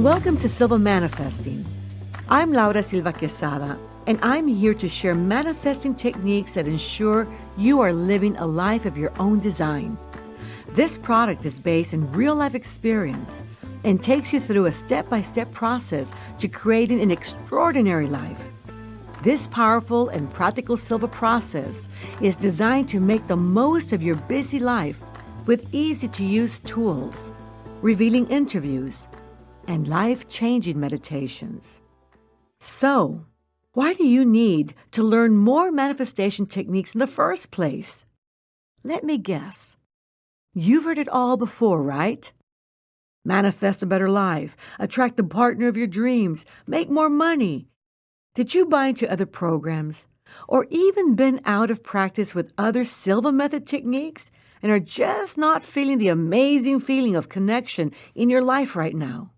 Welcome to Silva Manifesting. I'm Laura Silva Quesada, and I'm here to share manifesting techniques that ensure you are living a life of your own design. This product is based in real-life experience and takes you through a step-by-step process to creating an extraordinary life. This powerful and practical Silva process is designed to make the most of your busy life with easy-to-use tools, revealing interviews, and life-changing meditations. So, why do you need to learn more manifestation techniques in the first place? Let me guess. You've heard it all before, right? Manifest a better life, attract the partner of your dreams, make more money. Did you buy into other programs or even been out of practice with other Silva Method techniques and are just not feeling the amazing feeling of connection in your life right now?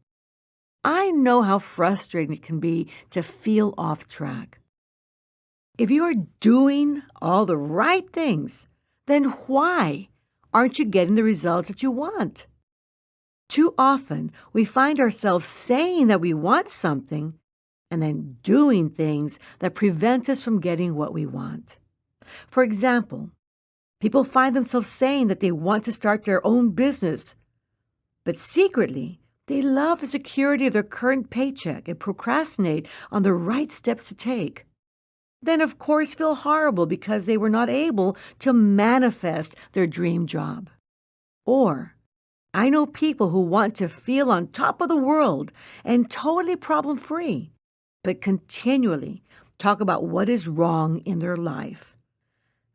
I know how frustrating it can be to feel off track. If you are doing all the right things, then why aren't you getting the results that you want? Too often, we find ourselves saying that we want something and then doing things that prevent us from getting what we want. For example, people find themselves saying that they want to start their own business, but secretly, they love the security of their current paycheck and procrastinate on the right steps to take. Then, of course, feel horrible because they were not able to manifest their dream job. Or, I know people who want to feel on top of the world and totally problem-free, but continually talk about what is wrong in their life.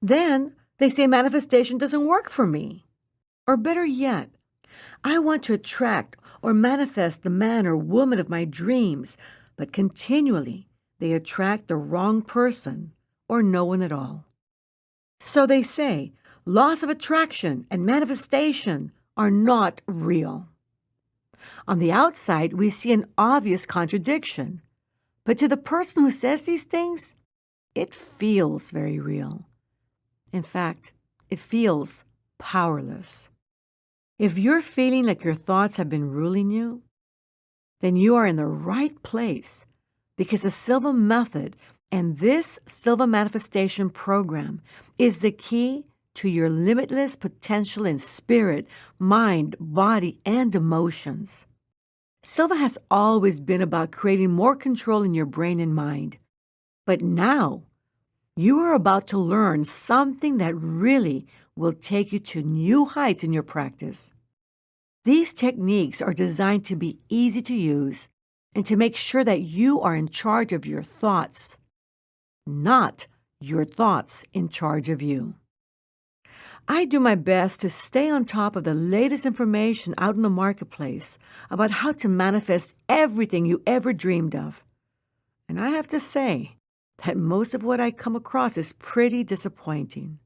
Then, they say manifestation doesn't work for me. Or better yet, I want to attract or manifest the man or woman of my dreams, but continually they attract the wrong person or no one at all. So they say laws of attraction and manifestation are not real. On the outside, we see an obvious contradiction, but to the person who says these things, it feels very real. In fact, it feels powerless. If you're feeling like your thoughts have been ruling you, then you are in the right place because the Silva Method and this Silva Manifestation program is the key to your limitless potential in spirit, mind, body, and emotions. Silva has always been about creating more control in your brain and mind. But now, you are about to learn something that really will take you to new heights in your practice. These techniques are designed to be easy to use and to make sure that you are in charge of your thoughts, not your thoughts in charge of you. I do my best to stay on top of the latest information out in the marketplace about how to manifest everything you ever dreamed of. And I have to say that most of what I come across is pretty disappointing.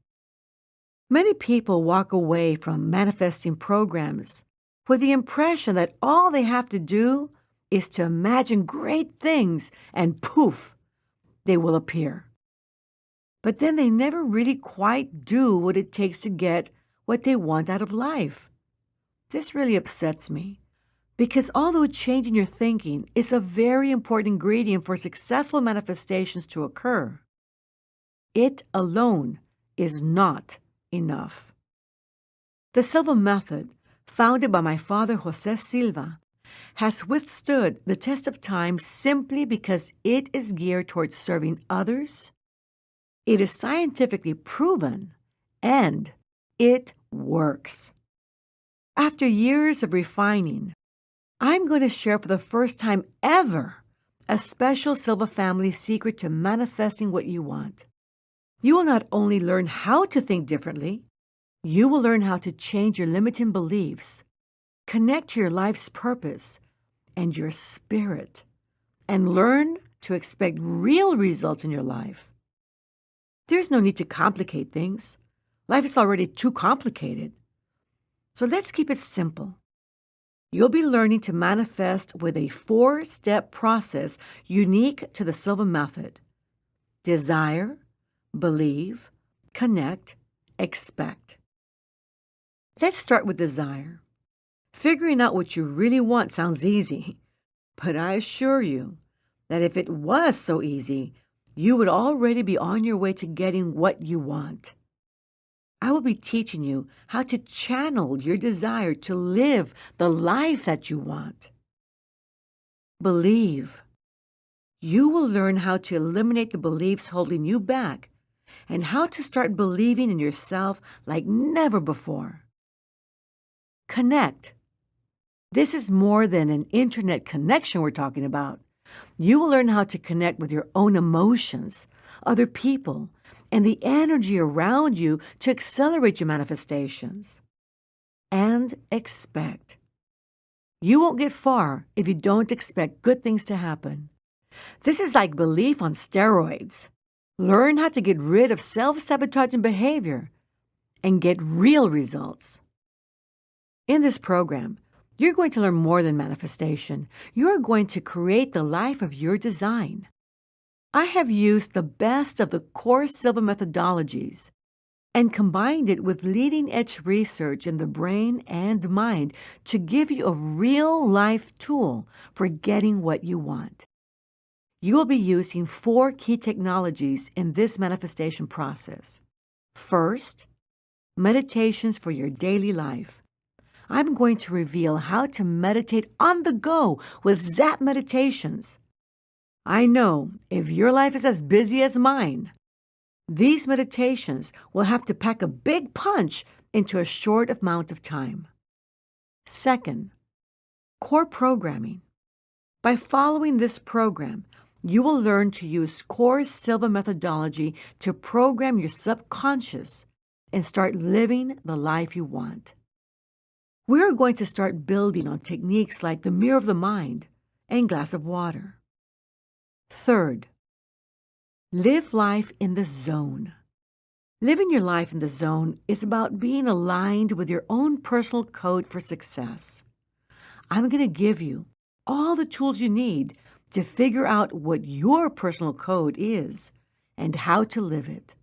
Many people walk away from manifesting programs with the impression that all they have to do is to imagine great things and poof, they will appear. But then they never really quite do what it takes to get what they want out of life. This really upsets me because although changing your thinking is a very important ingredient for successful manifestations to occur, it alone is not enough. The Silva Method, founded by my father Jose Silva, has withstood the test of time simply because it is geared towards serving others. It is scientifically proven, and it works. After years of refining, I'm going to share for the first time ever a special Silva family secret to manifesting what you want. You will not only learn how to think differently, you will learn how to change your limiting beliefs, connect to your life's purpose and your spirit, and learn to expect real results in your life. There's no need to complicate things. Life is already too complicated. So let's keep it simple. You'll be learning to manifest with a 4-step process unique to the Silva Method. Desire, believe, connect, expect. Let's start with desire. Figuring out what you really want sounds easy, But I assure you that if it was so easy, you would already be on your way to getting what you want. I will be teaching you how to channel your desire to live the life that you want. Believe. You will learn how to eliminate the beliefs holding you back and how to start believing in yourself like never before. Connect. This is more than an internet connection we're talking about. You will learn how to connect with your own emotions, other people, and the energy around you to accelerate your manifestations. And expect. You won't get far if you don't expect good things to happen. This is like belief on steroids. Learn how to get rid of self-sabotaging behavior and get real results. In this program, you're going to learn more than manifestation. You're going to create the life of your design. I have used the best of the core Silva methodologies and combined it with leading-edge research in the brain and mind to give you a real-life tool for getting what you want. You will be using 4 key technologies in this manifestation process. First, meditations for your daily life. I'm going to reveal how to meditate on the go with Zap meditations. I know if your life is as busy as mine, these meditations will have to pack a big punch into a short amount of time. Second, core programming. By following this program, you will learn to use core Silva methodology to program your subconscious and start living the life you want. We are going to start building on techniques like the mirror of the mind and glass of water. Third, live life in the zone. Living your life in the zone is about being aligned with your own personal code for success. I'm going to give you all the tools you need to figure out what your personal code is and how to live it.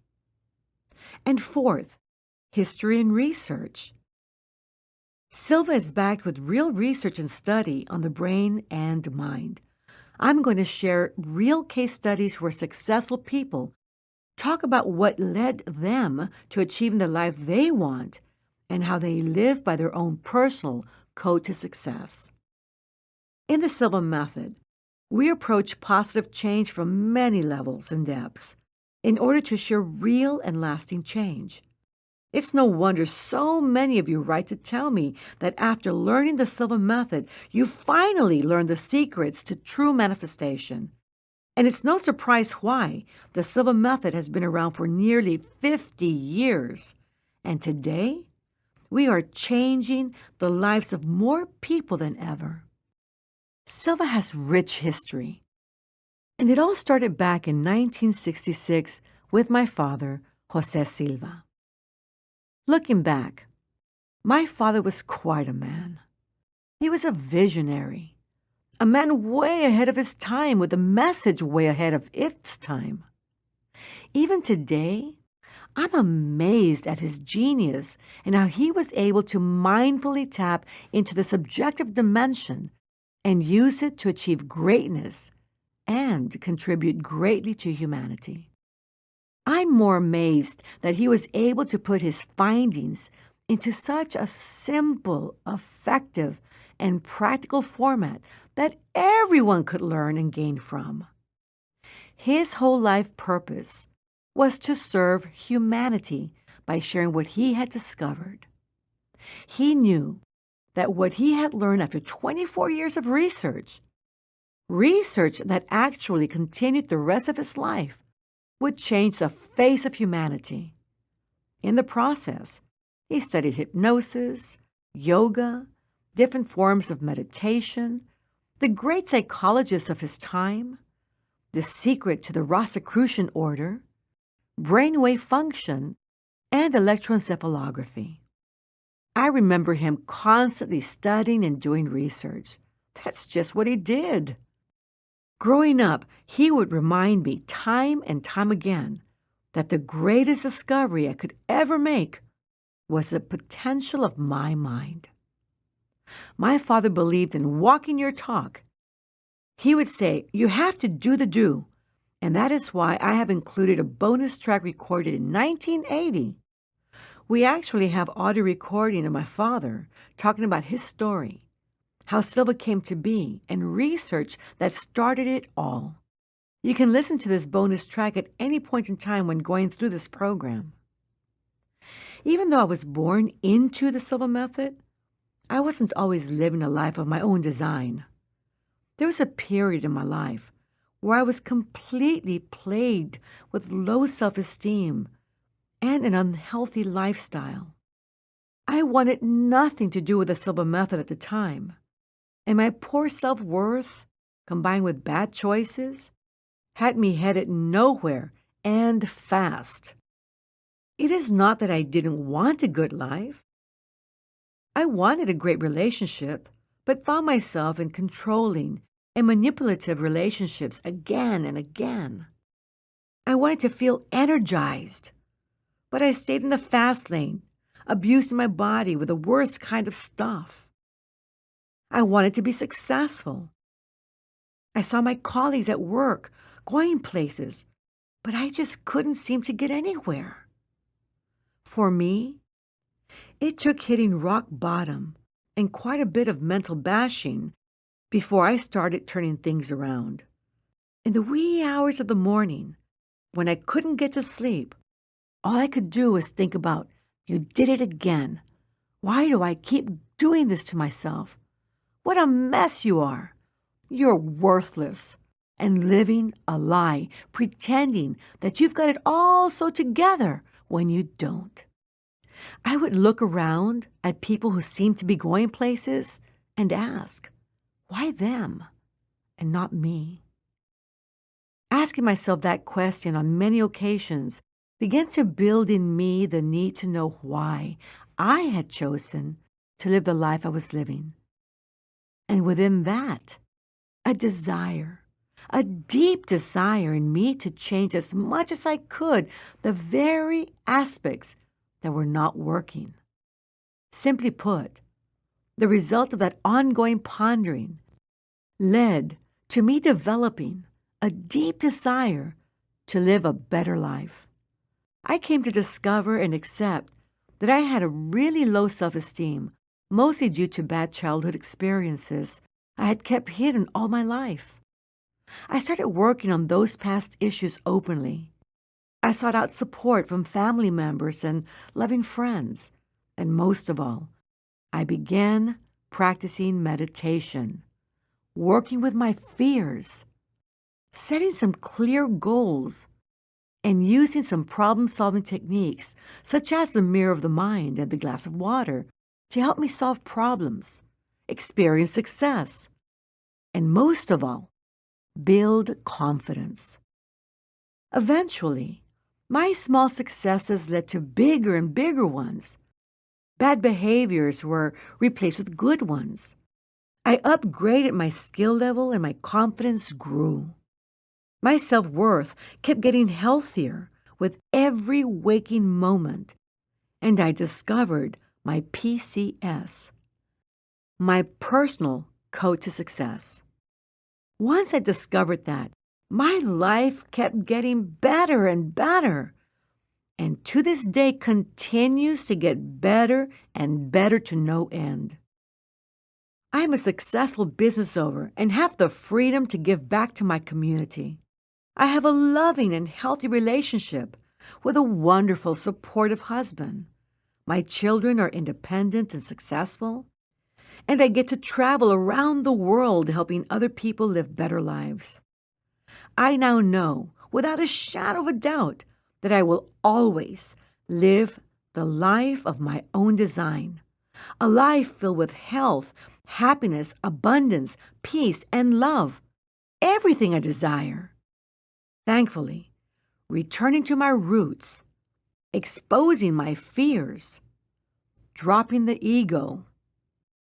And fourth, history and research. Silva is backed with real research and study on the brain and mind. I'm going to share real case studies where successful people talk about what led them to achieving the life they want and how they live by their own personal code to success. In the Silva Method, we approach positive change from many levels and depths in order to assure real and lasting change. It's no wonder so many of you write to tell me that after learning the Silva Method, you finally learned the secrets to true manifestation. And it's no surprise why. The Silva Method has been around for nearly 50 years. And today, we are changing the lives of more people than ever. Silva has rich history. And it all started back in 1966 with my father, Jose Silva. Looking back, my father was quite a man. He was a visionary, a man way ahead of his time with a message way ahead of its time. Even today, I'm amazed at his genius and how he was able to mindfully tap into the subjective dimension and use it to achieve greatness and contribute greatly to humanity. I'm more amazed that he was able to put his findings into such a simple, effective, and practical format that everyone could learn and gain from. His whole life purpose was to serve humanity by sharing what he had discovered. He knew that what he had learned after 24 years of research that actually continued the rest of his life, would change the face of humanity. In the process, he studied hypnosis, yoga, different forms of meditation, the great psychologists of his time, the secret to the Rosicrucian order, brainwave function, and electroencephalography. I remember him constantly studying and doing research. That's just what he did. Growing up, he would remind me time and time again that the greatest discovery I could ever make was the potential of my mind. My father believed in walking your talk He would say, "You have to do the do." And that is why I have included a bonus track recorded in 1980. We actually have audio recording of my father talking about his story, how Silva came to be, and research that started it all. You can listen to this bonus track at any point in time when going through this program. Even though I was born into the Silva Method, I wasn't always living a life of my own design. There was a period in my life where I was completely plagued with low self-esteem and an unhealthy lifestyle. I wanted nothing to do with the Silva Method at the time, and my poor self-worth, combined with bad choices, had me headed nowhere and fast. It is not that I didn't want a good life. I wanted a great relationship, but found myself in controlling and manipulative relationships again and again. I wanted to feel energized, but I stayed in the fast lane, abusing my body with the worst kind of stuff. I wanted to be successful. I saw my colleagues at work going places, but I just couldn't seem to get anywhere. For me, it took hitting rock bottom and quite a bit of mental bashing before I started turning things around. In the wee hours of the morning, when I couldn't get to sleep, all I could do was think about, "You did it again. Why do I keep doing this to myself? What a mess you are. You're worthless." And living a lie, pretending that you've got it all so together when you don't. I would look around at people who seemed to be going places and ask, why them and not me? Asking myself that question on many occasions began to build in me the need to know why I had chosen to live the life I was living. And within that, a desire, a deep desire in me to change as much as I could the very aspects that were not working. Simply put, the result of that ongoing pondering led to me developing a deep desire to live a better life. I came to discover and accept that I had a really low self-esteem, mostly due to bad childhood experiences I had kept hidden all my life. I started working on those past issues openly. I sought out support from family members and loving friends. And most of all, I began practicing meditation, working with my fears, setting some clear goals, and using some problem-solving techniques, such as the mirror of the mind and the glass of water, to help me solve problems, experience success, and most of all, build confidence. Eventually, my small successes led to bigger and bigger ones. Bad behaviors were replaced with good ones. I upgraded my skill level and my confidence grew. My self-worth kept getting healthier with every waking moment, and I discovered my PCS, my personal code to success. Once I discovered that, my life kept getting better and better, and to this day continues to get better and better to no end. I am a successful business owner and have the freedom to give back to my community. I have a loving and healthy relationship with a wonderful, supportive husband. My children are independent and successful, and I get to travel around the world helping other people live better lives. I now know, without a shadow of a doubt, that I will always live the life of my own design, a life filled with health, happiness, abundance, peace, and love, everything I desire. Thankfully, returning to my roots, exposing my fears, dropping the ego,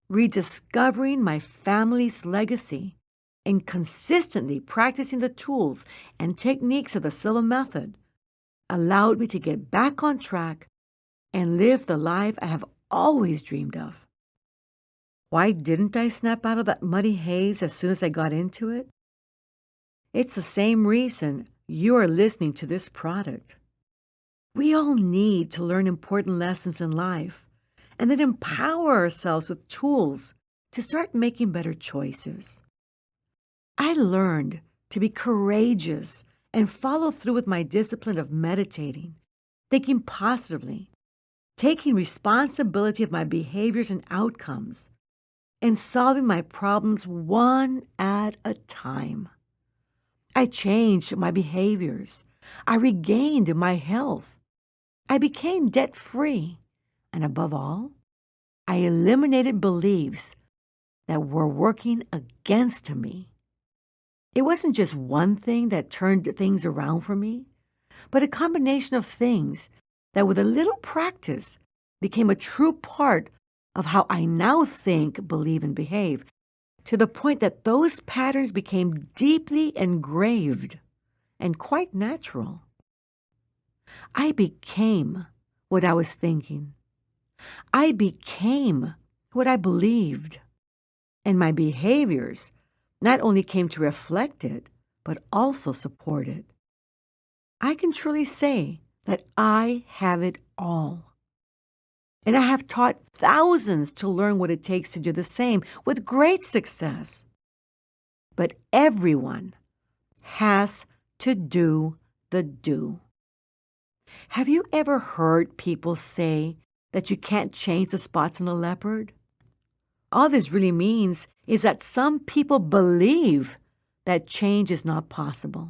rediscovering my family's legacy, and consistently practicing the tools and techniques of the Silva Method allowed me to get back on track and live the life I have always dreamed of. Why didn't I snap out of that muddy haze as soon as I got into it? It's the same reason you are listening to this product. We all need to learn important lessons in life and then empower ourselves with tools to start making better choices. I learned to be courageous and follow through with my discipline of meditating, thinking positively, taking responsibility of my behaviors and outcomes, and solving my problems one at a time. I changed my behaviors. I regained my health. I became debt-free. And above all, I eliminated beliefs that were working against me. It wasn't just one thing that turned things around for me, but a combination of things that with a little practice became a true part of how I now think, believe, and behave, to the point that those patterns became deeply engraved and quite natural. I became what I was thinking. I became what I believed. And my behaviors not only came to reflect it, but also support it. I can truly say that I have it all. And I have taught thousands to learn what it takes to do the same with great success. But everyone has to do the do. Have you ever heard people say that you can't change the spots on a leopard? All this really means is that some people believe that change is not possible.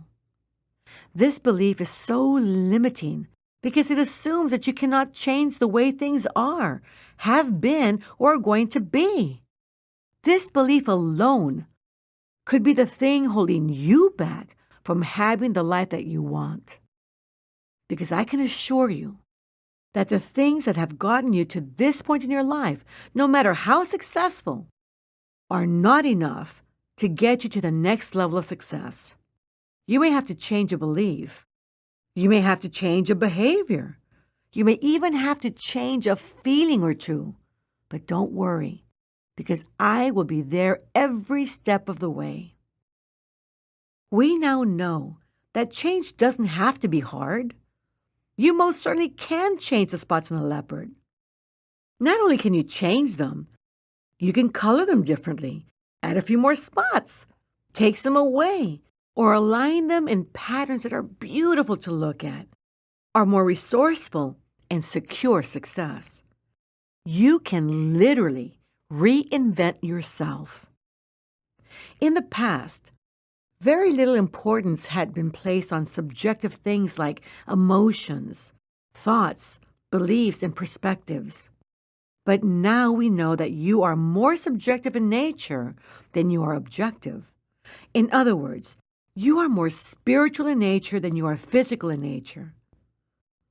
This belief is so limiting because it assumes that you cannot change the way things are, have been, or are going to be. This belief alone could be the thing holding you back from having the life that you want. Because I can assure you that the things that have gotten you to this point in your life, no matter how successful, are not enough to get you to the next level of success. You may have to change a belief. You may have to change a behavior. You may even have to change a feeling or two. But don't worry, because I will be there every step of the way. We now know that change doesn't have to be hard. You most certainly can change the spots on a leopard. Not only can you change them, you can color them differently, add a few more spots, take them away, or align them in patterns that are beautiful to look at, are more resourceful and secure success. You can literally reinvent yourself. In the past, very little importance had been placed on subjective things like emotions, thoughts, beliefs, and perspectives. But now we know that you are more subjective in nature than you are objective. In other words, you are more spiritual in nature than you are physical in nature.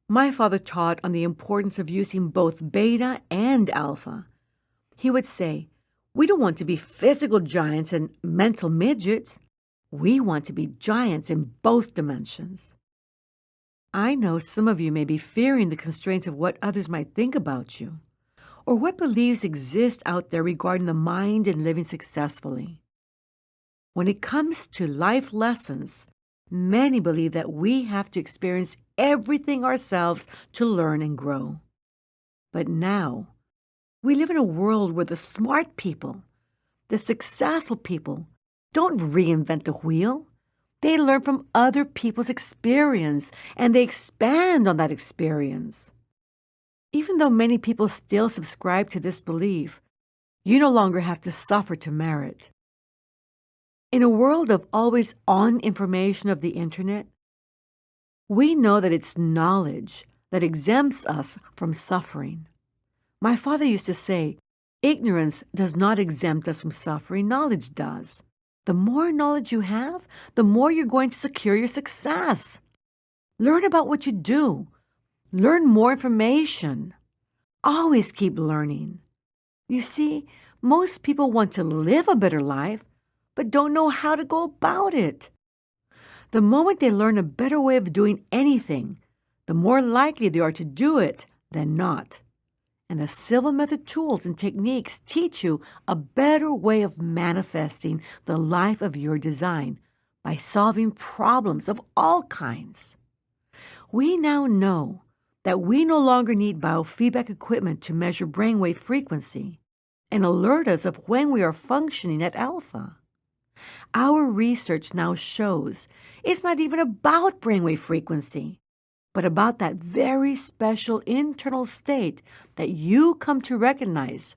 My father taught on the importance of using both beta and alpha. He would say, we don't want to be physical giants and mental midgets. We want to be giants in both dimensions. I know some of you may be fearing the constraints of what others might think about you, or what beliefs exist out there regarding the mind and living successfully. When it comes to life lessons, many believe that we have to experience everything ourselves to learn and grow. But now, we live in a world where the smart people, the successful people, don't reinvent the wheel. They learn from other people's experience, and they expand on that experience. Even though many people still subscribe to this belief, you no longer have to suffer to merit. In a world of always-on information of the internet, we know that it's knowledge that exempts us from suffering. My father used to say, ignorance does not exempt us from suffering, knowledge does. The more knowledge you have, the more you're going to secure your success. Learn about what you do. Learn more information. Always keep learning. You see, most people want to live a better life, but don't know how to go about it. The moment they learn a better way of doing anything, the more likely they are to do it than not. And the Silva Method tools and techniques teach you a better way of manifesting the life of your design, by solving problems of all kinds. We now know that we no longer need biofeedback equipment to measure brainwave frequency and alert us of when we are functioning at alpha. Our research now shows it's not even about brainwave frequency, but about that very special internal state that you come to recognize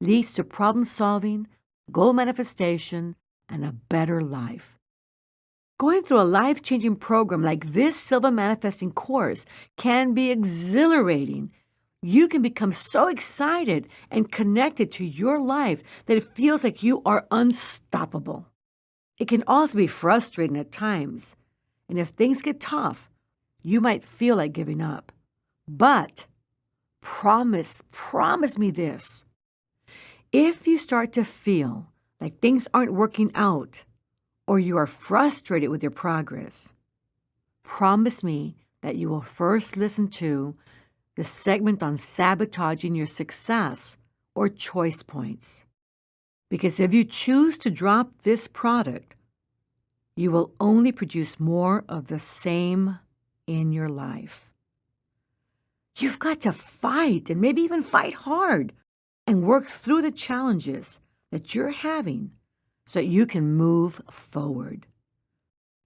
leads to problem solving, goal manifestation, and a better life. Going through a life-changing program like this Silva Manifesting Course can be exhilarating. You can become so excited and connected to your life that it feels like you are unstoppable. It can also be frustrating at times, and if things get tough, you might feel like giving up. But promise me this. If you start to feel like things aren't working out, or you are frustrated with your progress, promise me that you will first listen to the segment on sabotaging your success or choice points. Because if you choose to drop this product, you will only produce more of the same in your life. You've got to fight, and maybe even fight hard, and work through the challenges that you're having so that you can move forward.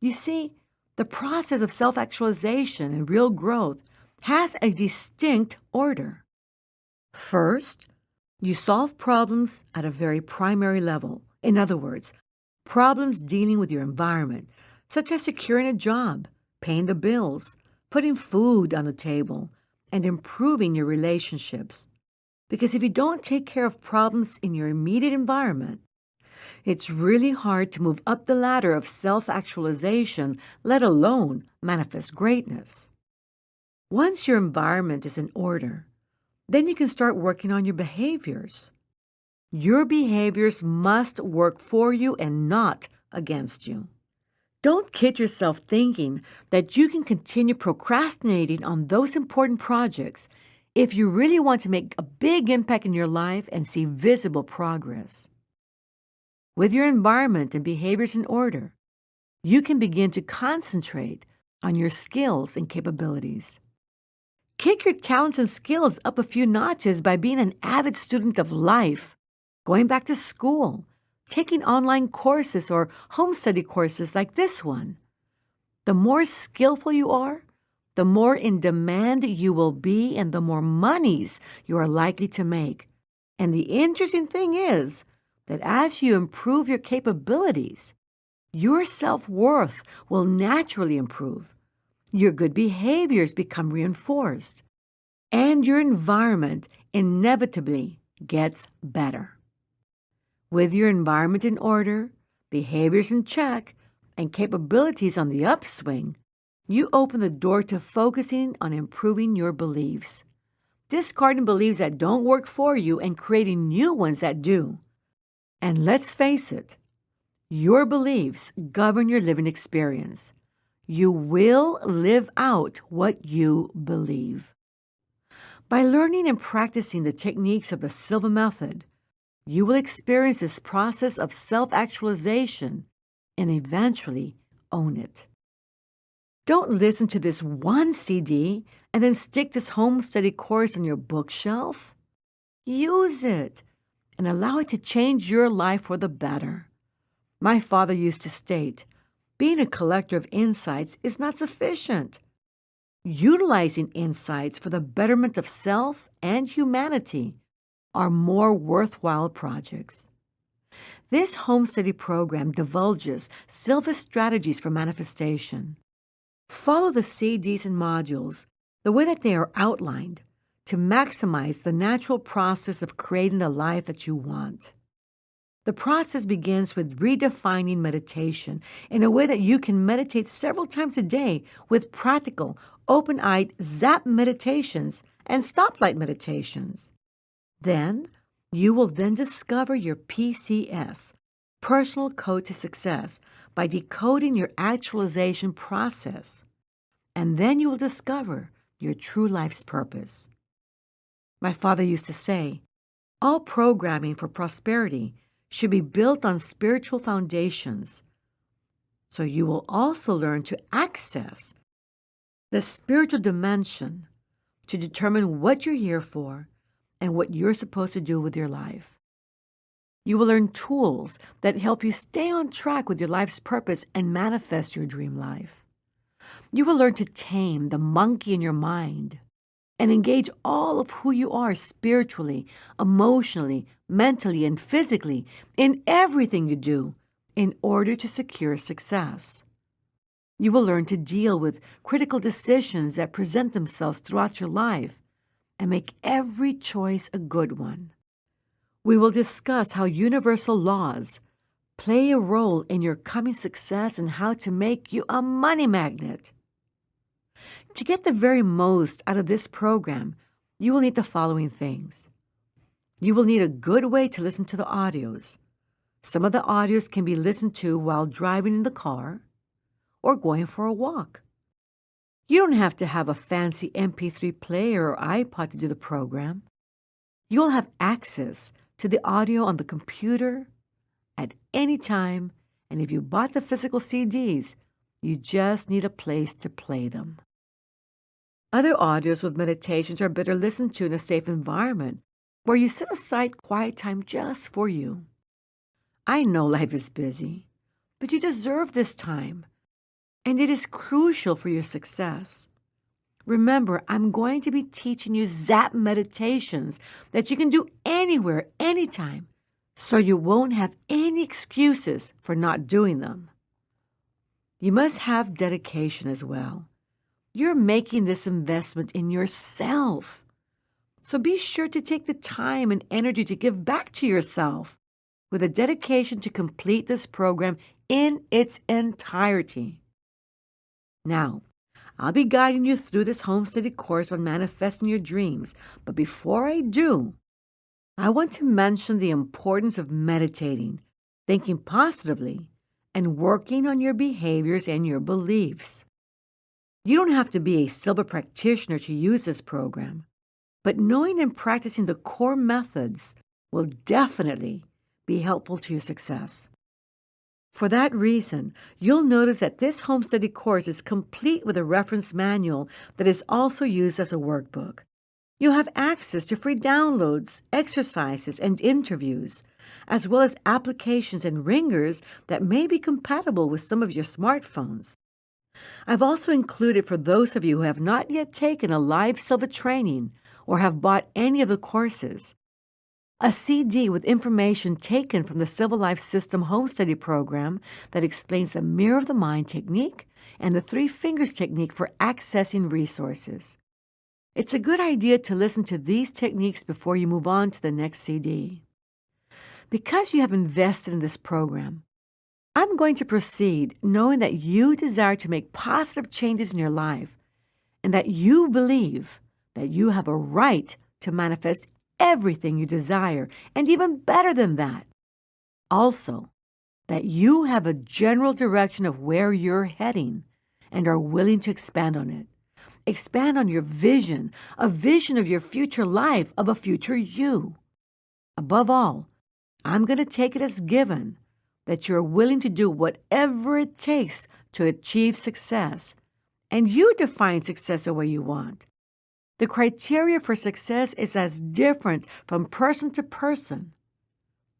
You see, the process of self-actualization and real growth has a distinct order. First, you solve problems at a very primary level. In other words, problems dealing with your environment, such as securing a job, paying the bills, putting food on the table, and improving your relationships. Because if you don't take care of problems in your immediate environment, it's really hard to move up the ladder of self-actualization, let alone manifest greatness. Once your environment is in order, then you can start working on your behaviors. Your behaviors must work for you and not against you. Don't kid yourself thinking that you can continue procrastinating on those important projects if you really want to make a big impact in your life and see visible progress. With your environment and behaviors in order, you can begin to concentrate on your skills and capabilities. Kick your talents and skills up a few notches by being an avid student of life, going back to school, taking online courses or home study courses like this one. The more skillful you are, the more in demand you will be and the more monies you are likely to make. And the interesting thing is that as you improve your capabilities, your self-worth will naturally improve. Your good behaviors become reinforced, and your environment inevitably gets better. With your environment in order, behaviors in check, and capabilities on the upswing, you open the door to focusing on improving your beliefs, discarding beliefs that don't work for you and creating new ones that do. And let's face it, your beliefs govern your living experience. You will live out what you believe. By learning and practicing the techniques of the Silva Method, you will experience this process of self-actualization and eventually own it. Don't listen to this one CD and then stick this home study course on your bookshelf. Use it and allow it to change your life for the better. My father used to state, being a collector of insights is not sufficient. Utilizing insights for the betterment of self and humanity are more worthwhile projects. This home study program divulges Silva's strategies for manifestation. Follow the CDs and modules the way that they are outlined to maximize the natural process of creating the life that you want. The process begins with redefining meditation in a way that you can meditate several times a day with practical, open-eyed zap meditations and stoplight meditations. Then, you will then discover your PCS, Personal Code to Success, by decoding your actualization process. And then you will discover your true life's purpose. My father used to say, all programming for prosperity should be built on spiritual foundations. So you will also learn to access the spiritual dimension to determine what you're here for and what you're supposed to do with your life. You will learn tools that help you stay on track with your life's purpose and manifest your dream life. You will learn to tame the monkey in your mind and engage all of who you are spiritually, emotionally, mentally, and physically in everything you do in order to secure success. You will learn to deal with critical decisions that present themselves throughout your life and make every choice a good one. We will discuss how universal laws play a role in your coming success and how to make you a money magnet. To get the very most out of this program, you will need the following things. You will need a good way to listen to the audios. Some of the audios can be listened to while driving in the car or going for a walk. You don't have to have a fancy MP3 player or iPod to do the program. You'll have access to the audio on the computer at any time, and if you bought the physical CDs, you just need a place to play them. Other audios with meditations are better listened to in a safe environment where you set aside quiet time just for you. I know life is busy, but you deserve this time, and it is crucial for your success. Remember, I'm going to be teaching you Zap meditations that you can do anywhere, anytime, so you won't have any excuses for not doing them. You must have dedication as well. You're making this investment in yourself. So be sure to take the time and energy to give back to yourself with a dedication to complete this program in its entirety. Now, I'll be guiding you through this home study course on manifesting your dreams, but before I do, I want to mention the importance of meditating, thinking positively, and working on your behaviors and your beliefs. You don't have to be a Silva practitioner to use this program, but knowing and practicing the core methods will definitely be helpful to your success. For that reason, you'll notice that this home study course is complete with a reference manual that is also used as a workbook. You'll have access to free downloads, exercises, and interviews, as well as applications and ringers that may be compatible with some of your smartphones. I've also included for those of you who have not yet taken a live Silva training or have bought any of the courses, a CD with information taken from the Silva Life System Home Study Program that explains the Mirror of the Mind technique and the 3 Fingers technique for accessing resources. It's a good idea to listen to these techniques before you move on to the next CD. Because you have invested in this program, I'm going to proceed knowing that you desire to make positive changes in your life and that you believe that you have a right to manifest everything you desire, and even better than that. Also, that you have a general direction of where you're heading and are willing to expand on it. Expand on your vision, a vision of your future life, of a future you. Above all, I'm going to take it as given that you're willing to do whatever it takes to achieve success, and you define success the way you want. The criteria for success is as different from person to person,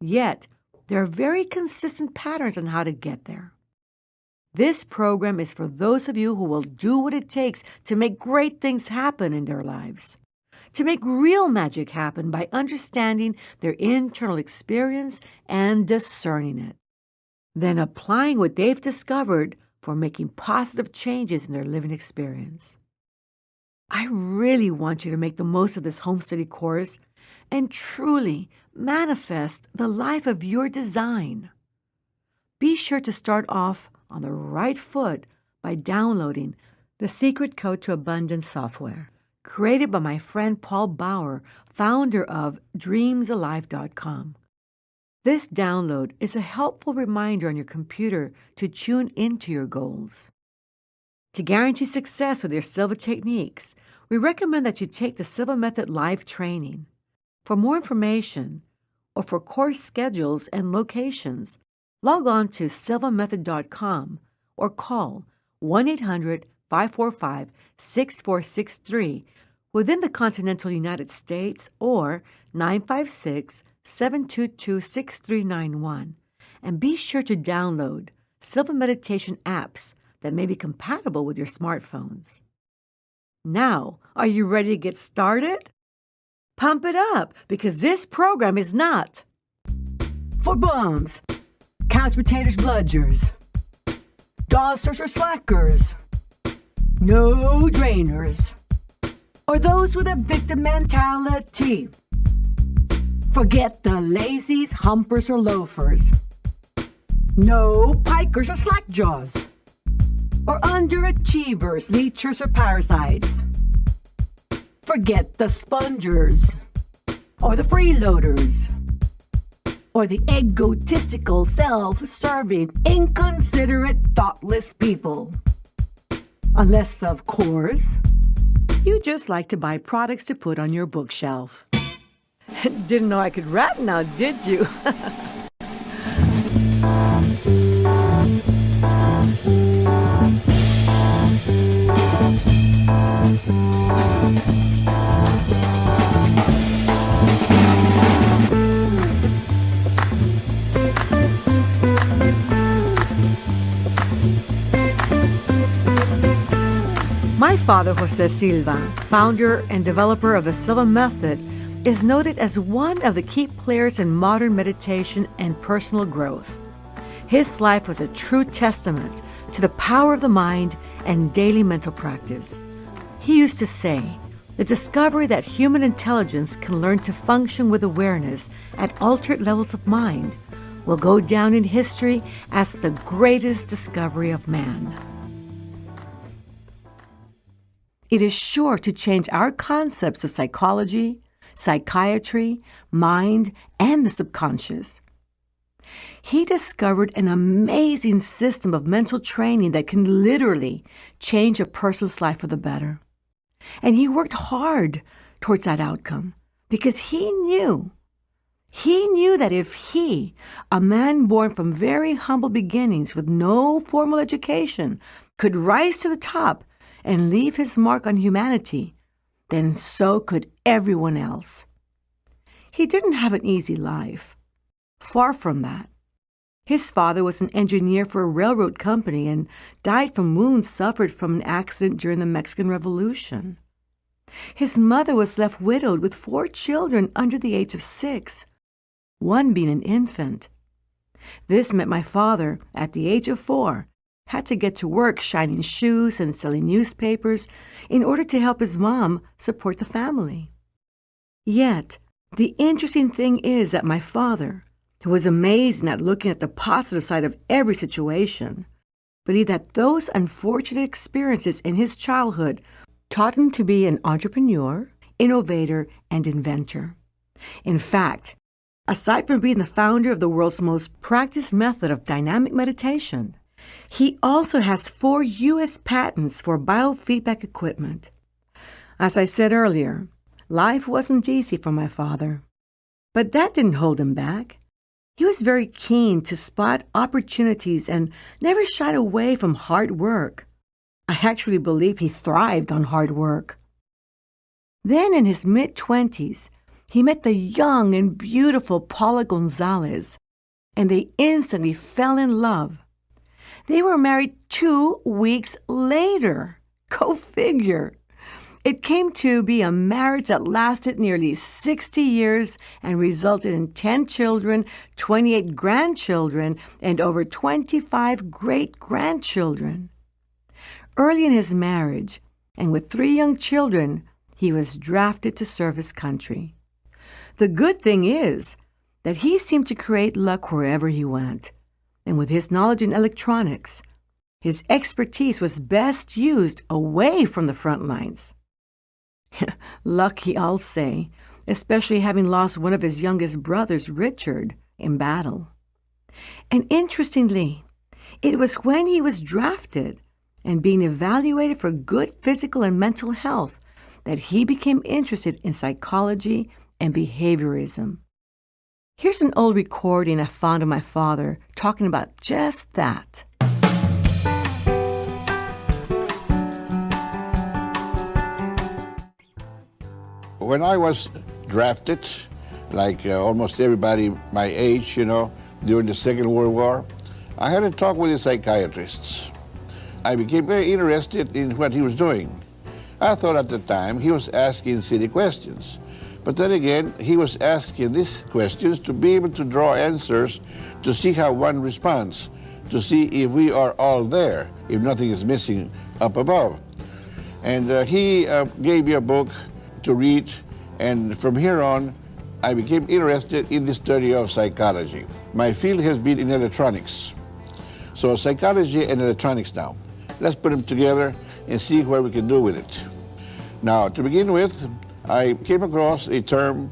yet there are very consistent patterns on how to get there. This program is for those of you who will do what it takes to make great things happen in their lives, to make real magic happen by understanding their internal experience and discerning it, then applying what they've discovered for making positive changes in their living experience. I really want you to make the most of this home study course and truly manifest the life of your design. Be sure to start off on the right foot by downloading the Secret Code to Abundance software, created by my friend Paul Bauer, founder of DreamsAlive.com. This download is a helpful reminder on your computer to tune into your goals. To guarantee success with your Silva techniques, we recommend that you take the Silva Method live training. For more information or for course schedules and locations, log on to silvamethod.com or call 1-800-545-6463 within the continental United States or 956-722-6391. And be sure to download Silva Meditation apps that may be compatible with your smartphones. Now, are you ready to get started? Pump it up, because this program is not for bums, couch potatoes bludgers, dawsers or slackers, no drainers, or those with a victim mentality. Forget the lazies, humpers, or loafers. No pikers or slackjaws, or underachievers, leechers, or parasites. Forget the spongers, or the freeloaders, or the egotistical, self-serving, inconsiderate, thoughtless people. Unless, of course, you just like to buy products to put on your bookshelf. Didn't know I could rap now, did you? My father, Jose Silva, founder and developer of the Silva Method, is noted as one of the key players in modern meditation and personal growth. His life was a true testament to the power of the mind and daily mental practice. He used to say, the discovery that human intelligence can learn to function with awareness at altered levels of mind will go down in history as the greatest discovery of man. It is sure to change our concepts of psychology, psychiatry, mind, and the subconscious. He discovered an amazing system of mental training that can literally change a person's life for the better. And he worked hard towards that outcome because he knew that if he, a man born from very humble beginnings with no formal education, could rise to the top and leave his mark on humanity, then so could everyone else. He didn't have an easy life. Far from that. His father was an engineer for a railroad company and died from wounds suffered from an accident during the Mexican Revolution. His mother was left widowed with 4 children under the age of 6, one being an infant. This meant my father, at the age of 4, had to get to work shining shoes and selling newspapers in order to help his mom support the family. Yet, the interesting thing is that my father, who was amazing at looking at the positive side of every situation, believed that those unfortunate experiences in his childhood taught him to be an entrepreneur, innovator, and inventor. In fact, aside from being the founder of the world's most practiced method of dynamic meditation, he also has 4 U.S. patents for biofeedback equipment. As I said earlier, life wasn't easy for my father. But that didn't hold him back. He was very keen to spot opportunities and never shied away from hard work. I actually believe he thrived on hard work. Then in his mid-20s, he met the young and beautiful Paula Gonzalez, and they instantly fell in love. They were married 2 weeks later. Go figure. It came to be a marriage that lasted nearly 60 years and resulted in 10 children, 28 grandchildren, and over 25 great-grandchildren. Early in his marriage, and with 3 young children, he was drafted to serve his country. The good thing is that he seemed to create luck wherever he went. And with his knowledge in electronics, his expertise was best used away from the front lines. Lucky, I'll say, especially having lost one of his youngest brothers, Richard, in battle. And interestingly, it was when he was drafted and being evaluated for good physical and mental health that he became interested in psychology and behaviorism. Here's an old recording I found of my father talking about just that. when I was drafted, like almost everybody my age, during the Second World War, I had a talk with the psychiatrists. I became very interested in what he was doing. I thought at the time he was asking silly questions. But then again, he was asking these questions to be able to draw answers, to see how one responds, to see if we are all there, if nothing is missing up above. And he gave me a book to read, and from here on, I became interested in the study of psychology. My field has been in electronics. So psychology and electronics now. Let's put them together and see what we can do with it. Now, to begin with, I came across a term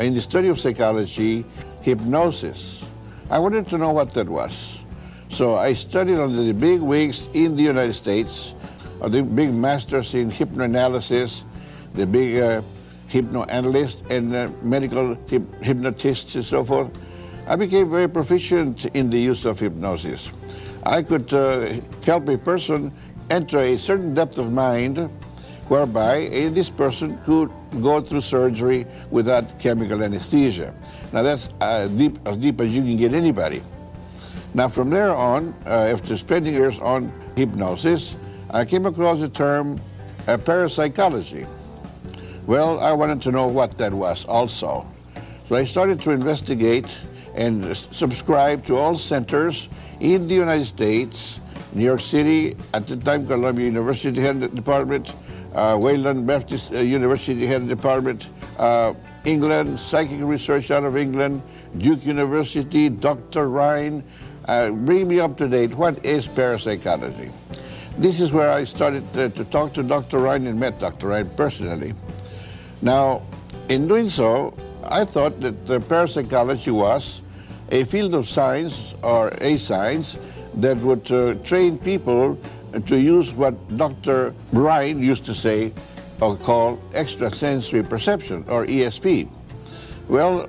in the study of psychology, hypnosis. I wanted to know what that was. So I studied under the big wigs in the United States, the big masters in hypnoanalysis, the big hypnoanalysts and medical hypnotists and so forth. I became very proficient in the use of hypnosis. I could help a person enter a certain depth of mind whereby this person could go through surgery without chemical anesthesia. Now that's as deep as you can get anybody. Now from there on, after spending years on hypnosis, I came across the term parapsychology. Well, I wanted to know what that was also. So I started to investigate and subscribe to all centers in the United States, New York City, at the time Columbia University had a department, Wayland Baptist University had a department, England, psychic research out of England, Duke University, Dr. Ryan. Bring me up to date. What is parapsychology? This is where I started to talk to Dr. Ryan and met Dr. Ryan personally. Now, in doing so, I thought that the parapsychology was a field of science or a science that would train people to use what Dr. Ryan used to say or call extrasensory perception, or ESP. Well,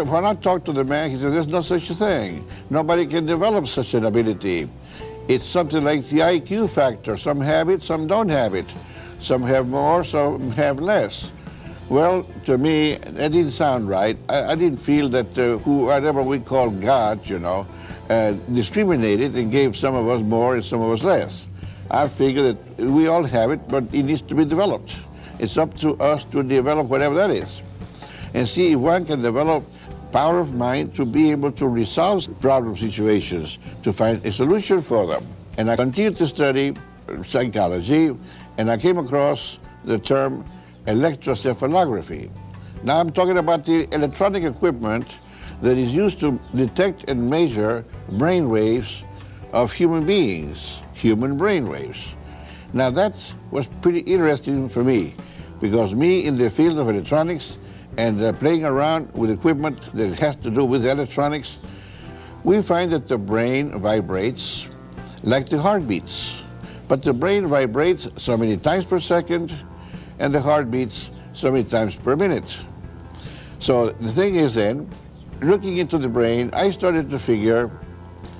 when I talked to the man, he said, there's no such a thing. Nobody can develop such an ability. It's something like the IQ factor. Some have it, some don't have it. Some have more, some have less. Well, to me, that didn't sound right. I didn't feel that whatever we call God, discriminated and gave some of us more and some of us less. I figure that we all have it, but it needs to be developed. It's up to us to develop whatever that is. And see if one can develop power of mind to be able to resolve problem situations, to find a solution for them. And I continued to study psychology, and I came across the term electrocephalography. Now I'm talking about the electronic equipment that is used to detect and measure brain waves of human beings, human brain waves. Now that was pretty interesting for me, because me in the field of electronics and playing around with equipment that has to do with electronics, we find that the brain vibrates like the heart beats. But the brain vibrates so many times per second, and the heart beats so many times per minute. So the thing is then, looking into the brain, I started to figure,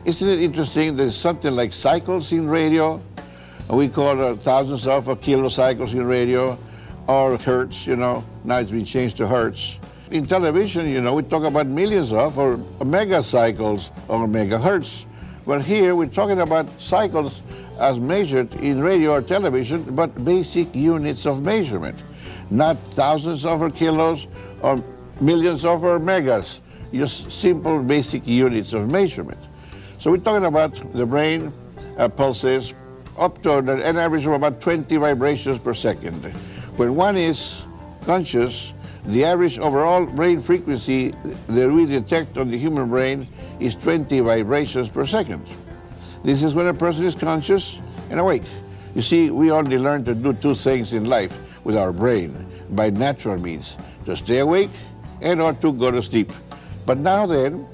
isn't it interesting there's something like cycles in radio? We call thousands of kilocycles in radio, or hertz, now it's been changed to hertz. In television, we talk about millions of, or megacycles, or megahertz. Well, here we're talking about cycles as measured in radio or television, but basic units of measurement. Not thousands of kilos or millions of megas, just simple basic units of measurement. So we're talking about the brain pulses up to an average of about 20 vibrations per second. When one is conscious, the average overall brain frequency that we detect on the human brain is 20 vibrations per second. This is when a person is conscious and awake. You see, we only learn to do two things in life with our brain by natural means, to stay awake and or to go to sleep. But now then,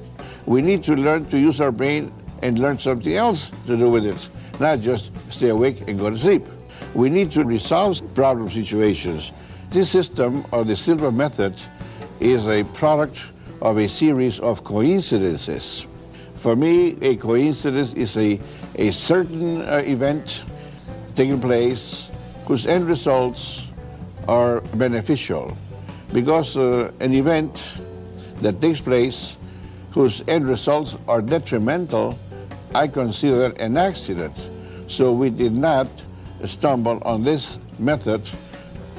we need to learn to use our brain and learn something else to do with it, not just stay awake and go to sleep. We need to resolve problem situations. This system, or the Silva Method, is a product of a series of coincidences. For me, a coincidence is a certain event taking place whose end results are beneficial. because an event that takes place whose end results are detrimental, I consider an accident. So we did not stumble on this method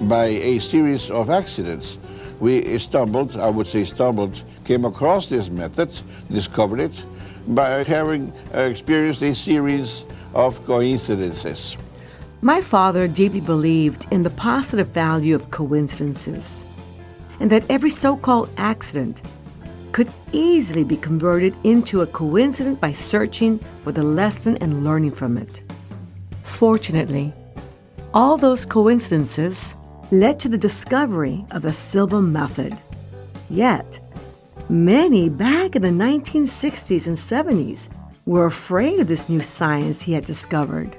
by a series of accidents. We stumbled, I would say stumbled, came across this method, discovered it, by having experienced a series of coincidences. My father deeply believed in the positive value of coincidences, and that every so-called accident could easily be converted into a coincidence by searching for the lesson and learning from it. Fortunately, all those coincidences led to the discovery of the Silva Method. Yet, many back in the 1960s and 70s were afraid of this new science he had discovered.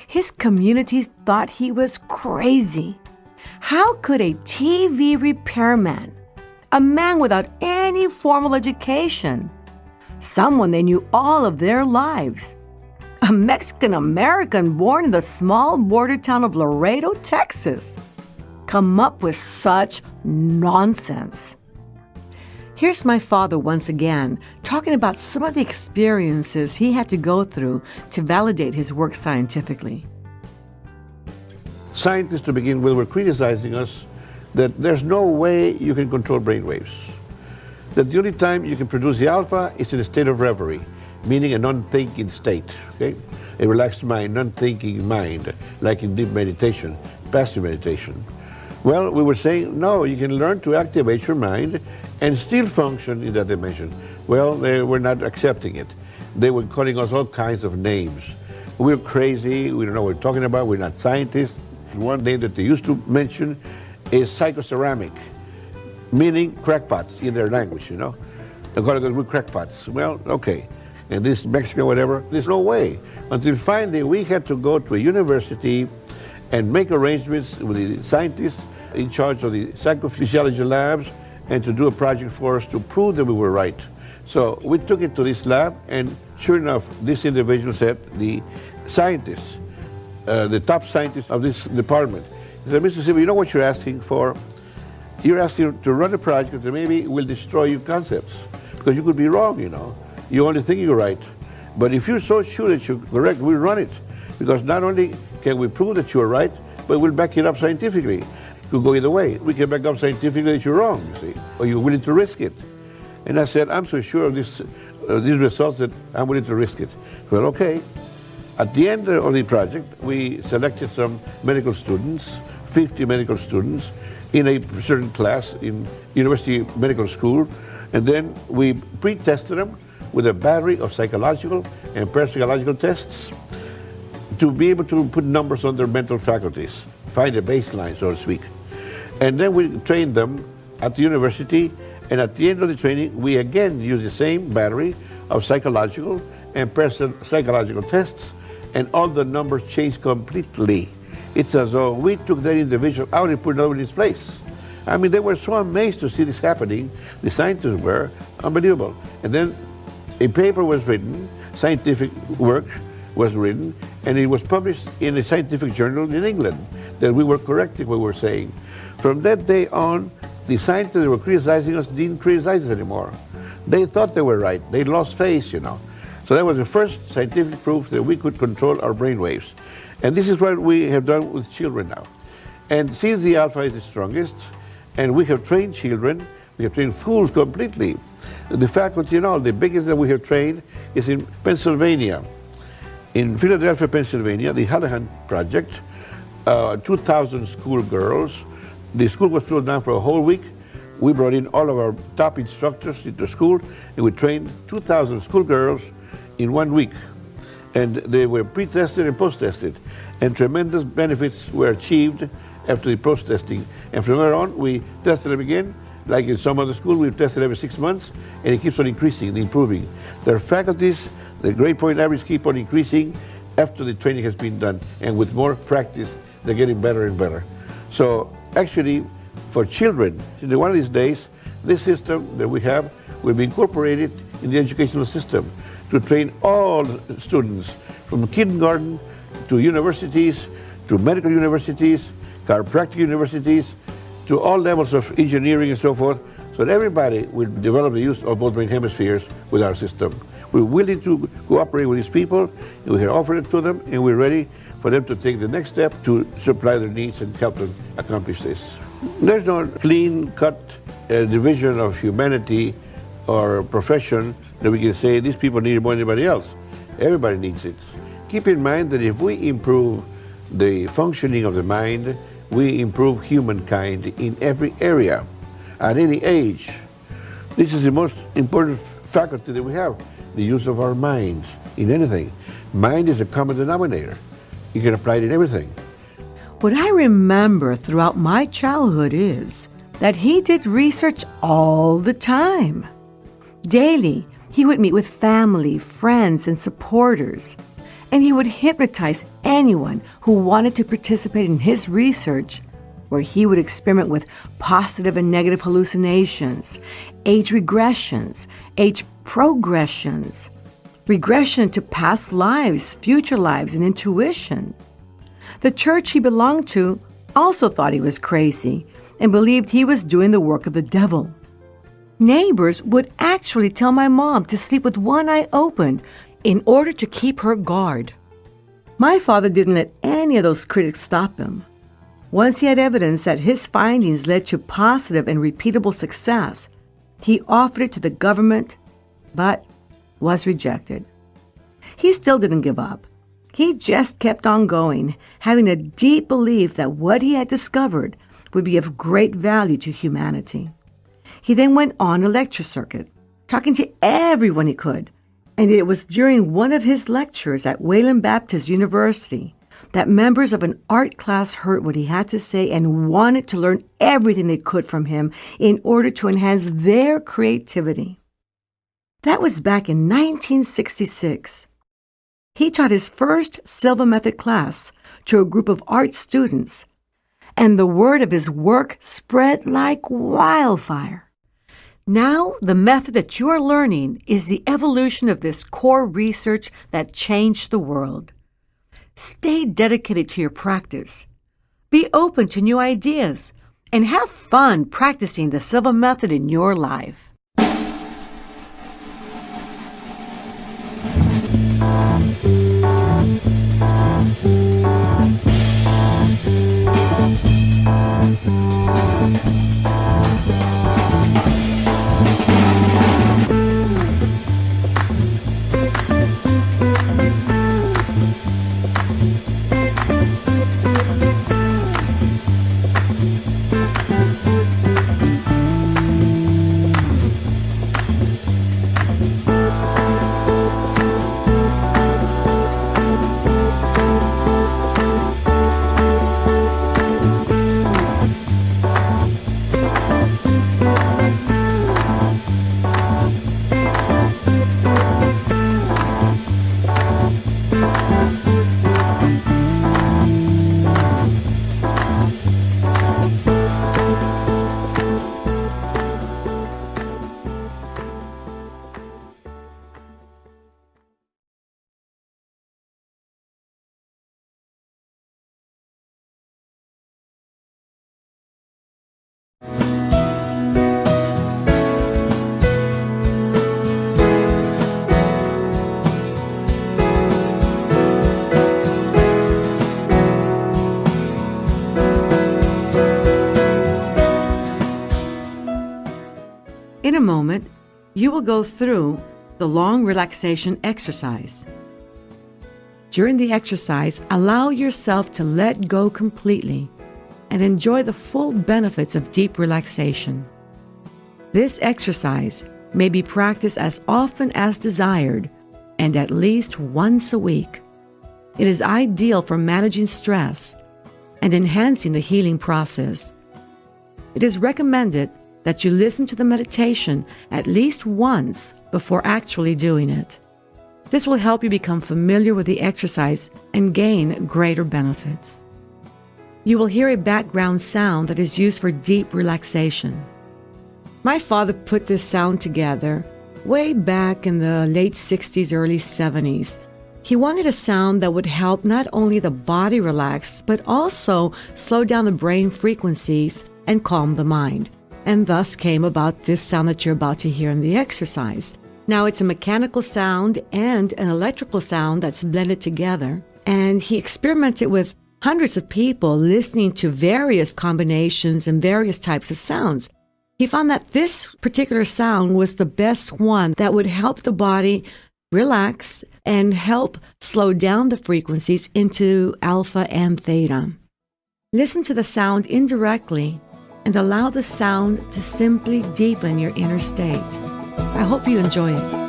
His community thought he was crazy. How could a TV repairman, a man without any formal education, someone they knew all of their lives, a Mexican-American born in the small border town of Laredo, Texas, come up with such nonsense? Here's my father once again talking about some of the experiences he had to go through to validate his work scientifically. Scientists, to begin with, were criticizing us that there's no way you can control brainwaves. That the only time you can produce the alpha is in a state of reverie, meaning a non-thinking state, okay? A relaxed mind, non-thinking mind, like in deep meditation, passive meditation. Well, we were saying, no, you can learn to activate your mind and still function in that dimension. Well, they were not accepting it. They were calling us all kinds of names. We're crazy, we don't know what we're talking about, we're not scientists. One name that they used to mention is psychoceramic, meaning crackpots in their language, you know. They're calling us, we're crackpots. Well, okay. And this Mexican, whatever, there's no way. Until finally we had to go to a university and make arrangements with the scientists in charge of the psychophysiology labs and to do a project for us to prove that we were right. So we took it to this lab, and sure enough, this individual said, the scientists, the top scientists of this department, he said, Mr. Silva, you know what you're asking for? You're asking to run a project that maybe will destroy your concepts, because you could be wrong, you know. You only think you're right. But if you're so sure that you're correct, we'll run it. Because not only can we prove that you're right, but we'll back it up scientifically. It could go either way. We can back up scientifically that you're wrong, you see, or you're willing to risk it. And I said, I'm so sure of these results that I'm willing to risk it. Well, okay. At the end of the project, we selected some medical students, 50 medical students, in a certain class in University Medical School, and then we pre-tested them with a battery of psychological and parapsychological tests to be able to put numbers on their mental faculties, find a baseline, so to speak. And then we trained them at the university, and at the end of the training, we again used the same battery of psychological and parapsychological tests, and all the numbers changed completely. It's as though we took that individual out and put another in his place. I mean, they were so amazed to see this happening. The scientists were unbelievable. And then a paper was written, scientific work was written, and it was published in a scientific journal in England, that we were correcting what we were saying. From that day on, the scientists that were criticizing us didn't criticize us anymore. They thought they were right. They lost faith, you know. So that was the first scientific proof that we could control our brain waves. And this is what we have done with children now. And since the alpha is the strongest, and we have trained children, we have trained schools completely. The faculty and all, the biggest that we have trained is in Pennsylvania. In Philadelphia, Pennsylvania, the Hallahan Project, 2,000 schoolgirls. The school was closed down for a whole week. We brought in all of our top instructors into school, and we trained 2,000 schoolgirls in 1 week. And they were pre-tested and post-tested. And tremendous benefits were achieved after the post-testing. And from there on, we tested them again. Like in some other school, we've tested every 6 months, and it keeps on increasing, improving. Their faculties, the grade point average keep on increasing after the training has been done. And with more practice, they're getting better and better. So actually, for children, one of these days, this system that we have will be incorporated in the educational system to train all students from kindergarten to universities, to medical universities, chiropractic universities, to all levels of engineering and so forth, so that everybody will develop the use of both brain hemispheres with our system. We're willing to cooperate with these people, and we can offer it to them, and we're ready for them to take the next step to supply their needs and help them accomplish this. There's no clean-cut division of humanity or profession that we can say these people need it more than anybody else. Everybody needs it. Keep in mind that if we improve the functioning of the mind, we improve humankind in every area, at any age. This is the most important faculty that we have, the use of our minds in anything. Mind is a common denominator. You can apply it in everything. What I remember throughout my childhood is that he did research all the time. Daily, he would meet with family, friends, and supporters, and he would hypnotize anyone who wanted to participate in his research, where he would experiment with positive and negative hallucinations, age regressions, age progressions, regression to past lives, future lives, and intuition. The church he belonged to also thought he was crazy and believed he was doing the work of the devil. Neighbors would actually tell my mom to sleep with one eye open in order to keep her guard. My father didn't let any of those critics stop him. Once he had evidence that his findings led to positive and repeatable success, he offered it to the government, but was rejected. He still didn't give up. He just kept on going, having a deep belief that what he had discovered would be of great value to humanity. He then went on a lecture circuit, talking to everyone he could, and it was during one of his lectures at Wayland Baptist University that members of an art class heard what he had to say and wanted to learn everything they could from him in order to enhance their creativity. That was back in 1966. He taught his first Silva Method class to a group of art students, and the word of his work spread like wildfire. Now, the method that you are learning is the evolution of this core research that changed the world. Stay dedicated to your practice. Be open to new ideas, and have fun practicing the Silva Method in your life. In a moment, you will go through the long relaxation exercise. During the exercise, allow yourself to let go completely and enjoy the full benefits of deep relaxation. This exercise may be practiced as often as desired and at least once a week. It is ideal for managing stress and enhancing the healing process. It is recommended that you listen to the meditation at least once before actually doing it. This will help you become familiar with the exercise and gain greater benefits. You will hear a background sound that is used for deep relaxation. My father put this sound together way back in the late 60s, early 70s. He wanted a sound that would help not only the body relax, but also slow down the brain frequencies and calm the mind, and thus came about this sound that you're about to hear in the exercise. Now, it's a mechanical sound and an electrical sound that's blended together, and he experimented with hundreds of people listening to various combinations and various types of sounds. He found that this particular sound was the best one that would help the body relax and help slow down the frequencies into alpha and theta. Listen to the sound indirectly and allow the sound to simply deepen your inner state. I hope you enjoy it.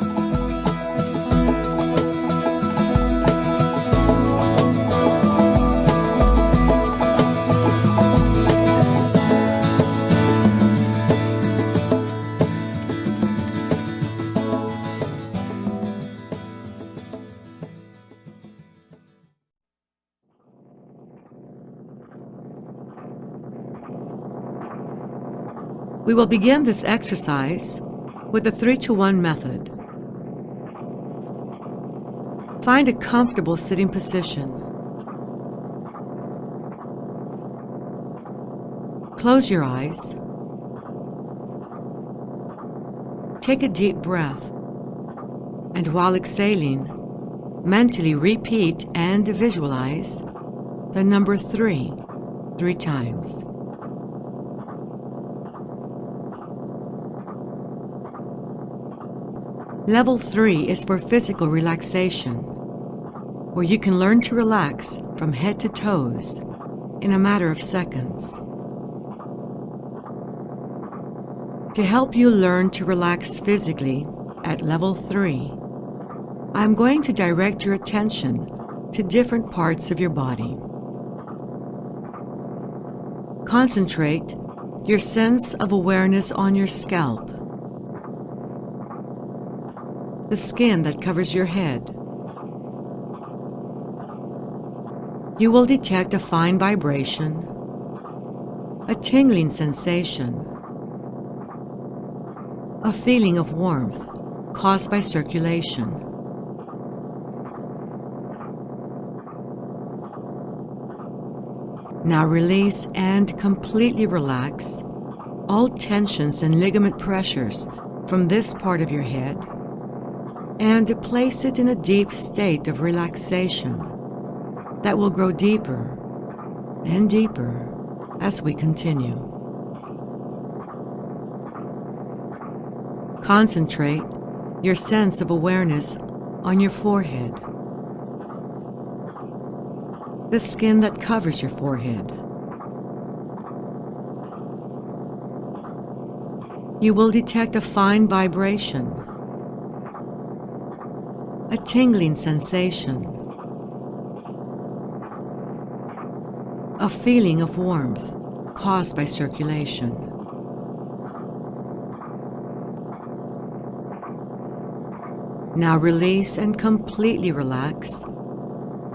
We will begin this exercise with the 3-2-1 method. Find a comfortable sitting position. Close your eyes. Take a deep breath, and while exhaling, mentally repeat and visualize the number 3 times. Level 3 is for physical relaxation, where you can learn to relax from head to toes in a matter of seconds. To help you learn to relax physically at level 3, I'm going to direct your attention to different parts of your body. Concentrate your sense of awareness on your scalp, the skin that covers your head. You will detect a fine vibration, a tingling sensation, a feeling of warmth caused by circulation. Now release and completely relax all tensions and ligament pressures from this part of your head, and place it in a deep state of relaxation that will grow deeper and deeper as we continue. Concentrate your sense of awareness on your forehead, the skin that covers your forehead. You will detect a fine vibration, a tingling sensation, a feeling of warmth caused by circulation. Now release and completely relax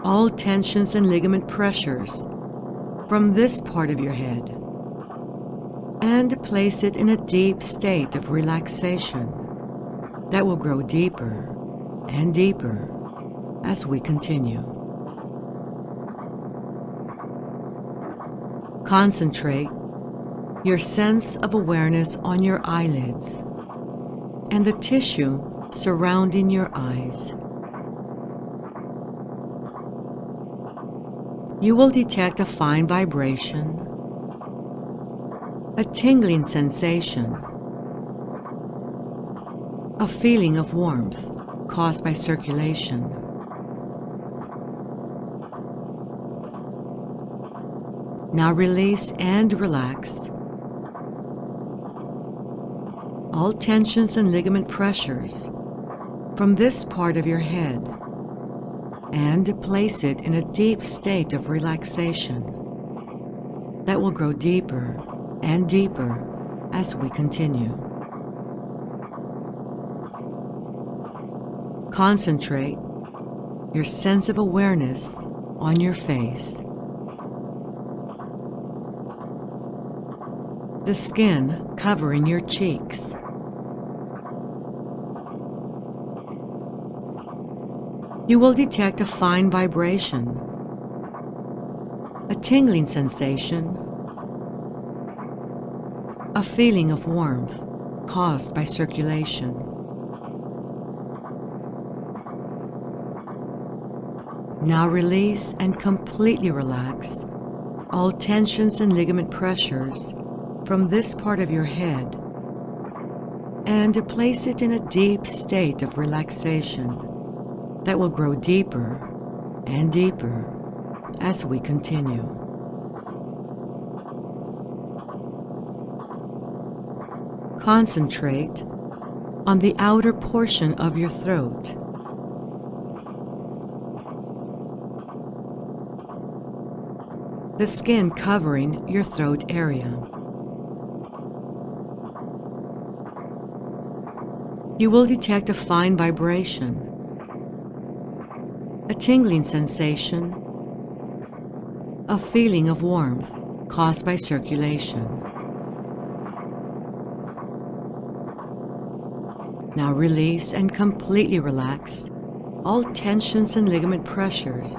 all tensions and ligament pressures from this part of your head, and place it in a deep state of relaxation that will grow deeper and deeper as we continue. Concentrate your sense of awareness on your eyelids and the tissue surrounding your eyes. You will detect a fine vibration, a tingling sensation, a feeling of warmth caused by circulation. Now release and relax all tensions and ligament pressures from this part of your head, and place it in a deep state of relaxation that will grow deeper and deeper as we continue. Concentrate your sense of awareness on your face, the skin covering your cheeks. You will detect a fine vibration, a tingling sensation, a feeling of warmth caused by circulation. Now release and completely relax all tensions and ligament pressures from this part of your head and place it in a deep state of relaxation that will grow deeper and deeper as we continue. Concentrate on the outer portion of your throat. The skin covering your throat area. You will detect a fine vibration, a tingling sensation, a feeling of warmth caused by circulation. Now release and completely relax all tensions and ligament pressures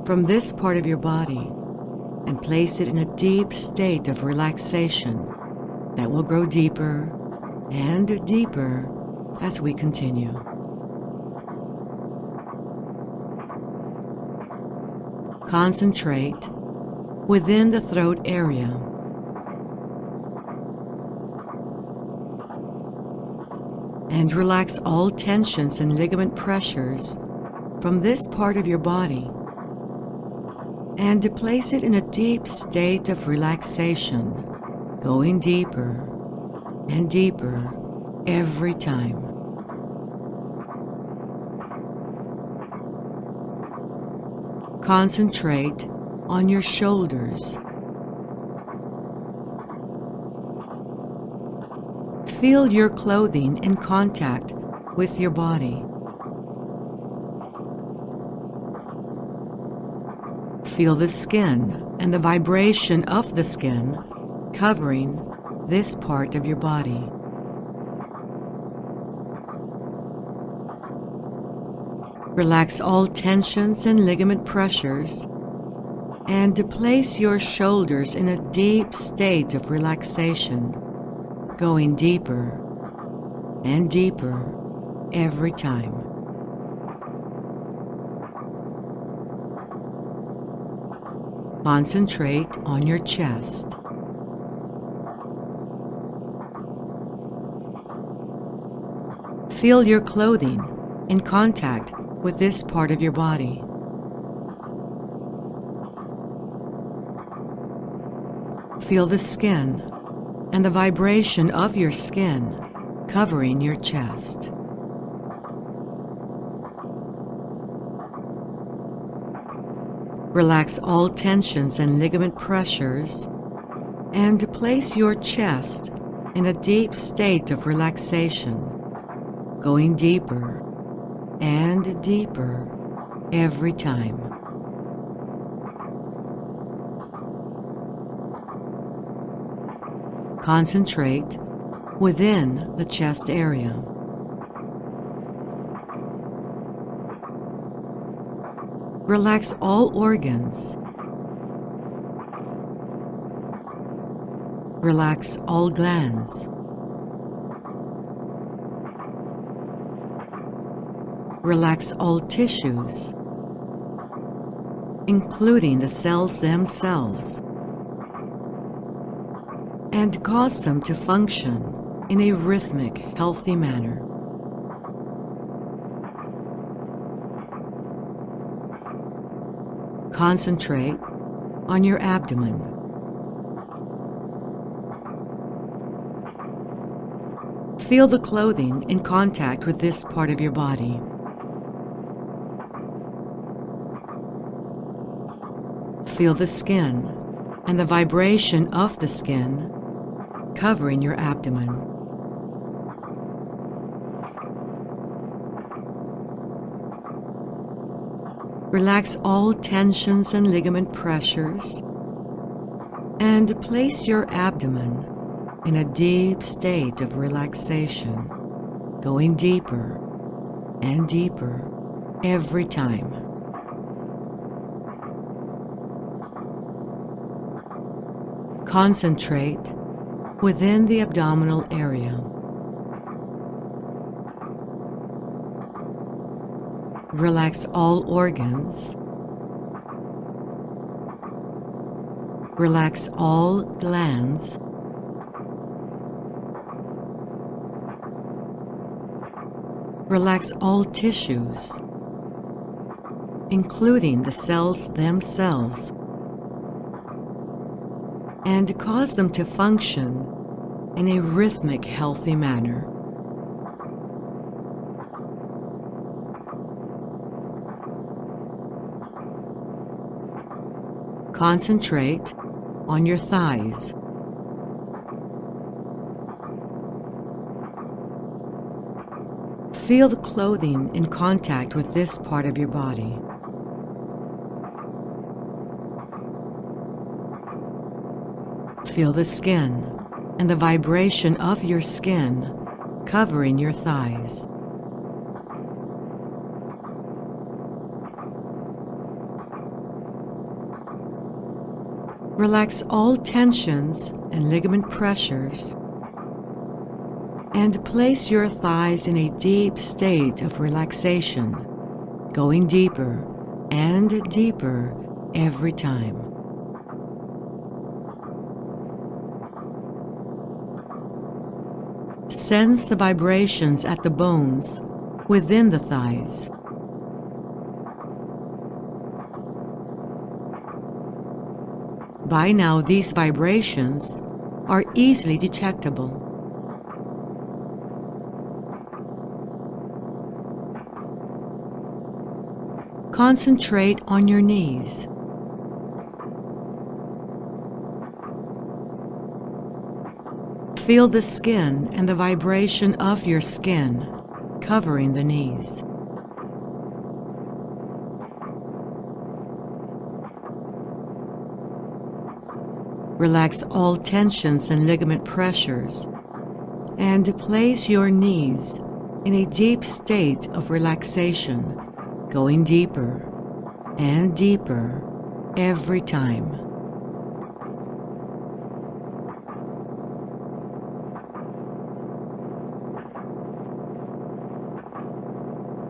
from this part of your body and place it in a deep state of relaxation that will grow deeper and deeper as we continue. Concentrate within the throat area. And relax all tensions and ligament pressures from this part of your body and to place it in a deep state of relaxation, going deeper and deeper every time. Concentrate on your shoulders. Feel your clothing in contact with your body. Feel the skin and the vibration of the skin covering this part of your body. Relax all tensions and ligament pressures and to place your shoulders in a deep state of relaxation, going deeper and deeper every time. Concentrate on your chest. Feel your clothing in contact with this part of your body. Feel the skin and the vibration of your skin covering your chest. Relax all tensions and ligament pressures and place your chest in a deep state of relaxation, going deeper and deeper every time. Concentrate within the chest area. Relax all organs. Relax all glands. Relax all tissues, including the cells themselves, and cause them to function in a rhythmic, healthy manner. Concentrate on your abdomen. Feel the clothing in contact with this part of your body. Feel the skin and the vibration of the skin covering your abdomen. Relax all tensions and ligament pressures and place your abdomen in a deep state of relaxation, going deeper and deeper every time. Concentrate within the abdominal area. Relax all organs. Relax all glands. Relax all tissues, including the cells themselves, and cause them to function in a rhythmic, healthy manner. Concentrate on your thighs. Feel the clothing in contact with this part of your body. Feel the skin and the vibration of your skin covering your thighs. Relax all tensions and ligament pressures and place your thighs in a deep state of relaxation, going deeper and deeper every time. Sense the vibrations at the bones within the thighs. By now, these vibrations are easily detectable. Concentrate on your knees. Feel the skin and the vibration of your skin covering the knees. Relax all tensions and ligament pressures and place your knees in a deep state of relaxation, going deeper and deeper every time.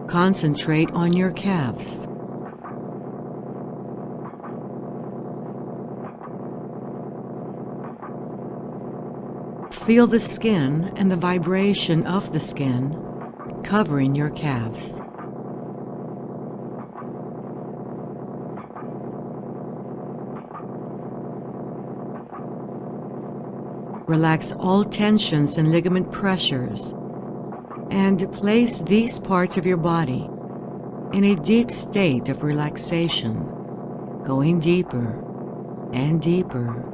Concentrate on your calves. Feel the skin and the vibration of the skin covering your calves. Relax all tensions and ligament pressures and place these parts of your body in a deep state of relaxation, going deeper and deeper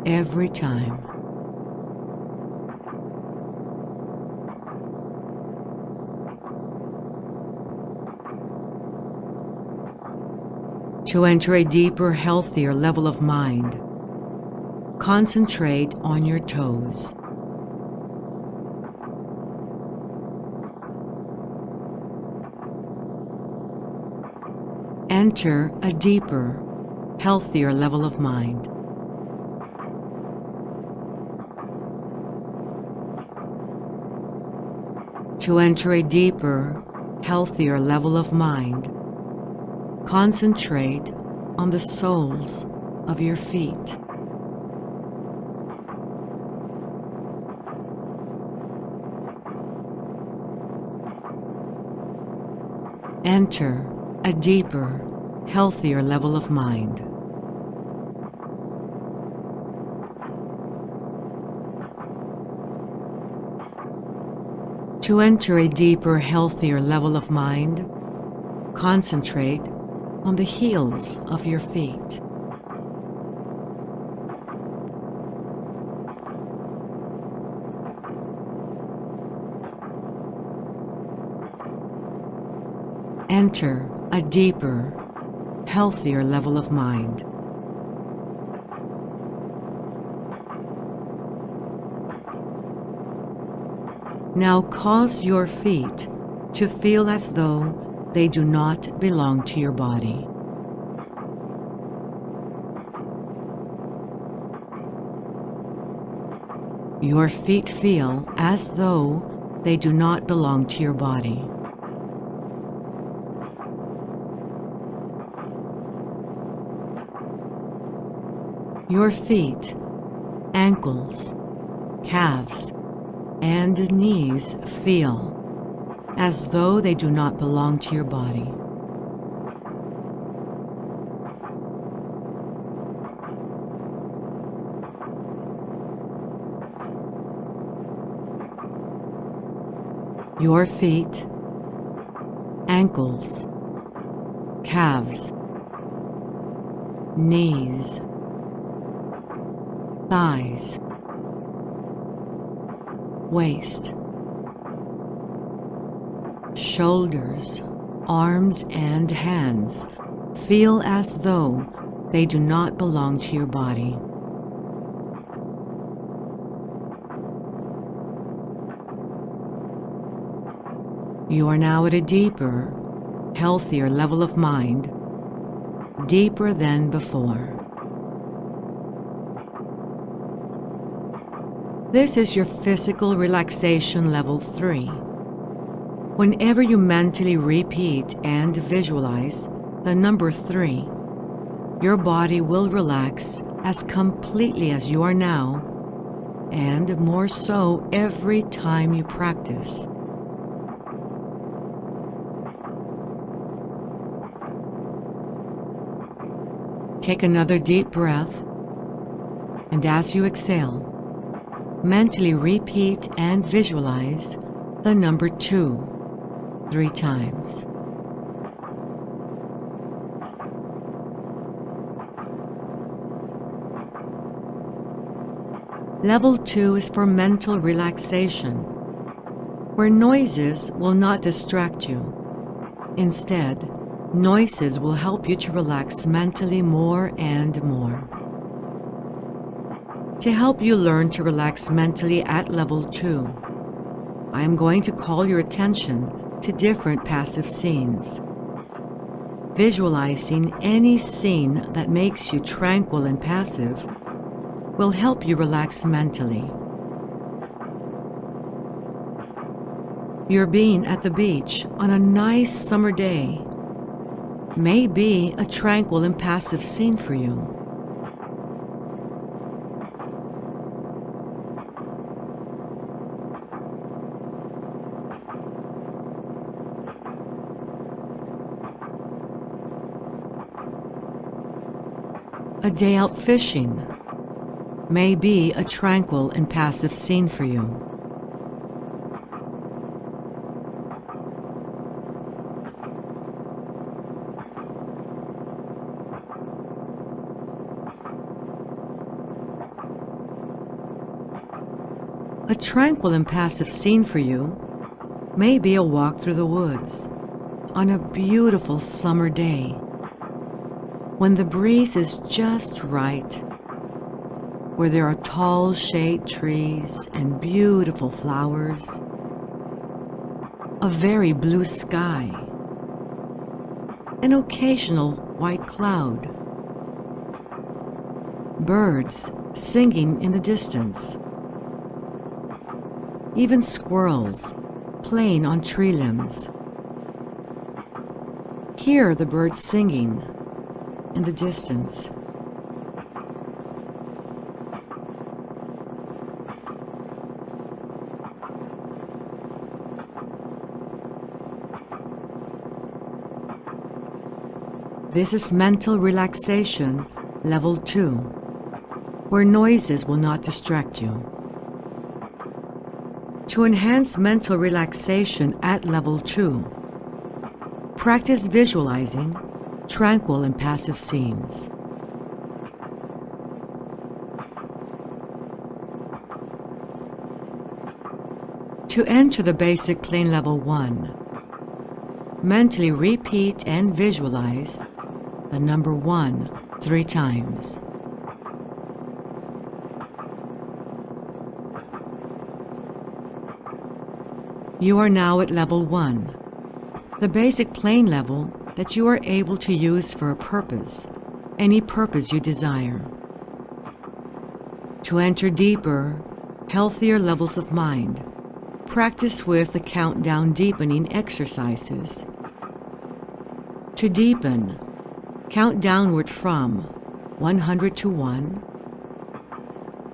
every time. To enter a deeper, healthier level of mind, concentrate on your toes. Enter a deeper, healthier level of mind. To enter a deeper, healthier level of mind, concentrate on the soles of your feet. Enter a deeper, healthier level of mind. To enter a deeper, healthier level of mind, concentrate on the heels of your feet. Enter a deeper, healthier level of mind. Now cause your feet to feel as though they do not belong to your body. Your feet feel as though they do not belong to your body. Your feet, ankles, calves, and knees feel as though they do not belong to your body. Your feet, ankles, calves, knees, thighs, waist, shoulders, arms, and hands feel as though they do not belong to your body. You are now at a deeper, healthier level of mind, deeper than before. This is your physical relaxation level 3. Whenever you mentally repeat and visualize the number 3, your body will relax as completely as you are now, and more so every time you practice. Take another deep breath, and as you exhale, mentally repeat and visualize the number 2 3 times. Level 2 is for mental relaxation, where noises will not distract you. Instead, noises will help you to relax mentally more and more. To help you learn to relax mentally at level 2, I am going to call your attention to different passive scenes. Visualizing any scene that makes you tranquil and passive will help you relax mentally. You're being at the beach on a nice summer day may be a tranquil and passive scene for you. A day out fishing may be a tranquil and passive scene for you. A tranquil and passive scene for you may be a walk through the woods on a beautiful summer day when the breeze is just right, where there are tall shade trees and beautiful flowers, a very blue sky, an occasional white cloud, birds singing in the distance, even squirrels playing on tree limbs. Hear the birds singing in the distance. This is mental relaxation level 2, where noises will not distract you. To enhance mental relaxation at level 2, practice visualizing tranquil and passive scenes. To enter the basic plane level 1, mentally repeat and visualize the number 1 3 times. You are now at level 1, the basic plane level that you are able to use for a purpose, any purpose you desire. To enter deeper healthier levels of mind. Practice with the countdown deepening exercises. To deepen, count downward from 100 to 1,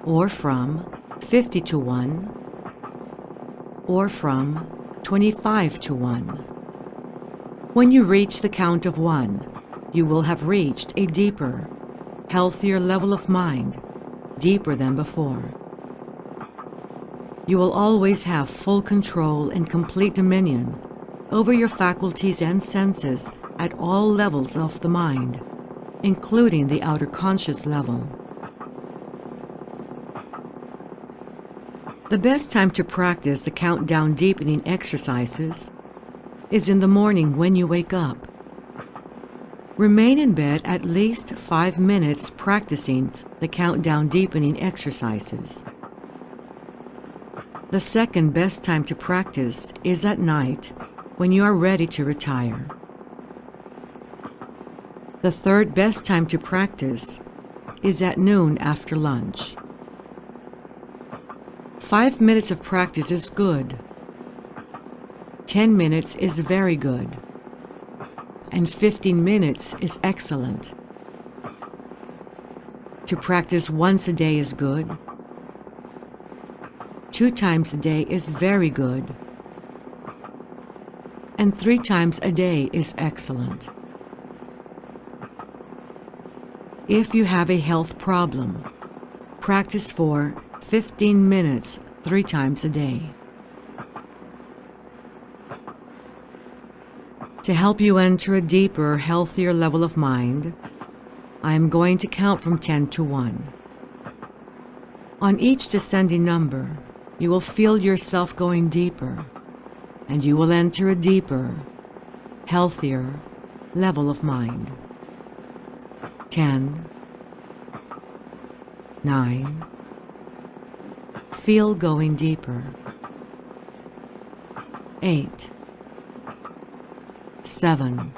or from 50 to 1, or from 25 to 1. When you reach the count of 1, you will have reached a deeper, healthier level of mind, deeper than before. You will always have full control and complete dominion over your faculties and senses at all levels of the mind, including the outer conscious level. The best time to practice the countdown deepening exercises is in the morning when you wake up. Remain in bed at least 5 minutes practicing the countdown deepening exercises. The second best time to practice is at night when you are ready to retire. The third best time to practice is at noon after lunch. 5 minutes of practice is good. 10 minutes is very good. And 15 minutes is excellent. To practice once a day is good. 2 times a day is very good. And 3 times a day is excellent. If you have a health problem, practice for 15 minutes 3 times a day. To help you enter a deeper, healthier level of mind, I am going to count from 10 to 1. On each descending number, you will feel yourself going deeper, and you will enter a deeper, healthier level of mind. 10, 9, feel going deeper. 8, 7,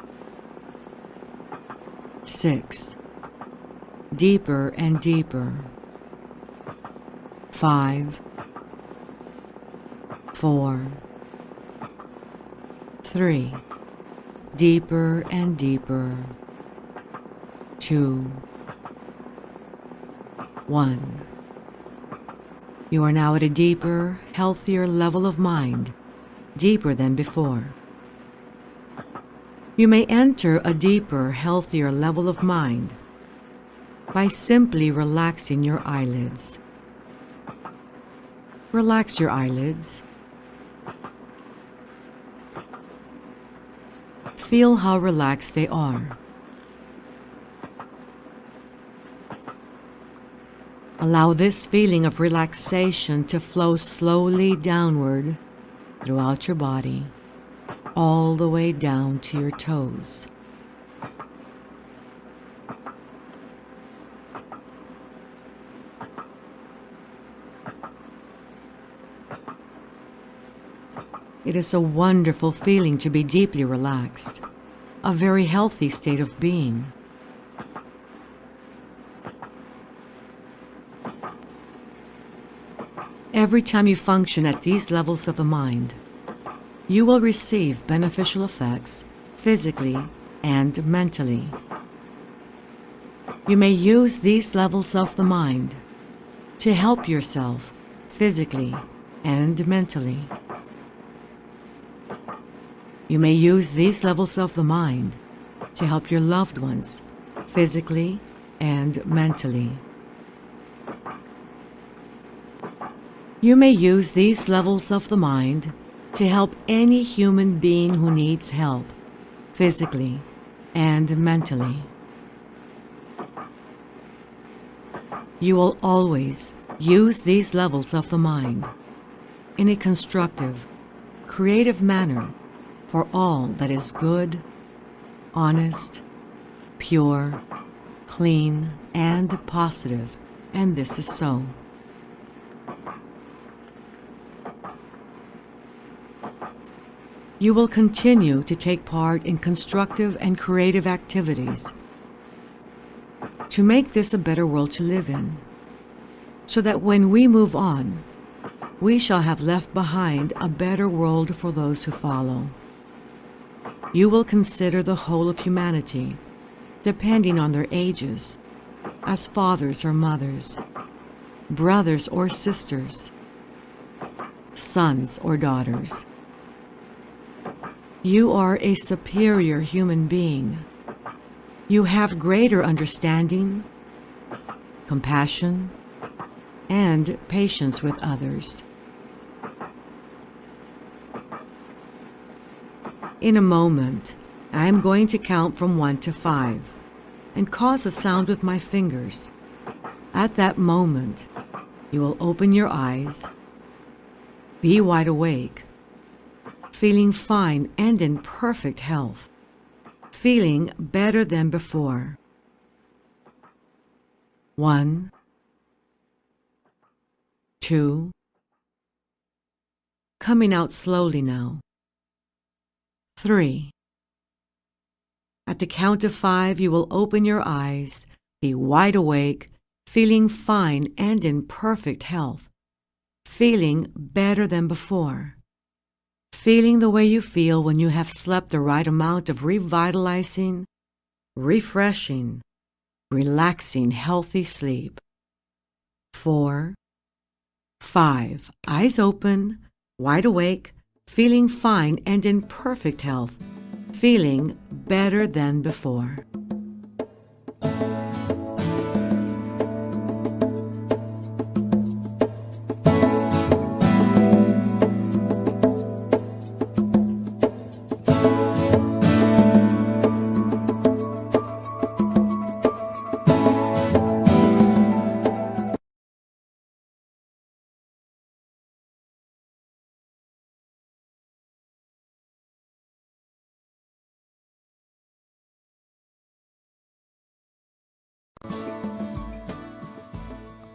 6, deeper and deeper. 5, 4, 3, deeper and deeper. 2, 1. You are now at a deeper, healthier level of mind, deeper than before. You may enter a deeper, healthier level of mind by simply relaxing your eyelids. Relax your eyelids. Feel how relaxed they are. Allow this feeling of relaxation to flow slowly downward throughout your body, all the way down to your toes. It is a wonderful feeling to be deeply relaxed, a very healthy state of being. Every time you function at these levels of the mind, you will receive beneficial effects physically and mentally. You may use these levels of the mind to help yourself physically and mentally. You may use these levels of the mind to help your loved ones physically and mentally. You may use these levels of the mind to help any human being who needs help physically and mentally. You will always use these levels of the mind in a constructive, creative manner for all that is good, honest, pure, clean, and positive, and this is so. You will continue to take part in constructive and creative activities to make this a better world to live in, so that when we move on, we shall have left behind a better world for those who follow. You will consider the whole of humanity, depending on their ages, as fathers or mothers, brothers or sisters, sons or daughters. You are a superior human being. You have greater understanding, compassion, and patience with others. In a moment, I am going to count from 1 to 5 and cause a sound with my fingers. At that moment, you will open your eyes, be wide awake, feeling fine and in perfect health, feeling better than before. 1, 2, coming out slowly now. 3. At the count of 5, you will open your eyes, be wide awake, feeling fine and in perfect health, feeling better than before, feeling the way you feel when you have slept the right amount of revitalizing, refreshing, relaxing, healthy sleep. 4, 5. Eyes open, wide awake, feeling fine and in perfect health, feeling better than before.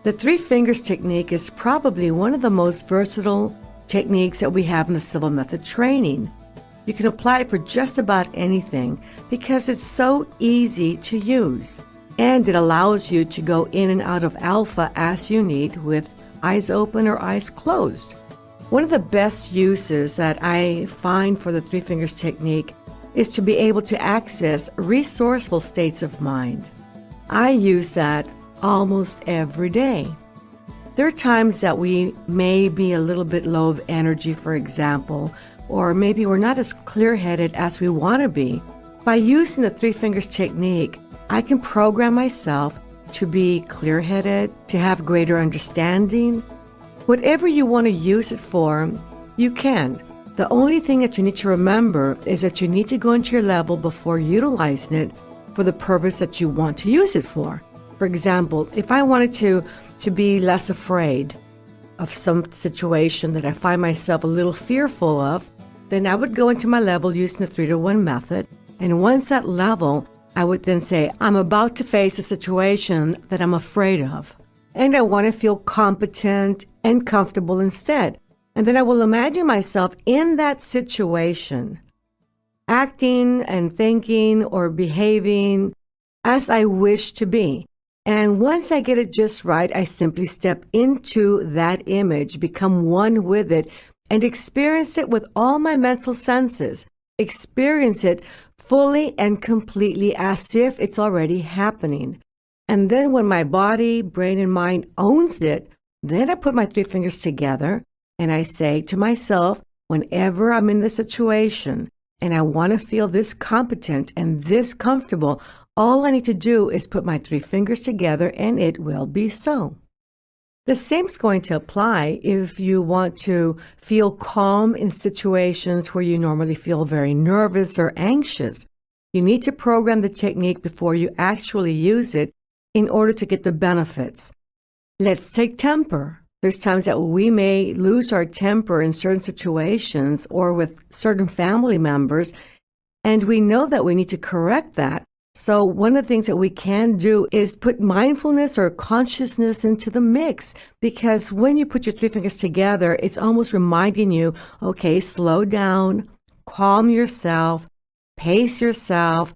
The 3 fingers technique is probably one of the most versatile techniques that we have in the Silva Method training. You can apply it for just about anything because it's so easy to use, and it allows you to go in and out of alpha as you need with eyes open or eyes closed. One of the best uses that I find for the 3 fingers technique is to be able to access resourceful states of mind. I use that almost every day. There are times that we may be a little bit low of energy, for example, or maybe we're not as clear-headed as we want to be. By using the 3 fingers technique, I can program myself to be clear-headed, to have greater understanding. Whatever you want to use it for, you can. The only thing that you need to remember is that you need to go into your level before utilizing it for the purpose that you want to use it for. For example, if I wanted to be less afraid of some situation that I find myself a little fearful of, then I would go into my level using the 3-to-1 method. And once at level, I would then say, I'm about to face a situation that I'm afraid of, and I want to feel competent and comfortable instead. And then I will imagine myself in that situation, acting and thinking or behaving as I wish to be. And once I get it just right, I simply step into that image, become one with it, and experience it with all my mental senses. Experience it fully and completely as if it's already happening. And then when my body, brain, and mind owns it, then I put my 3 fingers together and I say to myself, whenever I'm in this situation and I want to feel this competent and this comfortable, all I need to do is put my 3 fingers together and it will be so. The same is going to apply if you want to feel calm in situations where you normally feel very nervous or anxious. You need to program the technique before you actually use it in order to get the benefits. Let's take temper. There's times that we may lose our temper in certain situations or with certain family members, and we know that we need to correct that. So one of the things that we can do is put mindfulness or consciousness into the mix, because when you put your 3 fingers together, it's almost reminding you, okay, slow down, calm yourself, pace yourself,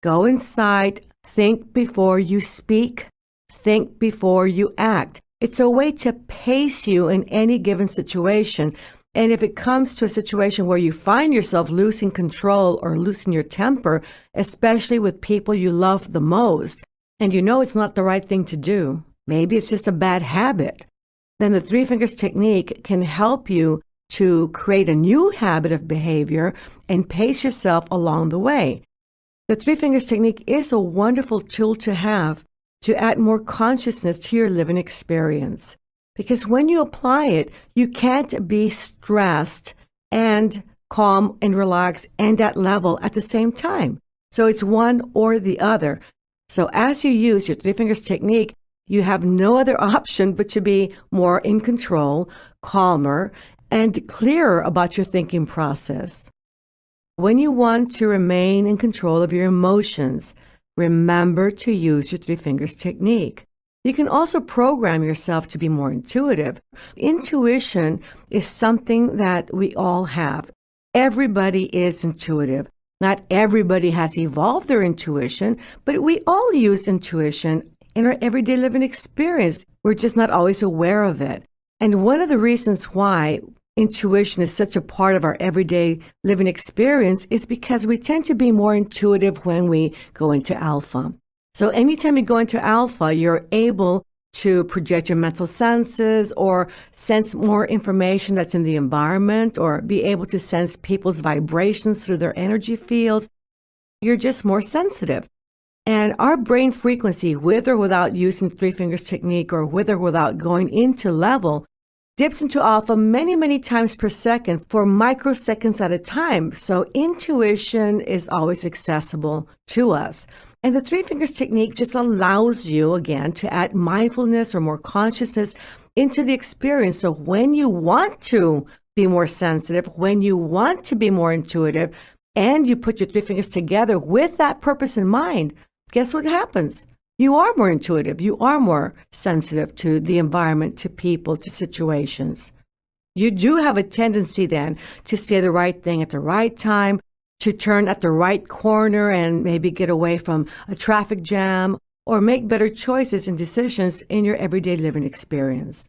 go inside, think before you speak, think before you act. It's a way to pace you in any given situation. And if it comes to a situation where you find yourself losing control or losing your temper, especially with people you love the most, and you know it's not the right thing to do, maybe it's just a bad habit, then the Three Fingers technique can help you to create a new habit of behavior and pace yourself along the way. The Three Fingers technique is a wonderful tool to have to add more consciousness to your living experience. Because when you apply it, you can't be stressed and calm and relaxed and at level at the same time. So it's one or the other. So as you use your Three Fingers technique, you have no other option but to be more in control, calmer, and clearer about your thinking process. When you want to remain in control of your emotions, remember to use your Three Fingers technique. You can also program yourself to be more intuitive. Intuition is something that we all have. Everybody is intuitive. Not everybody has evolved their intuition, but we all use intuition in our everyday living experience. We're just not always aware of it. And one of the reasons why intuition is such a part of our everyday living experience is because we tend to be more intuitive when we go into alpha. So anytime you go into alpha, you're able to project your mental senses or sense more information that's in the environment or be able to sense people's vibrations through their energy fields. You're just more sensitive. And our brain frequency, with or without using Three Fingers technique or with or without going into level, dips into alpha many, many times per second for microseconds at a time. So intuition is always accessible to us. And the Three Fingers technique just allows you, again, to add mindfulness or more consciousness into the experience. So when you want to be more sensitive, when you want to be more intuitive, and you put your Three Fingers together with that purpose in mind, guess what happens? You are more intuitive. You are more sensitive to the environment, to people, to situations. You do have a tendency then to say the right thing at the right time, to turn at the right corner and maybe get away from a traffic jam or make better choices and decisions in your everyday living experience.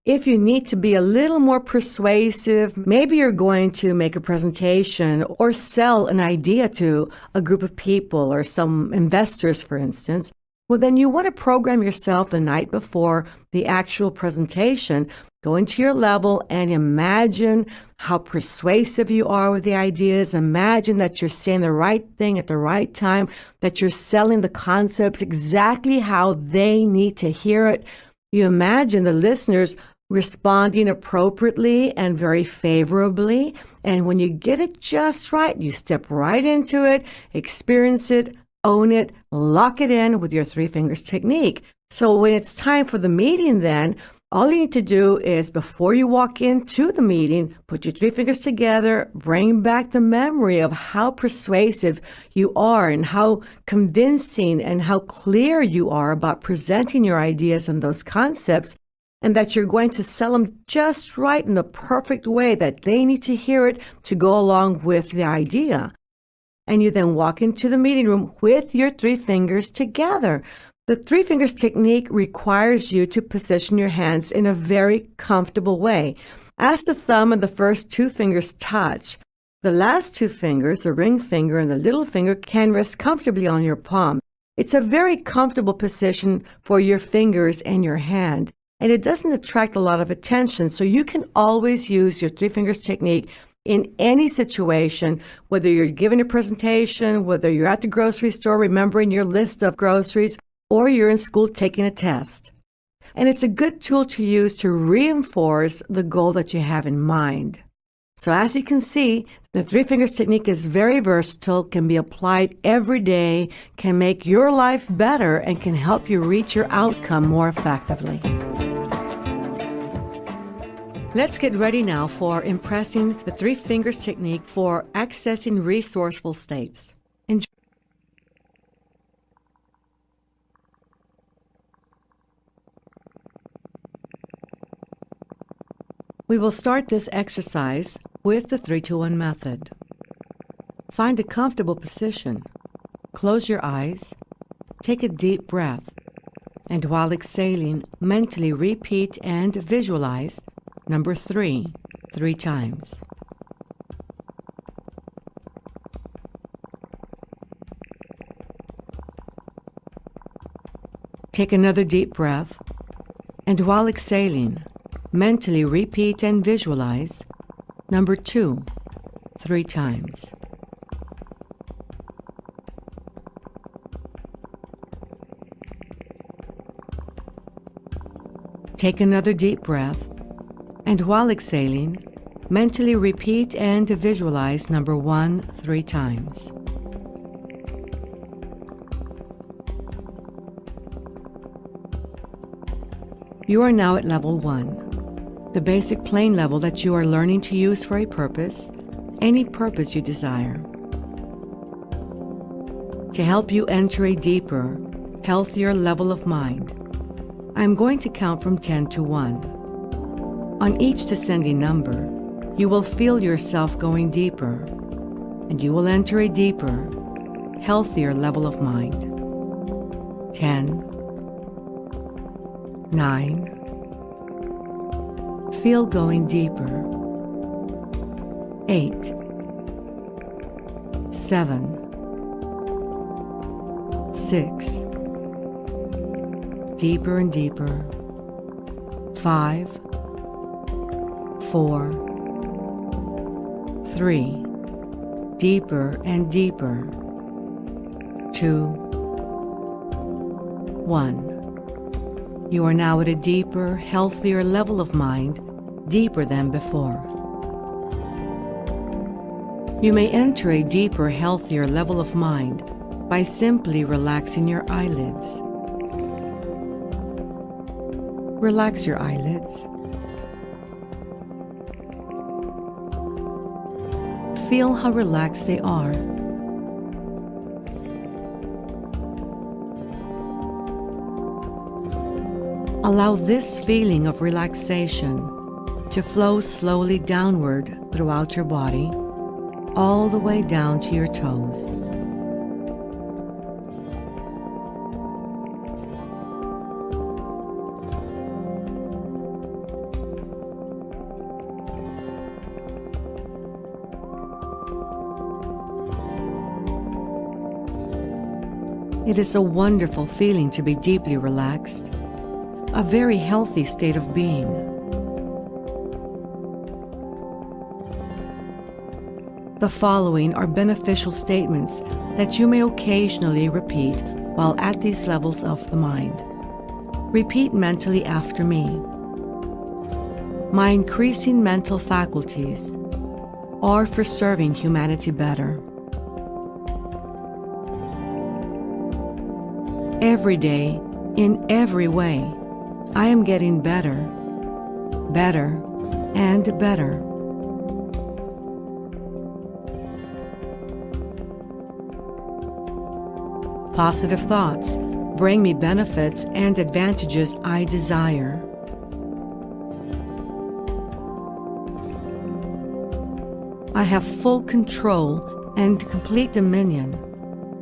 If you need to be a little more persuasive, maybe you're going to make a presentation or sell an idea to a group of people or some investors, for instance, well, then you want to program yourself the night before the actual presentation. Go into your level and imagine how persuasive you are with the ideas. Imagine that you're saying the right thing at the right time, that you're selling the concepts exactly how they need to hear it. You imagine the listeners responding appropriately and very favorably. And when you get it just right, you step right into it, experience it, own it, lock it in with your Three Fingers technique. So when it's time for the meeting then, all you need to do is before you walk into the meeting, put your Three Fingers together, bring back the memory of how persuasive you are and how convincing and how clear you are about presenting your ideas and those concepts, and that you're going to sell them just right in the perfect way that they need to hear it to go along with the idea. And you then walk into the meeting room with your Three Fingers together. The Three Fingers technique requires you to position your hands in a very comfortable way. As the thumb and the first two fingers touch, the last two fingers, the ring finger and the little finger, can rest comfortably on your palm. It's a very comfortable position for your fingers and your hand, and it doesn't attract a lot of attention, so you can always use your Three Fingers technique in any situation, whether you're giving a presentation, whether you're at the grocery store remembering your list of groceries, or you're in school taking a test. And it's a good tool to use to reinforce the goal that you have in mind. So as you can see, the Three Fingers technique is very versatile, can be applied every day, can make your life better, and can help you reach your outcome more effectively. Let's get ready now for impressing the Three Fingers technique for accessing resourceful states. Enjoy. We will start this exercise with the 3-2-1 method. Find a comfortable position. Close your eyes. Take a deep breath. And while exhaling, mentally repeat and visualize number 3 3 times. Take another deep breath, and while exhaling, mentally repeat and visualize number 2 3 times. Take another deep breath, and while exhaling, mentally repeat and visualize number 1 3 times. You are now at level 1, the basic plane level that you are learning to use for a purpose, any purpose you desire. To help you enter a deeper, healthier level of mind, I am going to count from 10 to 1. On each descending number, you will feel yourself going deeper, and you will enter a deeper, healthier level of mind. 10, 9, feel going deeper. 8, 7, 6, deeper and deeper. 5, 4, 3, deeper and deeper. 2, 1. You are now at a deeper, healthier level of mind, deeper than before. You may enter a deeper, healthier level of mind by simply relaxing your eyelids. Relax your eyelids. Feel how relaxed they are. Allow this feeling of relaxation to flow slowly downward throughout your body, all the way down to your toes. It is a wonderful feeling to be deeply relaxed, a very healthy state of being. The following are beneficial statements that you may occasionally repeat while at these levels of the mind. Repeat mentally after me. My increasing mental faculties are for serving humanity better. Every day, in every way, I am getting better, better, and better. Positive thoughts bring me benefits and advantages I desire. I have full control and complete dominion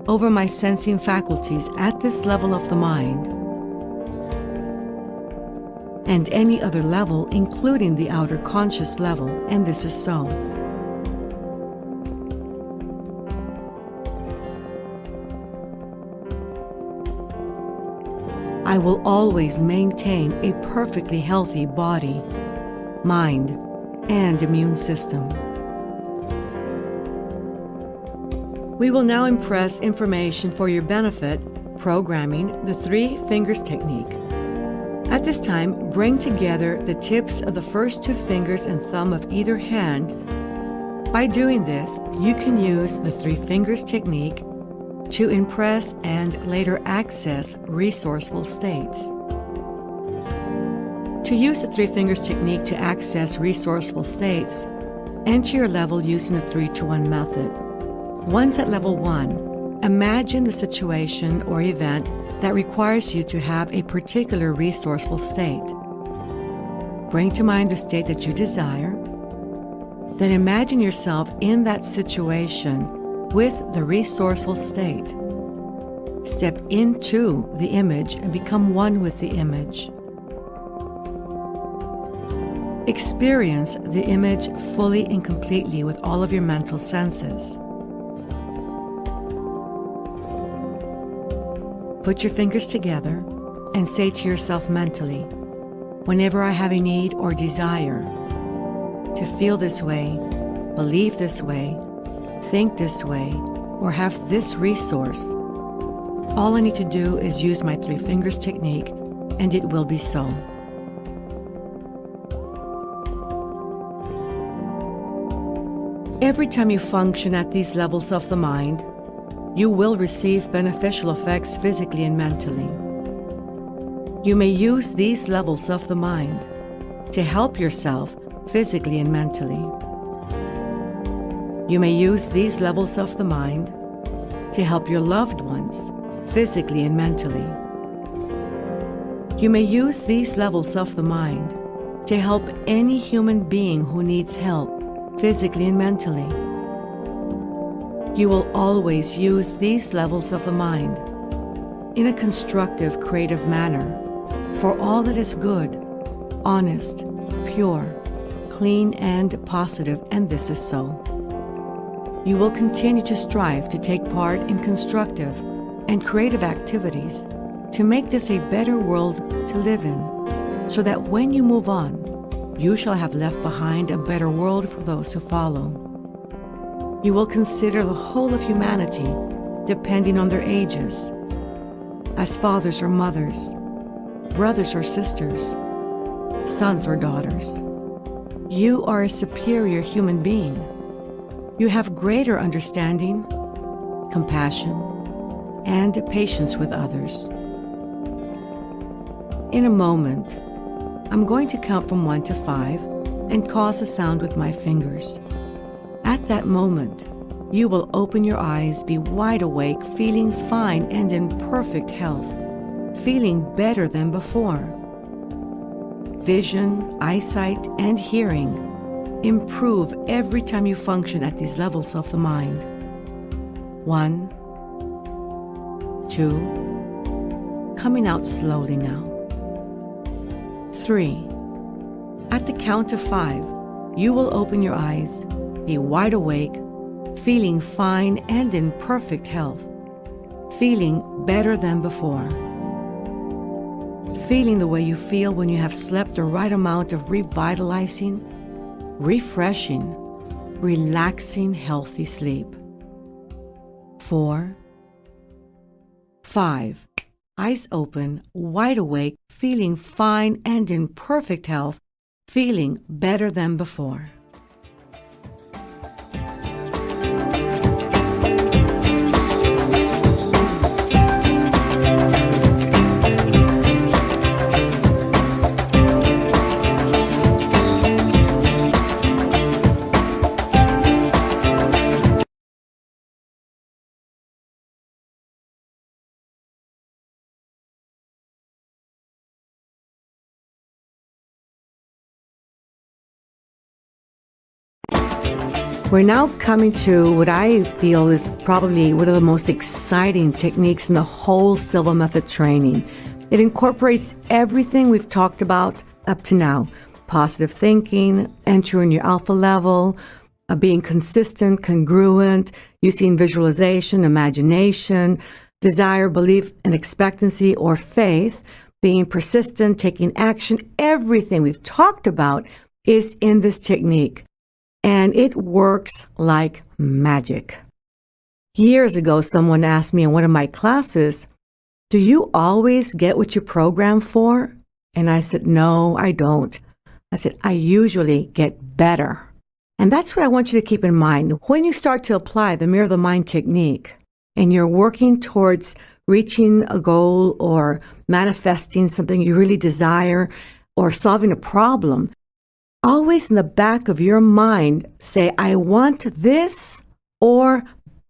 over my sensing faculties at this level of the mind and any other level, including the outer conscious level, and this is so. I will always maintain a perfectly healthy body, mind, and immune system. We will now impress information for your benefit, programming the 3 fingers technique. At this time, bring together the tips of the first 2 fingers and thumb of either hand. By doing this, you can use the 3 fingers technique to impress and later access resourceful states. To use the 3 fingers technique to access resourceful states, enter your level using the 3-to-1 method. Once at level 1, imagine the situation or event that requires you to have a particular resourceful state. Bring to mind the state that you desire. Then imagine yourself in that situation with the resourceful state. Step into the image and become one with the image. Experience the image fully and completely with all of your mental senses. Put your fingers together and say to yourself mentally, whenever I have a need or desire to feel this way, believe this way, think this way, or have this resource, all I need to do is use my 3 fingers technique and it will be so. Every time you function at these levels of the mind, you will receive beneficial effects physically and mentally. You may use these levels of the mind to help yourself physically and mentally. You may use these levels of the mind to help your loved ones physically and mentally. You may use these levels of the mind to help any human being who needs help physically and mentally. You will always use these levels of the mind in a constructive, creative manner for all that is good, honest, pure, clean, and positive, and this is so. You will continue to strive to take part in constructive and creative activities to make this a better world to live in, so that when you move on, you shall have left behind a better world for those who follow. You will consider the whole of humanity, depending on their ages, as fathers or mothers, brothers or sisters, sons or daughters. You are a superior human being. You have greater understanding, compassion, and patience with others. In a moment, I'm going to count from 1 to 5 and cause a sound with my fingers. At that moment, you will open your eyes, be wide awake, feeling fine and in perfect health, feeling better than before. Vision, eyesight, and hearing improve every time you function at these levels of the mind. 1, 2, coming out slowly now. 3. At the count of 5, you will open your eyes, be wide awake, feeling fine and in perfect health, feeling better than before. Feeling the way you feel when you have slept the right amount of revitalizing, refreshing, relaxing, healthy sleep. 4, 5. Eyes open, wide awake, feeling fine and in perfect health, feeling better than before. We're now coming to what I feel is probably one of the most exciting techniques in the whole Silva Method training. It incorporates everything we've talked about up to now. Positive thinking, entering your alpha level, being consistent, congruent, using visualization, imagination, desire, belief, and expectancy or faith, being persistent, taking action. Everything we've talked about is in this technique. And it works like magic. Years ago, someone asked me in one of my classes, "Do you always get what you program for?" And I said, "No, I don't." I said, "I usually get better." And that's what I want you to keep in mind. When you start to apply the Mirror the Mind technique and you're working towards reaching a goal or manifesting something you really desire or solving a problem, always in the back of your mind, say, "I want this," or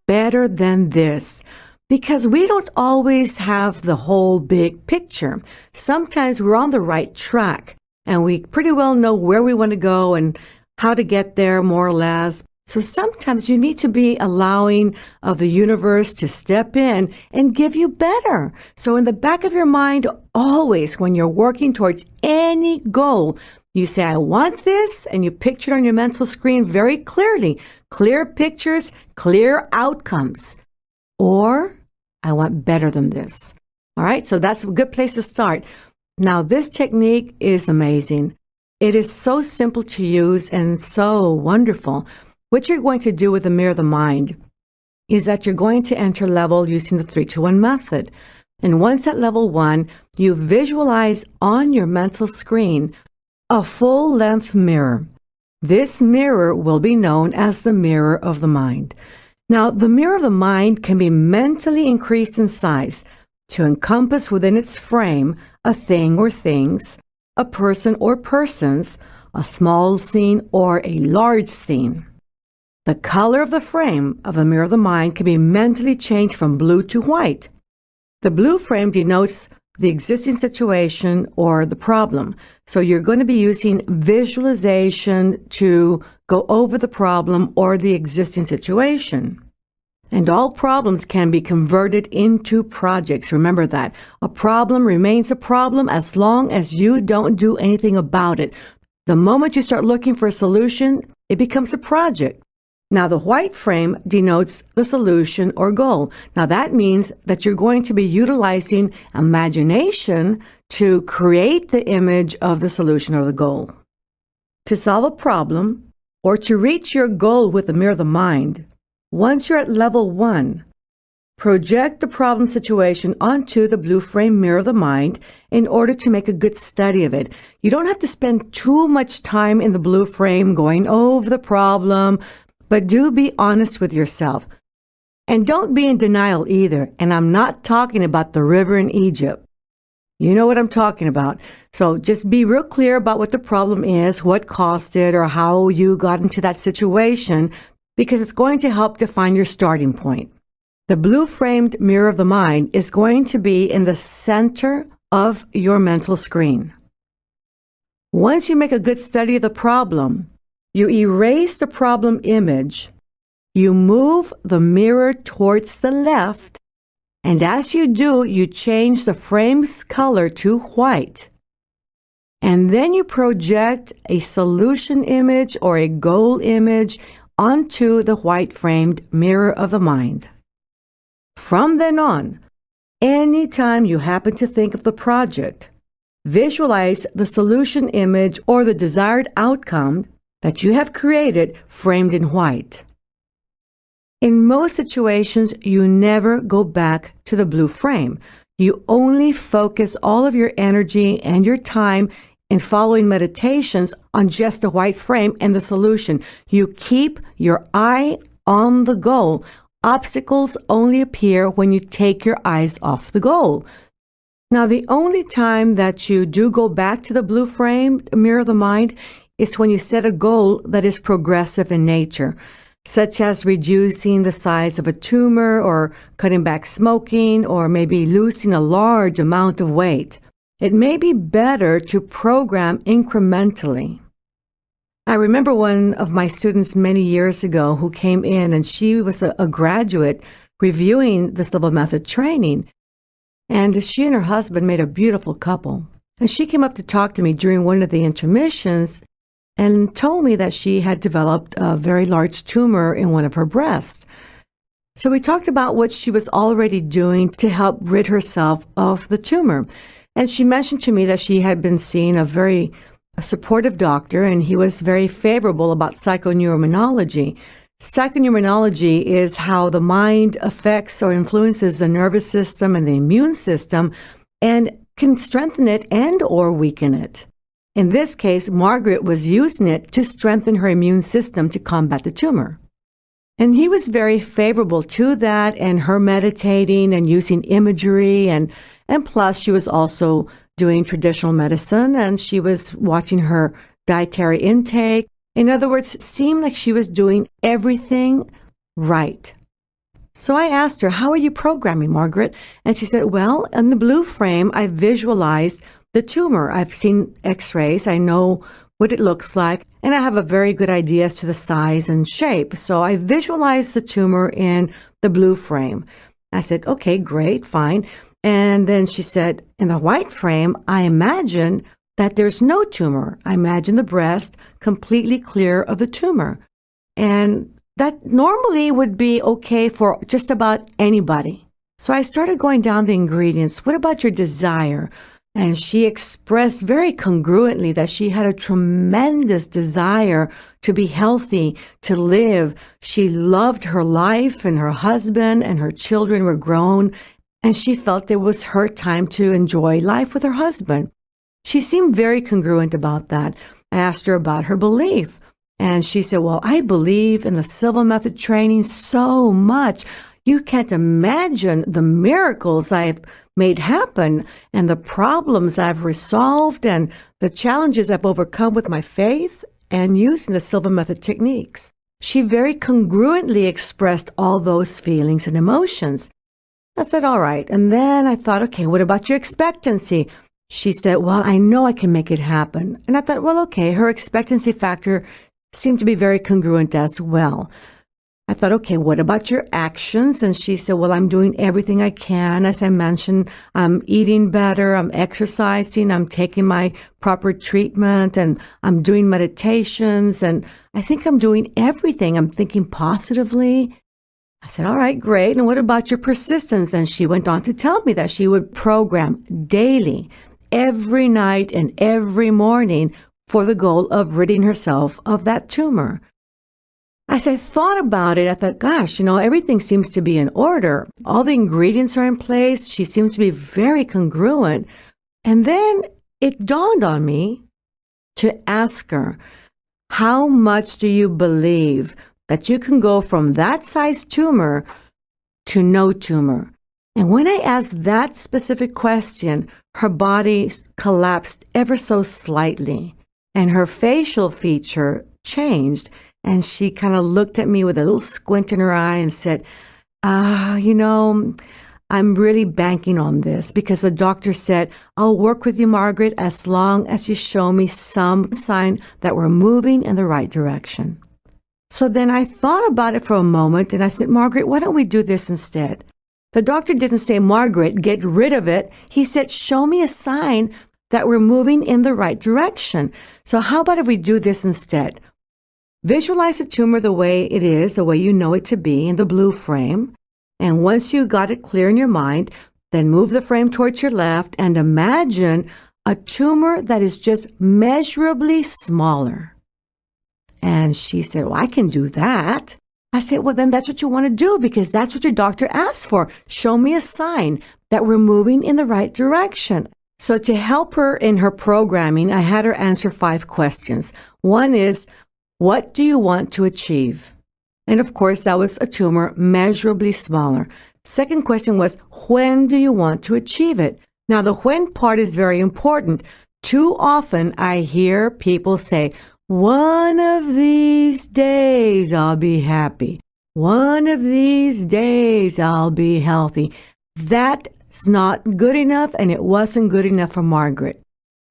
"better than this." Because we don't always have the whole big picture. Sometimes we're on the right track and we pretty well know where we want to go and how to get there more or less. So sometimes you need to be allowing of the universe to step in and give you better. So in the back of your mind, always when you're working towards any goal, you say, I want this, and you picture it on your mental screen very clearly. Clear pictures, clear outcomes. Or, I want better than this. All right, so that's a good place to start. Now, this technique is amazing. It is so simple to use and so wonderful. What you're going to do with the mirror of the mind is that you're going to enter level using the 3-2-1 method. And once at level 1, you visualize on your mental screen a full-length mirror. This mirror will be known as the mirror of the mind. Now, the mirror of the mind can be mentally increased in size to encompass within its frame a thing or things, a person or persons, a small scene or a large scene. The color of the frame of the mirror of the mind can be mentally changed from blue to white. The blue frame denotes the existing situation or the problem. So you're going to be using visualization to go over the problem or the existing situation. And all problems can be converted into projects. Remember that. A problem remains a problem as long as you don't do anything about it. The moment you start looking for a solution, it becomes a project. Now, the white frame denotes the solution or goal. Now, that means that you're going to be utilizing imagination to create the image of the solution or the goal. To solve a problem or to reach your goal with the mirror of the mind, once you're at level 1, project the problem situation onto the blue frame mirror of the mind in order to make a good study of it. You don't have to spend too much time in the blue frame going over the problem, but do be honest with yourself. And don't be in denial either. And I'm not talking about the river in Egypt. You know what I'm talking about. So just be real clear about what the problem is, what caused it, or how you got into that situation, because it's going to help define your starting point. The blue-framed mirror of the mind is going to be in the center of your mental screen. Once you make a good study of the problem, you erase the problem image, you move the mirror towards the left, and as you do, you change the frame's color to white. And then you project a solution image or a goal image onto the white-framed mirror of the mind. From then on, anytime you happen to think of the project, visualize the solution image or the desired outcome that you have created framed in white. In most situations, you never go back to the blue frame. You only focus all of your energy and your time in following meditations on just the white frame and the solution. You keep your eye on the goal. Obstacles only appear when you take your eyes off the goal. Now, the only time that you do go back to the blue frame mirror of the mind is when you set a goal that is progressive in nature, such as reducing the size of a tumor or cutting back smoking or maybe losing a large amount of weight. It may be better to program incrementally. I remember one of my students many years ago who came in, and she was a graduate reviewing the Silva Method training. And she and her husband made a beautiful couple. And she came up to talk to me during one of the intermissions and told me that she had developed a very large tumor in one of her breasts. So we talked about what she was already doing to help rid herself of the tumor. And she mentioned to me that she had been seeing a very supportive doctor, and he was very favorable about psychoneuroimmunology. Psychoneuroimmunology is how the mind affects or influences the nervous system and the immune system and can strengthen it and or weaken it. In this case, Margaret was using it to strengthen her immune system to combat the tumor. And he was very favorable to that and her meditating and using imagery, and plus she was also doing traditional medicine, and she was watching her dietary intake. In other words, it seemed like she was doing everything right. So I asked her, how are you programming, Margaret? And she said, well, in the blue frame, I visualized the tumor. I've seen x-rays. I know what it looks like, and I have a very good idea as to the size and shape. So I visualized the tumor in the blue frame. I said, okay, great, fine. And then she said, in the white frame, I imagine that there's no tumor. I imagine the breast completely clear of the tumor. And that normally would be okay for just about anybody. So I started going down the ingredients. What about your desire? And she expressed very congruently that she had a tremendous desire to be healthy, to live. She loved her life, and her husband and her children were grown, and she felt it was her time to enjoy life with her husband. She seemed very congruent about that. I asked her about her belief, and she said, well, I believe in the Silva Method training so much. You can't imagine the miracles I've made happen and the problems I've resolved and the challenges I've overcome with my faith and using the Silva Method techniques. She very congruently expressed all those feelings and emotions. I said, all right. And then I thought, okay, what about your expectancy? She said, well, I know I can make it happen. And I thought, well, okay, her expectancy factor seemed to be very congruent as well. I thought, okay, what about your actions? And she said, well, I'm doing everything I can. As I mentioned, I'm eating better, I'm exercising, I'm taking my proper treatment, and I'm doing meditations, and I think I'm doing everything. I'm thinking positively. I said, all right, great. And what about your persistence? And she went on to tell me that she would program daily, every night and every morning for the goal of ridding herself of that tumor. As I thought about it, I thought, gosh, everything seems to be in order. All the ingredients are in place. She seems to be very congruent. And then it dawned on me to ask her, how much do you believe that you can go from that size tumor to no tumor? And when I asked that specific question, her body collapsed ever so slightly, and her facial feature changed. And she kind of looked at me with a little squint in her eye and said, I'm really banking on this because the doctor said, I'll work with you, Margaret, as long as you show me some sign that we're moving in the right direction. So then I thought about it for a moment and I said, Margaret, why don't we do this instead? The doctor didn't say, Margaret, get rid of it. He said, show me a sign that we're moving in the right direction. So how about if we do this instead? Visualize the tumor the way it is, the way you know it to be in the blue frame. And once you got it clear in your mind, then move the frame towards your left and imagine a tumor that is just measurably smaller. And she said, well, I can do that. I said, well, then that's what you want to do because that's what your doctor asked for. Show me a sign that we're moving in the right direction. So to help her in her programming, I had her answer 5 questions. One is, what do you want to achieve? And of course, that was a tumor measurably smaller. Second question was, when do you want to achieve it? Now, the when part is very important. Too often, I hear people say, one of these days I'll be happy. One of these days I'll be healthy. That's not good enough, and it wasn't good enough for Margaret.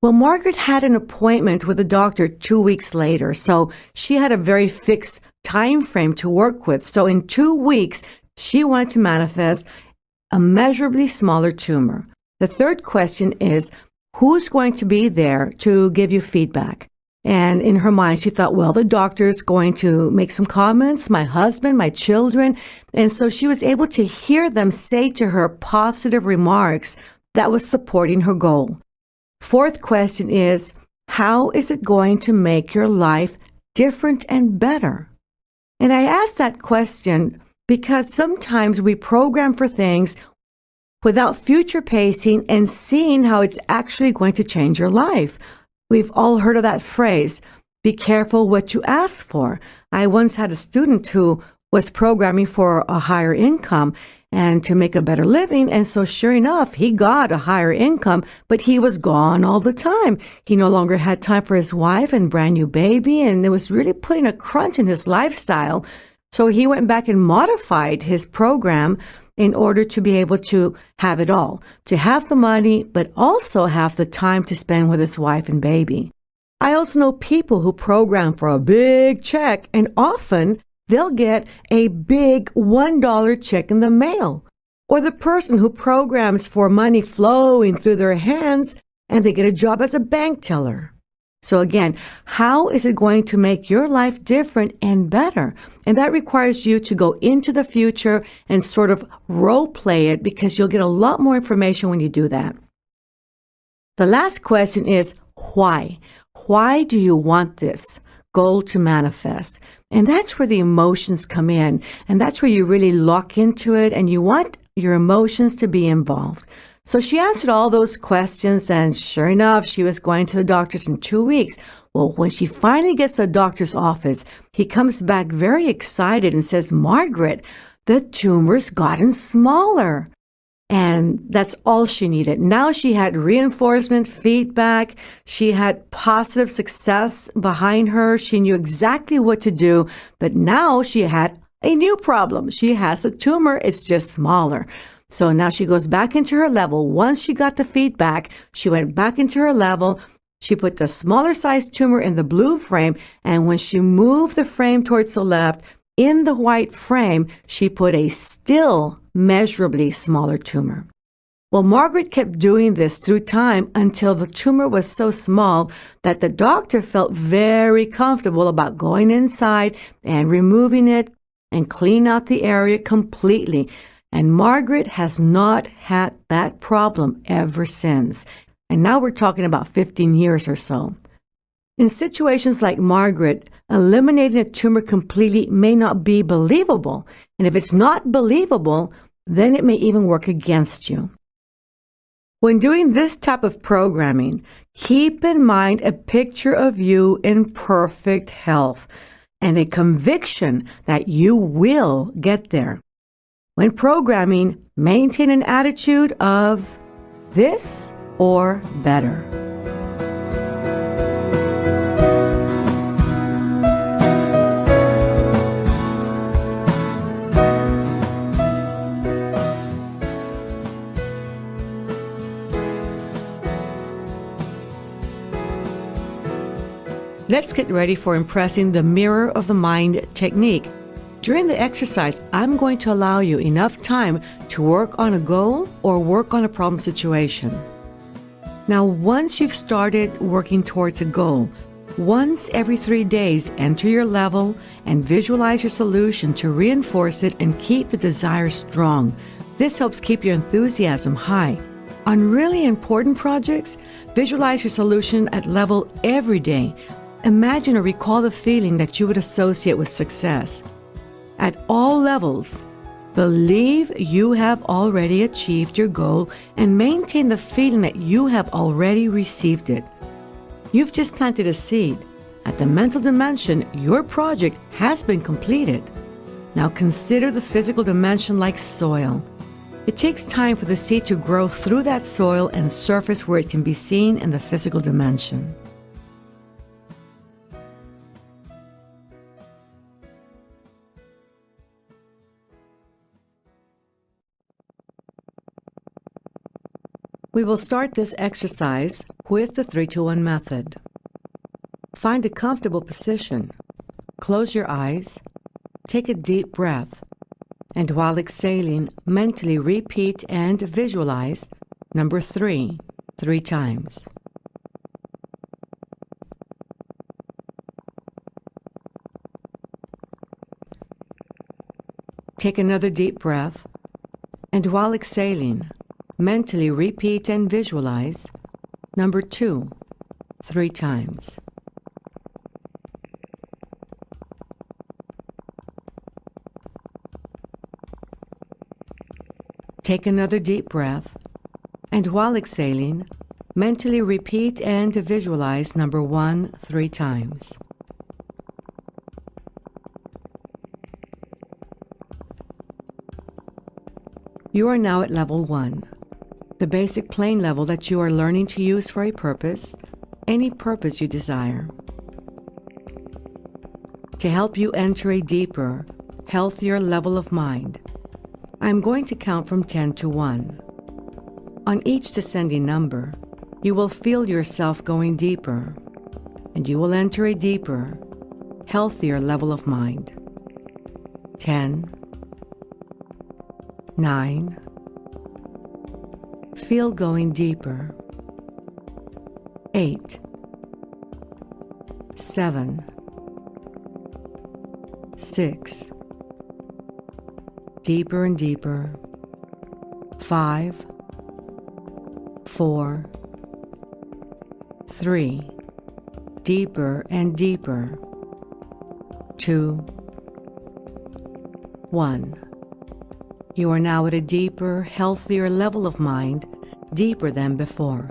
Well, Margaret had an appointment with a doctor 2 weeks later, so she had a very fixed time frame to work with. So in 2 weeks, she wanted to manifest a measurably smaller tumor. The third question is, who's going to be there to give you feedback? And in her mind, she thought, well, the doctor's going to make some comments, my husband, my children. And so she was able to hear them say to her positive remarks that was supporting her goal. Fourth question is, how is it going to make your life different and better? And I asked that question because sometimes we program for things without future pacing and seeing how it's actually going to change your life. We've all heard of that phrase, be careful what you ask for. I once had a student who was programming for a higher income and to make a better living. And so sure enough, he got a higher income, but he was gone all the time. He no longer had time for his wife and brand new baby, and it was really putting a crunch in his lifestyle. So he went back and modified his program in order to be able to have it all, to have the money, but also have the time to spend with his wife and baby. I also know people who program for a big check, and often they'll get a big $1 check in the mail. Or the person who programs for money flowing through their hands and they get a job as a bank teller. So again, how is it going to make your life different and better? And that requires you to go into the future and sort of role play it, because you'll get a lot more information when you do that. The last question is why? Why do you want this goal to manifest? And that's where the emotions come in. And that's where you really lock into it and you want your emotions to be involved. So she answered all those questions, and sure enough, she was going to the doctor's in 2 weeks. Well, when she finally gets to the doctor's office, he comes back very excited and says, "Margaret, the tumor's gotten smaller." And that's all she needed. Now she had reinforcement, feedback. She had positive success behind her. She knew exactly what to do. But now she had a new problem. She has a tumor. It's just smaller. So now she goes back into her level. Once she got the feedback, she went back into her level. She put the smaller size tumor in the blue frame. And when she moved the frame towards the left, in the white frame, she put a still measurably smaller tumor. Well, Margaret kept doing this through time until the tumor was so small that the doctor felt very comfortable about going inside and removing it and clean out the area completely. And Margaret has not had that problem ever since. And now we're talking about 15 years or so. In situations like Margaret, eliminating a tumor completely may not be believable. And if it's not believable, then it may even work against you. When doing this type of programming, keep in mind a picture of you in perfect health and a conviction that you will get there. When programming, maintain an attitude of this or better. Let's get ready for impressing the mirror of the mind technique. During the exercise, I'm going to allow you enough time to work on a goal or work on a problem situation. Now, once you've started working towards a goal, once every 3 days, enter your level and visualize your solution to reinforce it and keep the desire strong. This helps keep your enthusiasm high. On really important projects, visualize your solution at level every day. Imagine or recall the feeling that you would associate with success. At all levels, believe you have already achieved your goal and maintain the feeling that you have already received it. You've just planted a seed. At the mental dimension, your project has been completed. Now consider the physical dimension like soil. It takes time for the seed to grow through that soil and surface where it can be seen in the physical dimension. We will start this exercise with the 3-2-1 method. Find a comfortable position. Close your eyes. Take a deep breath. And while exhaling, mentally repeat and visualize number 3 times. Take another deep breath. And while exhaling, mentally repeat and visualize number 2 3 times. Take another deep breath, and while exhaling, mentally repeat and visualize number 1 3 times. You are now at level 1. The basic plane level that you are learning to use for a purpose, any purpose you desire. To help you enter a deeper, healthier level of mind, I'm going to count from 10 to 1. On each descending number, you will feel yourself going deeper. and you will enter a deeper, healthier level of mind. 10, 9, feel going deeper. 8, 7, 6, deeper and deeper. 5, 4, 3, deeper and deeper. 2, 1. You are now at a deeper, healthier level of mind, deeper than before.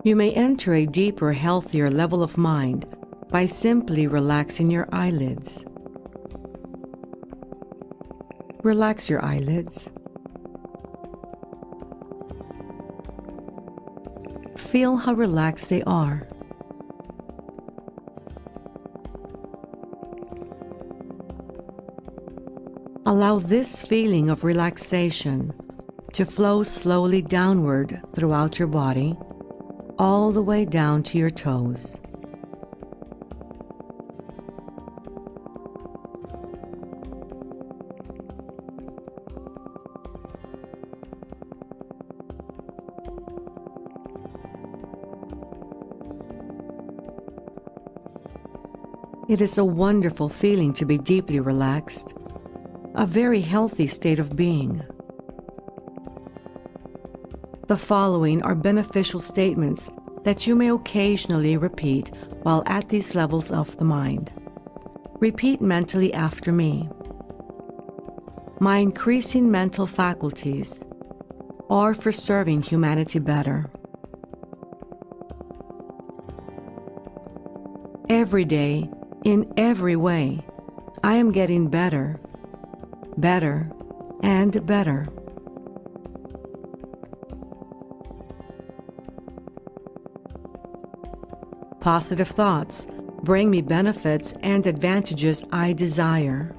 You may enter a deeper, healthier level of mind by simply relaxing your eyelids. Relax your eyelids. Feel how relaxed they are. Allow this feeling of relaxation to flow slowly downward throughout your body, all the way down to your toes. It is a wonderful feeling to be deeply relaxed, a very healthy state of being. The following are beneficial statements that you may occasionally repeat while at these levels of the mind. Repeat mentally after me. My increasing mental faculties are for serving humanity better. Every day, in every way, I am getting better, better, and better. Positive thoughts bring me benefits and advantages I desire.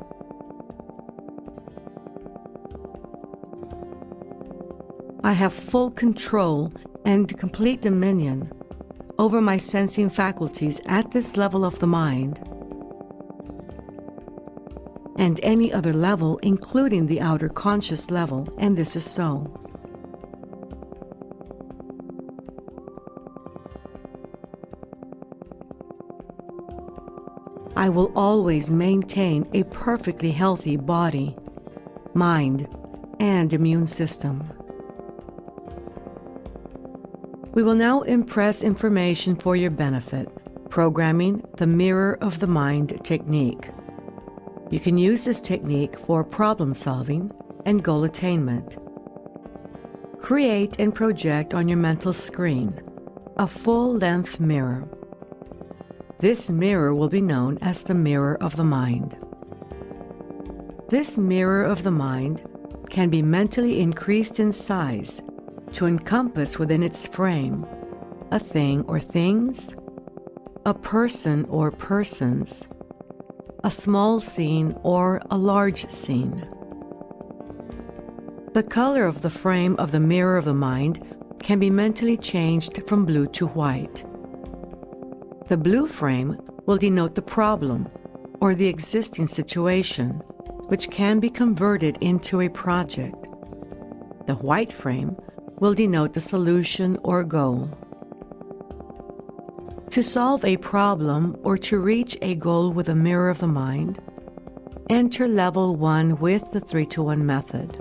I have full control and complete dominion over my sensing faculties at this level of the mind and any other level, including the outer conscious level, and this is so. I will always maintain a perfectly healthy body, mind, and immune system. We will now impress information for your benefit, programming the Mirror of the Mind technique. You can use this technique for problem solving and goal attainment. Create and project on your mental screen a full-length mirror. This mirror will be known as the Mirror of the Mind. This Mirror of the Mind can be mentally increased in size to encompass within its frame a thing or things, a person or persons, a small scene or a large scene. The color of the frame of the Mirror of the Mind can be mentally changed from blue to white. The blue frame will denote the problem or the existing situation, which can be converted into a project. The white frame will denote the solution or goal. To solve a problem or to reach a goal with a Mirror of the Mind, enter level 1 with the 3-to-1 method.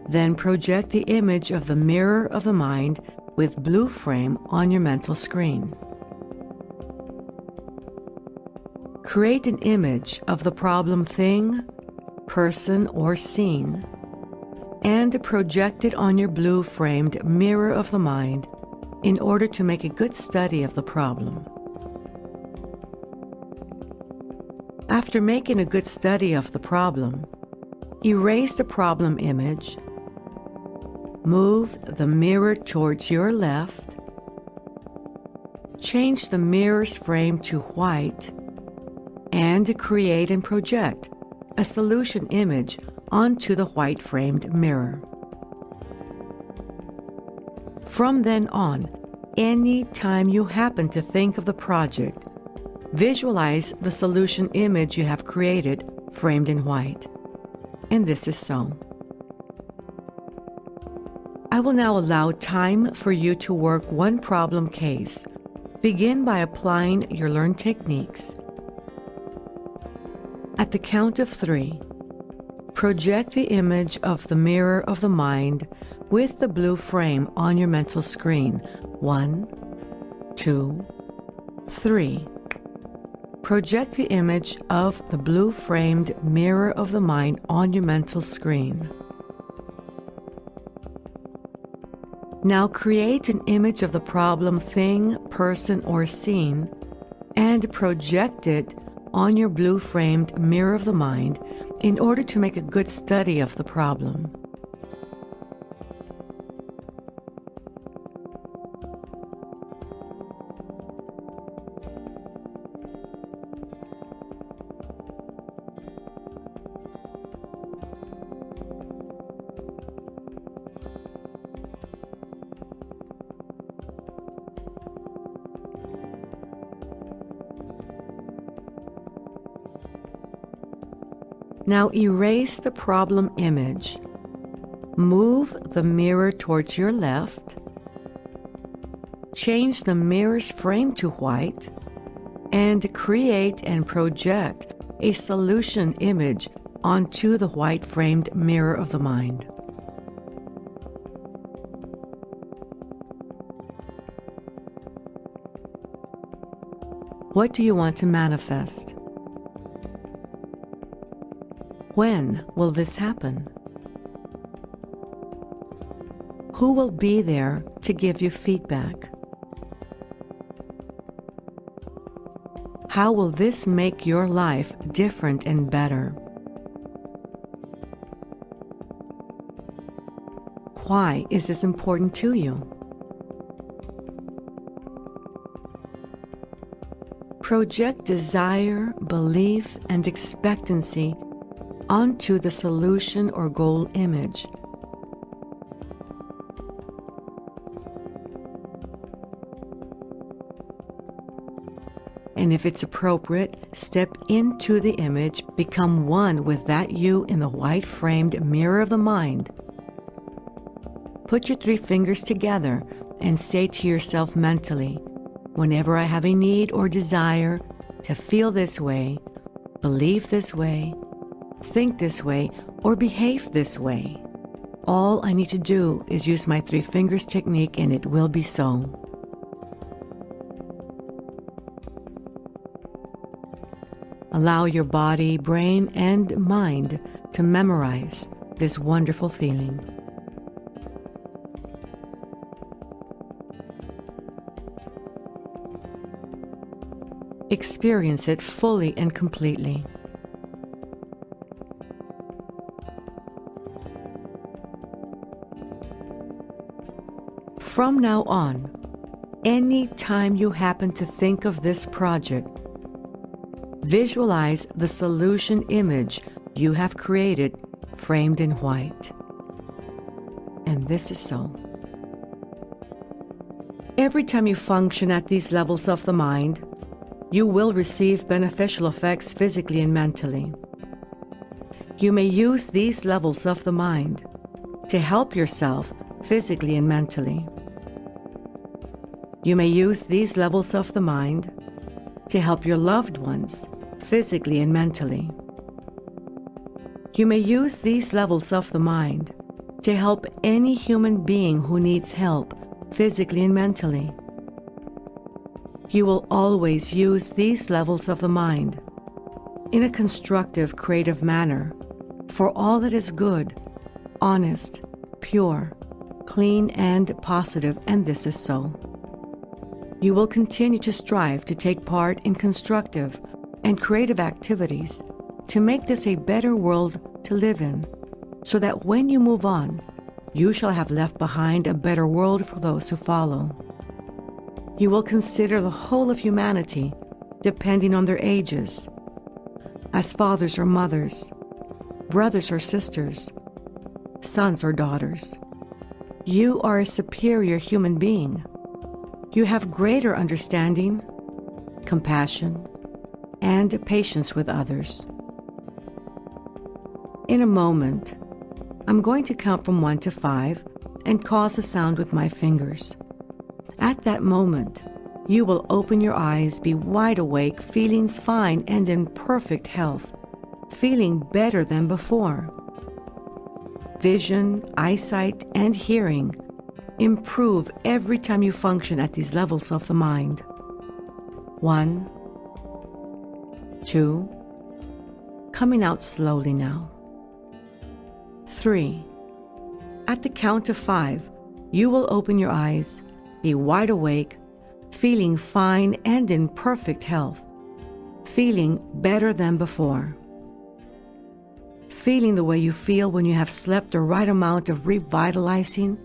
Then project the image of the Mirror of the Mind with blue frame on your mental screen. Create an image of the problem thing, person, or scene, and project it on your blue-framed Mirror of the Mind in order to make a good study of the problem. After making a good study of the problem, erase the problem image, move the mirror towards your left, change the mirror's frame to white, and create and project a solution image onto the white-framed mirror. From then on, any time you happen to think of the project, visualize the solution image you have created framed in white. And this is so. I will now allow time for you to work one problem case. Begin by applying your learned techniques. At the count of 3, project the image of the mirror of the mind with the blue frame on your mental screen. 1, 2, 3. Project the image of the blue framed mirror of the mind on your mental screen. Now create an image of the problem, thing, person, or scene and project it on your blue framed mirror of the mind in order to make a good study of the problem. Now erase the problem image. Move the mirror towards your left. Change the mirror's frame to white and create and project a solution image onto the white framed mirror of the mind. What do you want to manifest? When will this happen? Who will be there to give you feedback? How will this make your life different and better? Why is this important to you? Project desire, belief, and expectancy onto the solution or goal image. And if it's appropriate, step into the image, become one with that you in the white framed mirror of the mind. Put your 3 fingers together and say to yourself mentally, whenever I have a need or desire to feel this way, believe this way, think this way, or behave this way, all I need to do is use my 3 fingers technique and it will be so. Allow your body, brain, and mind to memorize this wonderful feeling. Experience it fully and completely. From now on, any time you happen to think of this project, visualize the solution image you have created framed in white. And this is so. Every time you function at these levels of the mind, you will receive beneficial effects physically and mentally. You may use these levels of the mind to help yourself physically and mentally. You may use these levels of the mind to help your loved ones physically and mentally. You may use these levels of the mind to help any human being who needs help physically and mentally. You will always use these levels of the mind in a constructive, creative manner for all that is good, honest, pure, clean, and positive, and this is so. You will continue to strive to take part in constructive and creative activities to make this a better world to live in, so that when you move on, you shall have left behind a better world for those who follow. You will consider the whole of humanity, depending on their ages, as fathers or mothers, brothers or sisters, sons or daughters. You are a superior human being, You have greater understanding, compassion, and patience with others. In a moment, I'm going to count from 1 to 5 and cause a sound with my fingers. At that moment, you will open your eyes, be wide awake, feeling fine and in perfect health, feeling better than before. Vision, eyesight, and hearing improve every time you function at these levels of the mind. 1, 2, coming out slowly now. 3. At the count of 5, you will open your eyes, be wide awake, feeling fine and in perfect health, feeling better than before. Feeling the way you feel when you have slept the right amount of revitalizing,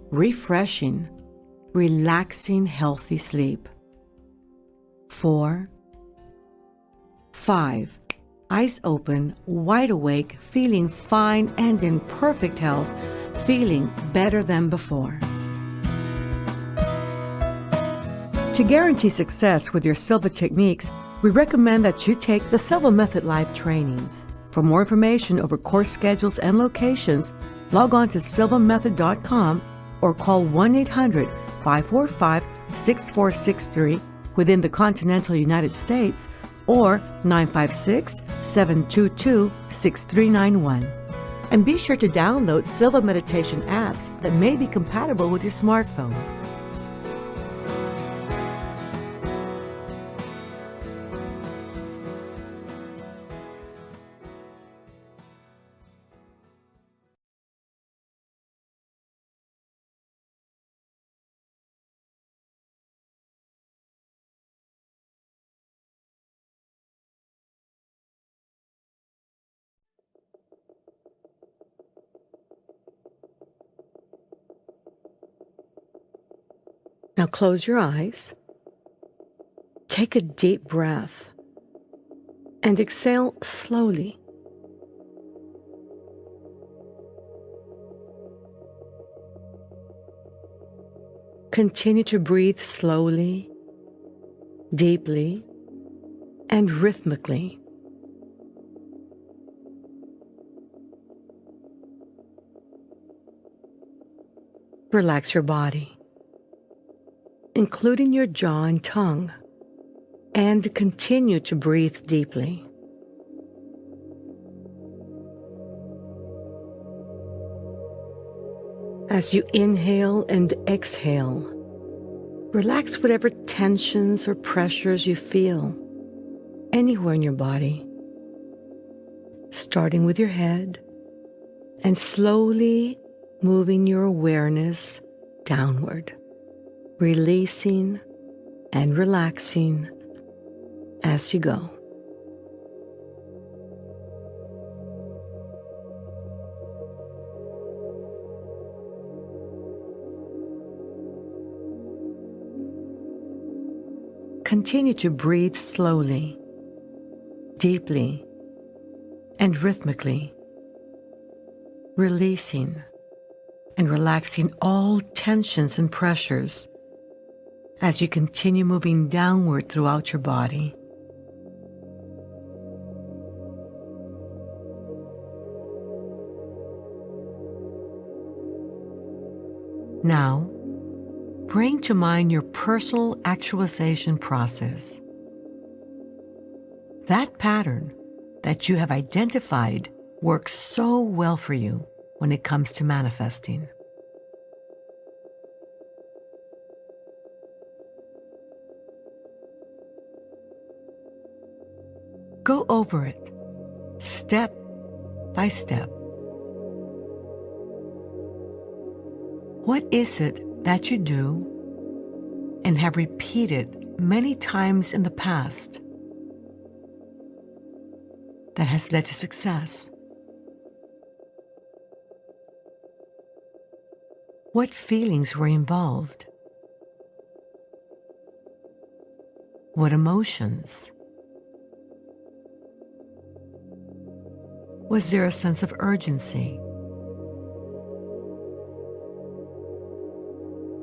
refreshing, relaxing, healthy sleep. 4, 5. Eyes open, wide awake, feeling fine and in perfect health, feeling better than before. To guarantee success with your Silva techniques, we recommend that you take the Silva Method Live trainings. For more information over course schedules and locations, log on to silvamethod.com or call 1-800-545-6463 within the continental United States or 956-722-6391. And be sure to download Silva meditation apps that may be compatible with your smartphone. Now close your eyes, take a deep breath, and exhale slowly. Continue to breathe slowly, deeply, and rhythmically. Relax your body, including your jaw and tongue, and continue to breathe deeply. As you inhale and exhale, relax whatever tensions or pressures you feel anywhere in your body, starting with your head and slowly moving your awareness downward, releasing and relaxing as you go. Continue to breathe slowly, deeply, and rhythmically, releasing and relaxing all tensions and pressures as you continue moving downward throughout your body. Now, bring to mind your personal actualization process. That pattern that you have identified works so well for you when it comes to manifesting. Go over it, step by step. What is it that you do and have repeated many times in the past that has led to success? What feelings were involved? What emotions? Was there a sense of urgency?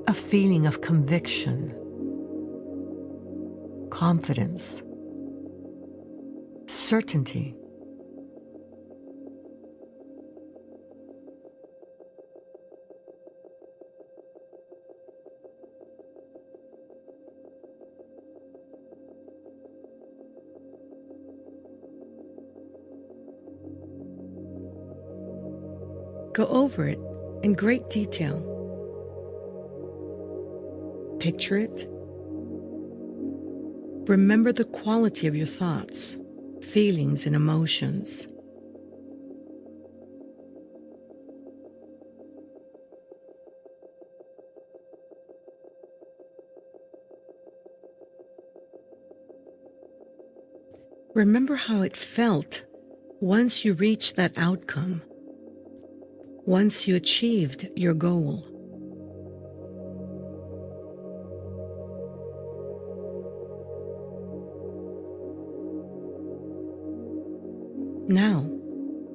A feeling of conviction, confidence, certainty. Go over it in great detail. Picture it. Remember the quality of your thoughts, feelings, and emotions. Remember how it felt once you reached that outcome, once you achieved your goal. Now,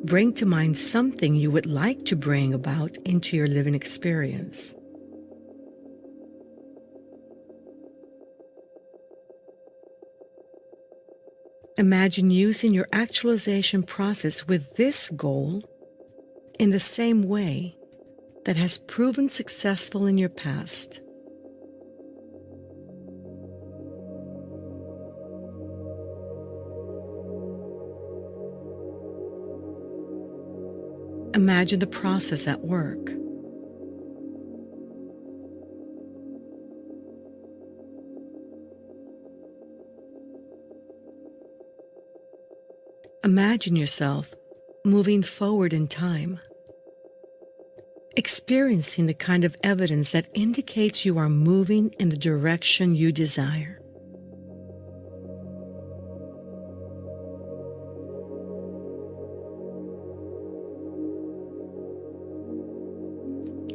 bring to mind something you would like to bring about into your living experience. Imagine using your actualization process with this goal in the same way that has proven successful in your past. Imagine the process at work. Imagine yourself moving forward in time, experiencing the kind of evidence that indicates you are moving in the direction you desire.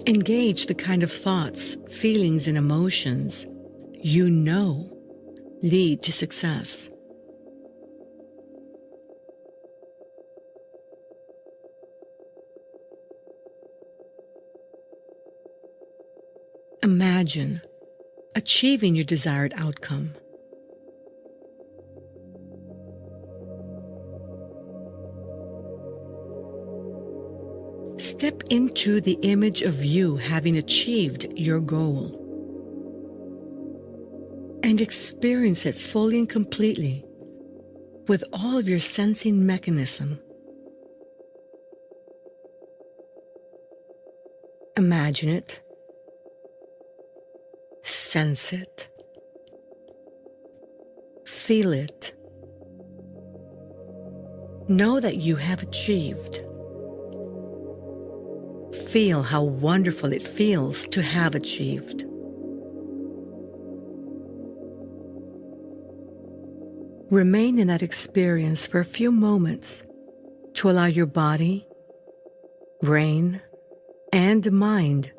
Engage the kind of thoughts, feelings, and emotions you know lead to success. Imagine achieving your desired outcome. Step into the image of you having achieved your goal and experience it fully and completely with all of your sensing mechanism. Imagine it. Sense it. Feel it. Know that you have achieved. Feel how wonderful it feels to have achieved. Remain in that experience for a few moments to allow your body, brain, and mind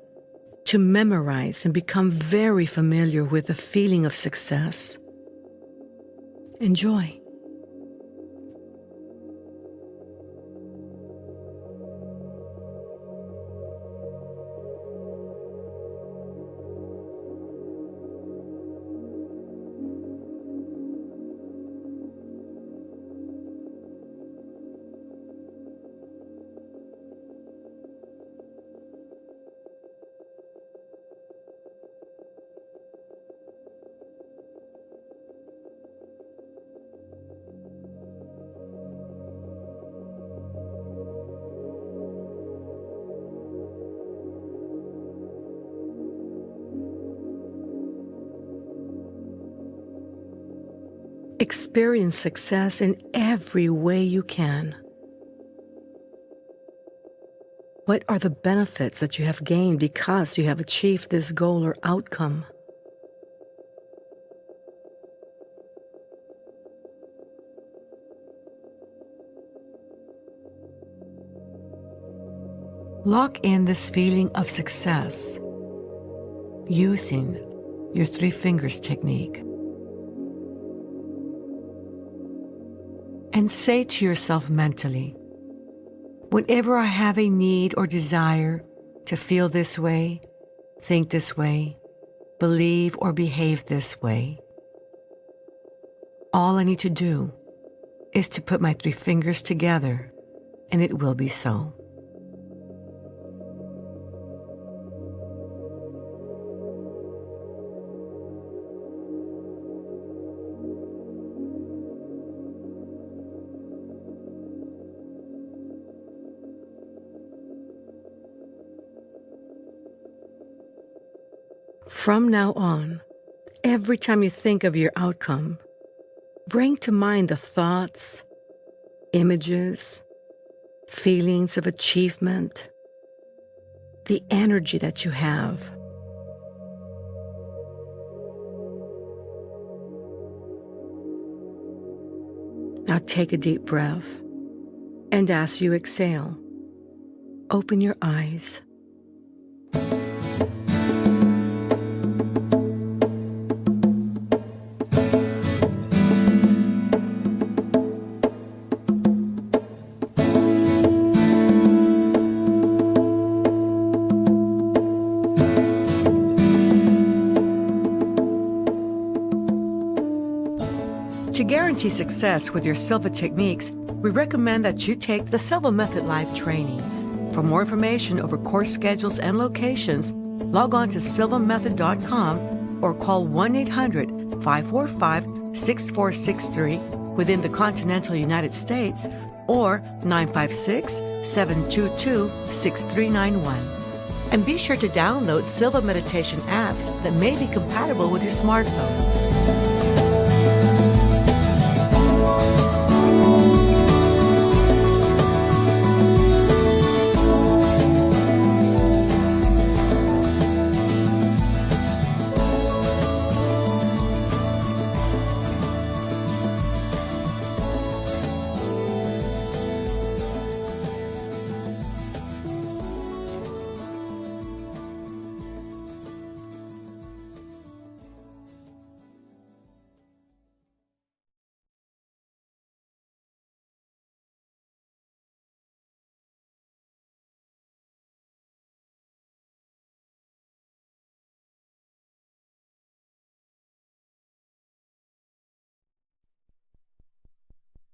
to memorize and become very familiar with the feeling of success. Enjoy. Experience success in every way you can. What are the benefits that you have gained because you have achieved this goal or outcome? Lock in this feeling of success using your 3 fingers technique. And say to yourself mentally, whenever I have a need or desire to feel this way, think this way, believe, or behave this way. All I need to do is to put my 3 fingers together, and it will be so. From now on, every time you think of your outcome, bring to mind the thoughts, images, feelings of achievement, the energy that you have. Now take a deep breath, and as you exhale, open your eyes. To guarantee success with your Silva techniques, we recommend that you take the Silva Method live trainings. For more information over course schedules and locations, log on to silvamethod.com or call 1-800-545-6463 within the continental United States or 956-722-6391. And be sure to download Silva meditation apps that may be compatible with your smartphone.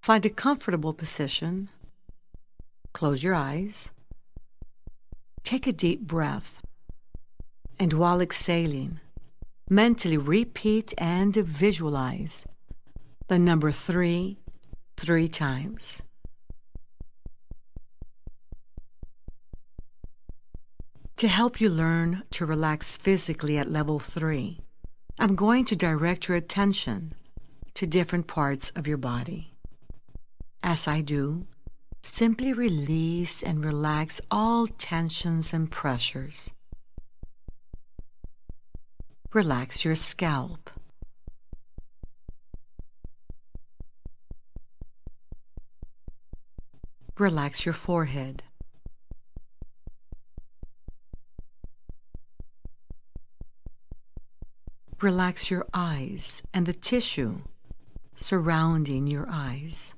Find a comfortable position. Close your eyes. Take a deep breath. And while exhaling, mentally repeat and visualize the number 3 3 times. To help you learn to relax physically at level 3, I'm going to direct your attention to different parts of your body. As I do, simply release and relax all tensions and pressures. Relax your scalp. Relax your forehead. Relax your eyes and the tissue surrounding your eyes.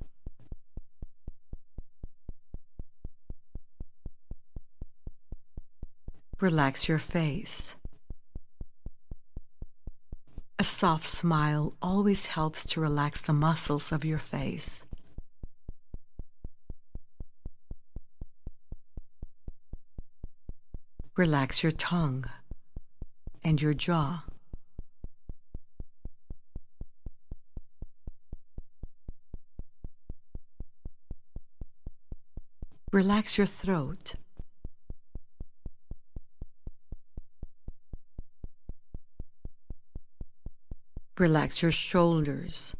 Relax your face. A soft smile always helps to relax the muscles of your face. Relax your tongue and your jaw. Relax your throat. Relax your shoulders,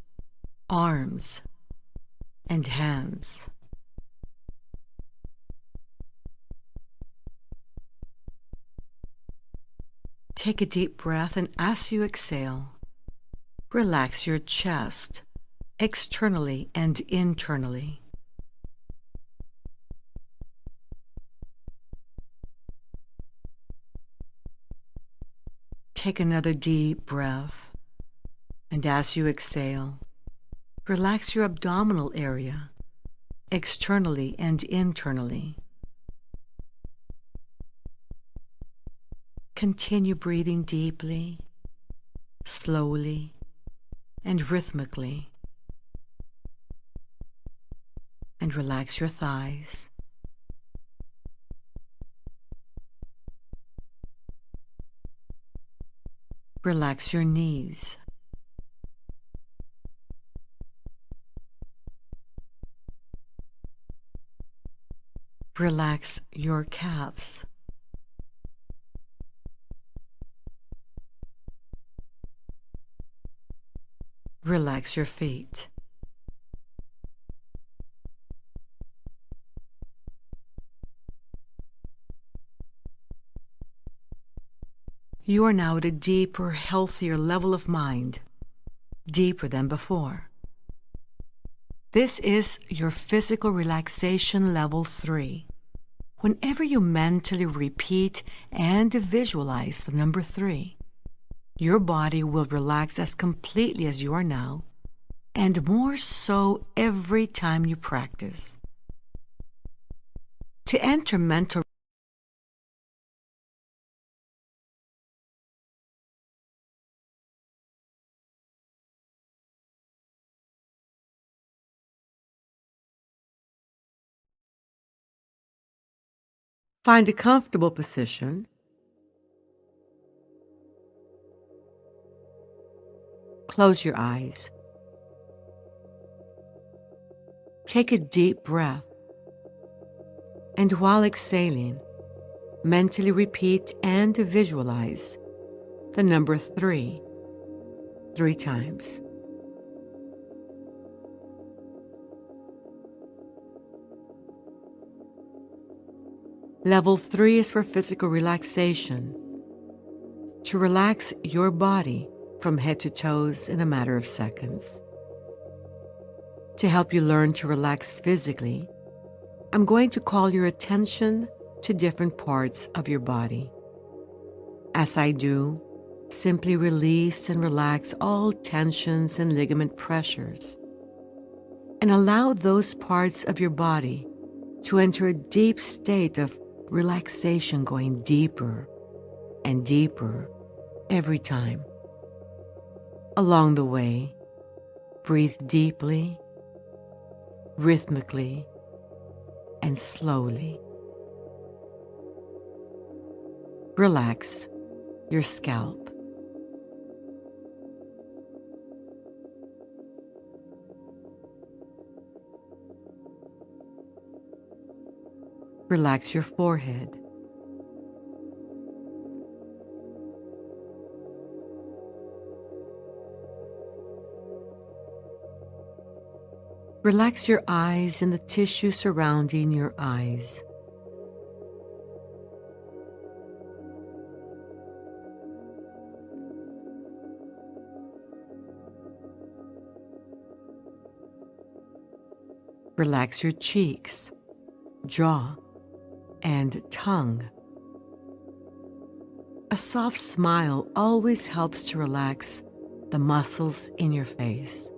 arms, and hands. Take a deep breath, and as you exhale, relax your chest, externally and internally. Take another deep breath. And as you exhale, relax your abdominal area, externally and internally. Continue breathing deeply slowly and rhythmically. And relax your thighs. Relax your knees. Relax your calves. Relax your feet. You are now at a deeper, healthier level of mind, deeper than before. This is your physical relaxation level 3. Whenever you mentally repeat and visualize the number 3, your body will relax as completely as you are now, and more so every time you practice. To enter mental Find a comfortable position. Close your eyes. Take a deep breath. And while exhaling, mentally repeat and visualize the number 3 times. Level 3 is for physical relaxation, to relax your body from head to toes in a matter of seconds. To help you learn to relax physically, I'm going to call your attention to different parts of your body. As I do, simply release and relax all tensions and ligament pressures, and allow those parts of your body to enter a deep state of relaxation, going deeper and deeper every time. Along the way, breathe deeply, rhythmically, and slowly. Relax your scalp. Relax your forehead. Relax your eyes and the tissue surrounding your eyes. Relax your cheeks, jaw, and tongue. A soft smile always helps to relax the muscles in your face.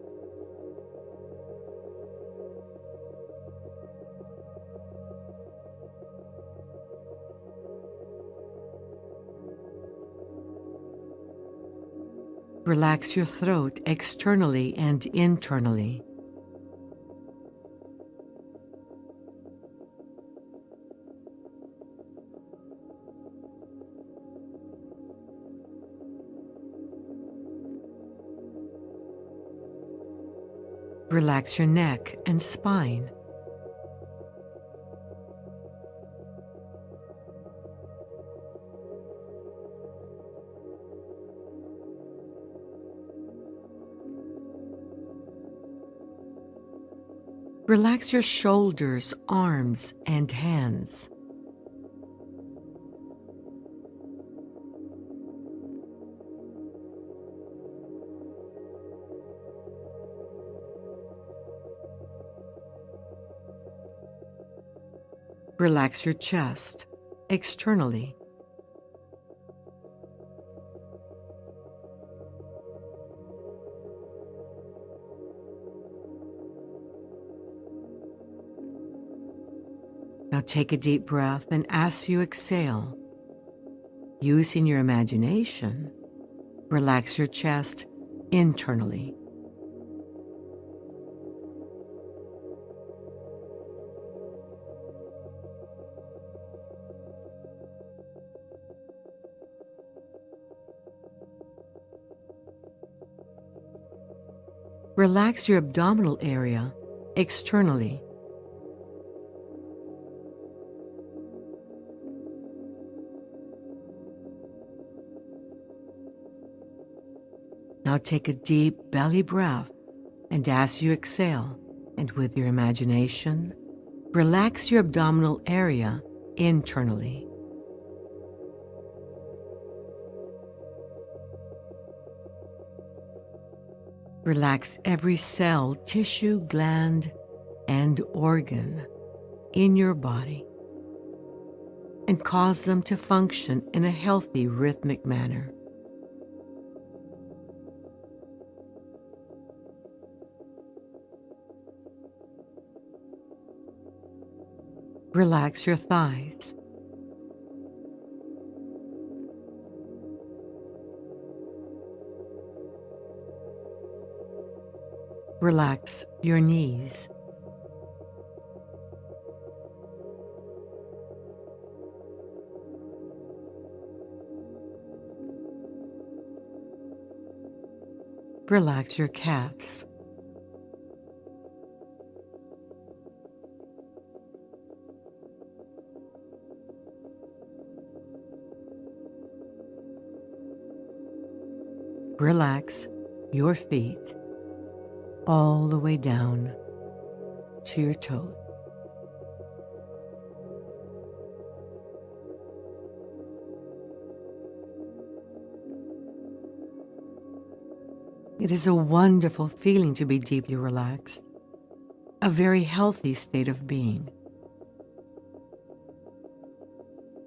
Relax your throat externally and internally. Relax your neck and spine. Relax your shoulders, arms, and hands. Relax your chest externally. Now take a deep breath, and as you exhale, using your imagination, Relax your chest internally. Relax your abdominal area externally. Now take a deep belly breath, and as you exhale, and with your imagination, relax your abdominal area internally. Relax every cell, tissue, gland, and organ in your body, and cause them to function in a healthy, rhythmic manner. Relax your thighs. Relax your knees. Relax your calves. Relax your feet all the way down to your toes. It is a wonderful feeling to be deeply relaxed, a very healthy state of being.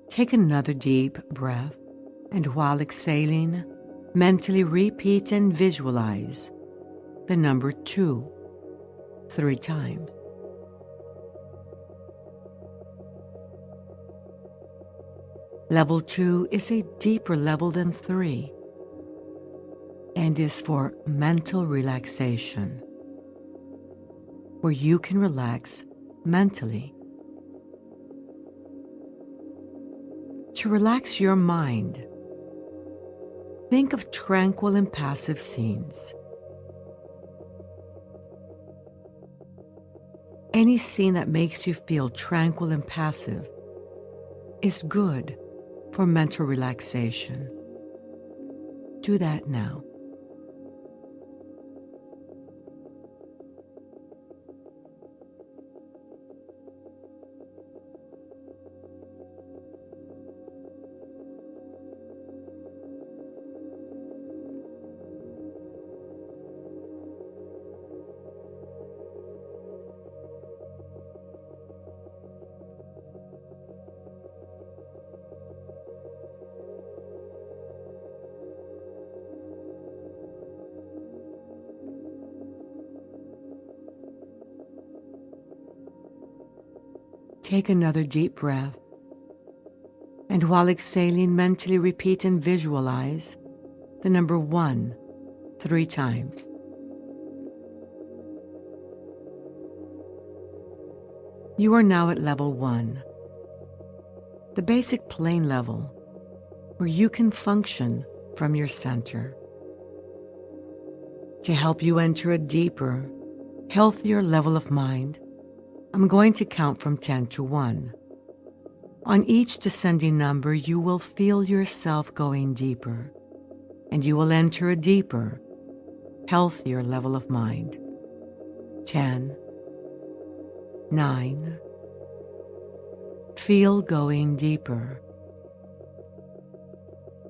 Take another deep breath, and while exhaling, mentally repeat and visualize the number 2 3 times. Level 2 is a deeper level than 3 and is for mental relaxation, where you can relax mentally. To relax your mind, think of tranquil and passive scenes. Any scene that makes you feel tranquil and passive is good for mental relaxation. Do that now. Take another deep breath, and while exhaling, mentally repeat and visualize the number 1 3 times. You are now at level 1, the basic plane level, where you can function from your center. To help you enter a deeper, healthier level of mind, I'm going to count from 10 to 1. On each descending number, you will feel yourself going deeper, and you will enter a deeper, healthier level of mind. 10, 9, feel going deeper.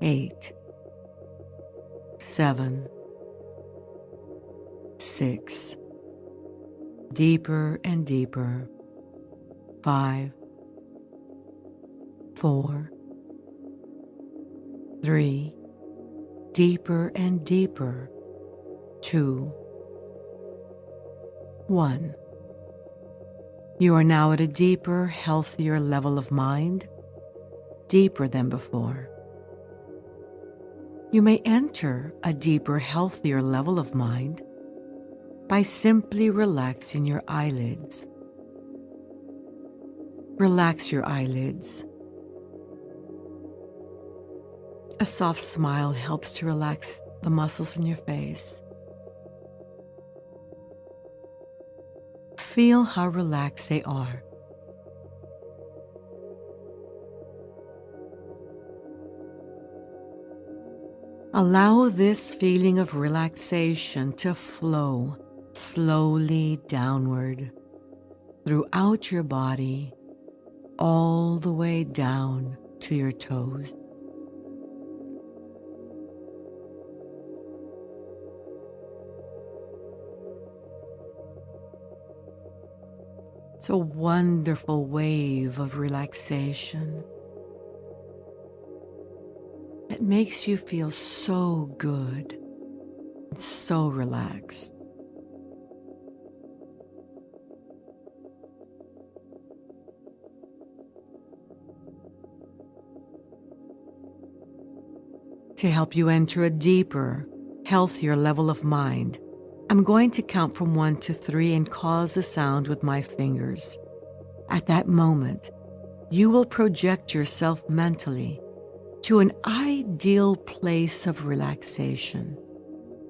8, 7, 6, deeper and deeper. 5, 4, 3, deeper and deeper. 2, 1. You are now at a deeper, healthier level of mind, deeper than before. You may enter a deeper, healthier level of mind by simply relaxing your eyelids. Relax your eyelids. A soft smile helps to relax the muscles in your face. Feel how relaxed they are. Allow this feeling of relaxation to flow slowly downward throughout your body, all the way down to your toes. It's a wonderful wave of relaxation. It makes you feel so good and so relaxed. To help you enter a deeper, healthier level of mind, I'm going to count from 1 to 3 and cause a sound with my fingers. At that moment, you will project yourself mentally to an ideal place of relaxation.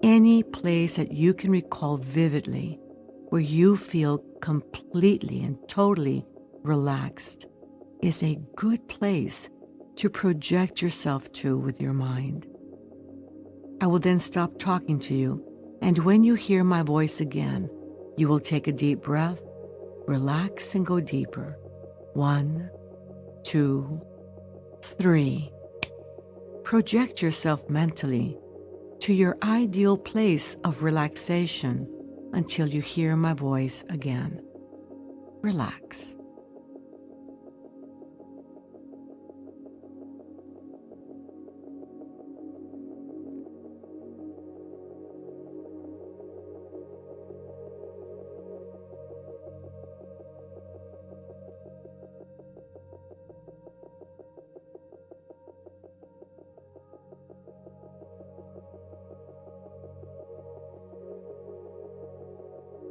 Any place that you can recall vividly, where you feel completely and totally relaxed, is a good place to project yourself to with your mind. I will then stop talking to you, and when you hear my voice again, you will take a deep breath, relax, and go deeper. 1, 2, 3. Project yourself mentally to your ideal place of relaxation until you hear my voice again. Relax.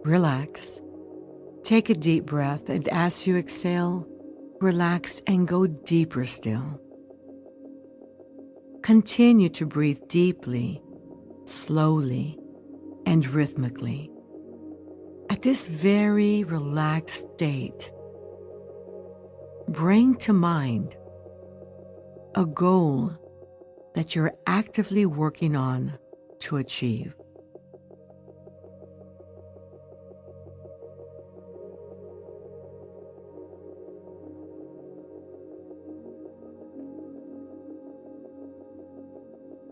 Relax. Take a deep breath, and as you exhale, relax and go deeper still. Continue to breathe deeply, slowly, and rhythmically. At this very relaxed state, bring to mind a goal that you're actively working on to achieve.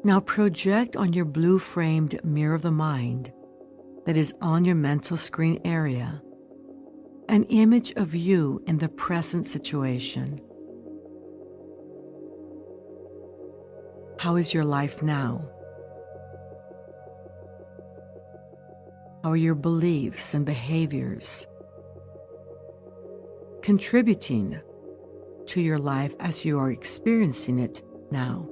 Now project on your blue-framed mirror of the mind that is on your mental screen area an image of you in the present situation. How is your life now? How are your beliefs and behaviors contributing to your life as you are experiencing it now?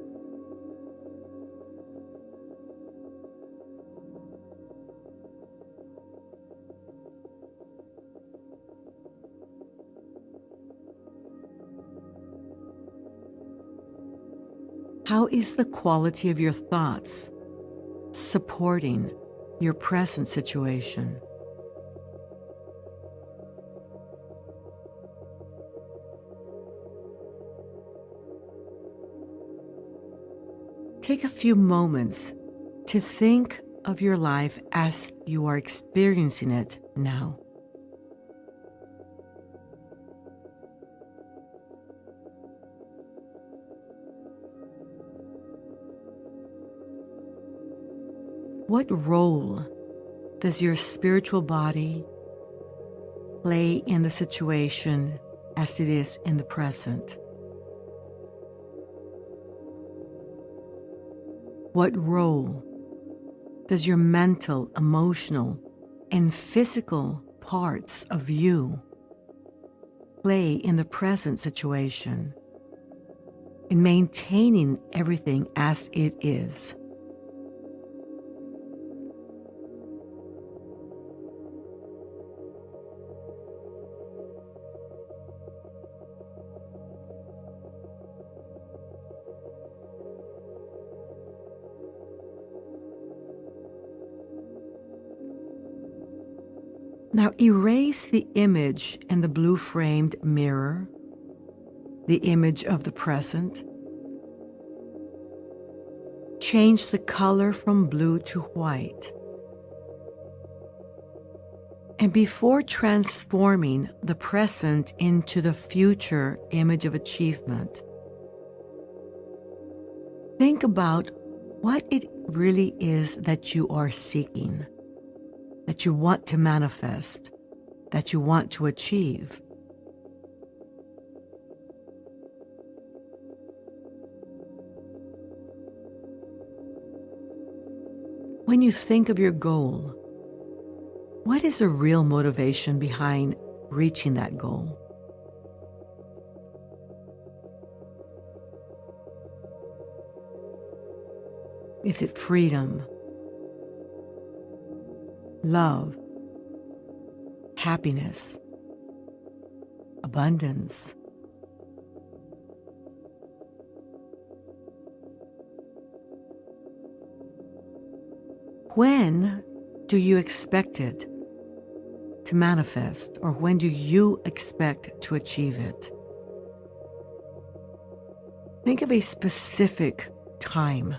How is the quality of your thoughts supporting your present situation? Take a few moments to think of your life as you are experiencing it now. What role does your spiritual body play in the situation as it is in the present? What role does your mental, emotional, and physical parts of you play in the present situation? in maintaining everything as it is. Now erase the image in the blue-framed mirror, the image of the present. Change the color from blue to white. And before transforming the present into the future image of achievement, think about what it really is that you are seeking, that you want to manifest, that you want to achieve. When you think of your goal, what is the real motivation behind reaching that goal? Is it freedom, love, happiness, abundance? When do you expect it to manifest, or when do you expect to achieve it? Think of a specific time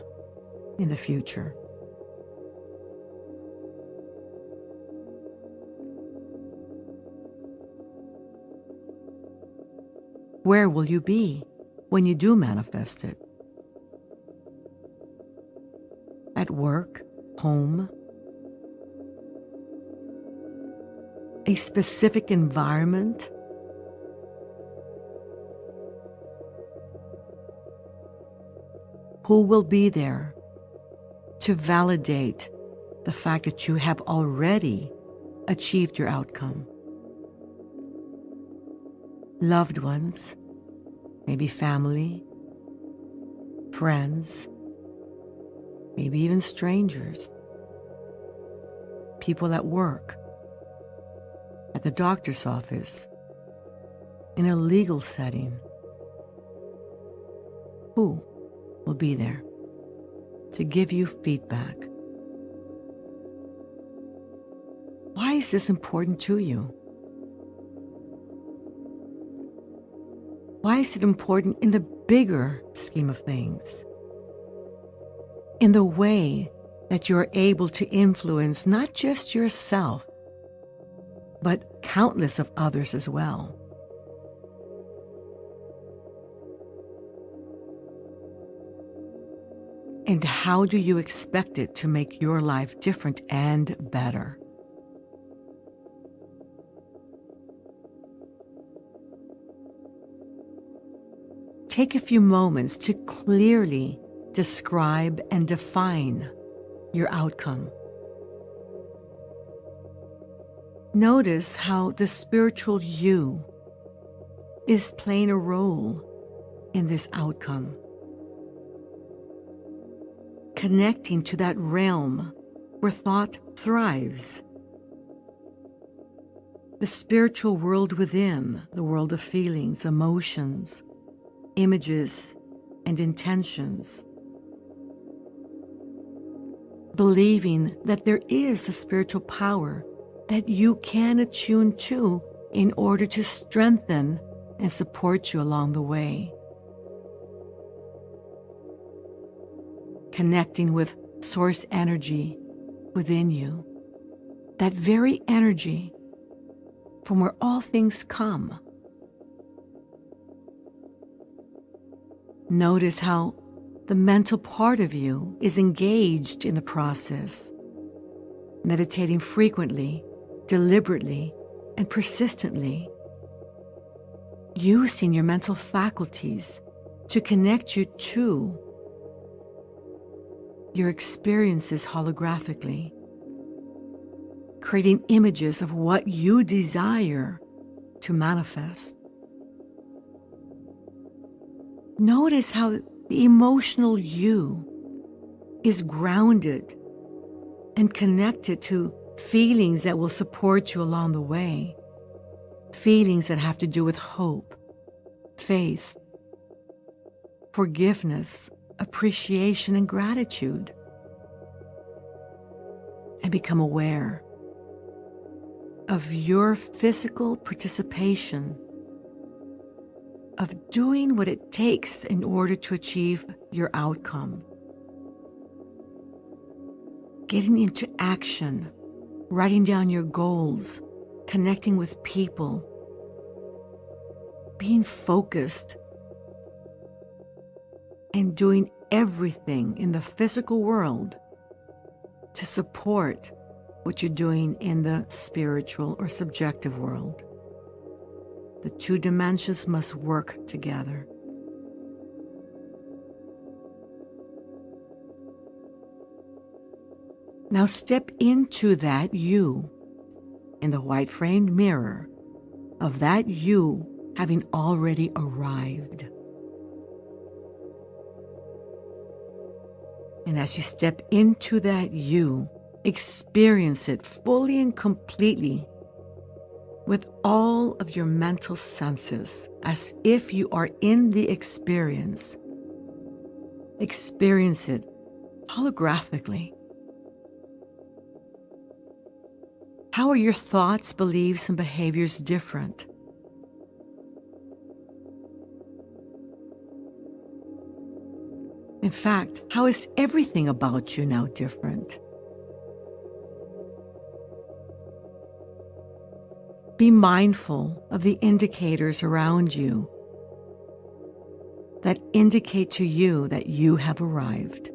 in the future. Where will you be when you do manifest it? At work, home, a specific environment? Who will be there to validate the fact that you have already achieved your outcome? Loved ones, maybe family, friends, maybe even strangers, people at work, at the doctor's office, in a legal setting. Who will be there to give you feedback? Why is this important to you? Why is it important in the bigger scheme of things? In the way that you're able to influence not just yourself, but countless of others as well. And how do you expect it to make your life different and better? Take a few moments to clearly describe and define your outcome. Notice how the spiritual you is playing a role in this outcome, connecting to that realm where thought thrives. The spiritual world within, the world of feelings, emotions, images, and intentions. Believing that there is a spiritual power that you can attune to in order to strengthen and support you along the way. Connecting with source energy within you, that very energy from where all things come. Notice how the mental part of you is engaged in the process, meditating frequently, deliberately, and persistently, using your mental faculties to connect you to your experiences holographically, creating images of what you desire to manifest. Notice how the emotional you is grounded and connected to feelings that will support you along the way. Feelings that have to do with hope, faith, forgiveness, appreciation, and gratitude. And become aware of your physical participation, of doing what it takes in order to achieve your outcome. Getting into action, writing down your goals, connecting with people, being focused, and doing everything in the physical world to support what you're doing in the spiritual or subjective world. The two dimensions must work together. Now step into that you in the white framed mirror of that you having already arrived. And as you step into that you, experience it fully and completely with all of your mental senses, as if you are in the experience. Experience it holographically. How are your thoughts, beliefs, and behaviors different? In fact, how is everything about you now different? Be mindful of the indicators around you that indicate to you that you have arrived.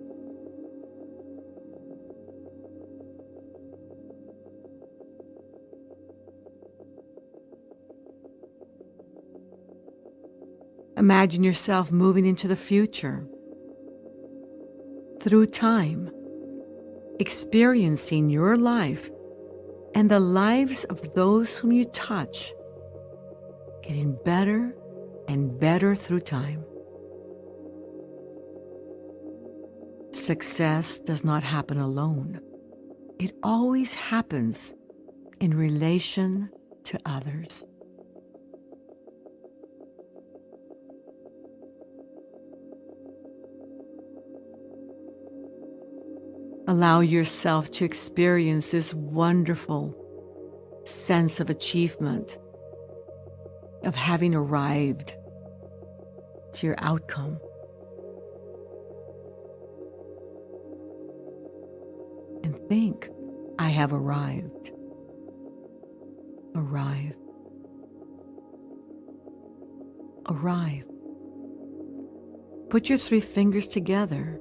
Imagine yourself moving into the future, through time, experiencing your life and the lives of those whom you touch, getting better and better through time. Success does not happen alone. It always happens in relation to others. Allow yourself to experience this wonderful sense of achievement, of having arrived to your outcome. And think, I have arrived. Arrive. Arrive. Put your 3 fingers together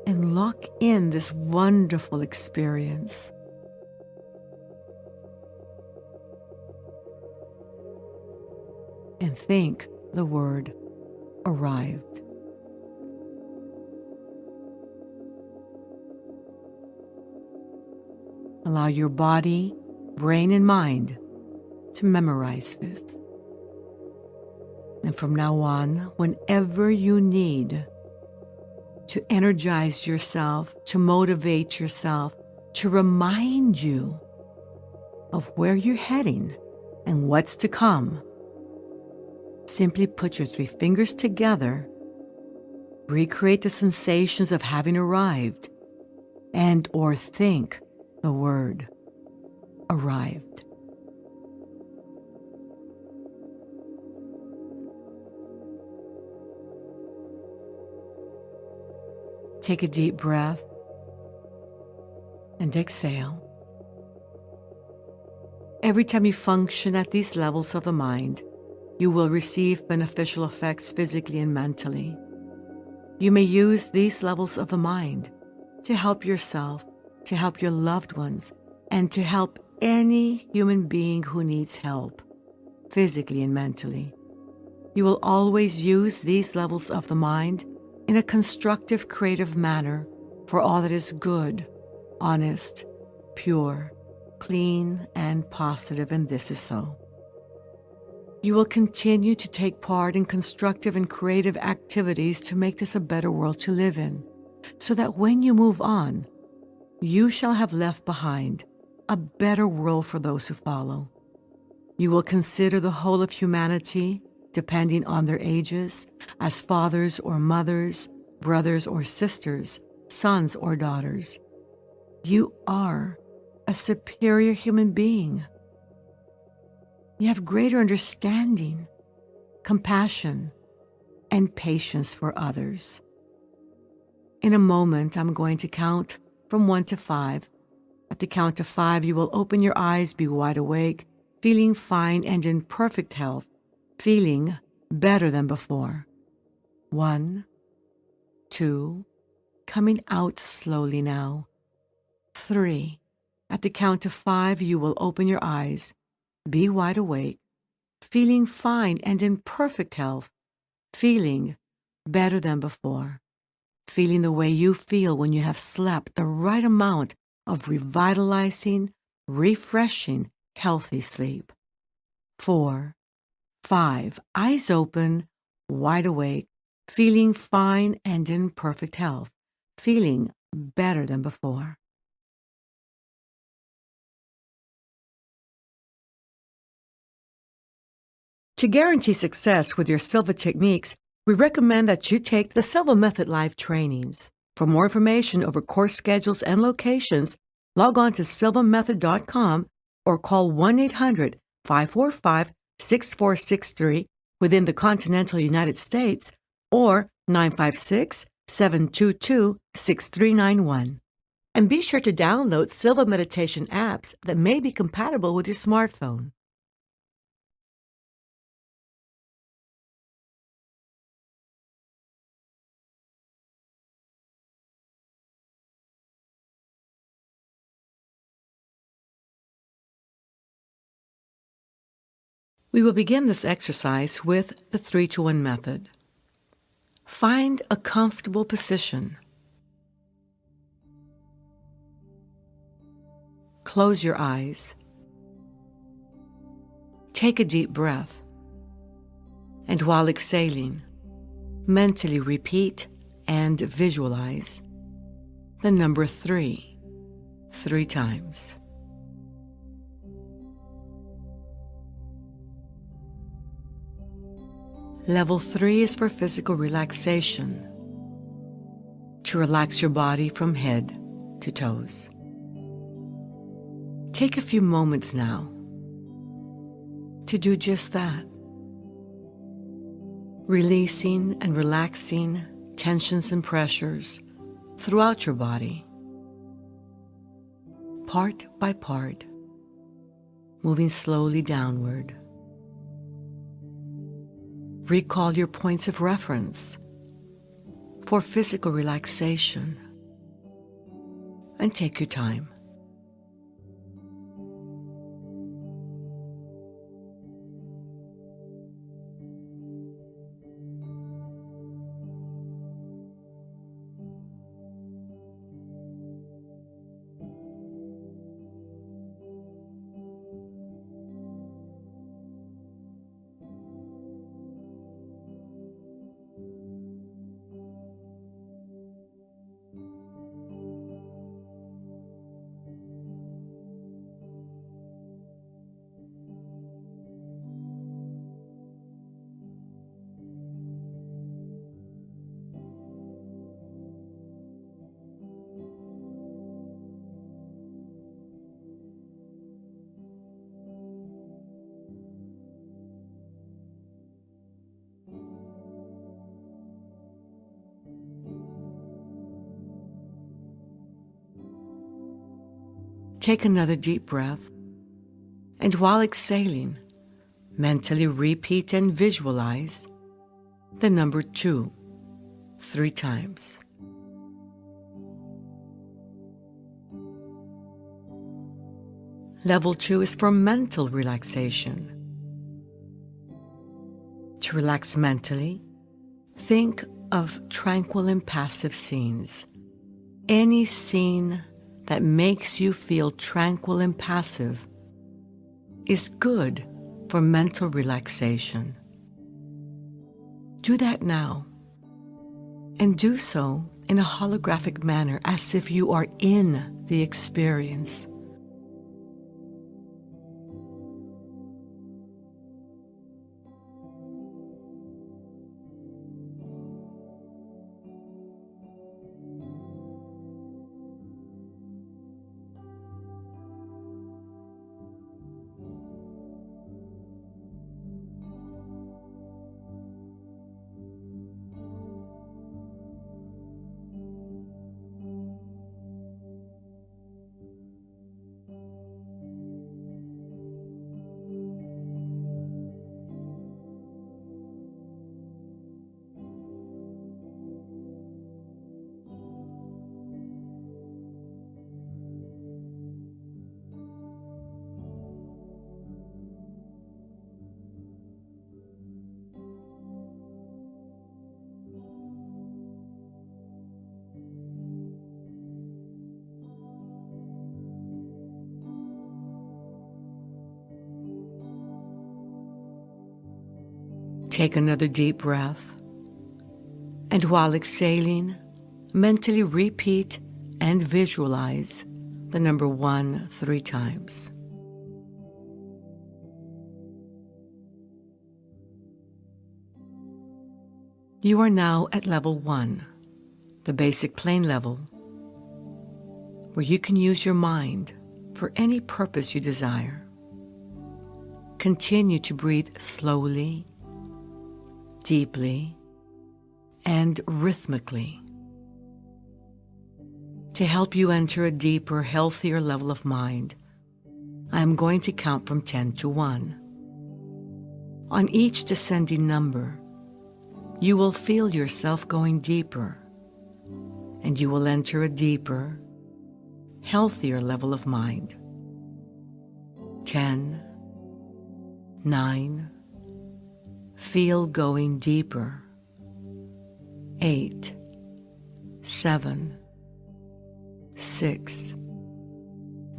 and lock in this wonderful experience. And think the word arrived. Allow your body, brain, and mind to memorize this. And from now on, whenever you need to energize yourself, to motivate yourself, to remind you of where you're heading and what's to come, simply put your 3 fingers together, recreate the sensations of having arrived, and or think the word arrived. Take a deep breath and exhale. Every time you function at these levels of the mind, you will receive beneficial effects physically and mentally. You may use these levels of the mind to help yourself, to help your loved ones, and to help any human being who needs help, physically and mentally. You will always use these levels of the mind in a constructive, creative manner for all that is good, honest, pure, clean, and positive, and this is so. You will continue to take part in constructive and creative activities to make this a better world to live in, so that when you move on, you shall have left behind a better world for those who follow. You will consider the whole of humanity, depending on their ages, as fathers or mothers, brothers or sisters, sons or daughters. You are a superior human being. You have greater understanding, compassion, and patience for others. In a moment, I'm going to count from 1 to 5. At the count of 5, you will open your eyes, be wide awake, feeling fine and in perfect health, feeling better than before. 1, 2, coming out slowly now. 3. At the count of 5, you will open your eyes, be wide awake, feeling fine and in perfect health, feeling better than before, feeling the way you feel when you have slept the right amount of revitalizing, refreshing, healthy sleep. 4, 5, eyes open, wide awake, feeling fine and in perfect health, feeling better than before. To guarantee success with your Silva techniques, we recommend that you take the Silva Method live trainings. For more information over course schedules and locations, log on to silvamethod.com or call 1-800-545-6463 within the continental United States or 956-722-6391. And be sure to download Silva meditation apps that may be compatible with your smartphone. We will begin this exercise with the 3-to-1 method. Find a comfortable position. Close your eyes. Take a deep breath. And while exhaling, mentally repeat and visualize the number 3 times. Level 3 is for physical relaxation, to relax your body from head to toes. Take a few moments now to do just that, releasing and relaxing tensions and pressures throughout your body, part by part, moving slowly downward. Recall your points of reference for physical relaxation and take your time. Take another deep breath, and while exhaling, mentally repeat and visualize the number 2 3 times. Level 2 is for mental relaxation. To relax mentally, think of tranquil and passive scenes. Any scene that makes you feel tranquil and passive is good for mental relaxation. Do that now, and do so in a holographic manner as if you are in the experience. Take another deep breath, and while exhaling, mentally repeat and visualize the number 1 3 times. You are now at level 1, the basic plane level, where you can use your mind for any purpose you desire. Continue to breathe slowly, deeply, and rhythmically to help you enter a deeper, healthier level of mind. I am going to count from 10 to 1. On each descending number, you will feel yourself going deeper, and you will enter a deeper, healthier level of mind. 10, 9, feel going deeper. 8, 7, 6,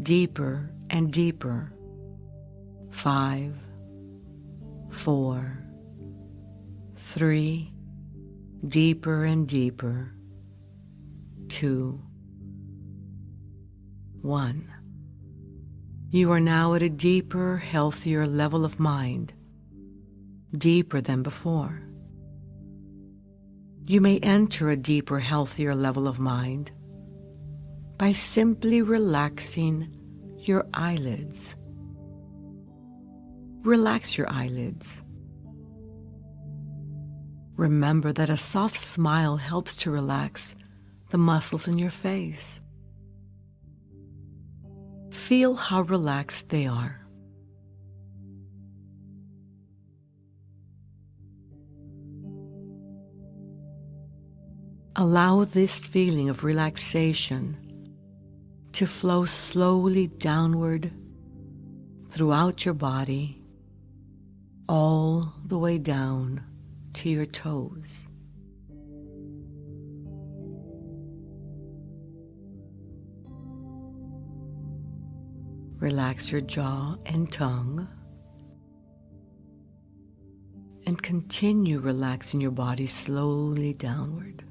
deeper and deeper. 5, 4, 3, deeper and deeper. 2, 1. You are now at a deeper, healthier level of mind, deeper than before. You may enter a deeper, healthier level of mind by simply relaxing your eyelids. Relax your eyelids. Remember that a soft smile helps to relax the muscles in your face. Feel how relaxed they are. Allow this feeling of relaxation to flow slowly downward throughout your body, all the way down to your toes. Relax your jaw and tongue, and continue relaxing your body slowly downward.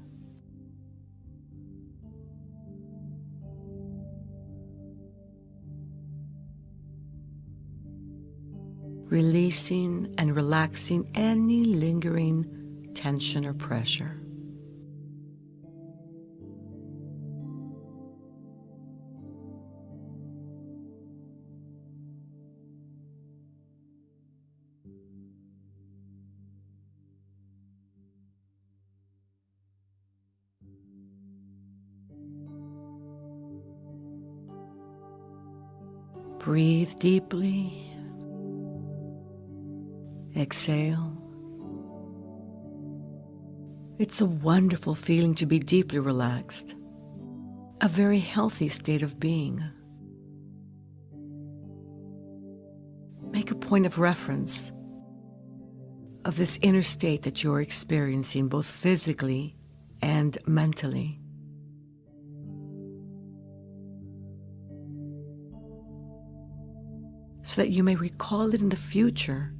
Releasing and relaxing any lingering tension or pressure. Breathe deeply. Exhale. It's a wonderful feeling to be deeply relaxed, a very healthy state of being. Make a point of reference of this inner state that you're experiencing, both physically and mentally. so that you may recall it in the future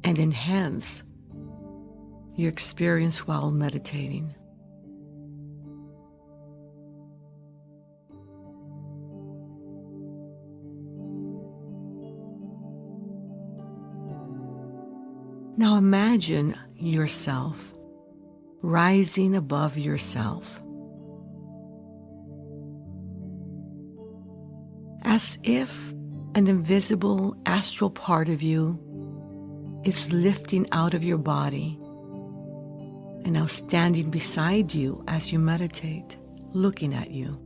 and enhance your experience while meditating. Now imagine yourself rising above yourself, as if an invisible astral part of you is lifting out of your body and now standing beside you as you meditate, looking at you.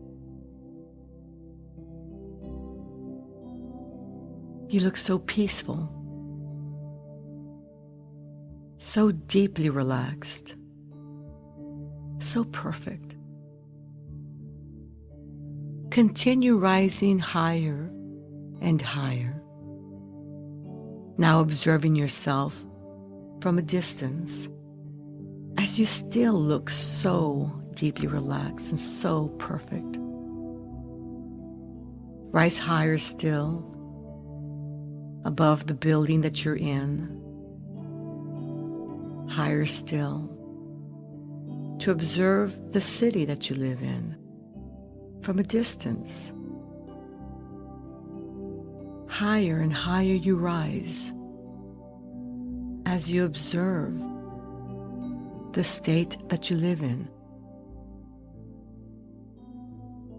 You look so peaceful, so deeply relaxed, so perfect. Continue rising higher and higher, now observing yourself from a distance as you still look so deeply relaxed and so perfect. Rise higher still, above the building that you're in, higher still, to observe the city that you live in from a distance. Higher and higher you rise as you observe the state that you live in.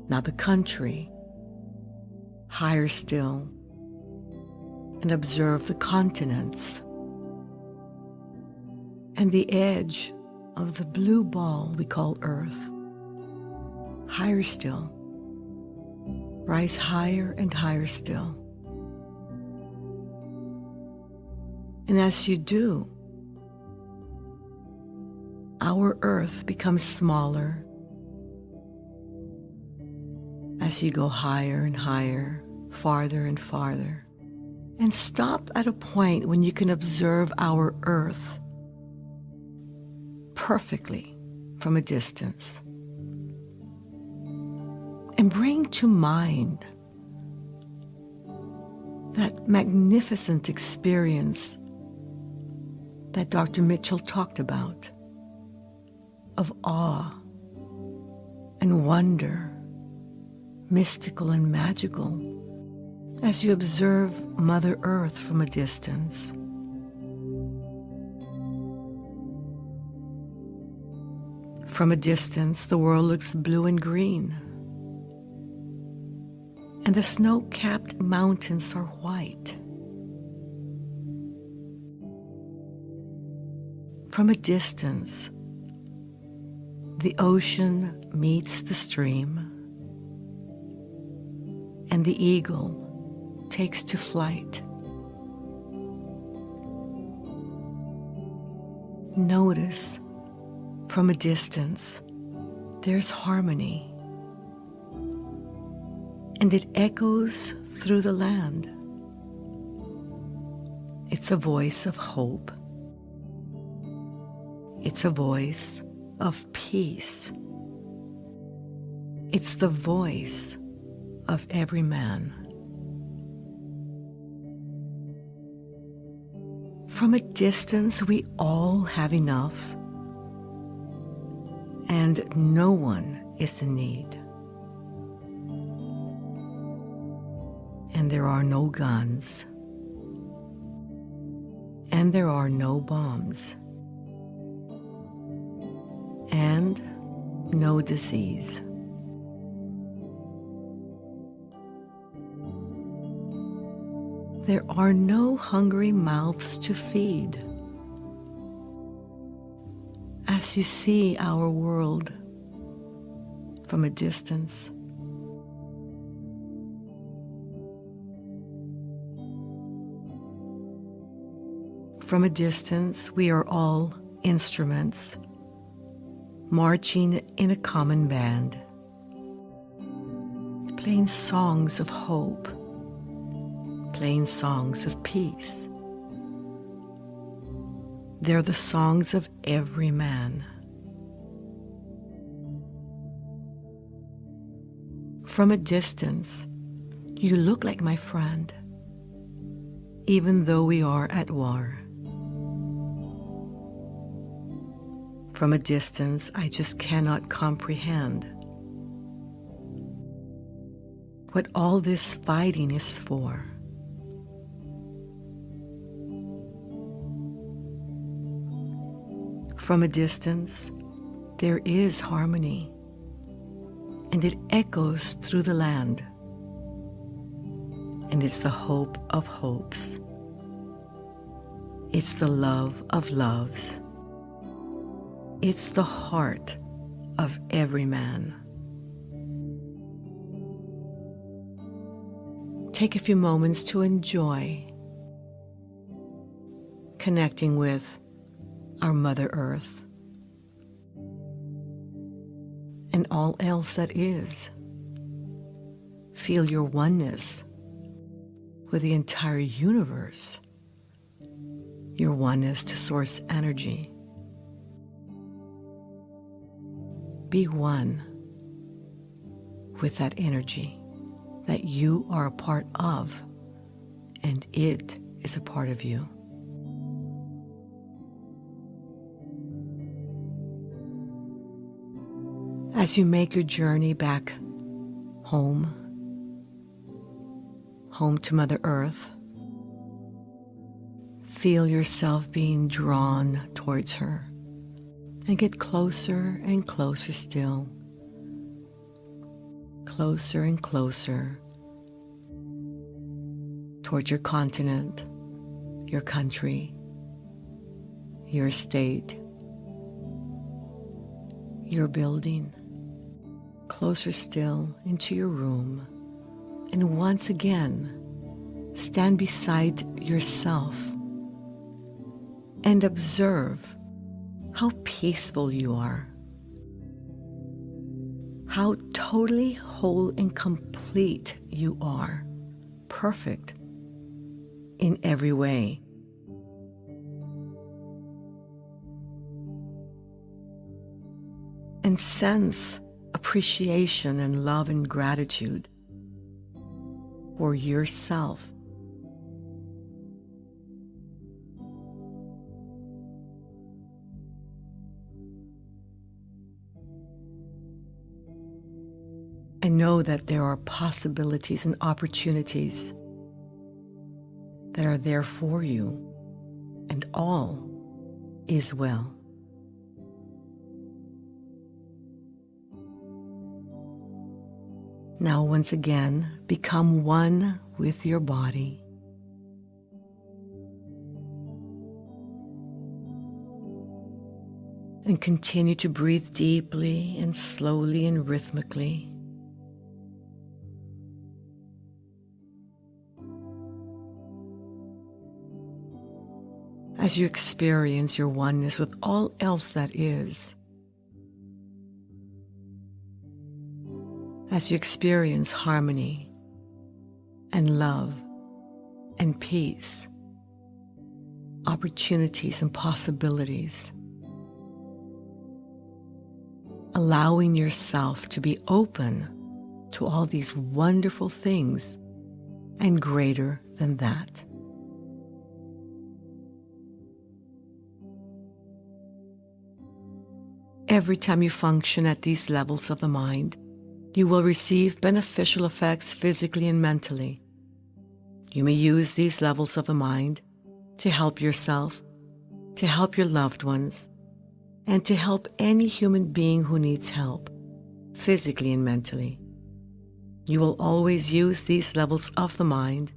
Now the country, higher still, and observe the continents and the edge of the blue ball we call Earth. Higher still. Rise higher and higher still. And as you do, our Earth becomes smaller as you go higher and higher, farther and farther, and stop at a point when you can observe our Earth perfectly from a distance. And bring to mind that magnificent experience that Dr. Mitchell talked about, of awe and wonder, mystical and magical, as you observe Mother Earth from a distance. From a distance, the world looks blue and green, and the snow-capped mountains are white. From a distance, the ocean meets the stream, and the eagle takes to flight. Notice, from a distance, there's harmony, and it echoes through the land. It's a voice of hope. It's a voice of peace. It's the voice of every man. From a distance, we all have enough, and no one is in need. And there are no guns, and there are no bombs, and no disease. There are no hungry mouths to feed. As you see our world from a distance, from a distance, we are all instruments marching in a common band, playing songs of hope, playing songs of peace. They're the songs of every man. From a distance, You look like my friend, even though we are at war. From a distance, I just cannot comprehend what all this fighting is for. From a distance, there is harmony, and it echoes through the land. And it's the hope of hopes. It's the love of loves. It's the heart of every man. Take a few moments to enjoy connecting with our Mother Earth and all else that is. Feel your oneness with the entire universe, your oneness to source energy. Be one with that energy that you are a part of, and it is a part of you. As you make your journey back home to Mother Earth, feel yourself being drawn towards her, and get closer and closer still. Closer and closer towards your continent, your country, your state, your building. Closer still into your room, and once again stand beside yourself and observe how peaceful you are, how totally whole and complete you are, perfect in every way. And sense appreciation and love and gratitude for yourself. And know that there are possibilities and opportunities that are there for you, and all is well. Now, once again, become one with your body. And continue to breathe deeply and slowly and rhythmically. As you experience your oneness with all else that is. As you experience harmony and love and peace, opportunities and possibilities, allowing yourself to be open to all these wonderful things and greater than that. Every time you function at these levels of the mind, you will receive beneficial effects physically and mentally. You may use these levels of the mind to help yourself, to help your loved ones, and to help any human being who needs help, physically and mentally. You will always use these levels of the mind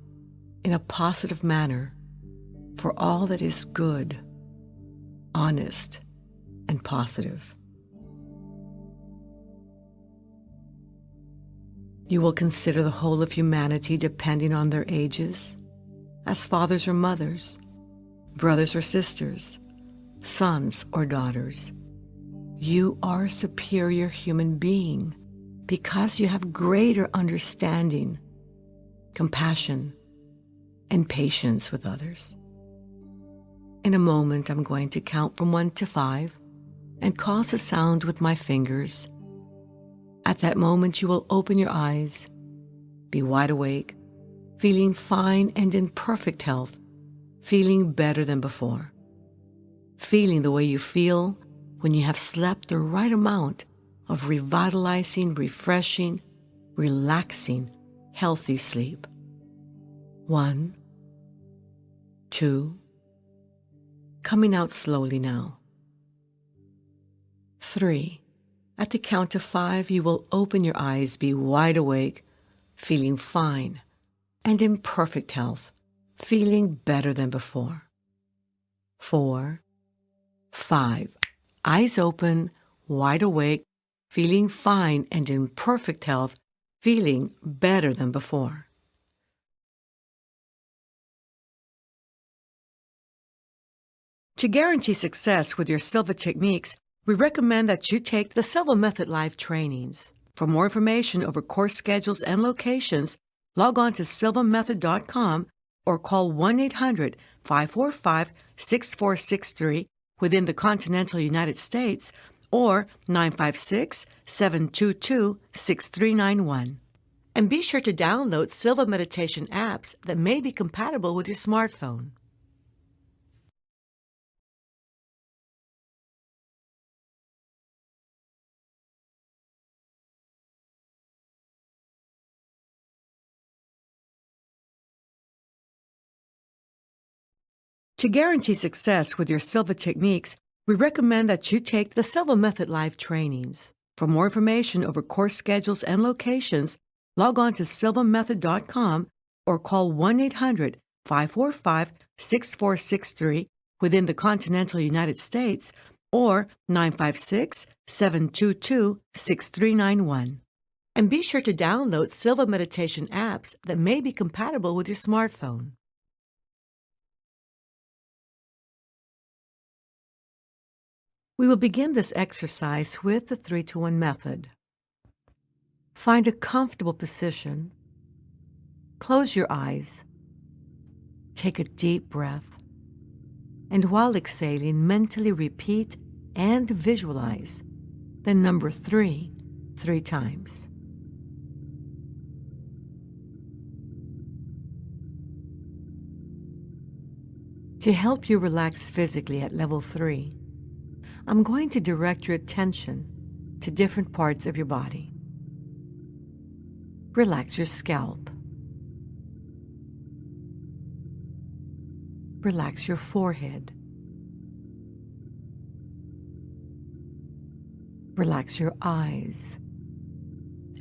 in a positive manner for all that is good, honest, and positive. You will consider the whole of humanity depending on their ages, as fathers or mothers, brothers or sisters, sons or daughters. You are a superior human being because you have greater understanding, compassion, and patience with others. In a moment, I'm going to count from 1 to 5 and cause a sound with my fingers. At that moment, you will open your eyes, be wide awake, feeling fine and in perfect health, feeling better than before. Feeling the way you feel when you have slept the right amount of revitalizing, refreshing, relaxing, healthy sleep. 1, 2, coming out slowly now. 3, at the count of 5, you will open your eyes, be wide awake, feeling fine and in perfect health, feeling better than before. 4, 5, eyes open, wide awake, feeling fine and in perfect health, feeling better than before. To guarantee success with your Silva techniques, we recommend that you take the Silva Method live trainings. For more information over course schedules and locations, log on to silvamethod.com or call 1-800-545-6463 within the continental United States or 956-722-6391. And be sure to download Silva meditation apps that may be compatible with your smartphone. To guarantee success with your Silva techniques, we recommend that you take the Silva Method live trainings. For more information over course schedules and locations, log on to silvamethod.com or call 1-800-545-6463 within the continental United States or 956-722-6391. And be sure to download Silva meditation apps that may be compatible with your smartphone. We will begin this exercise with the 3-2-1 method. Find a comfortable position. Close your eyes. Take a deep breath. And while exhaling, mentally repeat and visualize the number 3 times. To help you relax physically at level 3, I'm going to direct your attention to different parts of your body. Relax your scalp. Relax your forehead. Relax your eyes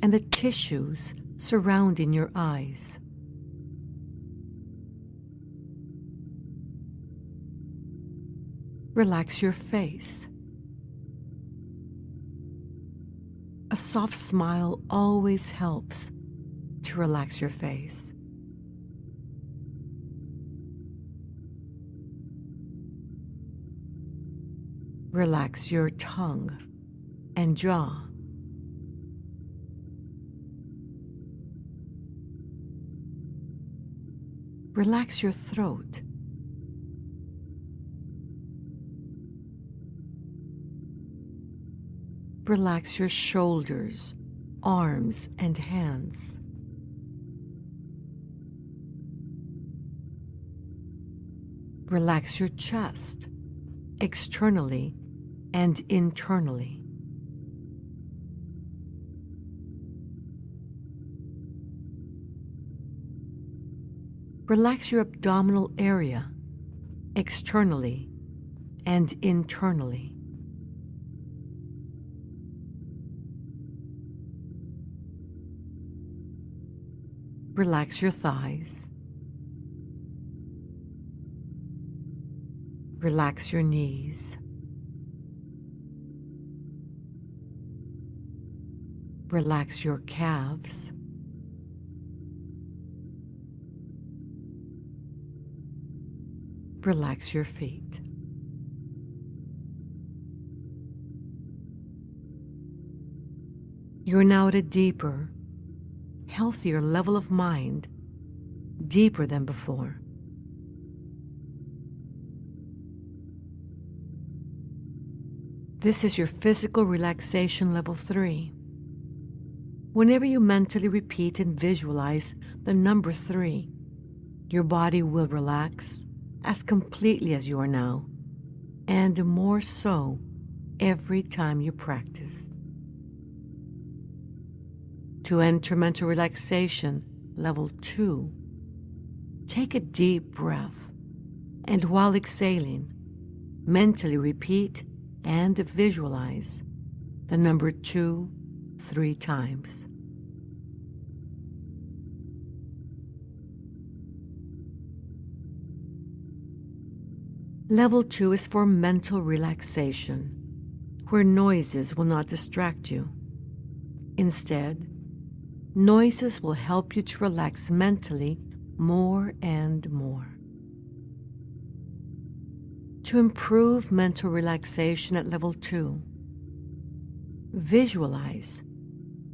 and the tissues surrounding your eyes. Relax your face. A soft smile always helps to relax your face. Relax your tongue and jaw. Relax your throat. Relax your shoulders, arms, and hands. Relax your chest, externally and internally. Relax your abdominal area, externally and internally. Relax your thighs. Relax your knees. Relax your calves. Relax your feet. You're now at a deeper, healthier level of mind, deeper than before. This is your physical relaxation level 3. Whenever you mentally repeat and visualize the number 3, your body will relax as completely as you are now, and more so every time you practice. To enter mental relaxation level 2, take a deep breath, and while exhaling, mentally repeat and visualize the number 2 3 times. Level 2 is for mental relaxation, where noises will not distract you. Instead, noises will help you to relax mentally more and more. To improve mental relaxation at level 2, visualize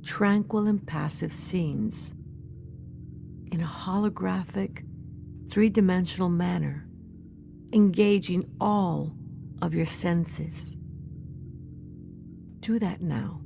tranquil and passive scenes in a holographic, 3-dimensional manner, engaging all of your senses. Do that now.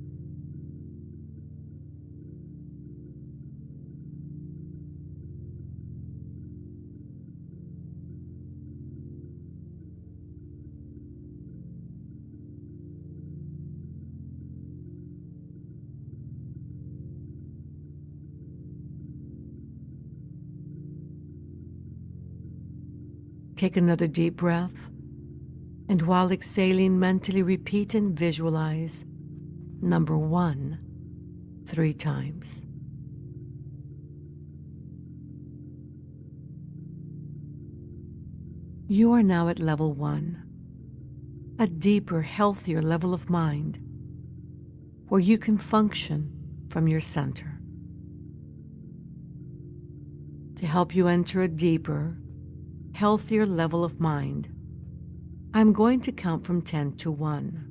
Take another deep breath, and while exhaling, mentally repeat and visualize number 1 3 times. You are now at level 1, a deeper, healthier level of mind, where you can function from your center. To help you enter a deeper, healthier level of mind, I'm going to count from 10 to 1.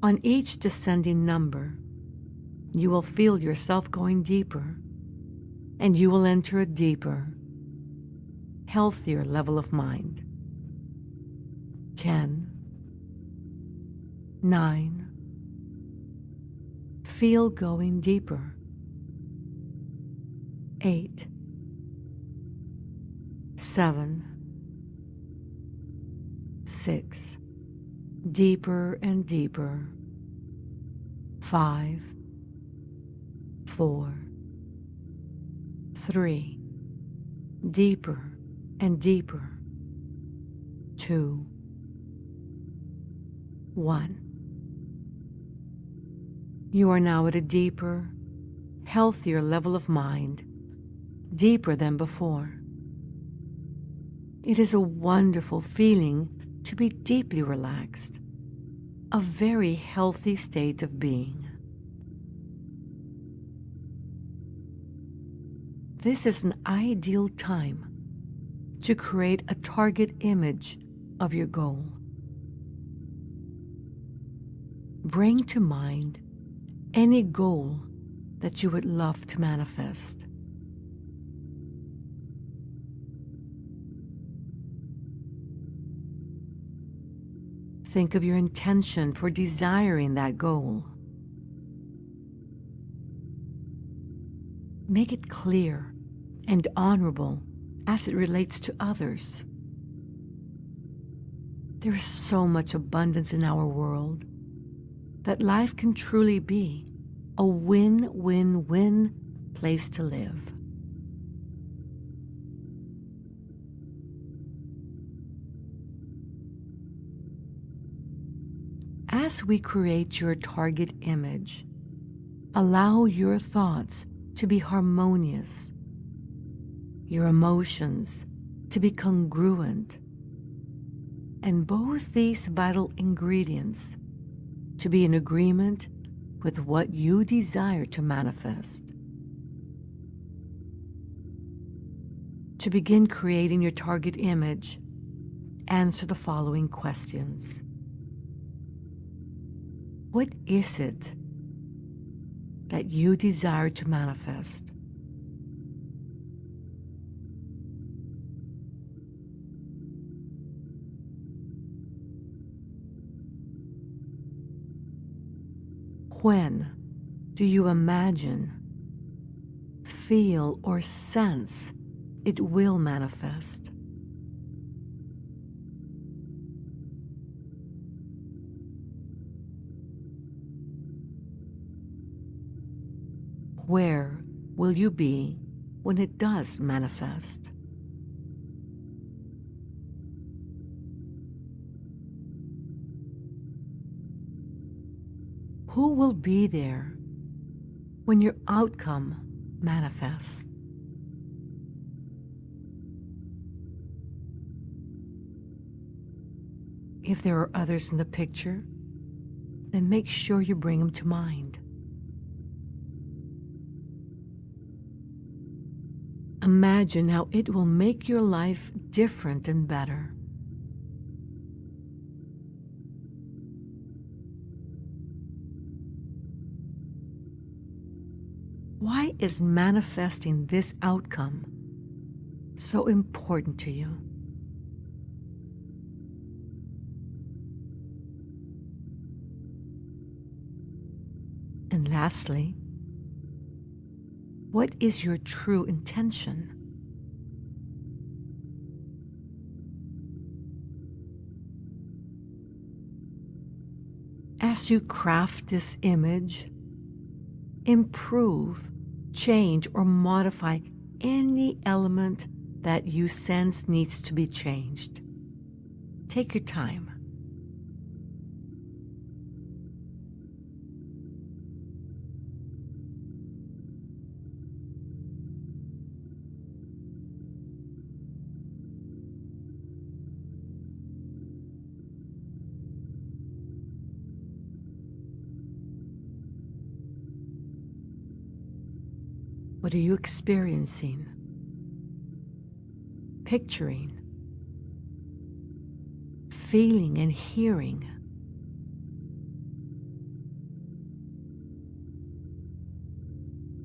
On each descending number, you will feel yourself going deeper, and you will enter a deeper, healthier level of mind. 10, 9, feel going deeper. 8, 7, 6, deeper and deeper. 5, 4, 3, deeper and deeper. 2, 1. You are now at a deeper, healthier level of mind, deeper than before. It is a wonderful feeling to be deeply relaxed, a very healthy state of being. This is an ideal time to create a target image of your goal. Bring to mind any goal that you would love to manifest. Think of your intention for desiring that goal. Make it clear and honorable as it relates to others. There is so much abundance in our world that life can truly be a win-win-win place to live. As we create your target image, allow your thoughts to be harmonious, your emotions to be congruent, and both these vital ingredients to be in agreement with what you desire to manifest. To begin creating your target image, answer the following questions. What is it that you desire to manifest? When do you imagine, feel, or sense it will manifest? Where will you be when it does manifest? Who will be there when your outcome manifests? If there are others in the picture, then make sure you bring them to mind. Imagine how it will make your life different and better. Why is manifesting this outcome so important to you? And lastly, what is your true intention? As you craft this image, improve, change, or modify any element that you sense needs to be changed. Take your time. What are you experiencing, picturing, feeling, and hearing?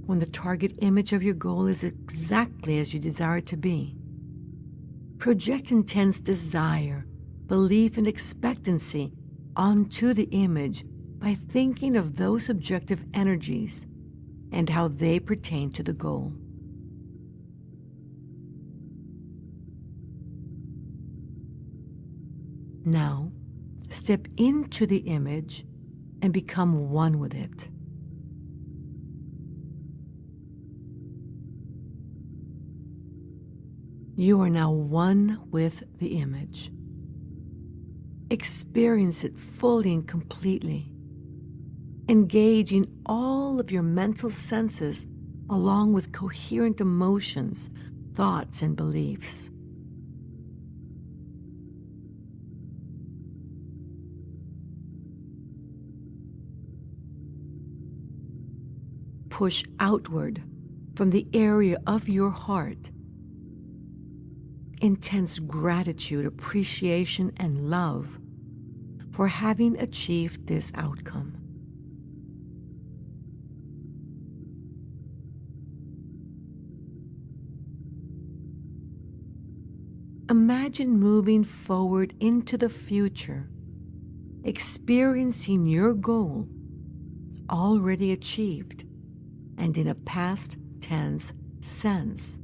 When the target image of your goal is exactly as you desire it to be, project intense desire, belief, and expectancy onto the image by thinking of those objective energies and how they pertain to the goal. Now, step into the image and become one with it. You are now one with the image. Experience it fully and completely. Engage in all of your mental senses along with coherent emotions, thoughts, and beliefs. Push outward from the area of your heart intense gratitude, appreciation, and love for having achieved this outcome. Imagine moving forward into the future, experiencing your goal already achieved and in a past tense sense,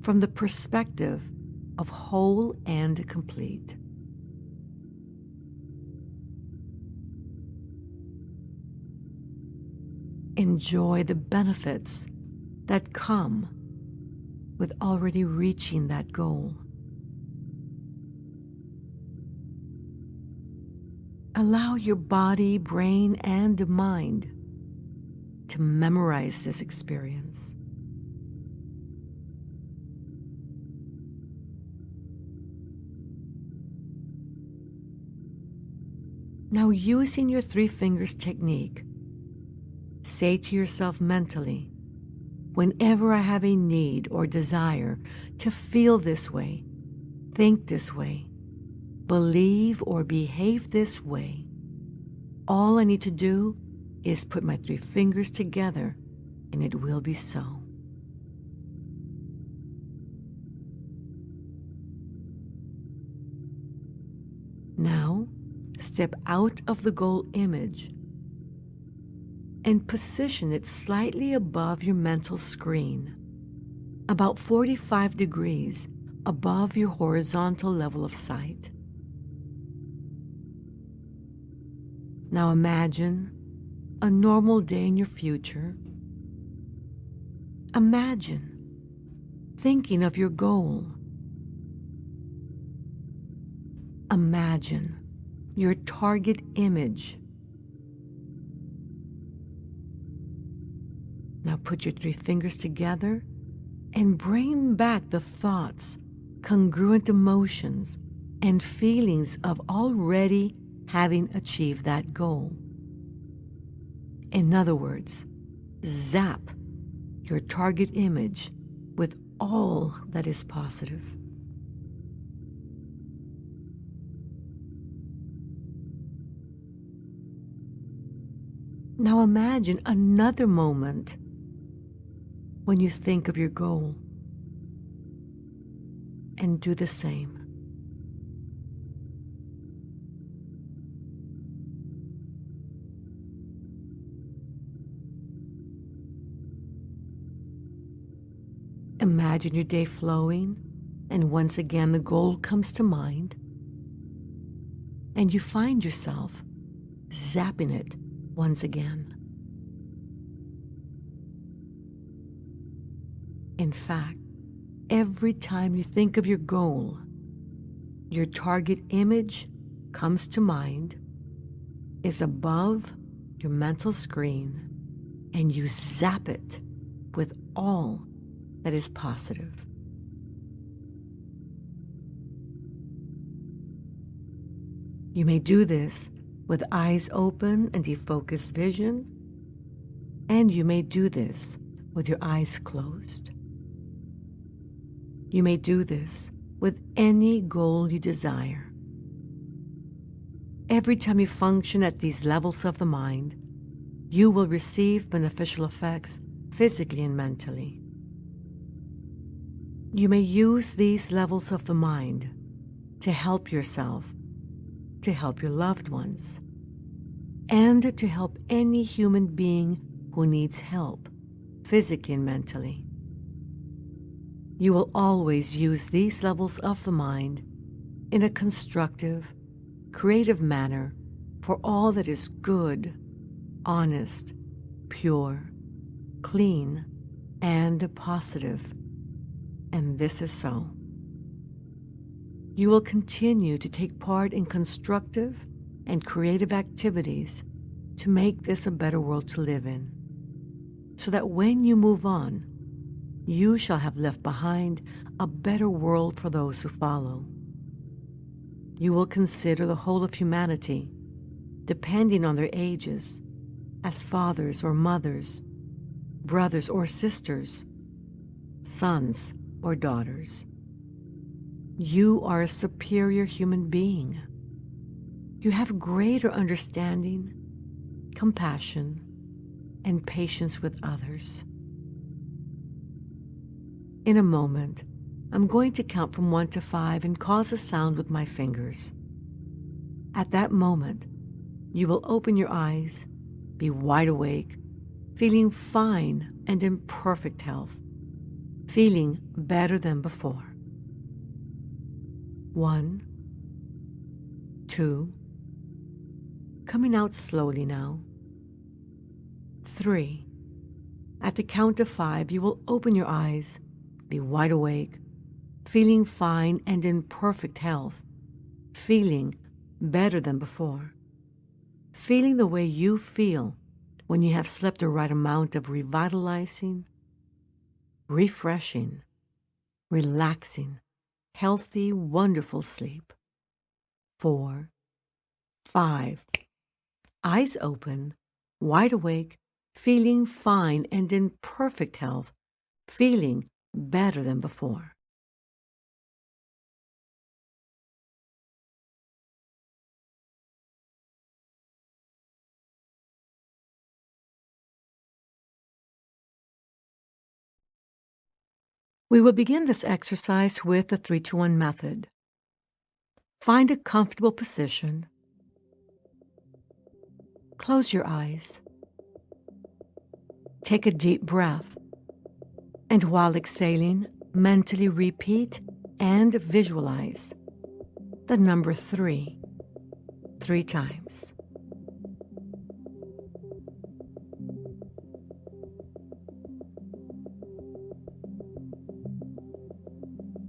from the perspective of whole and complete. Enjoy the benefits that come with already reaching that goal. Allow your body, brain, and mind to memorize this experience. Now, using your 3 fingers technique, say to yourself mentally, whenever I have a need or desire to feel this way, think this way, believe or behave this way, all I need to do is put my 3 fingers together and it will be so. Now, step out of the goal image and position it slightly above your mental screen, about 45 degrees above your horizontal level of sight. Now imagine a normal day in your future. Imagine thinking of your goal. Imagine your target image. Now put your 3 fingers together and bring back the thoughts, congruent emotions, and feelings of already having achieved that goal. In other words, zap your target image with all that is positive. Now imagine another moment when you think of your goal, and do the same. Imagine your day flowing, and once again the goal comes to mind, and you find yourself zapping it once again. In fact, every time you think of your goal, your target image comes to mind, is above your mental screen, and you zap it with all that is positive. You may do this with eyes open and defocused vision, and you may do this with your eyes closed. You may do this with any goal you desire. Every time you function at these levels of the mind, you will receive beneficial effects physically and mentally. You may use these levels of the mind to help yourself, to help your loved ones, and to help any human being who needs help, physically and mentally. You will always use these levels of the mind in a constructive, creative manner for all that is good, honest, pure, clean, and positive. And this is so. You will continue to take part in constructive and creative activities to make this a better world to live in, so that when you move on, you shall have left behind a better world for those who follow. You will consider the whole of humanity, depending on their ages, as fathers or mothers, brothers or sisters, sons or daughters. You are a superior human being. You have greater understanding, compassion, and patience with others. In a moment, I'm going to count from 1 to 5 and cause a sound with my fingers. At that moment, you will open your eyes, be wide awake, feeling fine and in perfect health, feeling better than before. 1, 2, coming out slowly now. 3. At the count of 5, you will open your eyes, be wide awake, feeling fine and in perfect health, feeling better than before, feeling the way you feel when you have slept the right amount of revitalizing, refreshing, relaxing, healthy, wonderful sleep. 4, 5, eyes open, wide awake, feeling fine and in perfect health, feeling better than before. We will begin this exercise with the 3-2-1 method. Find a comfortable position. Close your eyes. Take a deep breath, and while exhaling, mentally repeat and visualize the number 3 times.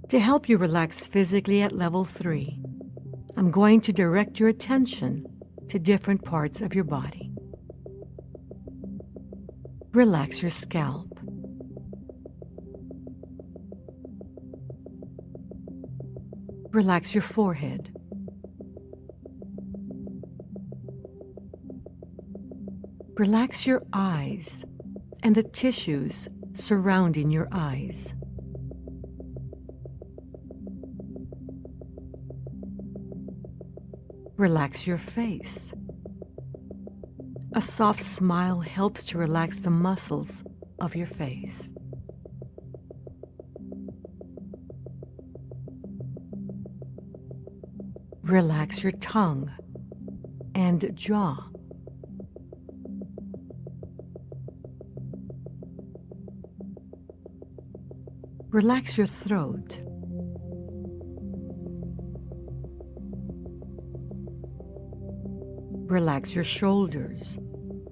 To help you relax physically at level 3, I'm going to direct your attention to different parts of your body. Relax your scalp. Relax your forehead. Relax your eyes and the tissues surrounding your eyes. Relax your face. A soft smile helps to relax the muscles of your face. Relax your tongue and jaw. Relax your throat. Relax your shoulders,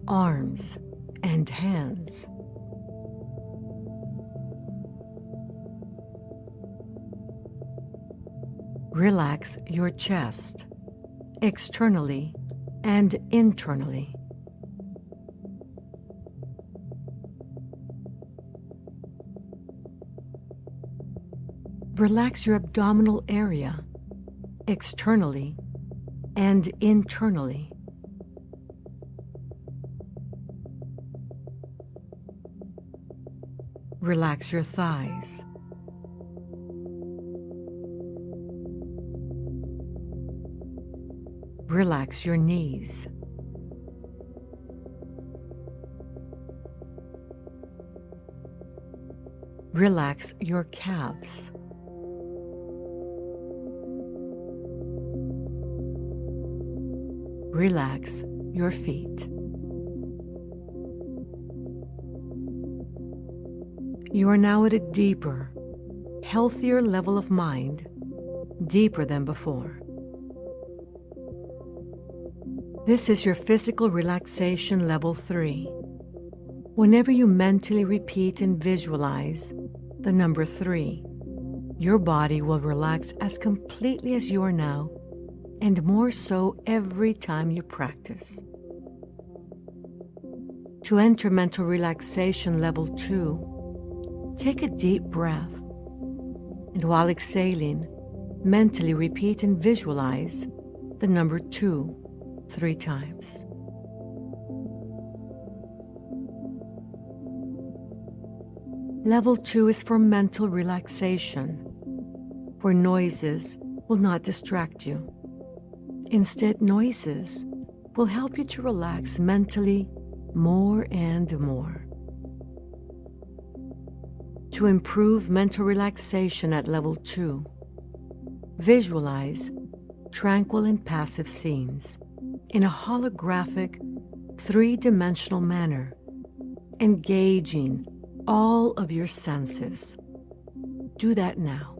arms, and hands. Relax your chest, externally and internally. Relax your abdominal area, externally and internally. Relax your thighs. Relax your knees. Relax your calves. Relax your feet. You are now at a deeper, healthier level of mind, deeper than before. This is your physical relaxation level 3. Whenever you mentally repeat and visualize the number 3, your body will relax as completely as you are now, and more so every time you practice. To enter mental relaxation level 2, take a deep breath, and while exhaling, mentally repeat and visualize the number 2 3 times. Level 2 is for mental relaxation, where noises will not distract you. Instead, noises will help you to relax mentally more and more. To improve mental relaxation at level 2, visualize tranquil and passive scenes in a holographic, 3-dimensional manner, engaging all of your senses. Do that now.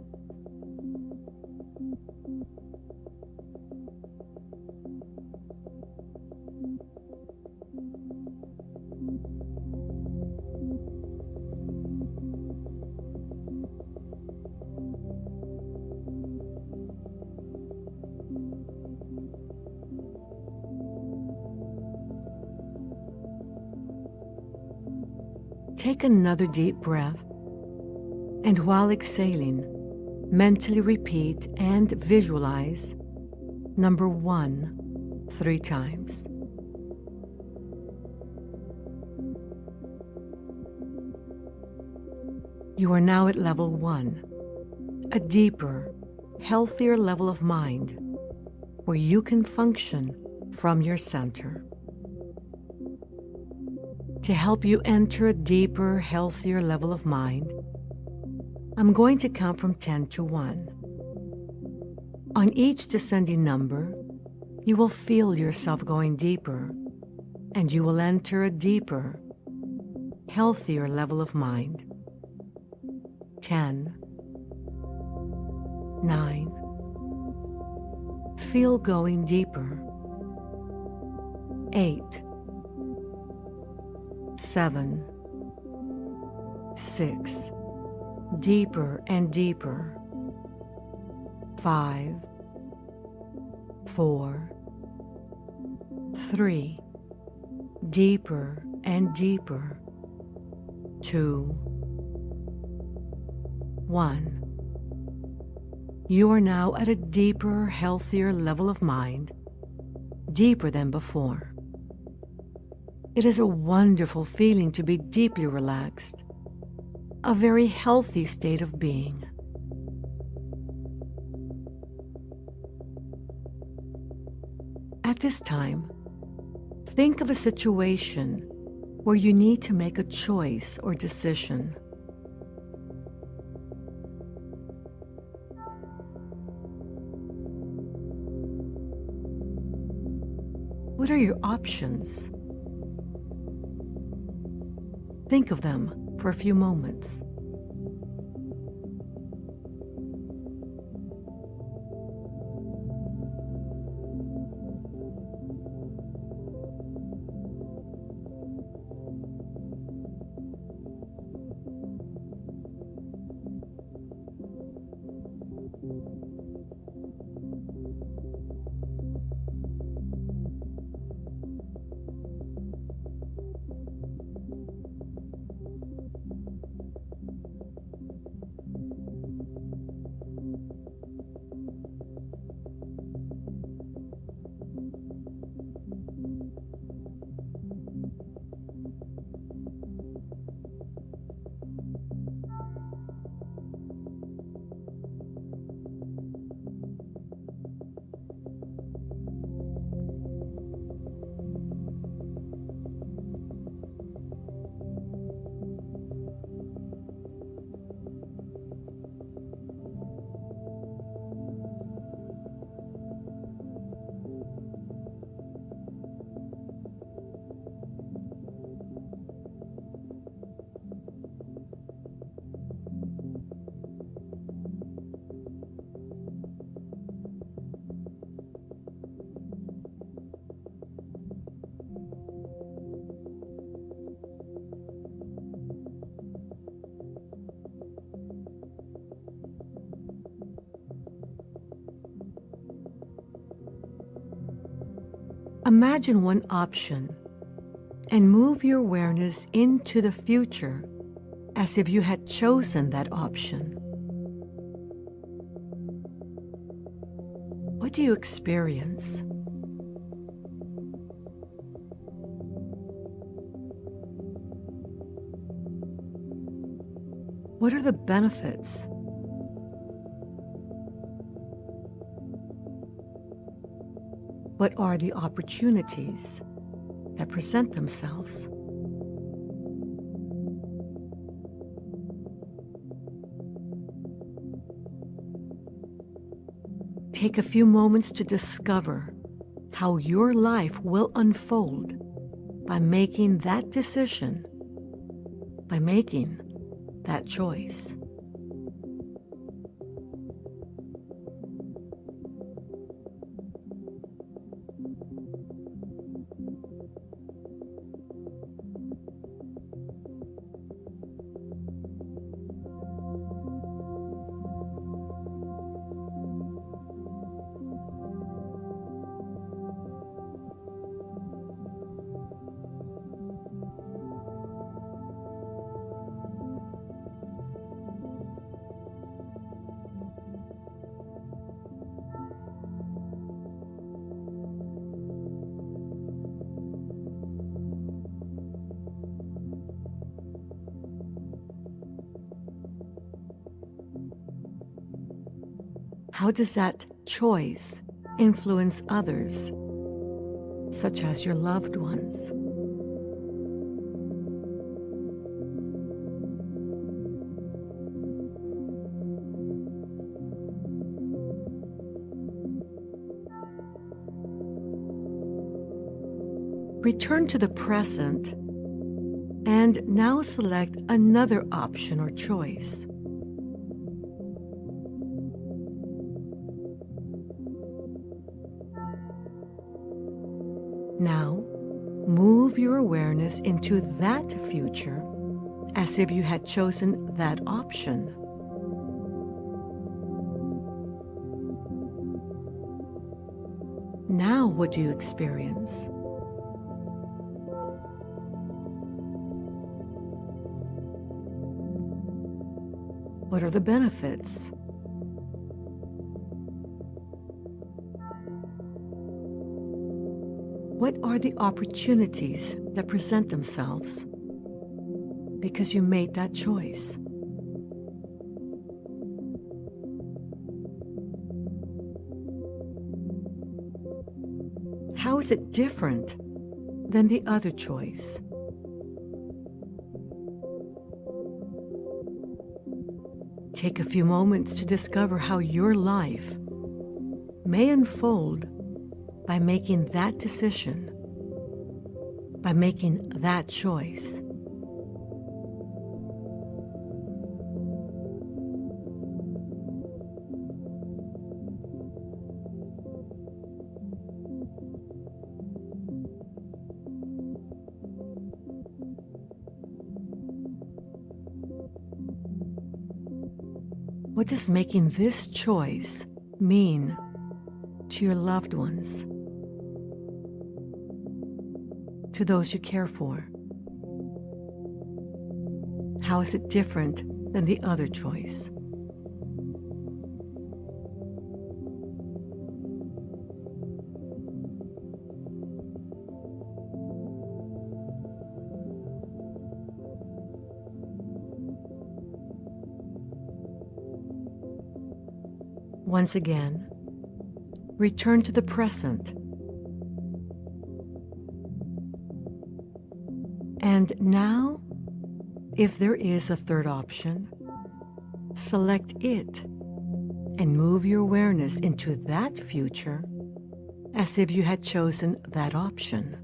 Take another deep breath, and while exhaling, mentally repeat and visualize number 1 3 times. You are now at level 1, a deeper, healthier level of mind where you can function from your center. To help you enter a deeper, healthier level of mind, I'm going to count from 10 to 1. On each descending number, you will feel yourself going deeper, and you will enter a deeper, healthier level of mind. 10, 9. Feel going deeper. 8, 7, 6. Deeper and deeper. 5, 4, 3. Deeper and deeper. 2, 1. You are now at a deeper, healthier level of mind, deeper than before. It is a wonderful feeling to be deeply relaxed, a very healthy state of being. At this time, think of a situation where you need to make a choice or decision. What are your options? Think of them for a few moments. Imagine one option and move your awareness into the future as if you had chosen that option. What do you experience? What are the benefits? What are the opportunities that present themselves? Take a few moments to discover how your life will unfold by making that decision, by making that choice. How does that choice influence others, such as your loved ones? Return to the present And now select another option or choice. Now, move your awareness into that future as if you had chosen that option. Now, what do you experience? What are the benefits? What are the opportunities that present themselves because you made that choice? How is it different than the other choice? Take a few moments to discover how your life may unfold by making that decision, by making that choice. What does making this choice mean to your loved ones, to those you care for? How is it different than the other choice? Once again, return to the present. And now, if there is a third option, select it and move your awareness into that future as if you had chosen that option.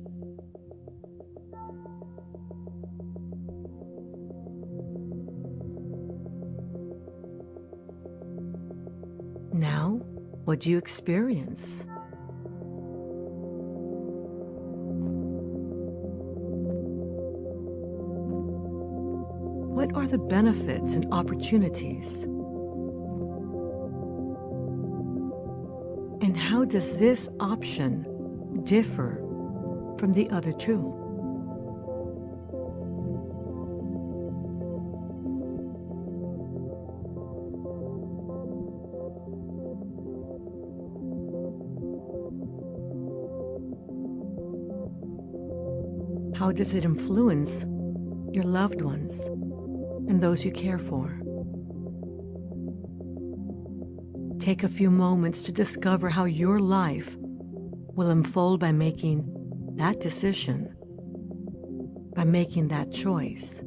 Now, what do you experience? What are the benefits and opportunities? And how does this option differ from the other two? How does it influence your loved ones and those you care for? Take a few moments to discover how your life will unfold by making that decision, by making that choice.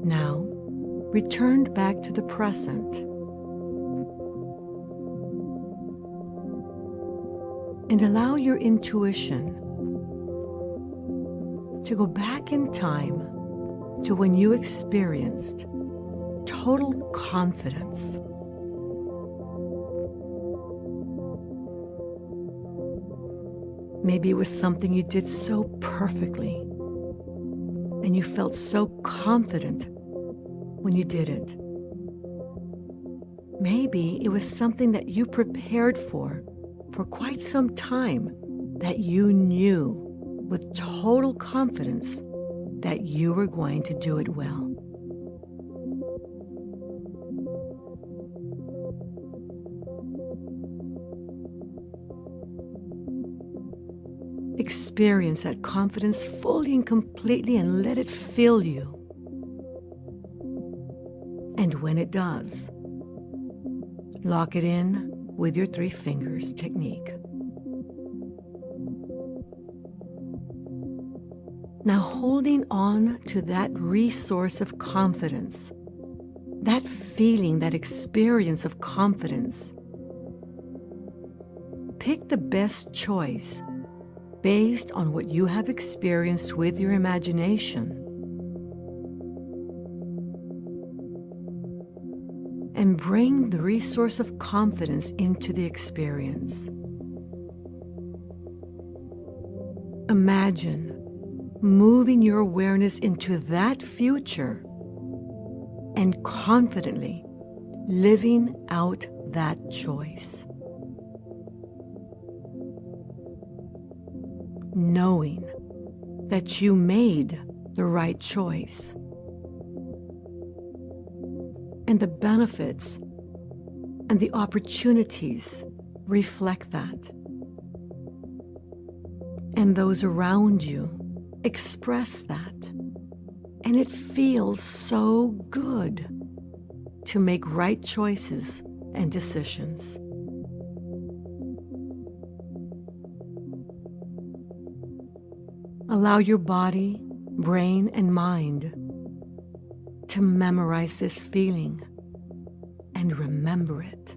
Now, return back to the present and allow your intuition to go back in time to when you experienced total confidence. Maybe it was something you did so perfectly, and you felt so confident when you did it. Maybe it was something that you prepared for quite some time, that you knew with total confidence that you were going to do it well. Experience that confidence fully and completely and let it fill you. And when it does, Lock it in with your 3 fingers technique. Now, holding on to that resource of confidence, that feeling, that experience of confidence, pick the best choice based on what you have experienced with your imagination. And bring the resource of confidence into the experience. Imagine moving your awareness into that future and confidently living out that choice. Knowing that you made the right choice. And the benefits and the opportunities reflect that. And those around you express that. And it feels so good to make right choices and decisions. Allow your body, brain, and mind to memorize this feeling and remember it.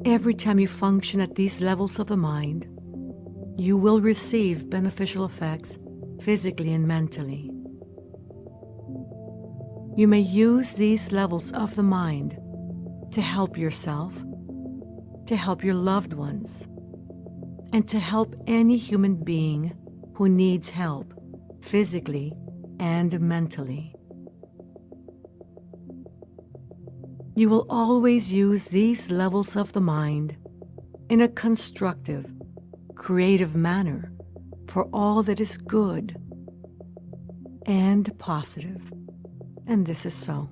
Every time you function at these levels of the mind, you will receive beneficial effects physically and mentally. You may use these levels of the mind to help yourself, to help your loved ones, and to help any human being who needs help physically and mentally. You will always use these levels of the mind in a constructive, creative manner for all that is good and positive, and this is so.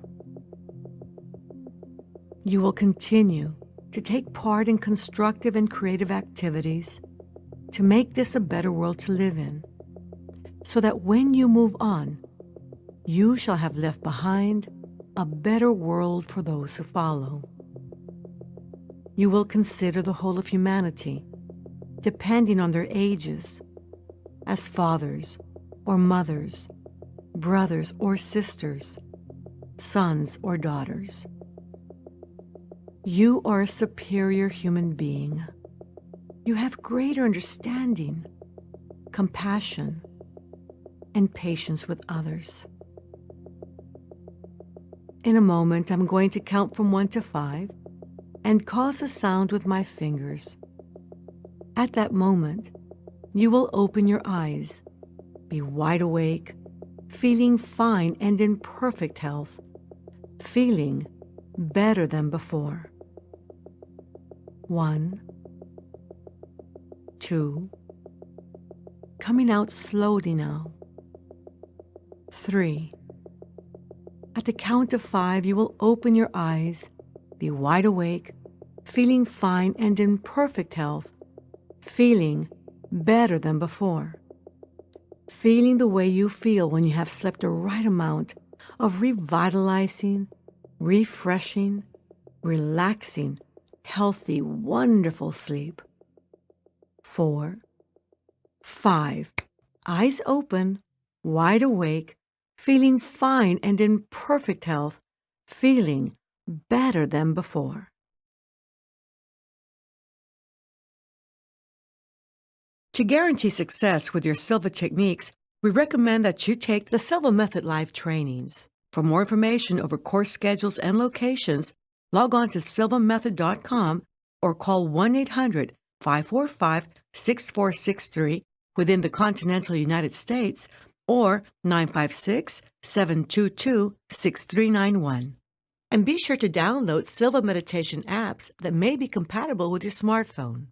You will continue to take part in constructive and creative activities to make this a better world to live in, so that when you move on, you shall have left behind a better world for those who follow. You will consider the whole of humanity, depending on their ages, as fathers or mothers, brothers or sisters, sons or daughters. You are a superior human being. You have greater understanding, compassion, and patience with others. In a moment, I'm going to count from 1 to 5 and cause a sound with my fingers. At that moment, you will open your eyes, be wide awake, feeling fine and in perfect health, feeling better than before. 1, 2, coming out slowly now. 3. At the count of 5, you will open your eyes, be wide awake, feeling fine and in perfect health, feeling better than before. Feeling the way you feel when you have slept the right amount of revitalizing, refreshing, relaxing, healthy, wonderful sleep. 4, 5. Eyes open, wide awake, feeling fine and in perfect health, feeling better than before. To guarantee success with your Silva techniques, we recommend that you take the Silva Method live trainings. For more information over course schedules and locations, log on to silvamethod.com or call 1-800-545-6463 within the continental United States or 956-722-6391. And be sure to download Silva meditation apps that may be compatible with your smartphone.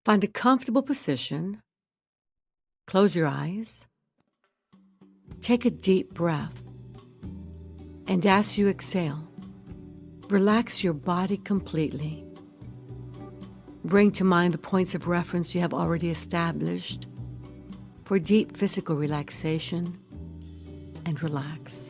Find a comfortable position. Close your eyes. Take a deep breath. And as you exhale, relax your body completely. Bring to mind the points of reference you have already established for deep physical relaxation, and relax.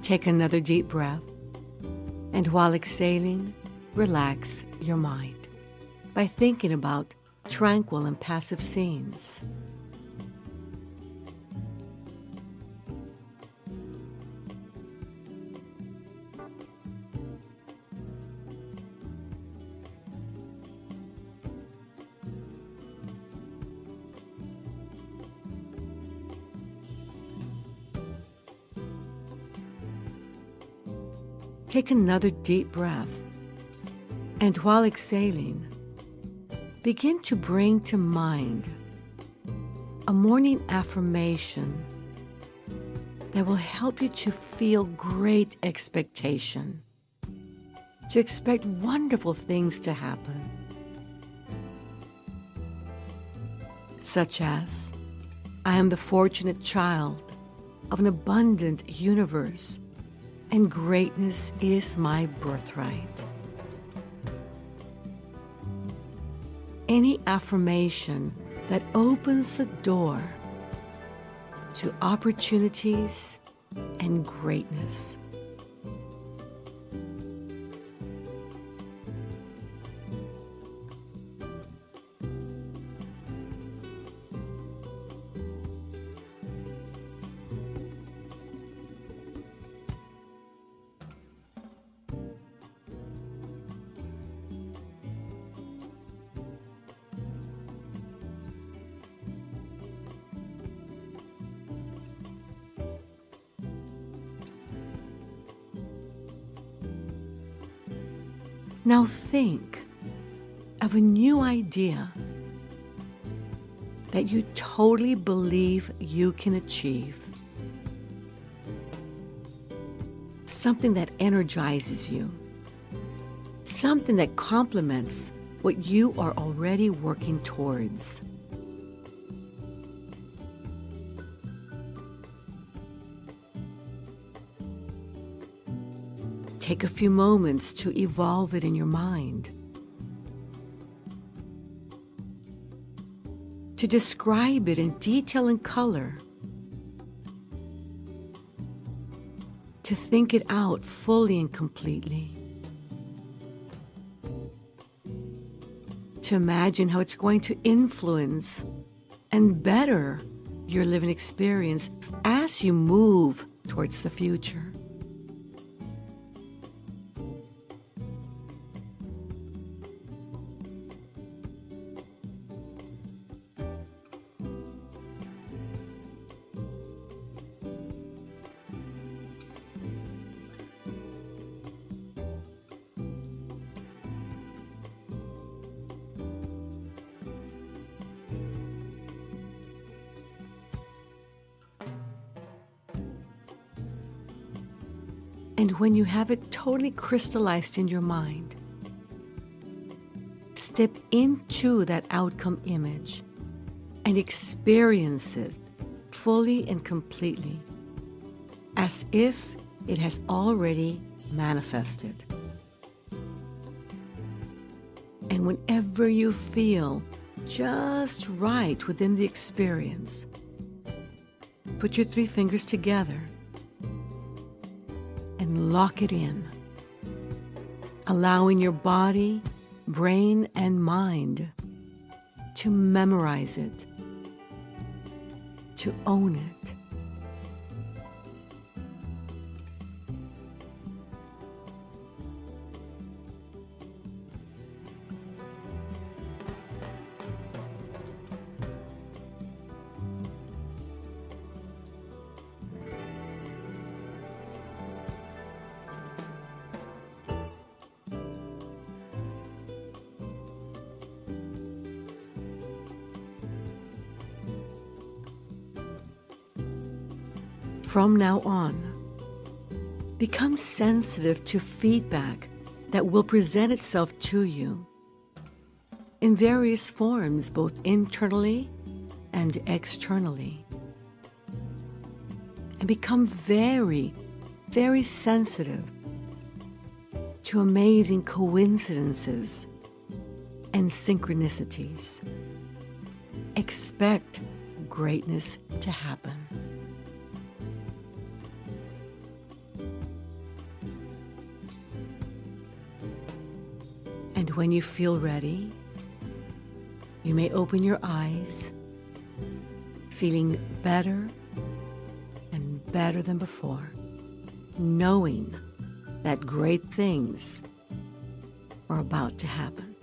Take another deep breath, and while exhaling, relax your mind by thinking about tranquil and passive scenes. Take another deep breath, and while exhaling, begin to bring to mind a morning affirmation that will help you to feel great expectation, to expect wonderful things to happen, such as, I am the fortunate child of an abundant universe, and greatness is my birthright. Any affirmation that opens the door to opportunities and greatness. Now think of a new idea that you totally believe you can achieve. Something that energizes you. Something that complements what you are already working towards. Take a few moments to evolve it in your mind, to describe it in detail and color, to think it out fully and completely, to imagine how it's going to influence and better your living experience as you move towards the future. And when you have it totally crystallized in your mind, step into that outcome image and experience it fully and completely, as if it has already manifested. And whenever you feel just right within the experience, put your 3 fingers together and lock it in, allowing your body, brain, and mind to memorize it, to own it. From now on, become sensitive to feedback that will present itself to you in various forms, both internally and externally. And become very, very sensitive to amazing coincidences and synchronicities. Expect greatness to happen. And when you feel ready, you may open your eyes, feeling better and better than before, knowing that great things are about to happen.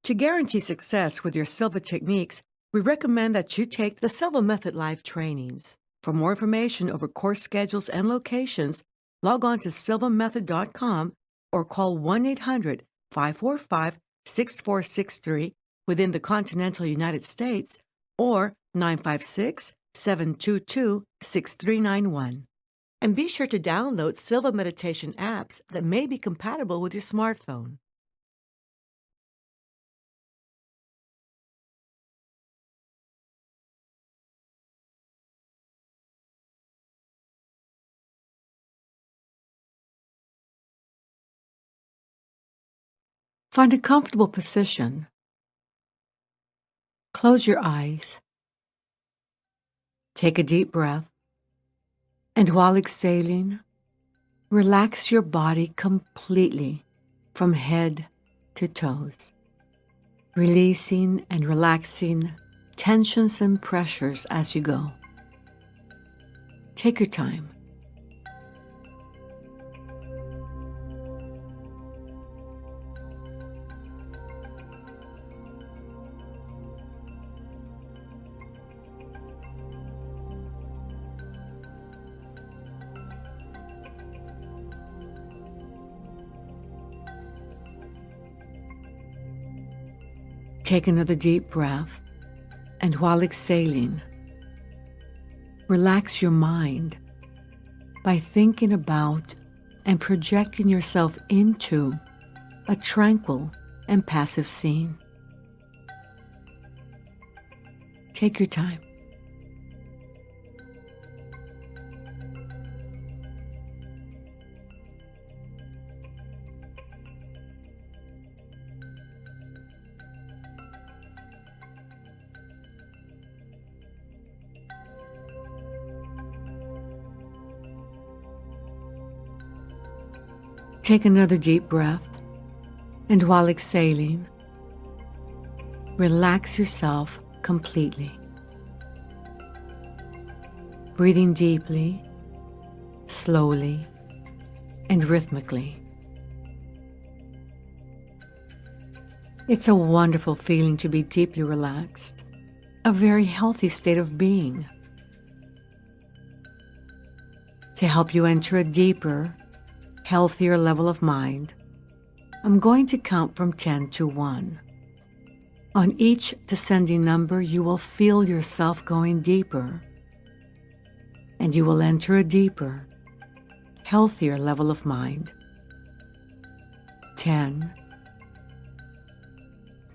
To guarantee success with your Silva techniques, we recommend that you take the Silva Method live trainings. For more information over course schedules and locations, log on to silvamethod.com or call 1-800-545-6463 within the continental United States or 956-722-6391. And be sure to download Silva meditation apps that may be compatible with your smartphone. Find a comfortable position. Close your eyes. Take a deep breath. And while exhaling, relax your body completely from head to toes, releasing and relaxing tensions and pressures as you go. Take your time. Take another deep breath, and while exhaling, relax your mind by thinking about and projecting yourself into a tranquil and passive scene. Take your time. Take another deep breath, and while exhaling, relax yourself completely. Breathing deeply, slowly, and rhythmically. It's a wonderful feeling to be deeply relaxed, a very healthy state of being. To help you enter a deeper, healthier level of mind, I'm going to count from 10 to 1. On each descending number, you will feel yourself going deeper, and you will enter a deeper, healthier level of mind. 10,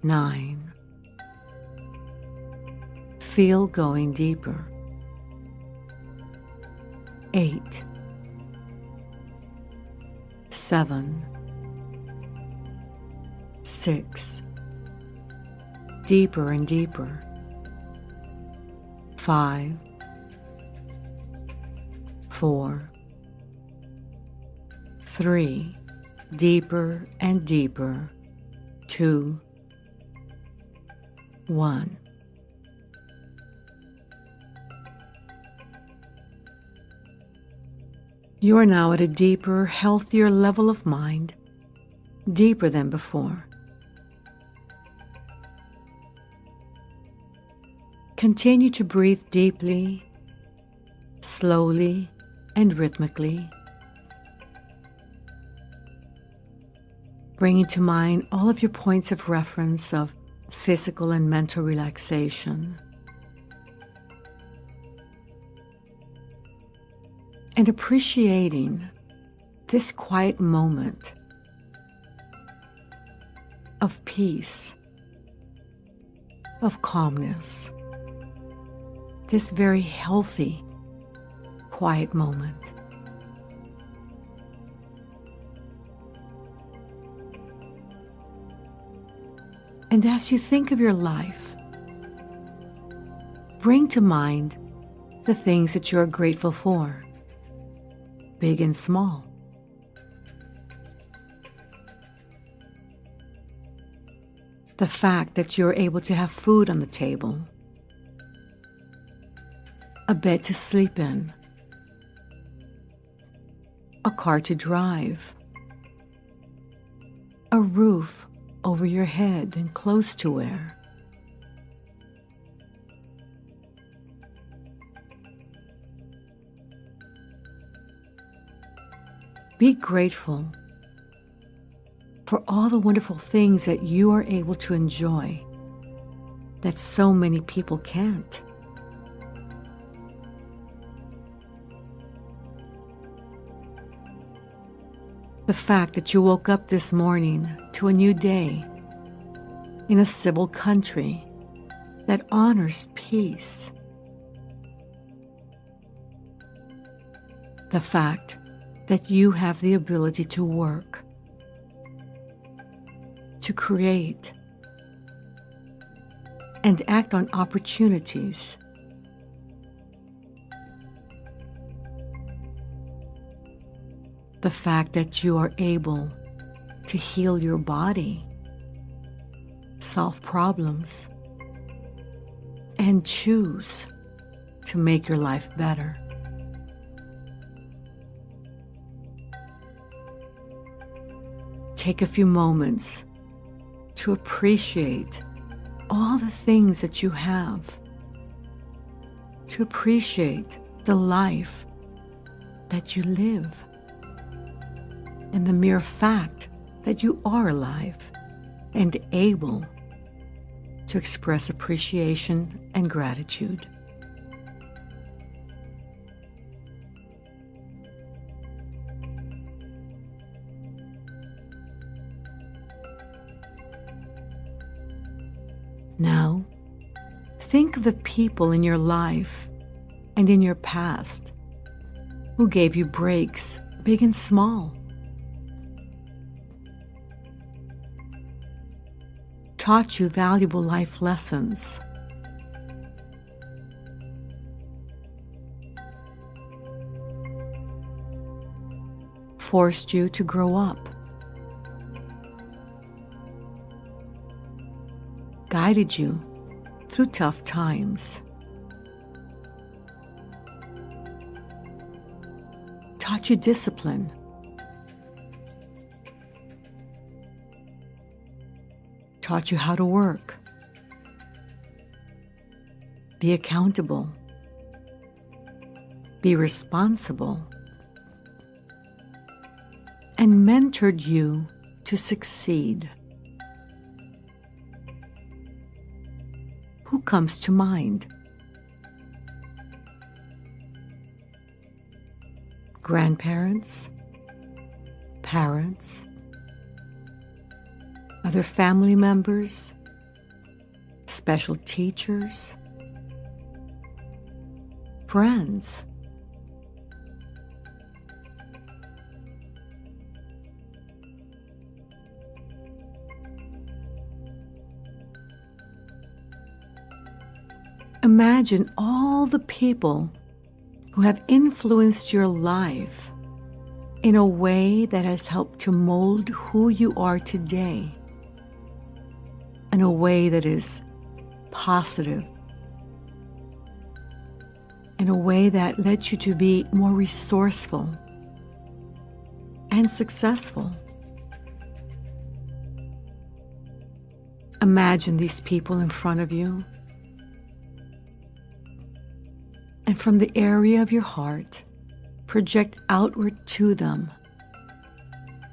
9, feel going deeper. 8, 7, 6, deeper and deeper. 5, 4, 3, deeper and deeper. 2, 1. You are now at a deeper, healthier level of mind, deeper than before. Continue to breathe deeply, slowly, and rhythmically. bringing to mind all of your points of reference of physical and mental relaxation. And appreciating this quiet moment of peace, of calmness, this very healthy, quiet moment. And as you think of your life, bring to mind the things that you're grateful for, big and small. The fact that you're able to have food on the table, a bed to sleep in, a car to drive, a roof over your head and clothes to wear. Be grateful for all the wonderful things that you are able to enjoy that so many people can't. The fact that you woke up this morning to a new day in a civil country that honors peace. The fact that you have the ability to work, to create, and act on opportunities. The fact that you are able to heal your body, solve problems, and choose to make your life better. Take a few moments to appreciate all the things that you have, to appreciate the life that you live, and the mere fact that you are alive and able to express appreciation and gratitude. Now, think of the people in your life and in your past who gave you breaks, big and small. Taught you valuable life lessons. Forced you to grow up. Guided you through tough times. Taught you discipline. Taught you how to work, be accountable, be responsible, and mentored you to succeed. Who comes to mind? Grandparents, parents, other family members, special teachers, friends. Imagine all the people who have influenced your life in a way that has helped to mold who you are today, in a way that is positive, in a way that led you to be more resourceful and successful. Imagine these people in front of you, and from the area of your heart, project outward to them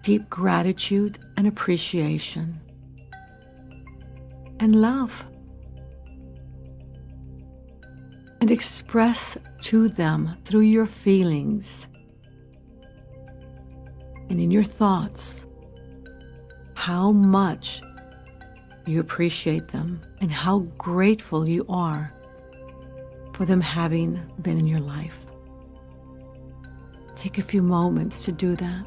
deep gratitude and appreciation and love. And express to them through your feelings and in your thoughts how much you appreciate them and how grateful you are for them having been in your life. Take a few moments to do that.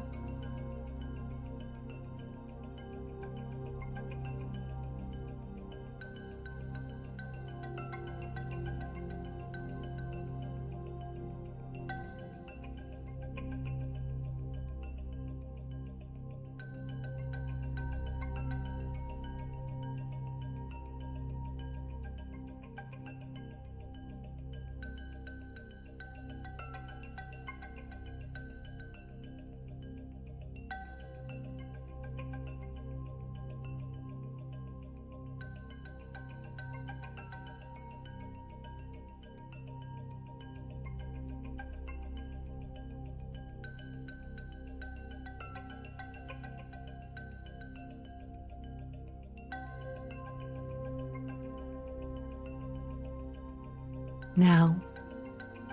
Now,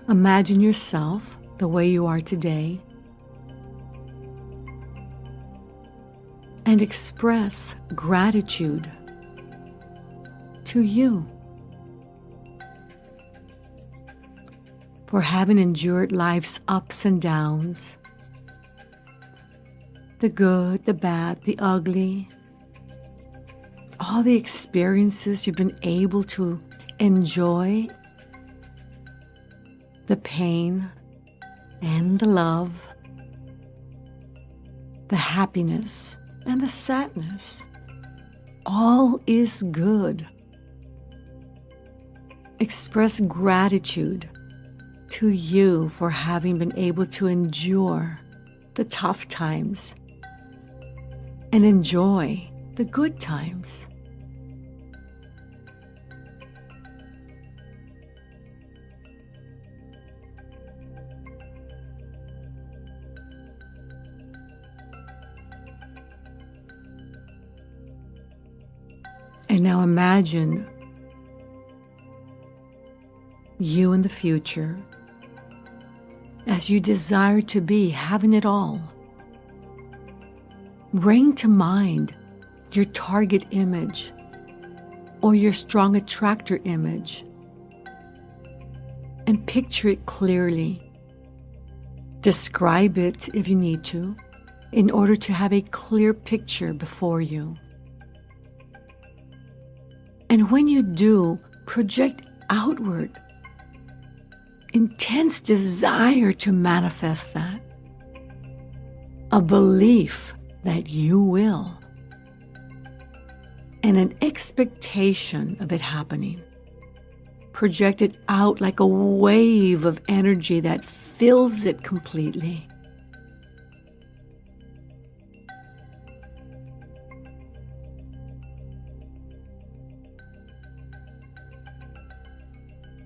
imagine yourself the way you are today and express gratitude to you for having endured life's ups and downs, the good, the bad, the ugly, all the experiences you've been able to enjoy, the pain and the love, the happiness and the sadness. All is good. Express gratitude to you for having been able to endure the tough times and enjoy the good times. And now imagine you in the future as you desire to be, having it all. Bring to mind your target image or your strong attractor image and picture it clearly. Describe it if you need to, in order to have a clear picture before you. And when you do, project outward intense desire to manifest that, a belief that you will, and an expectation of it happening. Project it out like a wave of energy that fills it completely.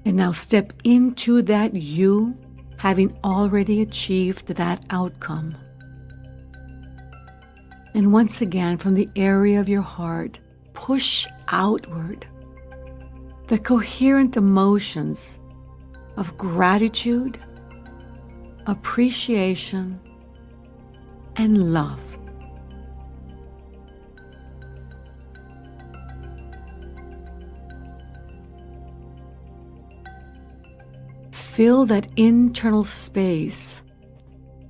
And now step into that you having already achieved that outcome. And once again, from the area of your heart, push outward the coherent emotions of gratitude, appreciation, and love. Fill that internal space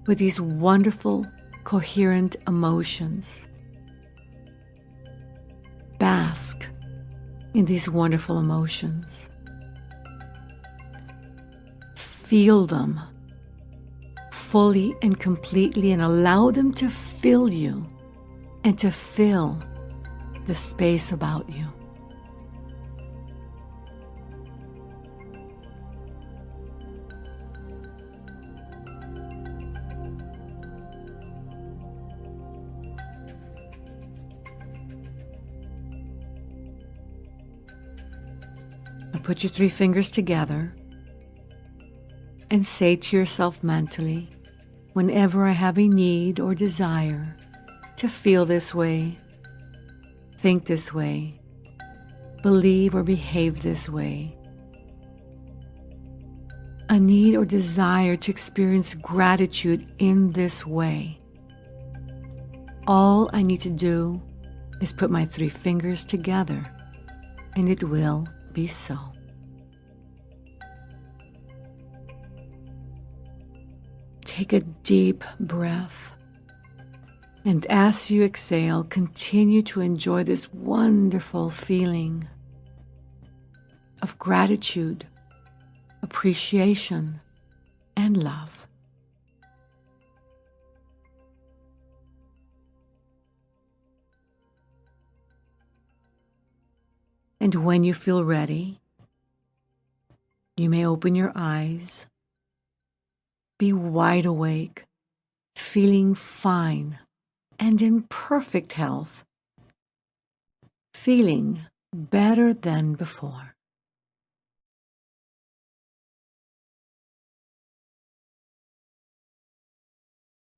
with these wonderful, coherent emotions. Bask in these wonderful emotions. Feel them fully and completely and allow them to fill you and to fill the space about you. Put your 3 fingers together and say to yourself mentally, whenever I have a need or desire to feel this way, think this way, believe or behave this way. A need or desire to experience gratitude in this way. All I need to do is put my 3 fingers together, and it will be so. Take a deep breath, and as you exhale, continue to enjoy this wonderful feeling of gratitude, appreciation, and love. And when you feel ready, you may open your eyes. Be wide awake, feeling fine and in perfect health, feeling better than before.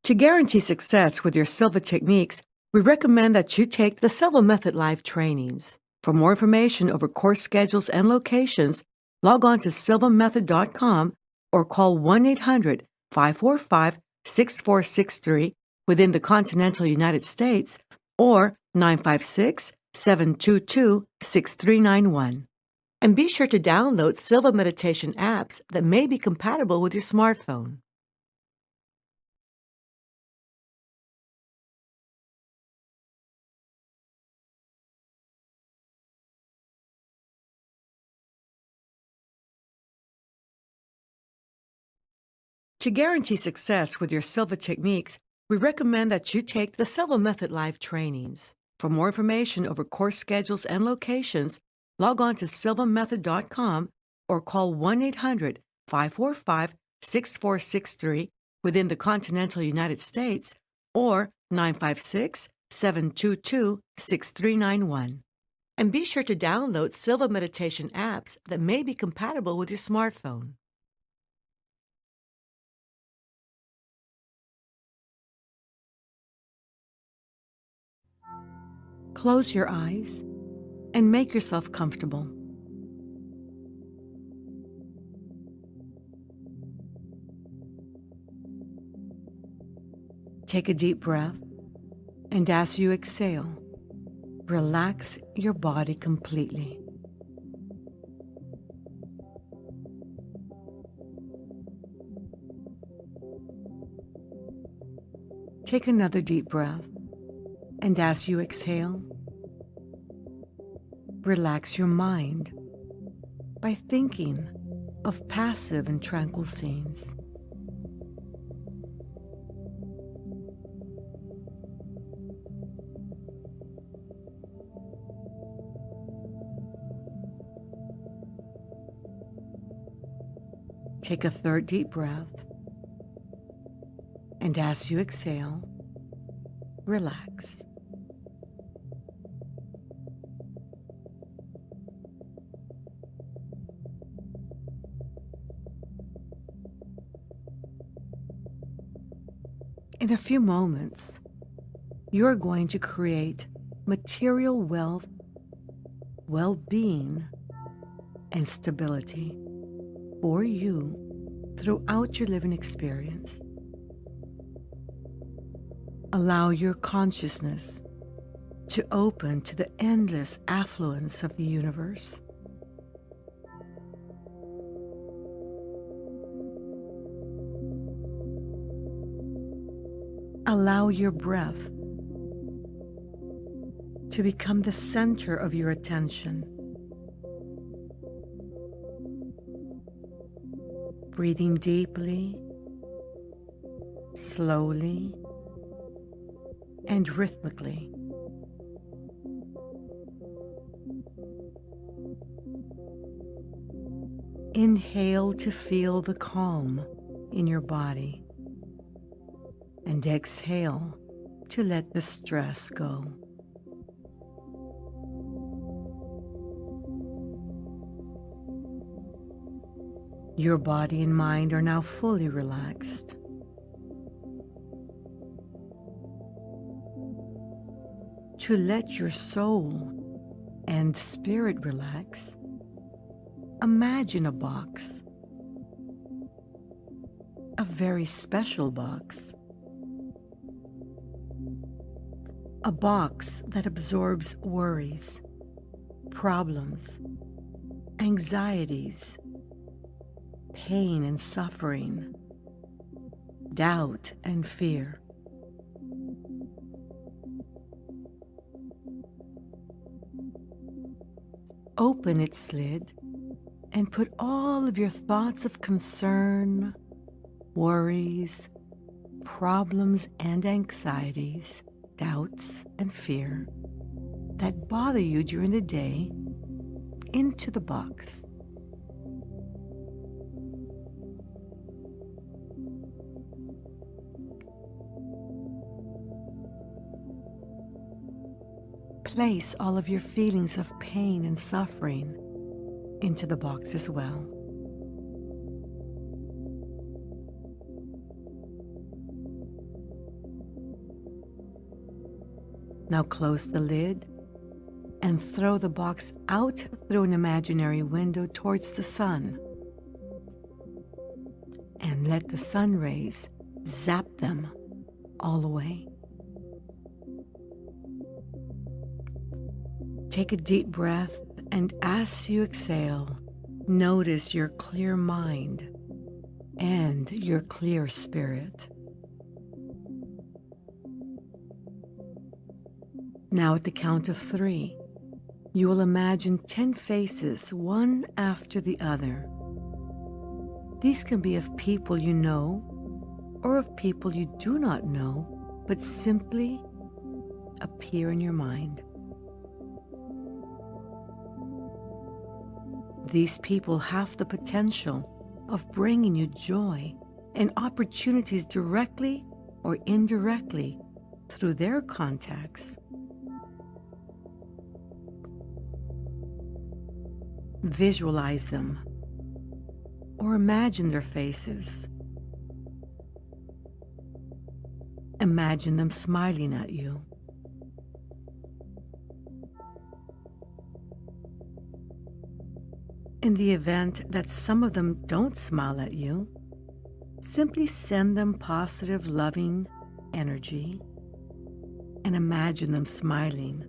To guarantee success with your Silva techniques, we recommend that you take the Silva Method live trainings. For more information over course schedules and locations, log on to silvamethod.com or call 1-800-545-6463 within the continental United States or 956-722-6391. And be sure to download Silva meditation apps that may be compatible with your smartphone. To guarantee success with your Silva techniques, we recommend that you take the Silva Method live trainings. For more information over course schedules and locations, log on to silvamethod.com or call 1-800-545-6463 within the continental United States or 956-722-6391. And be sure to download Silva meditation apps that may be compatible with your smartphone. Close your eyes and make yourself comfortable. Take a deep breath, and as you exhale, relax your body completely. Take another deep breath. And as you exhale, relax your mind by thinking of passive and tranquil scenes. Take a third deep breath, and as you exhale, relax. In a few moments, you're going to create material wealth, well-being, and stability for you throughout your living experience. Allow your consciousness to open to the endless affluence of the universe. Allow your breath to become the center of your attention. Breathing deeply, slowly, and rhythmically. Inhale to feel the calm in your body, and exhale to let the stress go. Your body and mind are now fully relaxed. To let your soul and spirit relax, imagine a box, a very special box, a box that absorbs worries, problems, anxieties, pain and suffering, doubt and fear. Open its lid and put all of your thoughts of concern, worries, problems and anxieties, doubts and fear that bother you during the day into the box. Place all of your feelings of pain and suffering into the box as well. Now close the lid and throw the box out through an imaginary window towards the sun. And let the sun rays zap them all away. Take a deep breath, and as you exhale, notice your clear mind and your clear spirit. Now at the count of 3, you will imagine 10 faces, one after the other. These can be of people you know or of people you do not know, but simply appear in your mind. These people have the potential of bringing you joy and opportunities directly or indirectly through their contacts. Visualize them or imagine their faces. Imagine them smiling at you. In the event that some of them don't smile at you, simply send them positive, loving energy and imagine them smiling,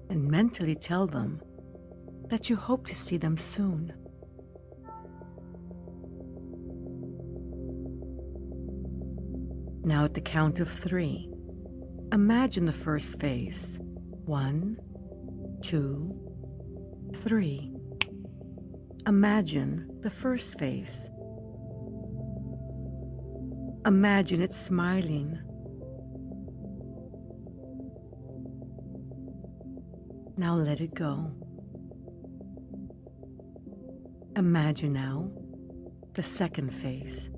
and mentally tell them that you hope to see them soon. Now at the count of 3, imagine the first face. 1, 2, 3. Imagine the first face. Imagine it smiling. Now let it go. Imagine now the second face.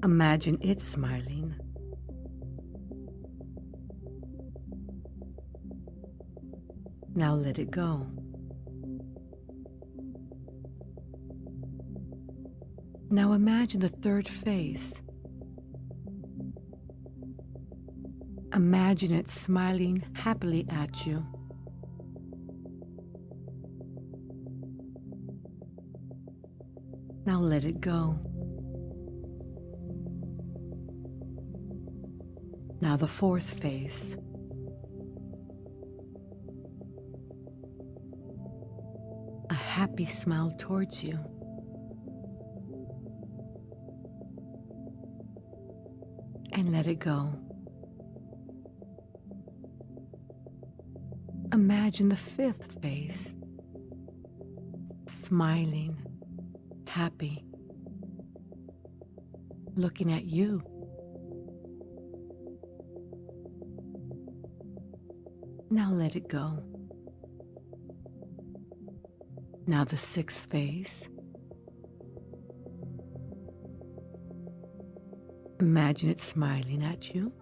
Imagine it smiling. Now let it go. Now imagine the third face. Imagine it smiling happily at you. Now let it go. Now the fourth face. A happy smile towards you. And let it go. Imagine the fifth face. Smiling, happy, looking at you. Now let it go. Now the sixth face. Imagine it smiling at you.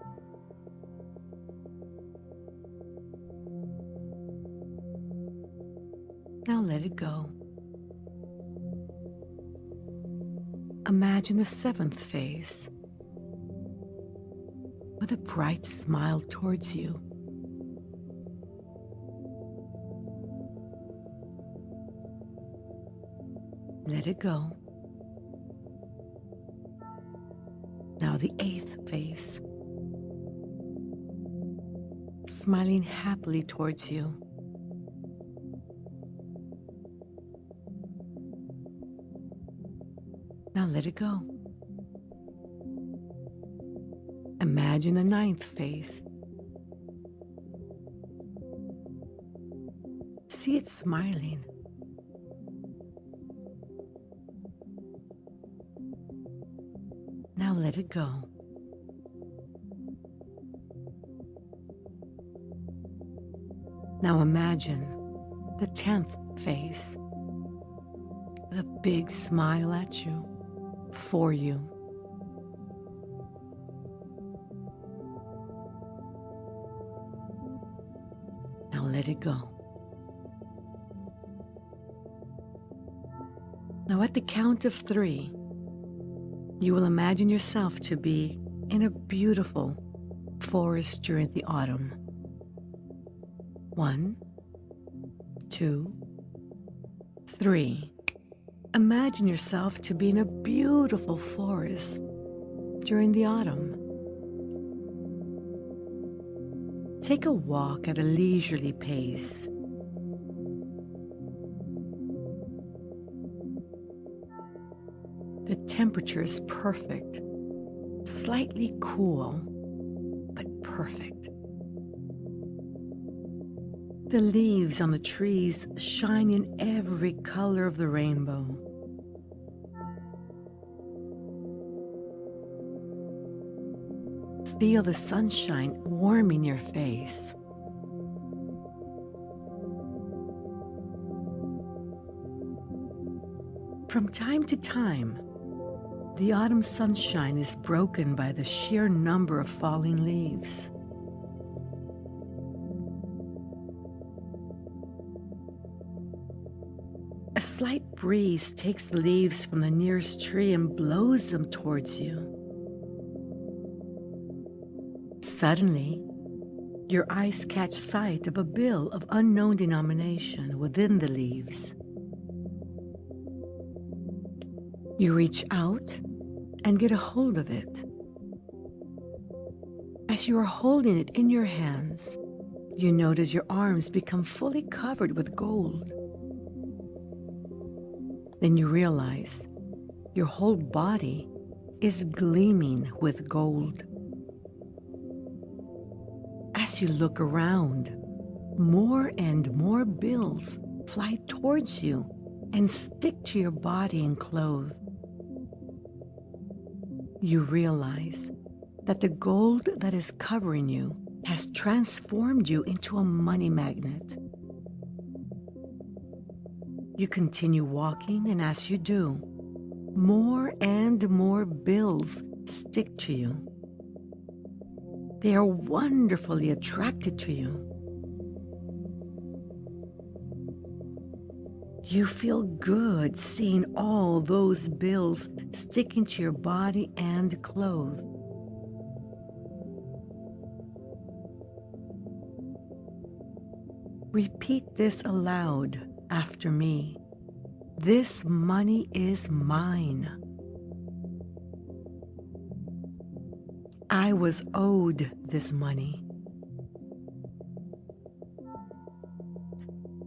Now let it go. Imagine the seventh face. with a bright smile towards you. Let it go. Now the 8th face, smiling happily towards you. Now let it go. Imagine a 9th face. See it smiling. Now let it go. Now imagine the 10th face with a big smile at you, for you. Now let it go. Now at the count of 3, you will imagine yourself to be in a beautiful forest during the autumn. 1, 2, 3. Imagine yourself to be in a beautiful forest during the autumn. Take a walk at a leisurely pace. The temperature is perfect, slightly cool, but perfect. The leaves on the trees shine in every color of the rainbow. Feel the sunshine warming your face. From time to time, the autumn sunshine is broken by the sheer number of falling leaves. A slight breeze takes the leaves from the nearest tree and blows them towards you. Suddenly, your eyes catch sight of a bill of unknown denomination within the leaves. You reach out and get a hold of it. As you are holding it in your hands, you notice your arms become fully covered with gold. Then you realize your whole body is gleaming with gold. As you look around, more and more bills fly towards you and stick to your body and clothes. You realize that the gold that is covering you has transformed you into a money magnet. You continue walking, and as you do, more and more bills stick to you. They are wonderfully attracted to you. You feel good seeing all those bills sticking to your body and clothes. Repeat this aloud after me. This money is mine. I was owed this money.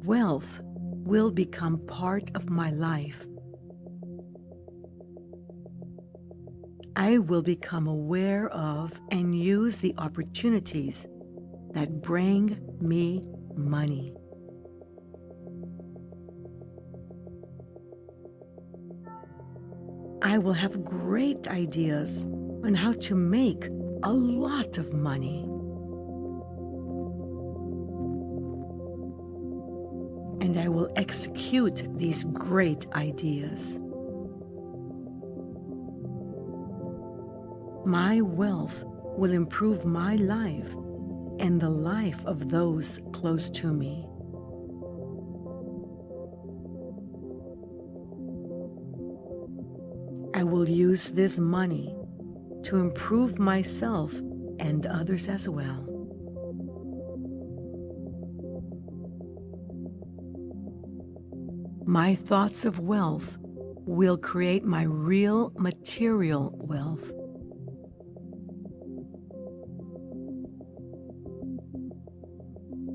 Wealth will become part of my life. I will become aware of and use the opportunities that bring me money. I will have great ideas on how to make a lot of money. And I will execute these great ideas. My wealth will improve my life and the life of those close to me. I will use this money to improve myself and others as well. My thoughts of wealth will create my real material wealth.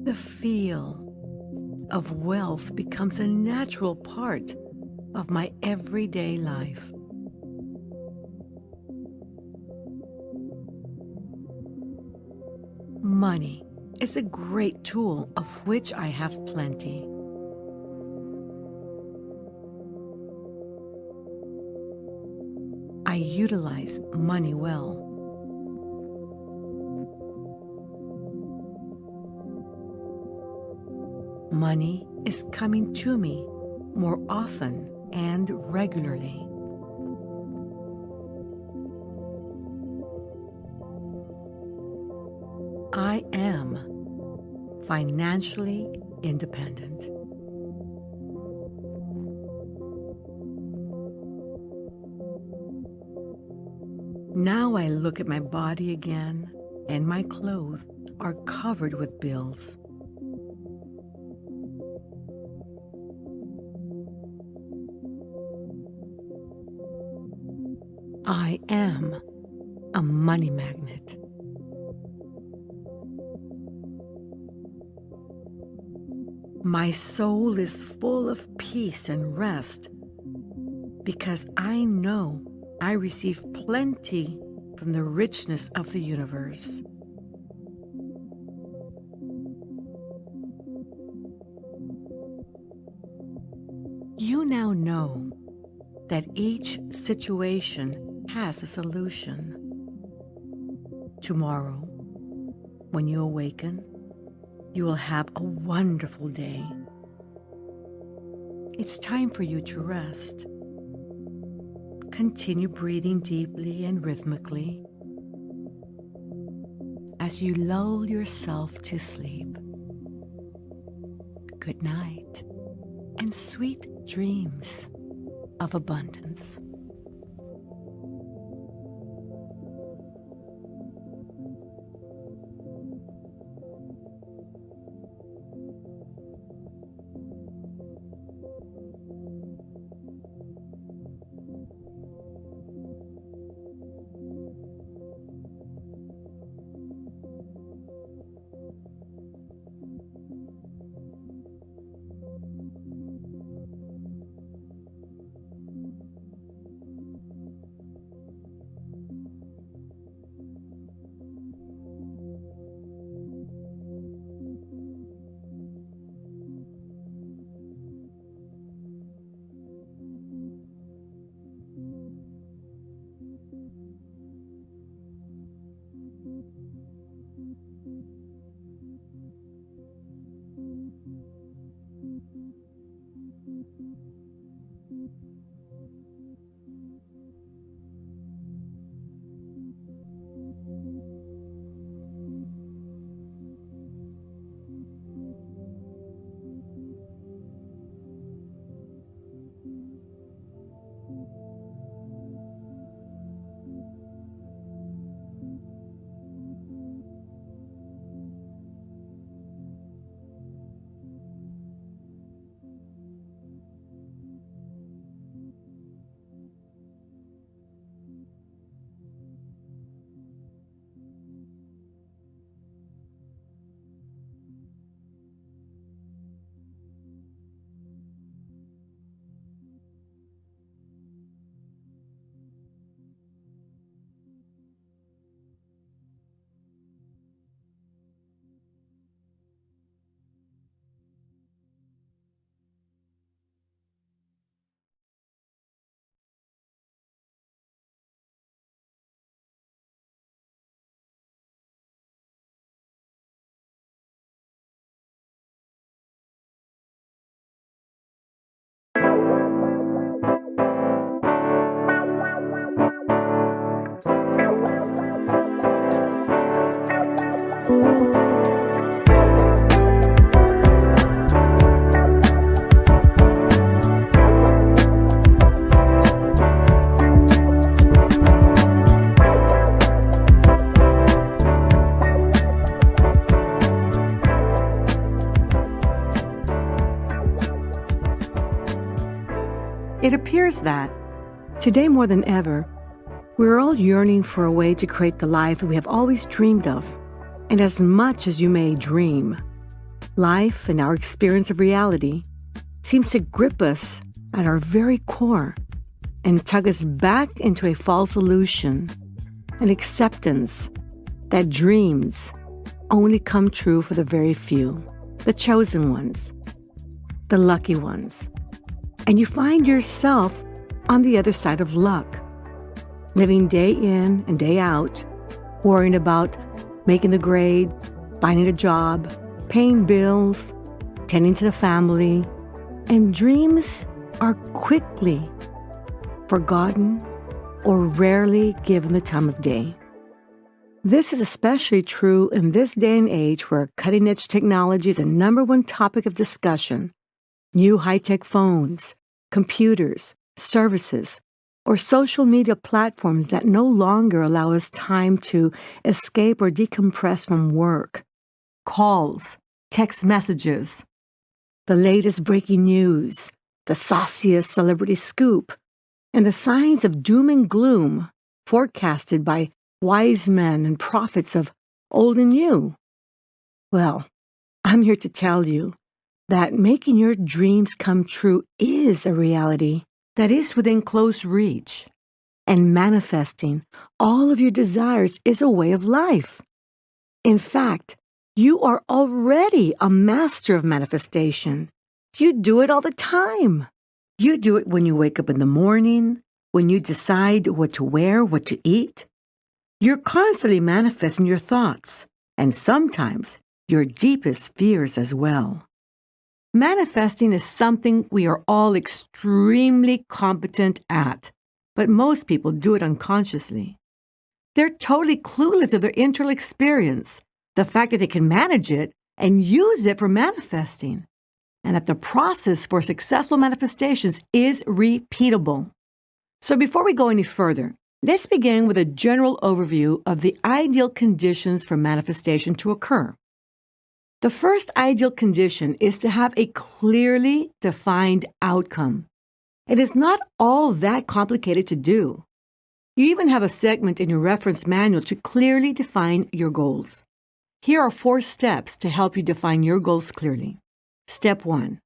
The feel of wealth becomes a natural part of my everyday life. Money is a great tool of which I have plenty. I utilize money well. Money is coming to me more often and regularly. I am financially independent. Now I look at my body again, and my clothes are covered with bills. I am a money magnet. My soul is full of peace and rest because I know I receive plenty from the richness of the universe. You now know that each situation has a solution. Tomorrow, when you awaken, you will have a wonderful day. It's time for you to rest. Continue breathing deeply and rhythmically as you lull yourself to sleep. Good night and sweet dreams of abundance. appears that today more than ever, we're all yearning for a way to create the life we have always dreamed of. And as much as you may dream, life and our experience of reality seems to grip us at our very core and tug us back into a false illusion, an acceptance that dreams only come true for the very few, the chosen ones, the lucky ones. And you find yourself on the other side of luck, living day in and day out, worrying about making the grade, finding a job, paying bills, tending to the family, and dreams are quickly forgotten or rarely given the time of day. This is especially true in this day and age where cutting-edge technology is the number one topic of discussion. New high-tech phones, computers, services, or social media platforms that no longer allow us time to escape or decompress from work, calls, text messages, the latest breaking news, the sauciest celebrity scoop, and the signs of doom and gloom forecasted by wise men and prophets of old and new. Well, I'm here to tell you that making your dreams come true is a reality that is within close reach, and manifesting all of your desires is a way of life. In fact, you are already a master of manifestation. You do it all the time. You do it when you wake up in the morning, when you decide what to wear, what to eat. You're constantly manifesting your thoughts, and sometimes your deepest fears as well. Manifesting is something we are all extremely competent at, but most people do it unconsciously. They're totally clueless of their internal experience, the fact that they can manage it and use it for manifesting, and that the process for successful manifestations is repeatable. So before we go any further, let's begin with a general overview of the ideal conditions for manifestation to occur. The first ideal condition is to have a clearly defined outcome. It is not all that complicated to do. You even have a segment in your reference manual to clearly define your goals. Here are 4 steps to help you define your goals clearly. Step 1.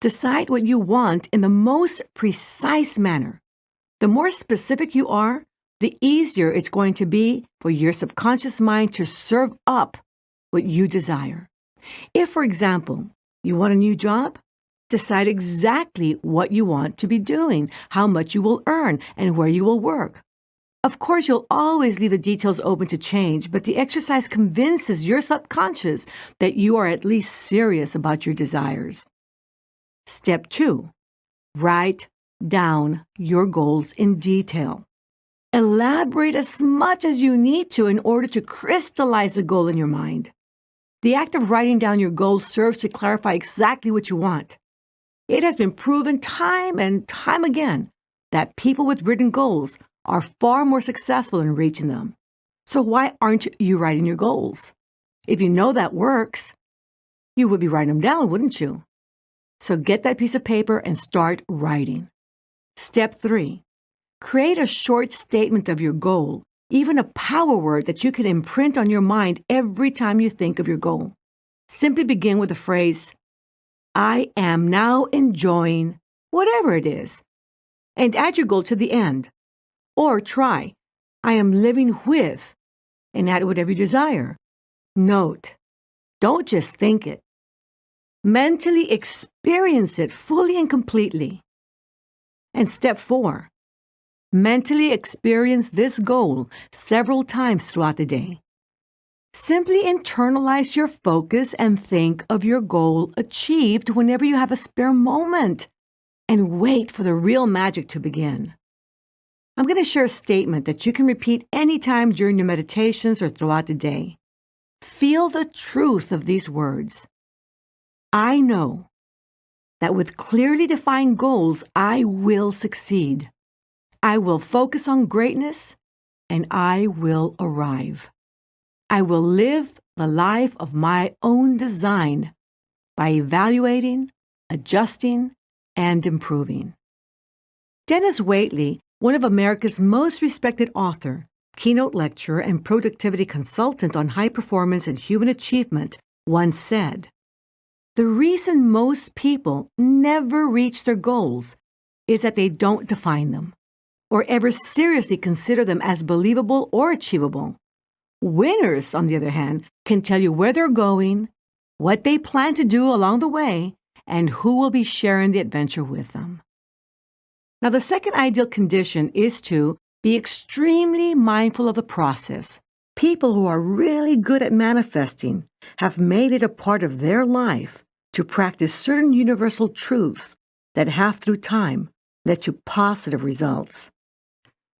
Decide what you want in the most precise manner. The more specific you are, the easier it's going to be for your subconscious mind to serve up what you desire. If, for example, you want a new job, decide exactly what you want to be doing, how much you will earn, and where you will work. Of course, you'll always leave the details open to change, but the exercise convinces your subconscious that you are at least serious about your desires. Step 2. Write down your goals in detail. Elaborate as much as you need to in order to crystallize the goal in your mind. The act of writing down your goals serves to clarify exactly what you want. It has been proven time and time again that people with written goals are far more successful in reaching them. So why aren't you writing your goals? If you know that works, you would be writing them down, wouldn't you? So get that piece of paper and start writing. Step 3. Create a short statement of your goal, even a power word that you can imprint on your mind every time you think of your goal. Simply begin with the phrase, I am now enjoying whatever it is, and add your goal to the end. Or try, I am living with, and add whatever you desire. Note, don't just think it. Mentally experience it fully and completely. And step 4, mentally experience this goal several times throughout the day. Simply internalize your focus and think of your goal achieved whenever you have a spare moment, and wait for the real magic to begin. I'm going to share a statement that you can repeat anytime during your meditations or throughout the day. Feel the truth of these words. I know that with clearly defined goals, I will succeed. I will focus on greatness, and I will arrive. I will live the life of my own design by evaluating, adjusting, and improving. Dennis Waitley, one of America's most respected author, keynote lecturer, and productivity consultant on high performance and human achievement, once said, "The reason most people never reach their goals is that they don't define them or ever seriously consider them as believable or achievable. Winners, on the other hand, can tell you where they're going, what they plan to do along the way, and who will be sharing the adventure with them." Now, the second ideal condition is to be extremely mindful of the process. People who are really good at manifesting have made it a part of their life to practice certain universal truths that have, through time, led to positive results.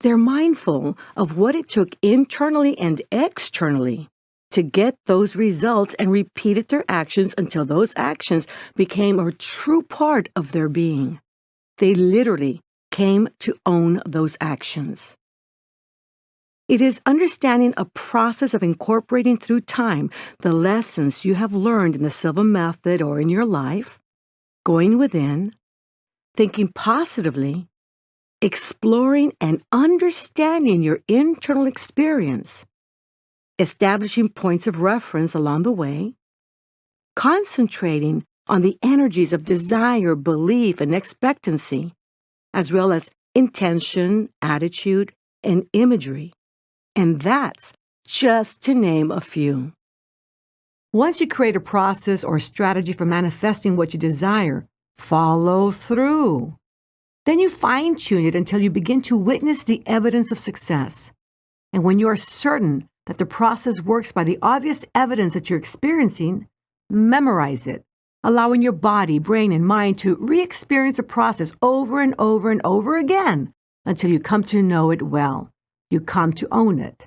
They're mindful of what it took internally and externally to get those results and repeated their actions until those actions became a true part of their being. They literally came to own those actions. It is understanding a process of incorporating through time the lessons you have learned in the Silva Method or in your life, going within, thinking positively, exploring and understanding your internal experience, establishing points of reference along the way, concentrating on the energies of desire, belief, and expectancy, as well as intention, attitude, and imagery. And that's just to name a few. Once you create a process or strategy for manifesting what you desire, follow through. Then you fine-tune it until you begin to witness the evidence of success. And when you are certain that the process works by the obvious evidence that you're experiencing, memorize it, allowing your body, brain, and mind to re-experience the process over and over and over again until you come to know it well. You come to own it.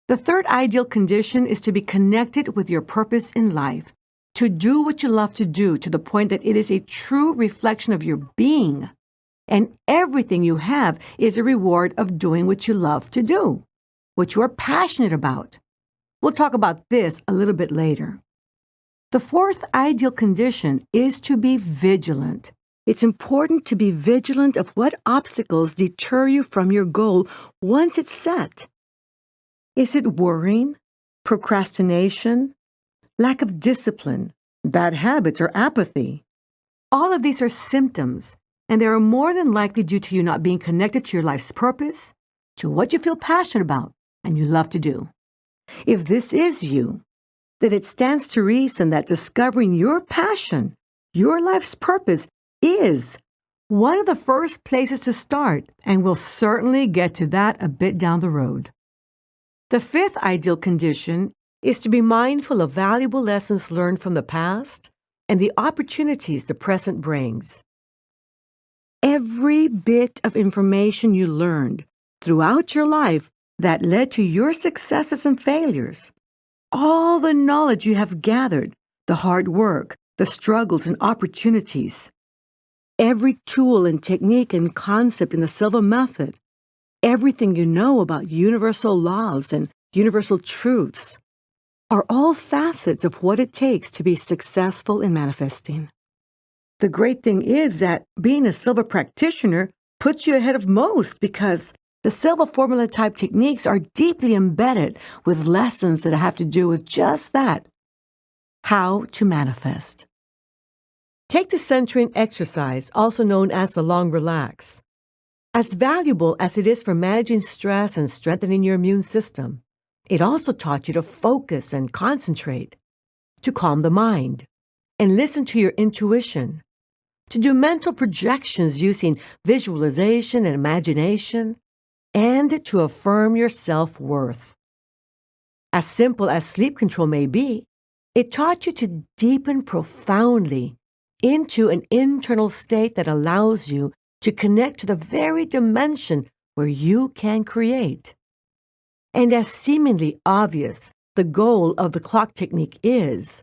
The third ideal condition is to be connected with your purpose in life, to do what you love to do to the point that it is a true reflection of your being. And everything you have is a reward of doing what you love to do, what you are passionate about. We'll talk about this a little bit later. The fourth ideal condition is to be vigilant. It's important to be vigilant of what obstacles deter you from your goal once it's set. Is it worrying, procrastination, lack of discipline, bad habits, or apathy? All of these are symptoms, and they are more than likely due to you not being connected to your life's purpose, to what you feel passionate about and you love to do. If this is you, then it stands to reason that discovering your passion, your life's purpose, is one of the first places to start, and we'll certainly get to that a bit down the road. The fifth ideal condition is to be mindful of valuable lessons learned from the past and the opportunities the present brings. Every bit of information you learned throughout your life that led to your successes and failures, all the knowledge you have gathered, the hard work, the struggles and opportunities, every tool and technique and concept in the Silva Method, everything you know about universal laws and universal truths, are all facets of what it takes to be successful in manifesting. The great thing is that being a Silva practitioner puts you ahead of most because the Silva formula type techniques are deeply embedded with lessons that have to do with just that, how to manifest. Take the centering exercise, also known as the long relax. As valuable as it is for managing stress and strengthening your immune system, it also taught you to focus and concentrate, to calm the mind, and listen to your intuition, to do mental projections using visualization and imagination, and to affirm your self-worth. As simple as sleep control may be, it taught you to deepen profoundly into an internal state that allows you to connect to the very dimension where you can create. And as seemingly obvious the goal of the clock technique is,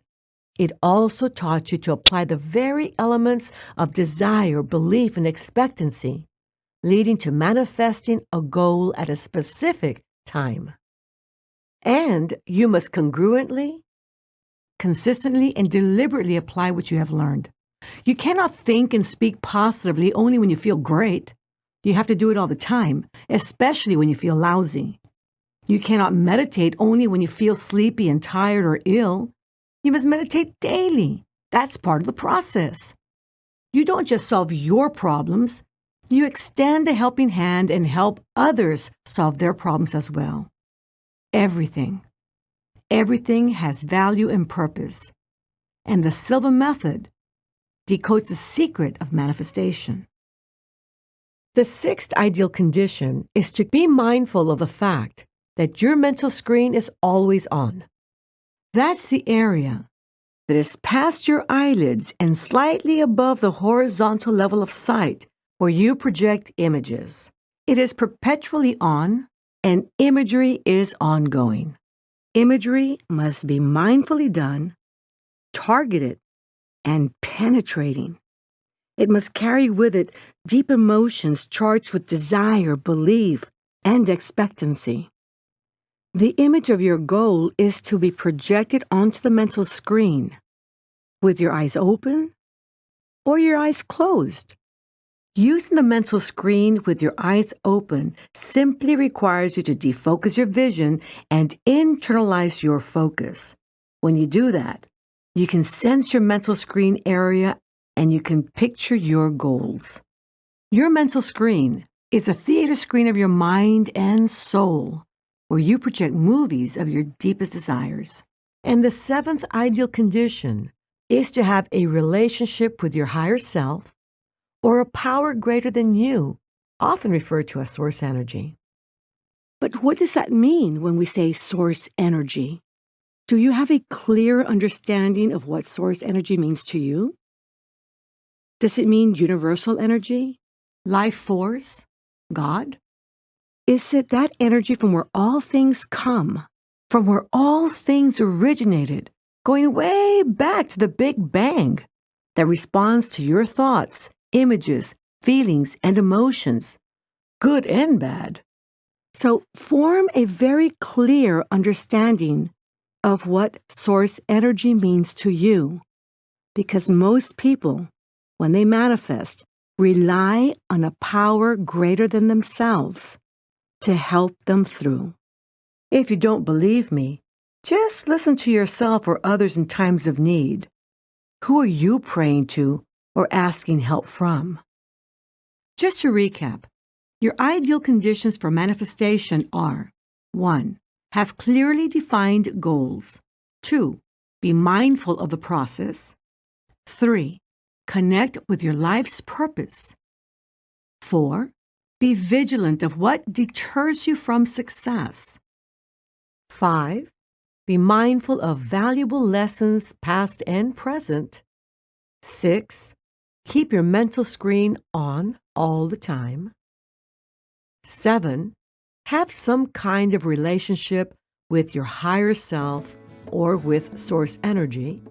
it also taught you to apply the very elements of desire, belief, and expectancy, leading to manifesting a goal at a specific time. And you must congruently, consistently, and deliberately apply what you have learned. You cannot think and speak positively only when you feel great, You have to do it all the time, especially when you feel lousy. You cannot meditate only when you feel sleepy and tired or ill. You must meditate daily. That's part of the process. You don't just solve your problems. You extend a helping hand and help others solve their problems as well. Everything has value and purpose. And the Silva Method decodes the secret of manifestation. The sixth ideal condition is to be mindful of the fact that your mental screen is always on. That's the area that is past your eyelids and slightly above the horizontal level of sight where you project images. It is perpetually on, and imagery is ongoing. Imagery must be mindfully done, targeted, and penetrating. It must carry with it deep emotions charged with desire, belief, and expectancy. The image of your goal is to be projected onto the mental screen with your eyes open or your eyes closed. Using the mental screen with your eyes open simply requires you to defocus your vision and internalize your focus. When you do that, you can sense your mental screen area and you can picture your goals. Your mental screen is a theater screen of your mind and soul, where you project movies of your deepest desires. And the seventh ideal condition is to have a relationship with your higher self or a power greater than you, often referred to as source energy. But what does that mean when we say source energy? Do you have a clear understanding of what source energy means to you? Does it mean universal energy, life force, God? Is it that energy from where all things come, from where all things originated, going way back to the Big Bang, that responds to your thoughts, images, feelings, and emotions, good and bad? So form a very clear understanding of what source energy means to you, because most people, when they manifest, rely on a power greater than themselves to help them through. If you don't believe me, just listen to yourself or others in times of need. Who are you praying to or asking help from? Just to recap, your ideal conditions for manifestation are: 1. Have clearly defined goals. 2. Be mindful of the process. 3. Connect with your life's purpose. 4. Be vigilant of what deters you from success. 5. Be mindful of valuable lessons, past and present. 6. Keep your mental screen on all the time. 7. Have some kind of relationship with your higher self or with source energy.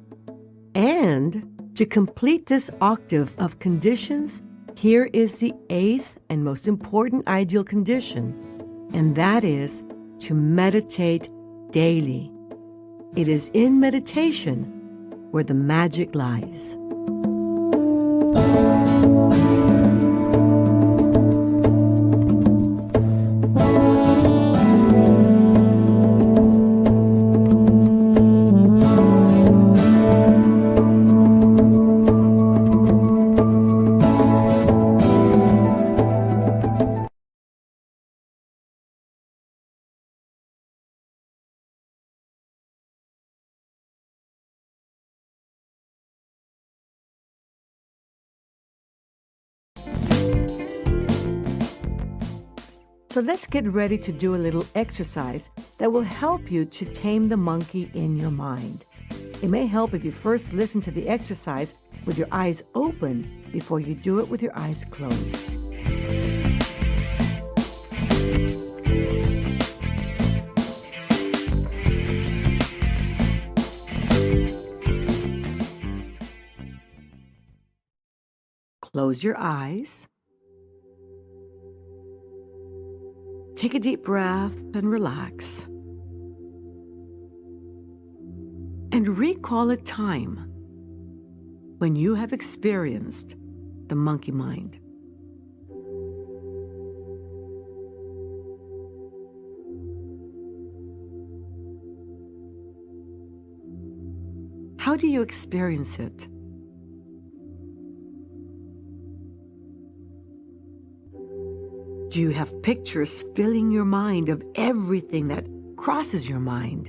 And to complete this octave of conditions, here is the 8th and most important ideal condition, and that is to meditate daily. It is in meditation where the magic lies. So let's get ready to do a little exercise that will help you to tame the monkey in your mind. It may help if you first listen to the exercise with your eyes open before you do it with your eyes closed. Close your eyes. Take a deep breath and relax. And recall a time when you have experienced the monkey mind. How do you experience it? Do you have pictures filling your mind of everything that crosses your mind?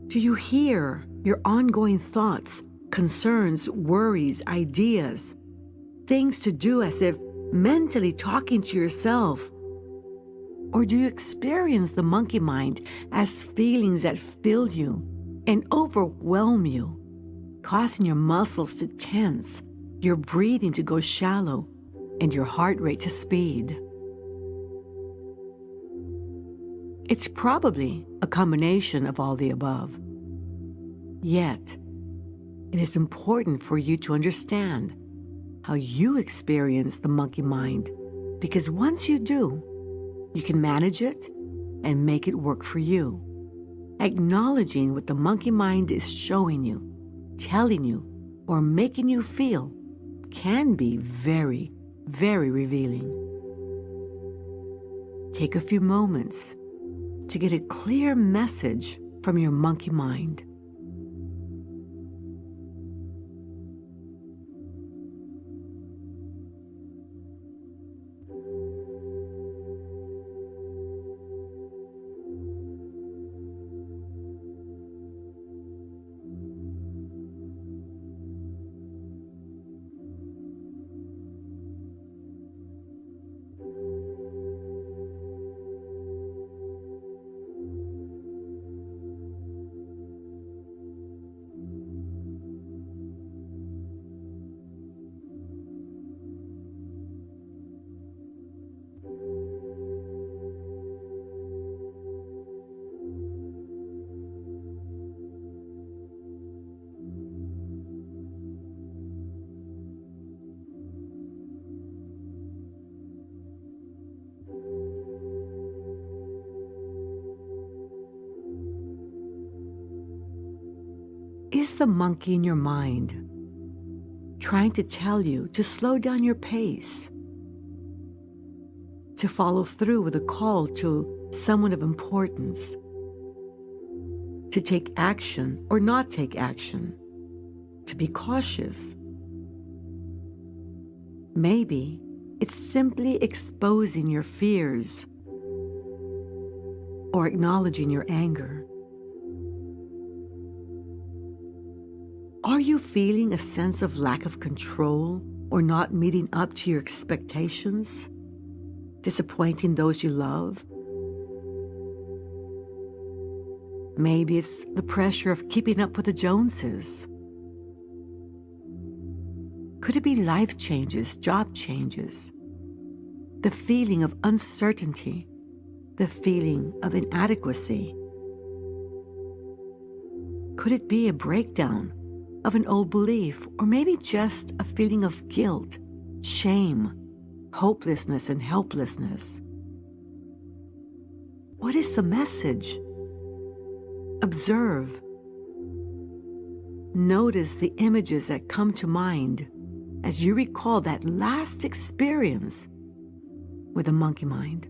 Do you hear your ongoing thoughts, concerns, worries, ideas, things to do as if mentally talking to yourself? Or do you experience the monkey mind as feelings that fill you and overwhelm you, causing your muscles to tense, your breathing to go shallow, and your heart rate to speed? It's probably a combination of all the above. Yet, it is important for you to understand how you experience the monkey mind, because once you do, you can manage it and make it work for you. Acknowledging what the monkey mind is showing you, telling you, or making you feel can be very, very revealing. Take a few moments to get a clear message from your monkey mind. Is the monkey in your mind trying to tell you to slow down your pace, to follow through with a call to someone of importance, to take action or not take action, to be cautious? Maybe it's simply exposing your fears or acknowledging your anger. Are you feeling a sense of lack of control or not meeting up to your expectations, disappointing those you love? Maybe it's the pressure of keeping up with the Joneses. Could it be life changes, job changes, the feeling of uncertainty, the feeling of inadequacy? Could it be a breakdown of an old belief, or maybe just a feeling of guilt, shame, hopelessness, and helplessness? What is the message? Observe. Notice the images that come to mind as you recall that last experience with the monkey mind.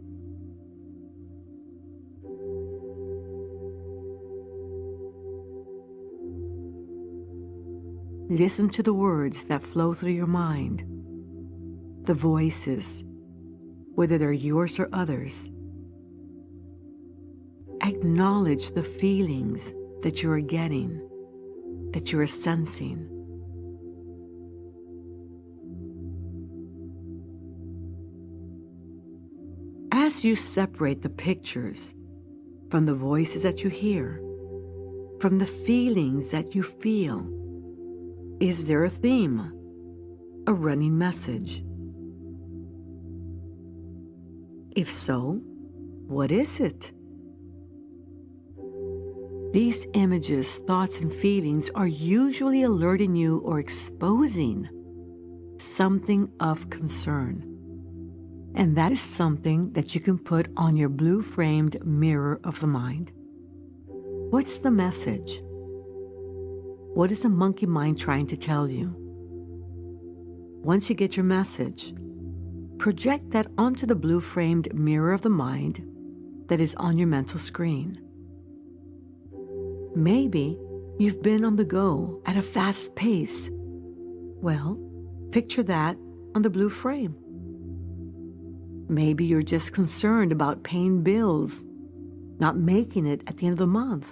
Listen to the words that flow through your mind, the voices, whether they're yours or others. Acknowledge the feelings that you are getting, that you are sensing. As you separate the pictures from the voices that you hear, from the feelings that you feel, is there a theme, a running message? If so, what is it? These images, thoughts, and feelings are usually alerting you or exposing something of concern. And that is something that you can put on your blue-framed mirror of the mind. What's the message? What is the monkey mind trying to tell you? Once you get your message, project that onto the blue-framed mirror of the mind that is on your mental screen. Maybe you've been on the go at a fast pace. Well, picture that on the blue frame. Maybe you're just concerned about paying bills, not making it at the end of the month.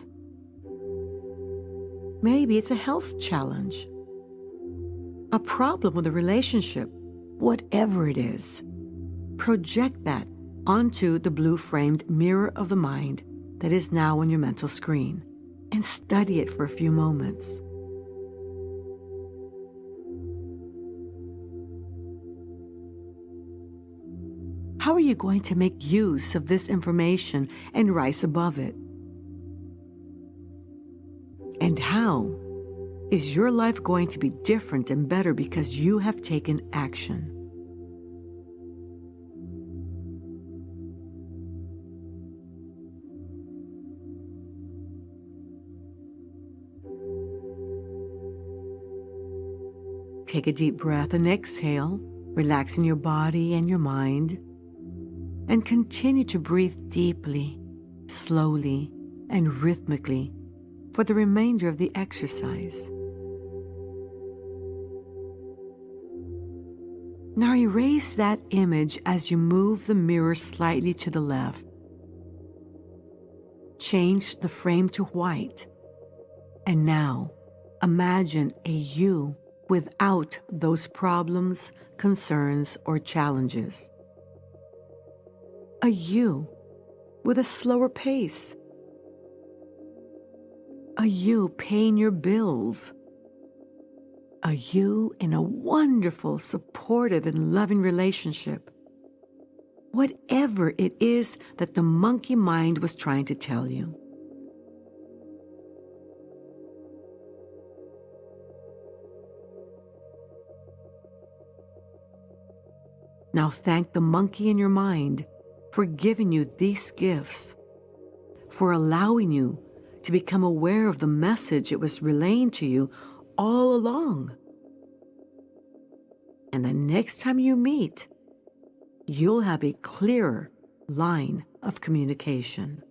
Maybe it's a health challenge, a problem with a relationship, whatever it is. Project that onto the blue-framed mirror of the mind that is now on your mental screen and study it for a few moments. How are you going to make use of this information and rise above it? And how is your life going to be different and better because you have taken action? Take a deep breath and exhale, relaxing your body and your mind. And continue to breathe deeply, slowly, and rhythmically for the remainder of the exercise. Now erase that image as you move the mirror slightly to the left. Change the frame to white. And now imagine a you without those problems, concerns, or challenges. A you with a slower pace. A you paying your bills. A you in a wonderful, supportive, and loving relationship. Whatever it is that the monkey mind was trying to tell you. Now thank the monkey in your mind for giving you these gifts, for allowing you to become aware of the message it was relaying to you all along. And the next time you meet, you'll have a clearer line of communication.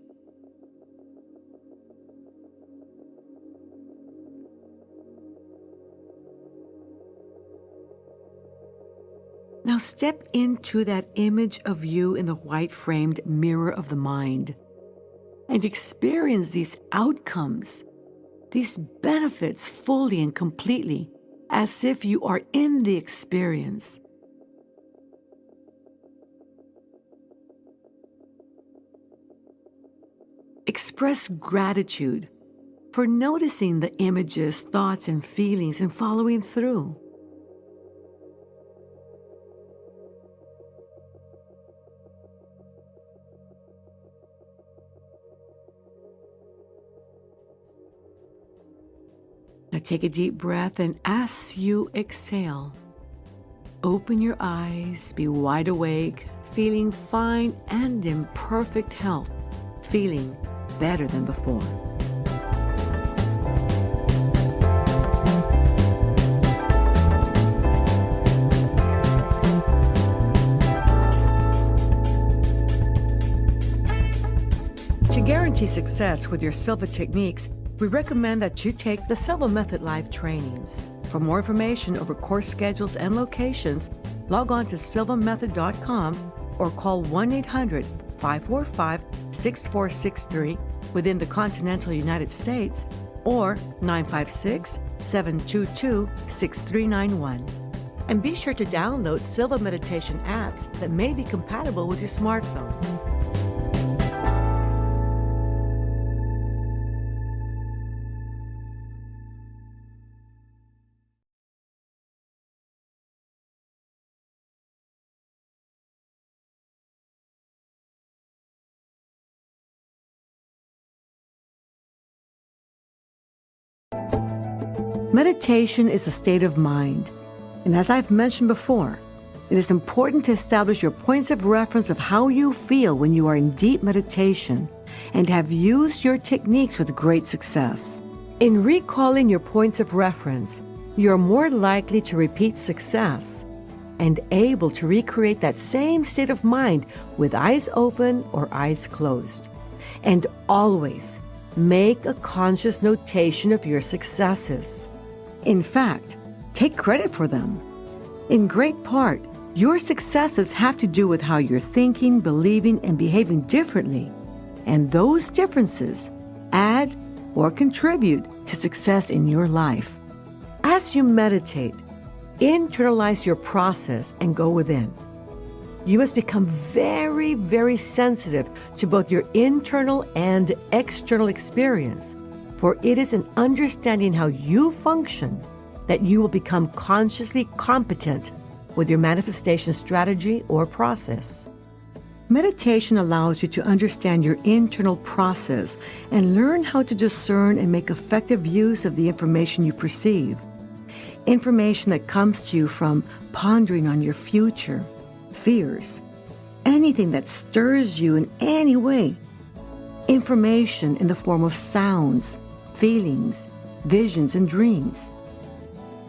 Now step into that image of you in the white-framed mirror of the mind and experience these outcomes, these benefits fully and completely, as if you are in the experience. Express gratitude for noticing the images, thoughts, and feelings and following through. Now take a deep breath, and as you exhale, open your eyes, be wide awake, feeling fine and in perfect health, feeling better than before. To guarantee success with your Silva techniques, we recommend that you take the Silva Method Live trainings. For more information over course schedules and locations, log on to silvamethod.com or call 1-800-545-6463 within the continental United States or 956-722-6391. And be sure to download Silva meditation apps that may be compatible with your smartphone. Meditation is a state of mind, and as I've mentioned before, it is important to establish your points of reference of how you feel when you are in deep meditation and have used your techniques with great success. In recalling your points of reference, you are more likely to repeat success and able to recreate that same state of mind with eyes open or eyes closed. And always Make a conscious notation of your successes. In fact, take credit for them. In great part, your successes have to do with how you're thinking, believing, and behaving differently. And those differences add or contribute to success in your life. As you meditate, internalize your process and go within. You must become very, very sensitive to both your internal and external experience, for it is in understanding how you function that you will become consciously competent with your manifestation strategy or process. Meditation allows you to understand your internal process and learn how to discern and make effective use of the information you perceive. Information that comes to you from pondering on your future, fears, anything that stirs you in any way. Information in the form of sounds, feelings, visions, and dreams.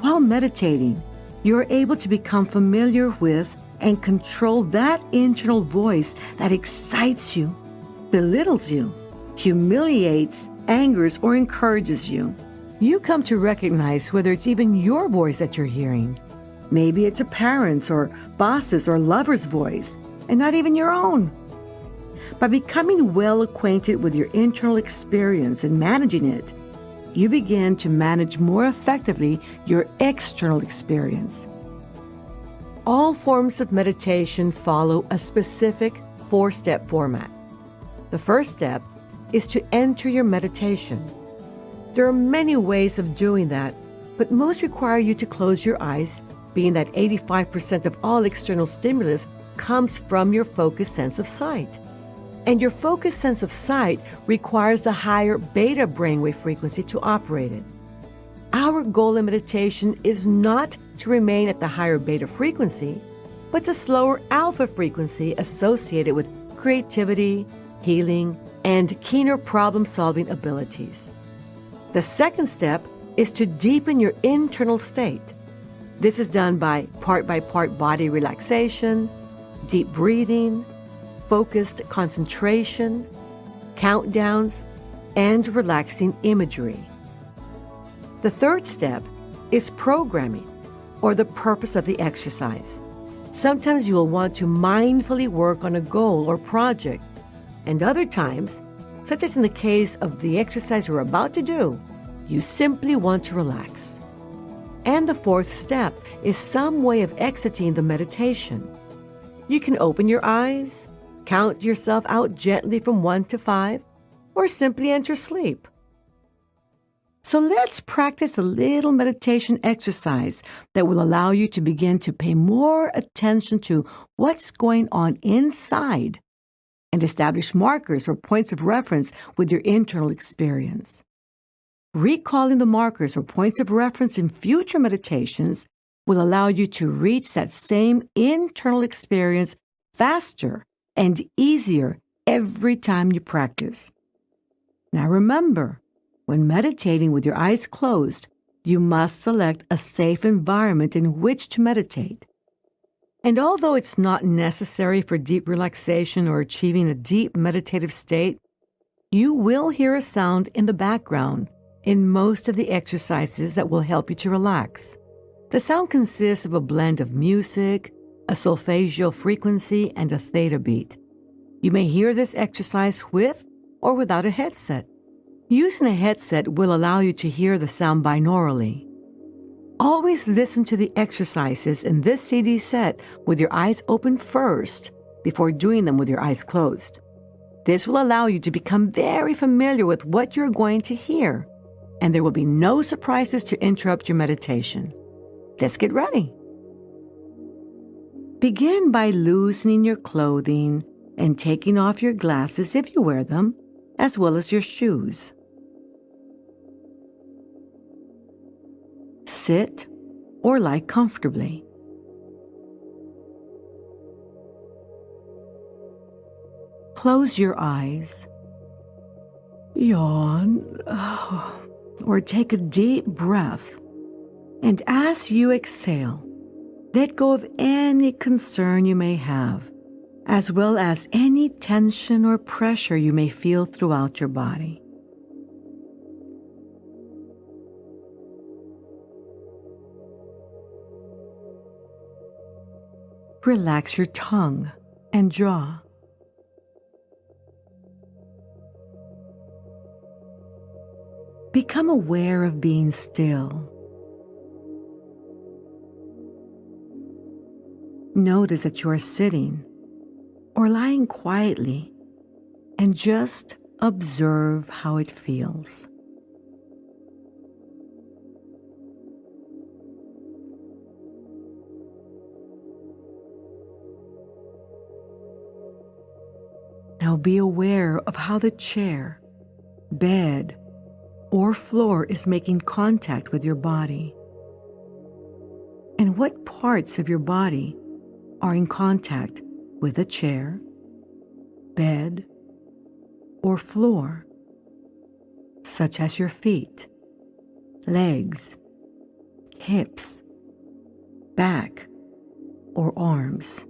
While meditating, you are able to become familiar with and control that internal voice that excites you, belittles you, humiliates, angers, or encourages you. You come to recognize whether it's even your voice that you're hearing. Maybe it's a parent's or boss's or lover's voice, and not even your own. By becoming well acquainted with your internal experience and managing it, you begin to manage more effectively your external experience. All forms of meditation follow a specific 4-step format. The first step is to enter your meditation. There are many ways of doing that, but most require you to close your eyes, being that 85% of all external stimulus comes from your focused sense of sight. And your focused sense of sight requires the higher beta brainwave frequency to operate it. Our goal in meditation is not to remain at the higher beta frequency, but the slower alpha frequency associated with creativity, healing, and keener problem-solving abilities. The second step is to deepen your internal state. This is done by part body relaxation, deep breathing, focused concentration, countdowns, and relaxing imagery. The third step is programming, or the purpose of the exercise. Sometimes you will want to mindfully work on a goal or project, and other times, such as in the case of the exercise you're about to do, you simply want to relax. And the fourth step is some way of exiting the meditation. You can open your eyes, count yourself out gently from 1 to 5, or simply enter sleep. So let's practice a little meditation exercise that will allow you to begin to pay more attention to what's going on inside and establish markers or points of reference with your internal experience. Recalling the markers or points of reference in future meditations will allow you to reach that same internal experience faster and easier every time you practice. Now remember, when meditating with your eyes closed, you must select a safe environment in which to meditate. And although it's not necessary for deep relaxation or achieving a deep meditative state, you will hear a sound in the background in most of the exercises that will help you to relax. The sound consists of a blend of music, a solfeggio frequency, and a theta beat. You may hear this exercise with or without a headset. Using a headset will allow you to hear the sound binaurally. Always listen to the exercises in this CD set with your eyes open first before doing them with your eyes closed. This will allow you to become very familiar with what you're going to hear, and there will be no surprises to interrupt your meditation. Let's get ready. Begin by loosening your clothing and taking off your glasses if you wear them, as well as your shoes. Sit or lie comfortably. Close your eyes. Yawn, or take a deep breath. And as you exhale, let go of any concern you may have, as well as any tension or pressure you may feel throughout your body. Relax your tongue and jaw. Become aware of being still. Notice that you are sitting or lying quietly and just observe how it feels. Now be aware of how the chair, bed, or floor is making contact with your body, and what parts of your body are in contact with the chair, bed, or floor, such as your feet, legs, hips, back, or arms.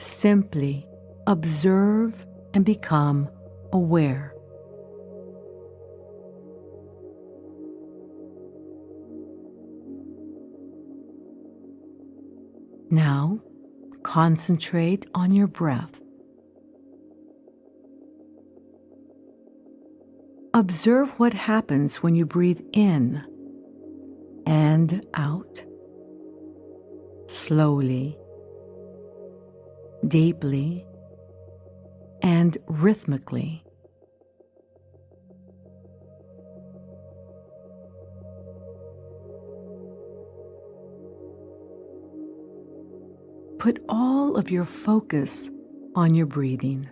Simply observe and become aware. Now, concentrate on your breath. Observe what happens when you breathe in and out, slowly, deeply, and rhythmically. Put all of your focus on your breathing.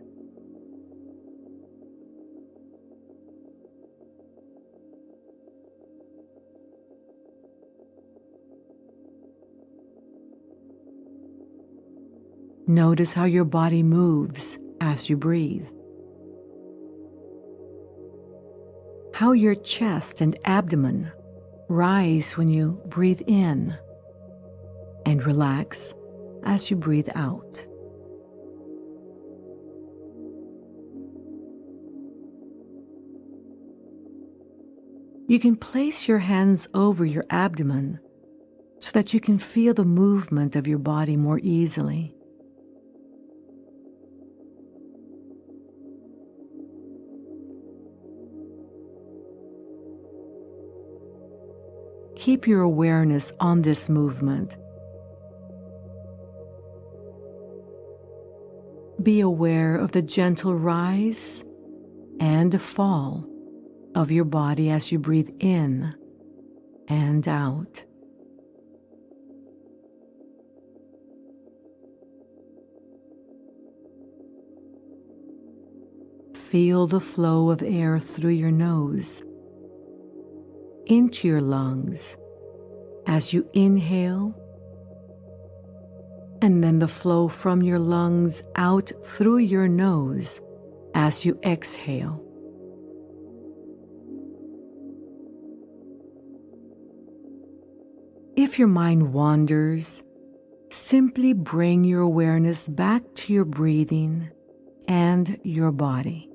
Notice how your body moves as you breathe. How your chest and abdomen rise when you breathe in and relax as you breathe out. You can place your hands over your abdomen so that you can feel the movement of your body more easily. Keep your awareness on this movement. Be aware of the gentle rise and fall of your body as you breathe in and out. Feel the flow of air through your nose into your lungs as you inhale, and then the flow from your lungs out through your nose as you exhale. If your mind wanders, simply bring your awareness back to your breathing and your body.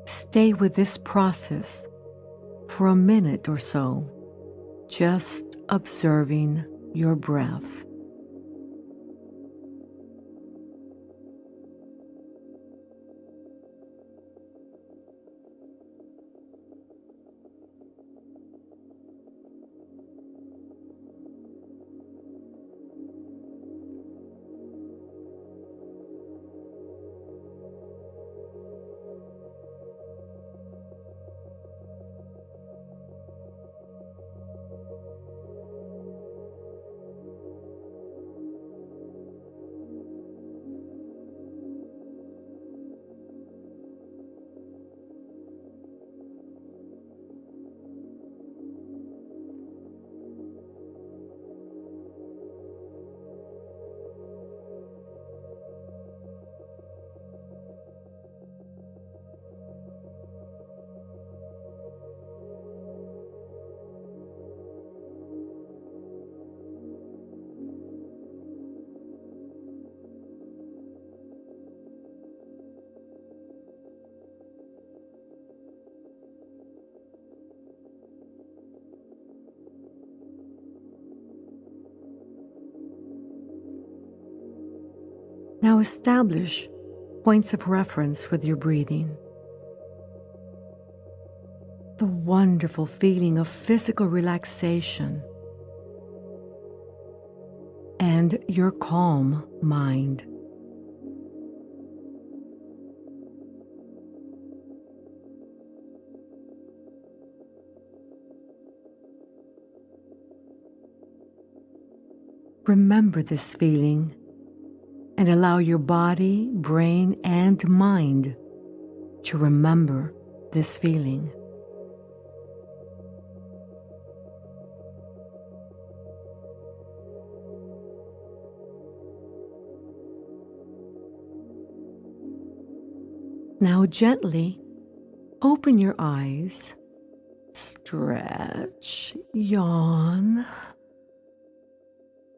Stay with this process for a minute or so, just observing your breath. Now establish points of reference with your breathing. The wonderful feeling of physical relaxation and your calm mind. Remember this feeling and allow your body, brain, and mind to remember this feeling. Now gently open your eyes, stretch, yawn,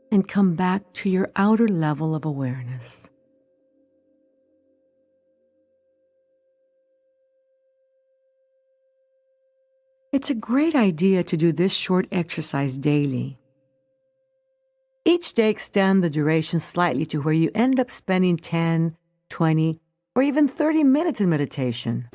and come back to your outer level of awareness. It's a great idea to do this short exercise daily. Each day extend the duration slightly to where you end up spending 10, 20, or even 30 minutes in meditation.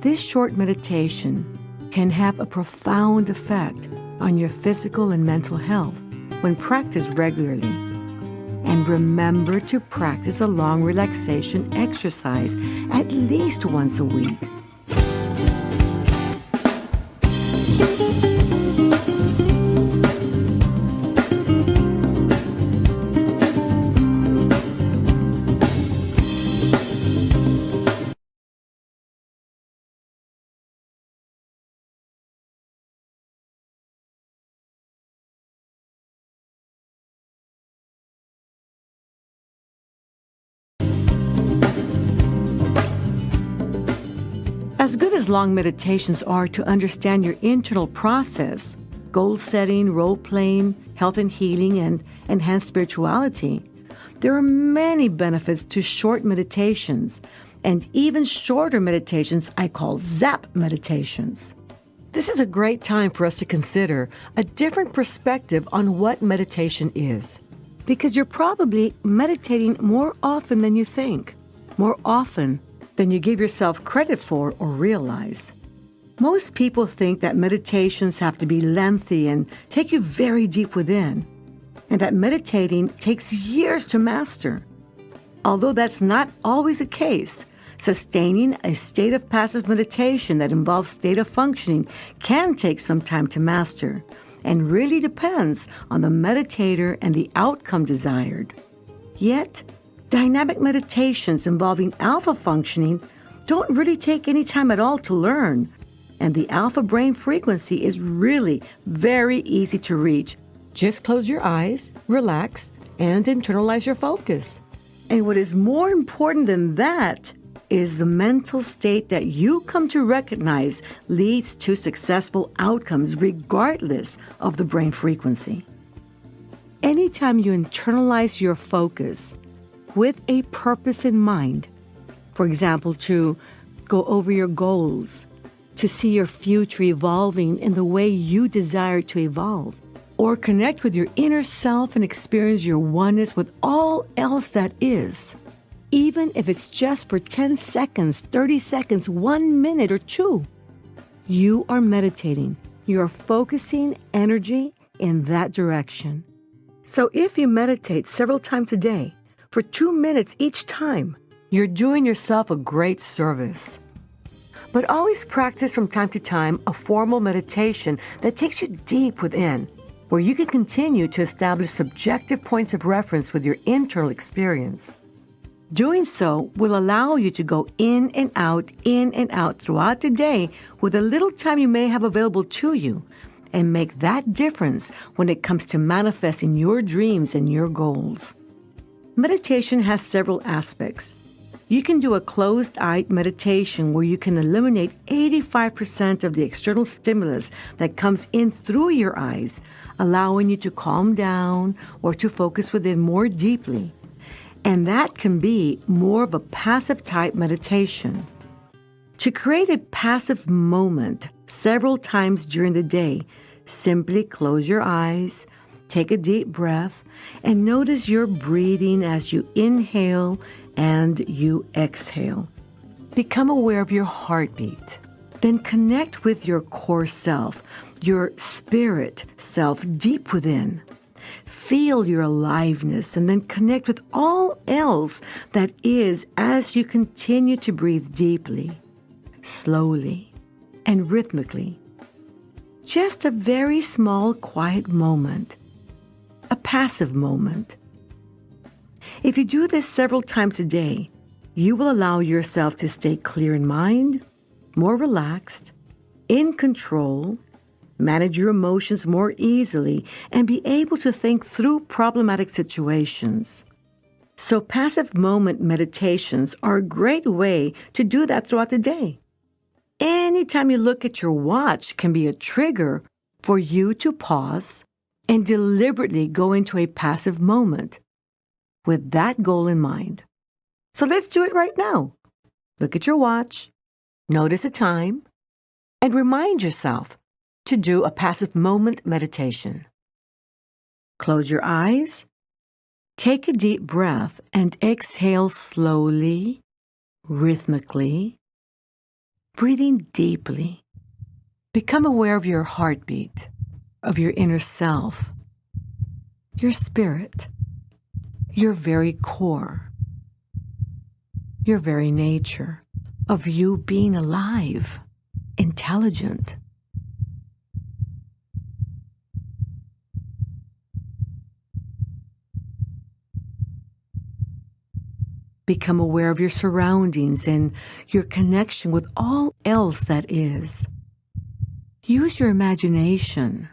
This short meditation can have a profound effect on your physical and mental health when practiced regularly. And remember to practice a long relaxation exercise at least once a week. As good as long meditations are to understand your internal process, goal setting, role playing, health and healing, and enhanced spirituality, there are many benefits to short meditations, and even shorter meditations I call zap meditations. This is a great time for us to consider a different perspective on what meditation is, because you're probably meditating more often than you think, more often than you give yourself credit for or realize. Most people think that meditations have to be lengthy and take you very deep within, and that meditating takes years to master. Although that's not always the case, sustaining a state of passive meditation that involves theta functioning can take some time to master, and really depends on the meditator and the outcome desired. Yet, dynamic meditations involving alpha functioning don't really take any time at all to learn, and the alpha brain frequency is really very easy to reach. Just close your eyes, relax, and internalize your focus. And what is more important than that is the mental state that you come to recognize leads to successful outcomes regardless of the brain frequency. Anytime you internalize your focus with a purpose in mind, for example, to go over your goals, to see your future evolving in the way you desire to evolve, or connect with your inner self and experience your oneness with all else that is, even if it's just for 10 seconds, 30 seconds, 1 minute, or 2, you are meditating. You are focusing energy in that direction. So if you meditate several times a day, for 2 minutes each time, you're doing yourself a great service. But always practice from time to time a formal meditation that takes you deep within, where you can continue to establish subjective points of reference with your internal experience. Doing so will allow you to go in and out throughout the day with the little time you may have available to you, and make that difference when it comes to manifesting your dreams and your goals. Meditation has several aspects. You can do a closed-eyed meditation where you can eliminate 85% of the external stimulus that comes in through your eyes, allowing you to calm down or to focus within more deeply. And that can be more of a passive type meditation. To create a passive moment several times during the day, simply close your eyes, Take a deep breath and notice your breathing as you inhale and you exhale. Become aware of your heartbeat. Then connect with your core self, your spirit self deep within. Feel your aliveness and then connect with all else that is as you continue to breathe deeply, slowly, and rhythmically. Just a very small, quiet moment, a passive moment. If you do this several times a day, you will allow yourself to stay clear in mind, more relaxed, in control, manage your emotions more easily, and be able to think through problematic situations. So passive moment meditations are a great way to do that throughout the day. Anytime you look at your watch can be a trigger for you to pause and deliberately go into a passive moment with that goal in mind. So let's do it right now. Look at your watch, notice the time, and remind yourself to do a passive moment meditation. Close your eyes, take a deep breath, and exhale slowly, rhythmically, breathing deeply. Become aware of your heartbeat, of your inner self, your spirit, your very core, your very nature of you being alive, intelligent. Become aware of your surroundings and your connection with all else that is. Use your imagination,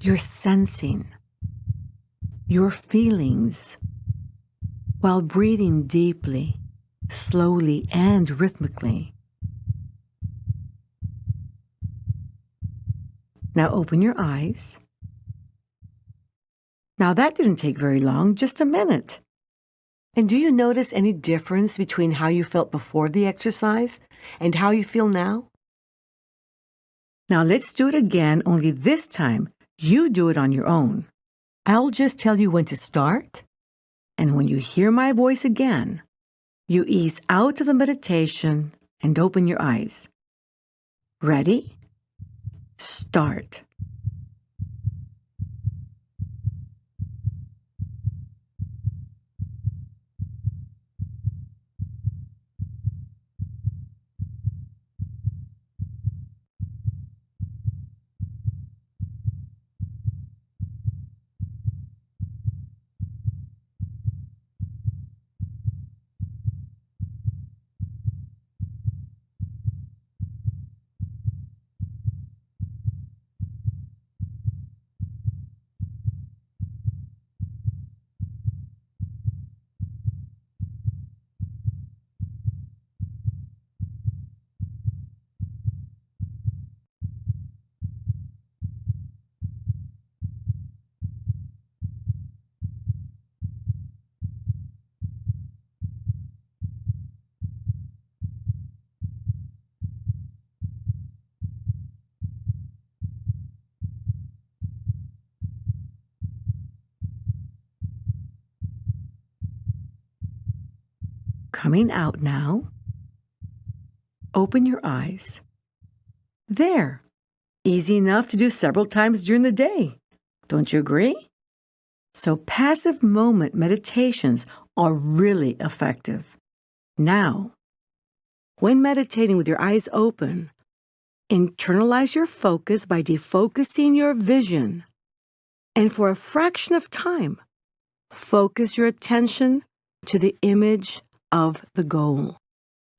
your sensing, your feelings, while breathing deeply, slowly, and rhythmically. Now open your eyes. Now that didn't take very long, just a minute. And do you notice any difference between how you felt before the exercise and how you feel now? Now let's do it again, only this time you do it on your own. I'll just tell you when to start, and when you hear my voice again, you ease out of the meditation and open your eyes. Ready? Start. Coming out now. Open your eyes. There. Easy enough to do several times during the day. Don't you agree? So passive moment meditations are really effective. Now, when meditating with your eyes open, internalize your focus by defocusing your vision. And for a fraction of time, focus your attention to the image of the goal.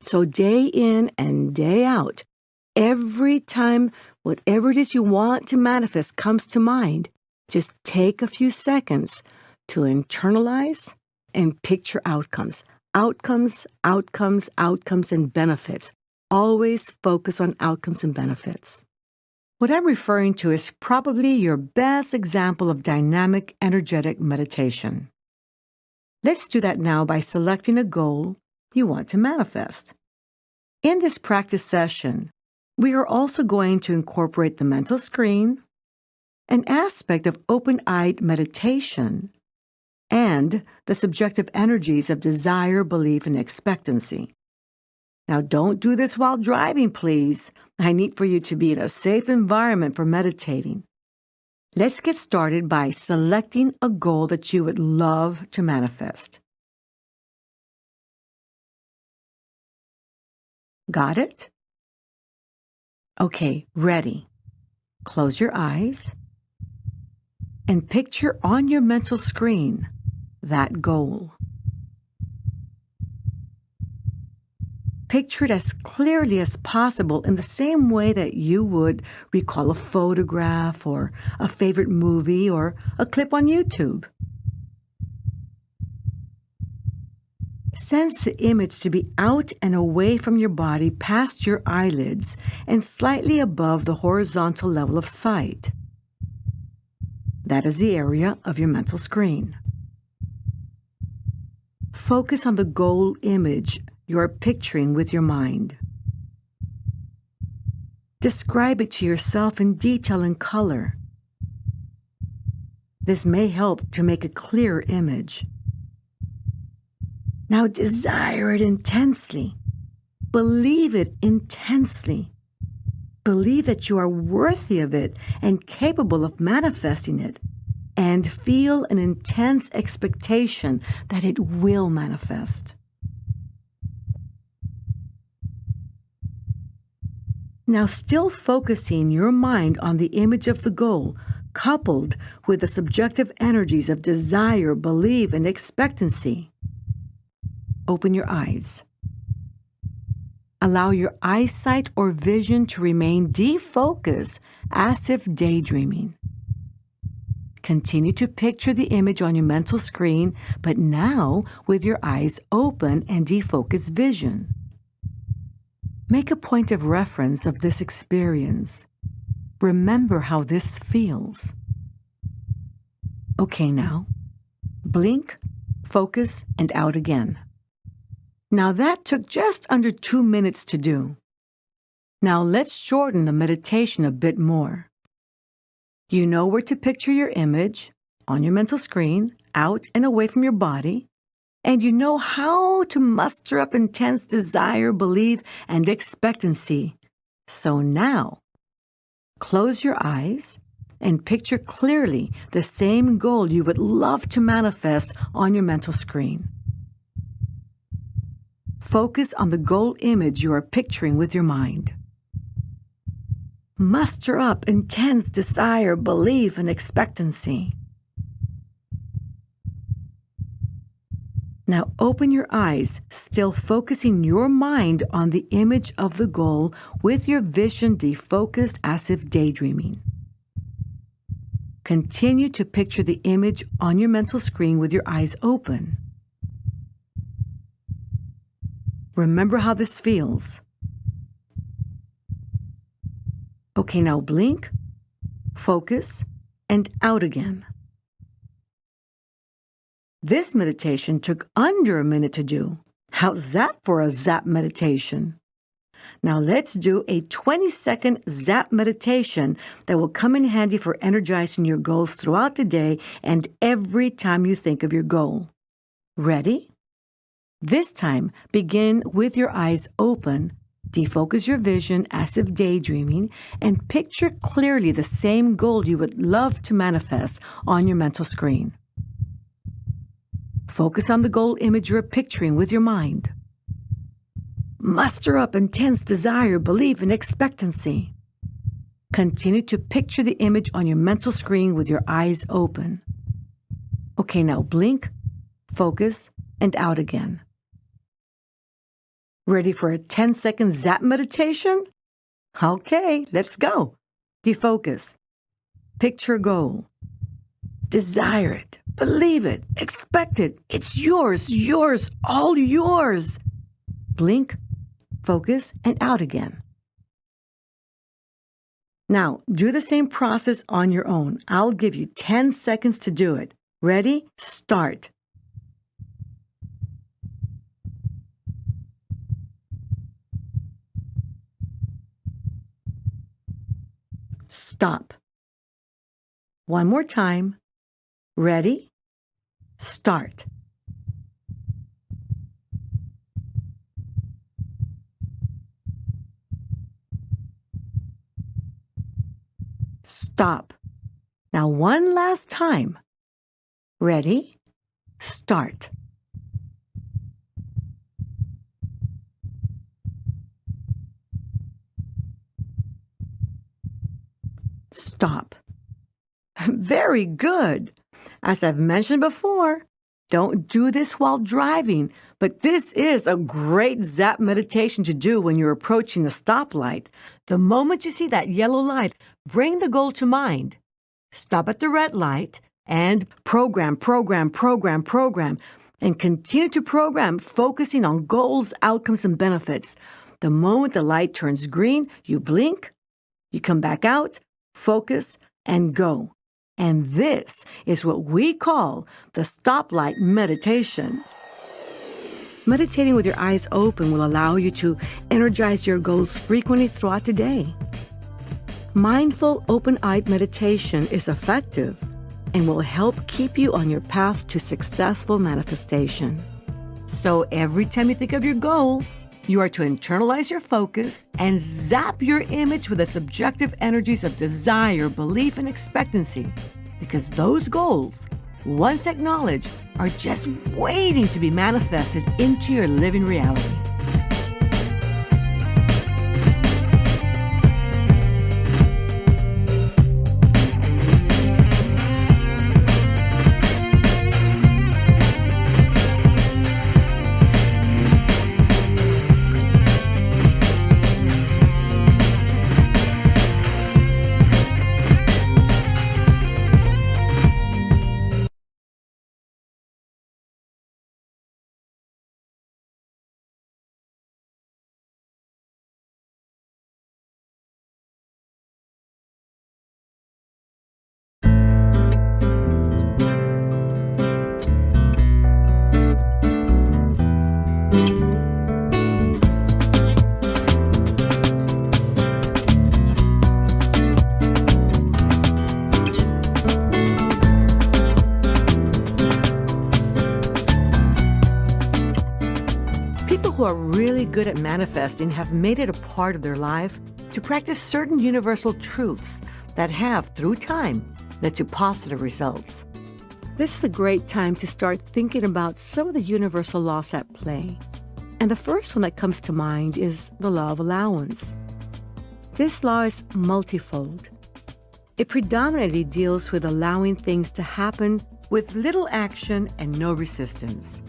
So day in and day out, every time whatever it is you want to manifest comes to mind, just take a few seconds to internalize and picture outcomes. Outcomes, outcomes, outcomes, and benefits. Always focus on outcomes and benefits. What I'm referring to is probably your best example of dynamic, energetic meditation. Let's do that now by selecting a goal you want to manifest. In this practice session, we are also going to incorporate the mental screen, an aspect of open-eyed meditation, and the subjective energies of desire, belief, and expectancy. Now, don't do this while driving, please. I need for you to be in a safe environment for meditating. Let's get started by selecting a goal that you would love to manifest. Got it? Okay, ready. Close your eyes and picture on your mental screen that goal. Picture it as clearly as possible in the same way that you would recall a photograph or a favorite movie or a clip on YouTube. Sense the image to be out and away from your body past your eyelids and slightly above the horizontal level of sight. That is the area of your mental screen. Focus on the goal image you are picturing with your mind. Describe it to yourself in detail and color. This may help to make a clearer image. Now desire it intensely. Believe it intensely. Believe that you are worthy of it and capable of manifesting it. And feel an intense expectation that it will manifest. Now, still focusing your mind on the image of the goal, coupled with the subjective energies of desire, belief, and expectancy, open your eyes. Allow your eyesight or vision to remain defocused as if daydreaming. Continue to picture the image on your mental screen, but now with your eyes open and defocused vision. Make a point of reference of this experience. Remember how this feels. Okay, now, blink, focus, and out again. Now that took just under 2 minutes to do. Now let's shorten the meditation a bit more. You know where to picture your image on your mental screen, out and away from your body, and you know how to muster up intense desire, belief, and expectancy. So now, close your eyes and picture clearly the same goal you would love to manifest on your mental screen. Focus on the goal image you are picturing with your mind. Muster up intense desire, belief, and expectancy. Now open your eyes, still focusing your mind on the image of the goal with your vision defocused as if daydreaming. Continue to picture the image on your mental screen with your eyes open. Remember how this feels. Okay, now blink, focus, and out again. This meditation took under a minute to do. How's that for a zap meditation? Now let's do a 20-second zap meditation that will come in handy for energizing your goals throughout the day and every time you think of your goal. Ready? This time, begin with your eyes open, defocus your vision as if daydreaming, and picture clearly the same goal you would love to manifest on your mental screen. Focus on the goal image you're picturing with your mind. Muster up intense desire, belief, and expectancy. Continue to picture the image on your mental screen with your eyes open. Okay, now blink, focus, and out again. Ready for a 10-second zap meditation? Okay, let's go. Defocus. Picture goal. Desire it. Believe it. Expect it. It's yours, all yours. Blink, focus, and out again. Now, do the same process on your own. I'll give you 10 seconds to do it. Ready? Start. Stop. One more time. Ready? Start. Stop. Now one last time. Ready? Start. Stop. Very good. As I've mentioned before, don't do this while driving, but this is a great zap meditation to do when you're approaching the stoplight. The moment you see that yellow light, bring the goal to mind. Stop at the red light and program, and continue to program, focusing on goals, outcomes, and benefits. The moment the light turns green, you blink, you come back out, focus, and go. And this is what we call the stoplight meditation. Meditating with your eyes open will allow you to energize your goals frequently throughout the day. Mindful, open-eyed meditation is effective and will help keep you on your path to successful manifestation. So every time you think of your goal, you are to internalize your focus and zap your image with the subjective energies of desire, belief, and expectancy, because those goals, once acknowledged, are just waiting to be manifested into your living reality. People who are really good at manifesting have made it a part of their life to practice certain universal truths that have, through time, led to positive results. This is a great time to start thinking about some of the universal laws at play. And the first one that comes to mind is the law of allowance. This law is multifold. It predominantly deals with allowing things to happen with little action and no resistance.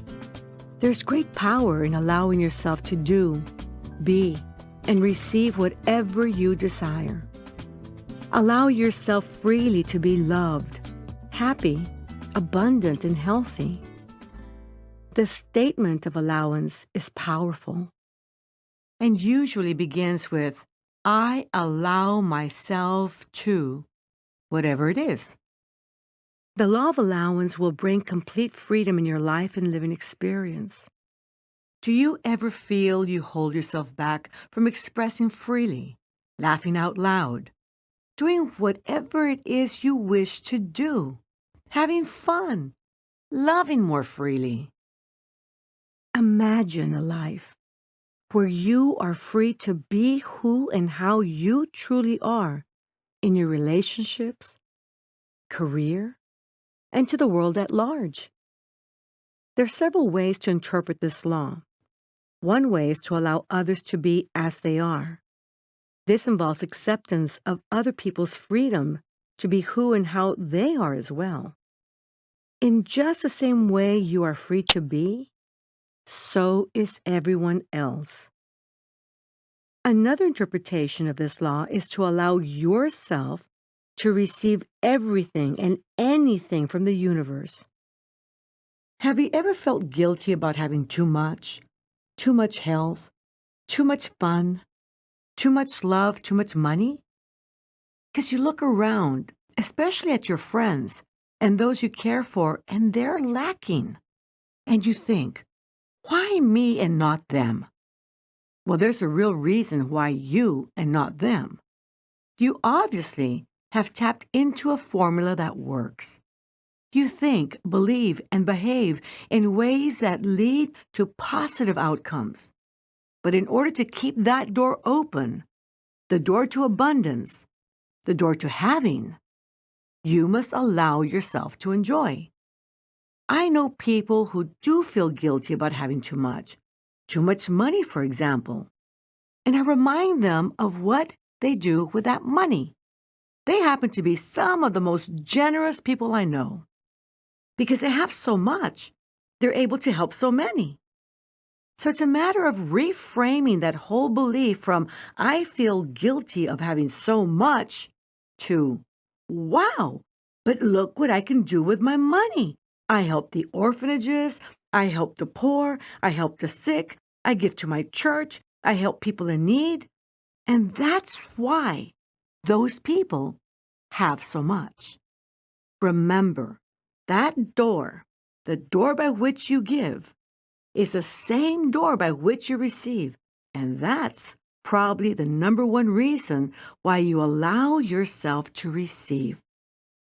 There's great power in allowing yourself to do, be, and receive whatever you desire. Allow yourself freely to be loved, happy, abundant, and healthy. The statement of allowance is powerful and usually begins with, I allow myself to, whatever it is. The law of allowance will bring complete freedom in your life and living experience. Do you ever feel you hold yourself back from expressing freely, laughing out loud, doing whatever it is you wish to do, having fun, loving more freely? Imagine a life where you are free to be who and how you truly are in your relationships, career, and to the world at large. There are several ways to interpret this law. One way is to allow others to be as they are. This involves acceptance of other people's freedom to be who and how they are as well. In just the same way you are free to be, so is everyone else. Another interpretation of this law is to allow yourself to receive everything and anything from the universe. Have you ever felt guilty about having too much health, too much fun, too much love, too much money? Because you look around, especially at your friends and those you care for, and they're lacking. And you think, why me and not them? Well, there's a real reason why you and not them. You obviously have tapped into a formula that works. You think, believe, and behave in ways that lead to positive outcomes. But in order to keep that door open, the door to abundance, the door to having, you must allow yourself to enjoy. I know people who do feel guilty about having too much money, for example. And I remind them of what they do with that money. They happen to be some of the most generous people I know. Because they have so much, they're able to help so many. So it's a matter of reframing that whole belief from, I feel guilty of having so much, to, wow, but look what I can do with my money. I help the orphanages, I help the poor, I help the sick, I give to my church, I help people in need. And that's why those people have so much. Remember, that door, the door by which you give, is the same door by which you receive. And that's probably the number one reason why you allow yourself to receive.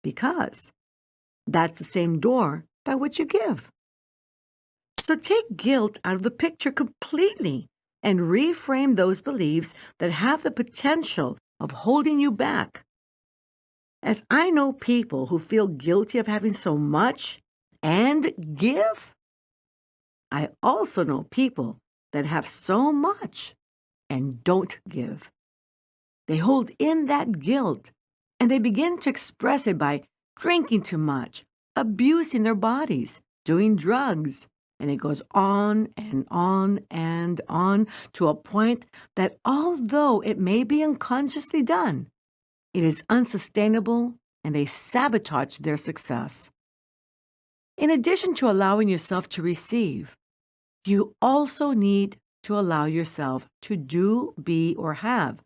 Because that's the same door by which you give. So take guilt out of the picture completely and reframe those beliefs that have the potential of holding you back. As I know people who feel guilty of having so much and give, I also know people that have so much and don't give. They hold in that guilt and they begin to express it by drinking too much, abusing their bodies, doing drugs, and it goes on and on and on to a point that although it may be unconsciously done, it is unsustainable and they sabotage their success. In addition to allowing yourself to receive, you also need to allow yourself to do, be, or have,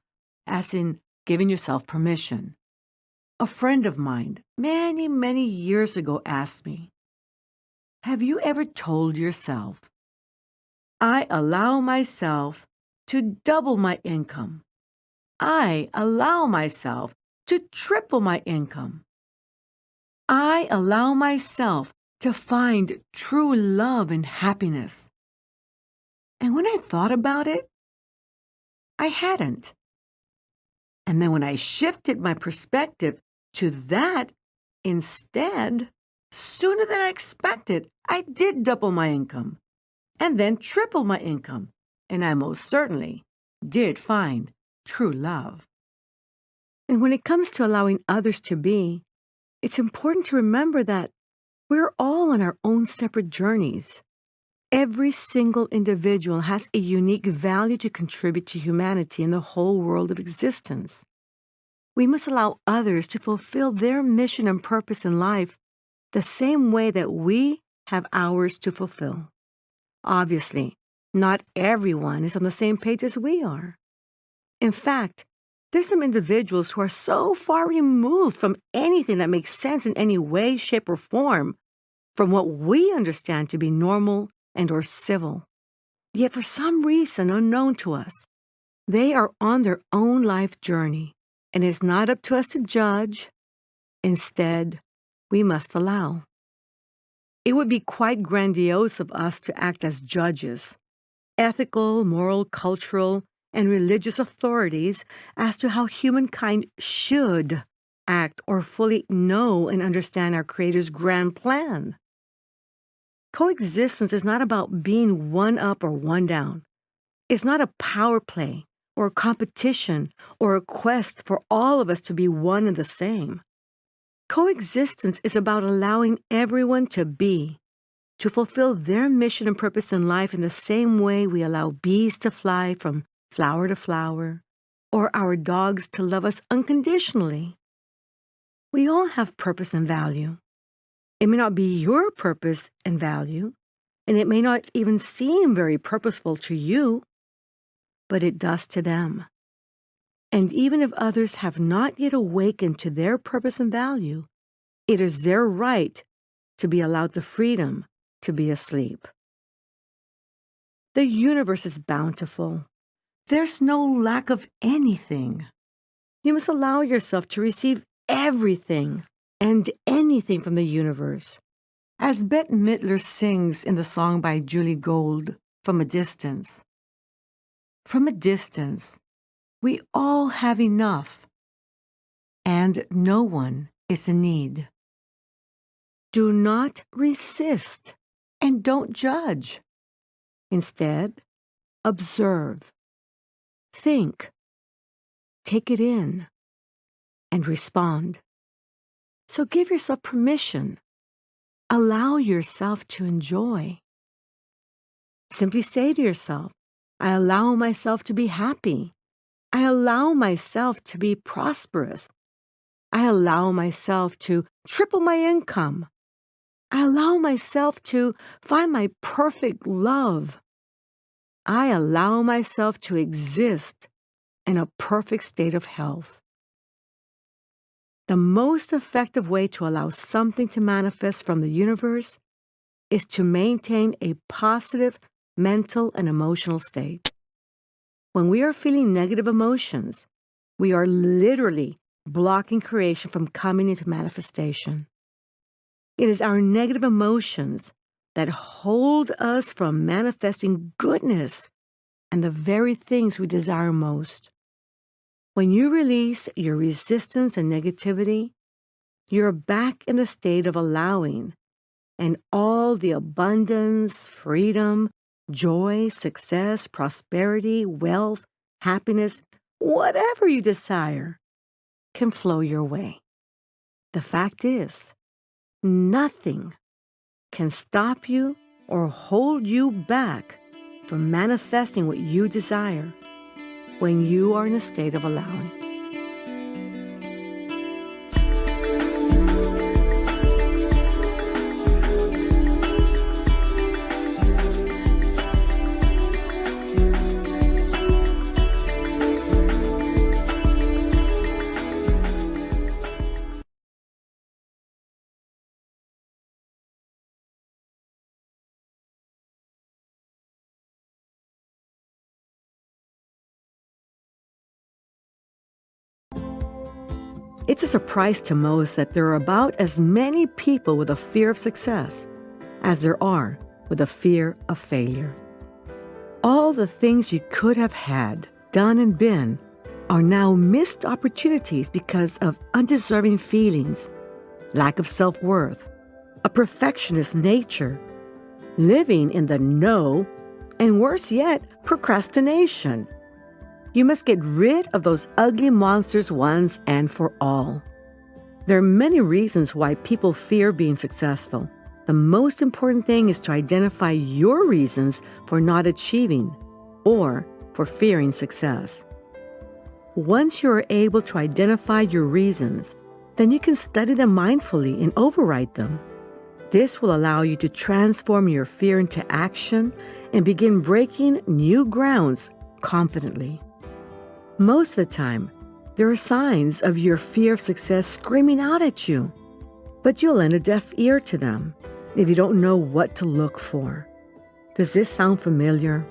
as in giving yourself permission. A friend of mine, many, many years ago, asked me, have you ever told yourself, I allow myself to double my income? I allow myself to triple my income. I allow myself to find true love and happiness. And when I thought about it, I hadn't. And then when I shifted my perspective to that instead, sooner than I expected, I did double my income and then triple my income. And I most certainly did find true love. And when it comes to allowing others to be, it's important to remember that we're all on our own separate journeys. Every single individual has a unique value to contribute to humanity and the whole world of existence. We must allow others to fulfill their mission and purpose in life the same way that we have ours to fulfill. Obviously, not everyone is on the same page as we are. In fact, there's some individuals who are so far removed from anything that makes sense in any way, shape, or form from what we understand to be normal and or civil. Yet for some reason unknown to us, they are on their own life journey, and it's not up to us to judge. Instead, we must allow. It would be quite grandiose of us to act as judges, ethical, moral, cultural, and religious authorities as to how humankind should act or fully know and understand our Creator's grand plan. Coexistence is not about being one up or one down. It's not a power play or a competition or a quest for all of us to be one and the same. Coexistence is about allowing everyone to be, to fulfill their mission and purpose in life in the same way we allow bees to fly from flower to flower, or our dogs to love us unconditionally. We all have purpose and value. It may not be your purpose and value, and it may not even seem very purposeful to you, but it does to them. And even if others have not yet awakened to their purpose and value, it is their right to be allowed the freedom to be asleep. The universe is bountiful. There's no lack of anything. You must allow yourself to receive everything and anything from the universe. As Bette Midler sings in the song by Julie Gold, From a Distance. From a distance, we all have enough, and no one is in need. Do not resist and don't judge. Instead, observe, think, take it in, and respond. So give yourself permission. Allow yourself to enjoy. Simply say to yourself, I allow myself to be happy. I allow myself to be prosperous. I allow myself to triple my income. I allow myself to find my perfect love. I allow myself to exist in a perfect state of health. The most effective way to allow something to manifest from the universe is to maintain a positive mental and emotional state. When we are feeling negative emotions, we are literally blocking creation from coming into manifestation. It is our negative emotions that hold us from manifesting goodness and the very things we desire most. When you release your resistance and negativity, you're back in the state of allowing, and all the abundance, freedom, joy, success, prosperity, wealth, happiness, whatever you desire, can flow your way. The fact is, nothing can stop you or hold you back from manifesting what you desire when you are in a state of allowing. It's a surprise to most that there are about as many people with a fear of success as there are with a fear of failure. All the things you could have had, done, and been are now missed opportunities because of undeserving feelings, lack of self-worth, a perfectionist nature, living in the no, and worse yet, procrastination. You must get rid of those ugly monsters once and for all. There are many reasons why people fear being successful. The most important thing is to identify your reasons for not achieving or for fearing success. Once you are able to identify your reasons, then you can study them mindfully and override them. This will allow you to transform your fear into action and begin breaking new grounds confidently. Most of the time, there are signs of your fear of success screaming out at you, but you'll lend a deaf ear to them if you don't know what to look for. Does this sound familiar?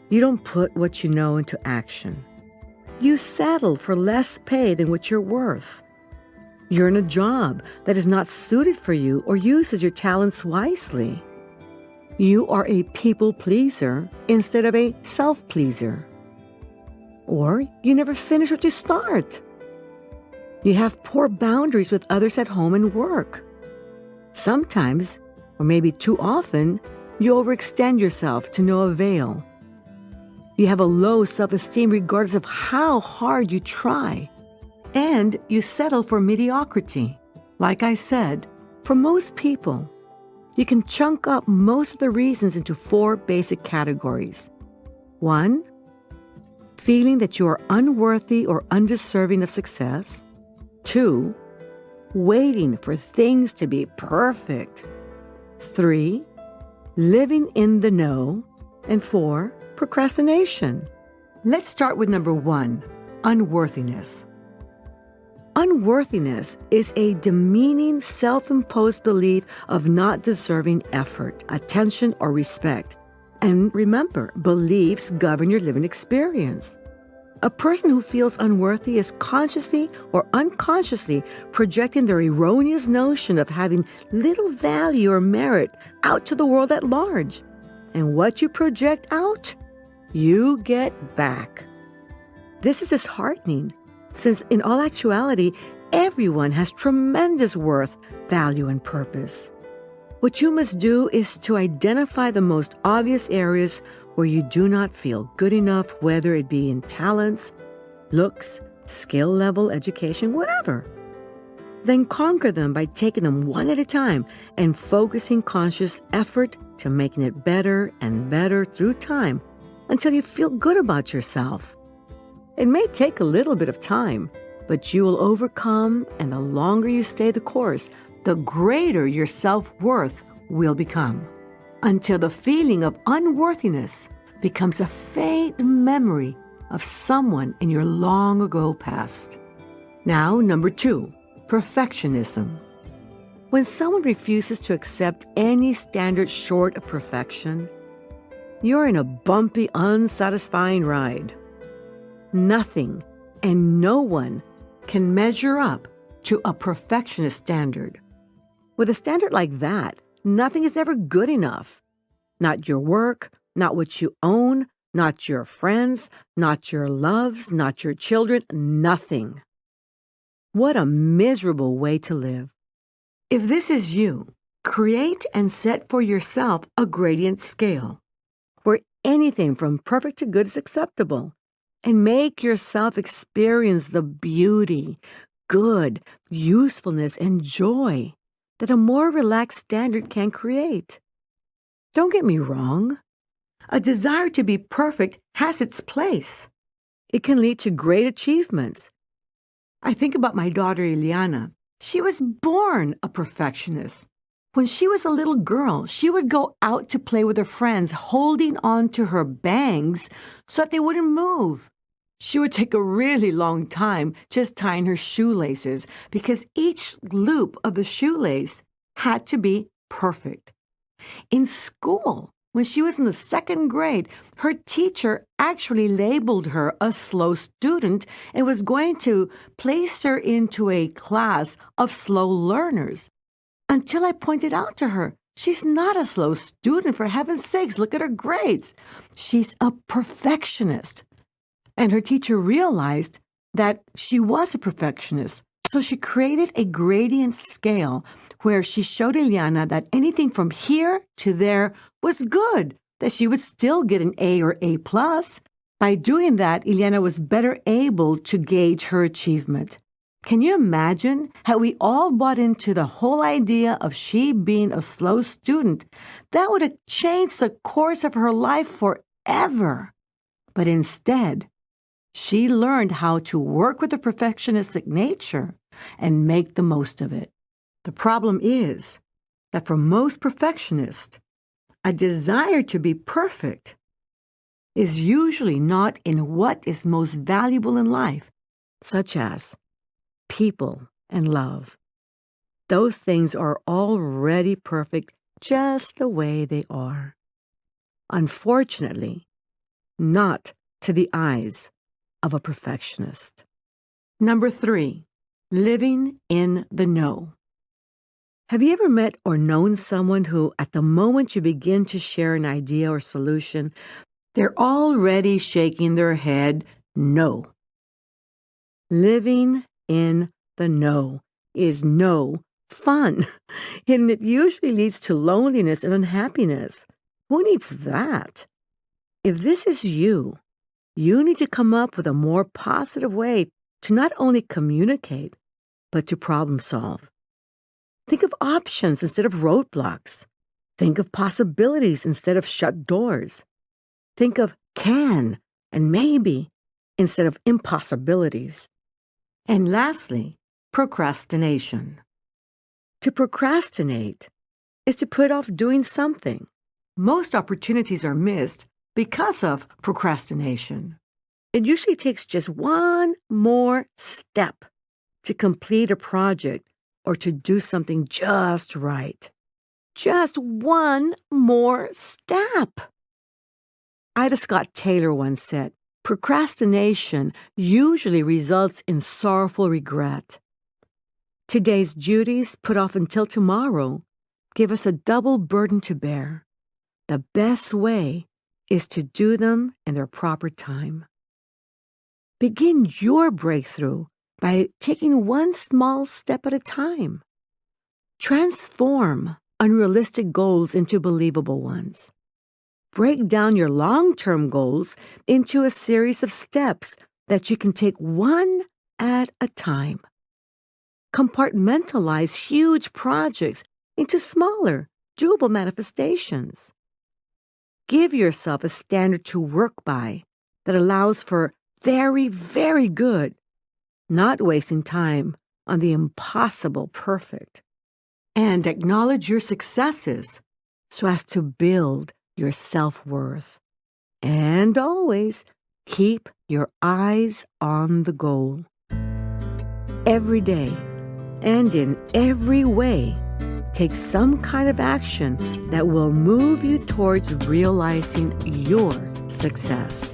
You don't put what you know into action. You settle for less pay than what you're worth. You're in a job that is not suited for you or uses your talents wisely. You are a people pleaser instead of a self-pleaser. Or you never finish what you start. You have poor boundaries with others at home and work. Sometimes, or maybe too often, you overextend yourself to no avail. You have a low self-esteem regardless of how hard you try. And you settle for mediocrity. Like I said, for most people, you can chunk up most of the reasons into 4 basic categories. 1, feeling that you are unworthy or undeserving of success. 2, waiting for things to be perfect. 3, living in the no. And 4, procrastination. Let's start with number 1, unworthiness. Unworthiness is a demeaning, self-imposed belief of not deserving effort, attention, or respect. And remember, beliefs govern your living experience. A person who feels unworthy is consciously or unconsciously projecting their erroneous notion of having little value or merit out to the world at large. And what you project out, you get back. This is disheartening, since in all actuality, everyone has tremendous worth, value, and purpose. What you must do is to identify the most obvious areas where you do not feel good enough, whether it be in talents, looks, skill level, education, whatever. Then conquer them by taking them one at a time and focusing conscious effort to making it better and better through time until you feel good about yourself. It may take a little bit of time, but you will overcome, and the longer you stay the course, the greater your self-worth will become, until the feeling of unworthiness becomes a faint memory of someone in your long ago past. Now, number 2, perfectionism. When someone refuses to accept any standard short of perfection, you're in a bumpy, unsatisfying ride. Nothing and no one can measure up to a perfectionist standard. With a standard like that, nothing is ever good enough. Not your work, not what you own, not your friends, not your loves, not your children, nothing. What a miserable way to live. If this is you, create and set for yourself a gradient scale, where anything from perfect to good is acceptable, and make yourself experience the beauty, good, usefulness, and joy that a more relaxed standard can create. Don't get me wrong. A desire to be perfect has its place. It can lead to great achievements. I think about my daughter Ileana. She was born a perfectionist. When she was a little girl, she would go out to play with her friends, holding on to her bangs so that they wouldn't move. She would take a really long time just tying her shoelaces because each loop of the shoelace had to be perfect. In school, when she was in the 2nd grade, her teacher actually labeled her a slow student and was going to place her into a class of slow learners. Until I pointed out to her, she's not a slow student, for heaven's sakes, look at her grades. She's a perfectionist. And her teacher realized that she was a perfectionist. So she created a gradient scale where she showed Ileana that anything from here to there was good, that she would still get an A or A+. By doing that, Ileana was better able to gauge her achievement. Can you imagine how we all bought into the whole idea of she being a slow student? That would have changed the course of her life forever. But instead, she learned how to work with a perfectionistic nature and make the most of it. The problem is that for most perfectionists, a desire to be perfect is usually not in what is most valuable in life, such as people and love. Those things are already perfect just the way they are. Unfortunately, not to the eyes of a perfectionist. Number 3, living in the know. Have you ever met or known someone who, at the moment you begin to share an idea or solution, they're already shaking their head no? Living in the know is no fun, and it usually leads to loneliness and unhappiness. Who needs that? If this is you, you need to come up with a more positive way to not only communicate, but to problem solve. Think of options instead of roadblocks. Think of possibilities instead of shut doors. Think of can and maybe instead of impossibilities. And lastly, procrastination. To procrastinate is to put off doing something. Most opportunities are missed because of procrastination. It usually takes just one more step to complete a project or to do something just right. Just one more step. Ida Scott Taylor once said, Procrastination usually results in sorrowful regret. Today's duties put off until tomorrow give us a double burden to bear. The best way is to do them in their proper time. Begin your breakthrough by taking one small step at a time. Transform unrealistic goals into believable ones. Break down your long-term goals into a series of steps that you can take one at a time. Compartmentalize huge projects into smaller, doable manifestations. Give yourself a standard to work by that allows for very, very good, not wasting time on the impossible perfect. And acknowledge your successes so as to build your self-worth. And always keep your eyes on the goal. Every day and in every way, take some kind of action that will move you towards realizing your success.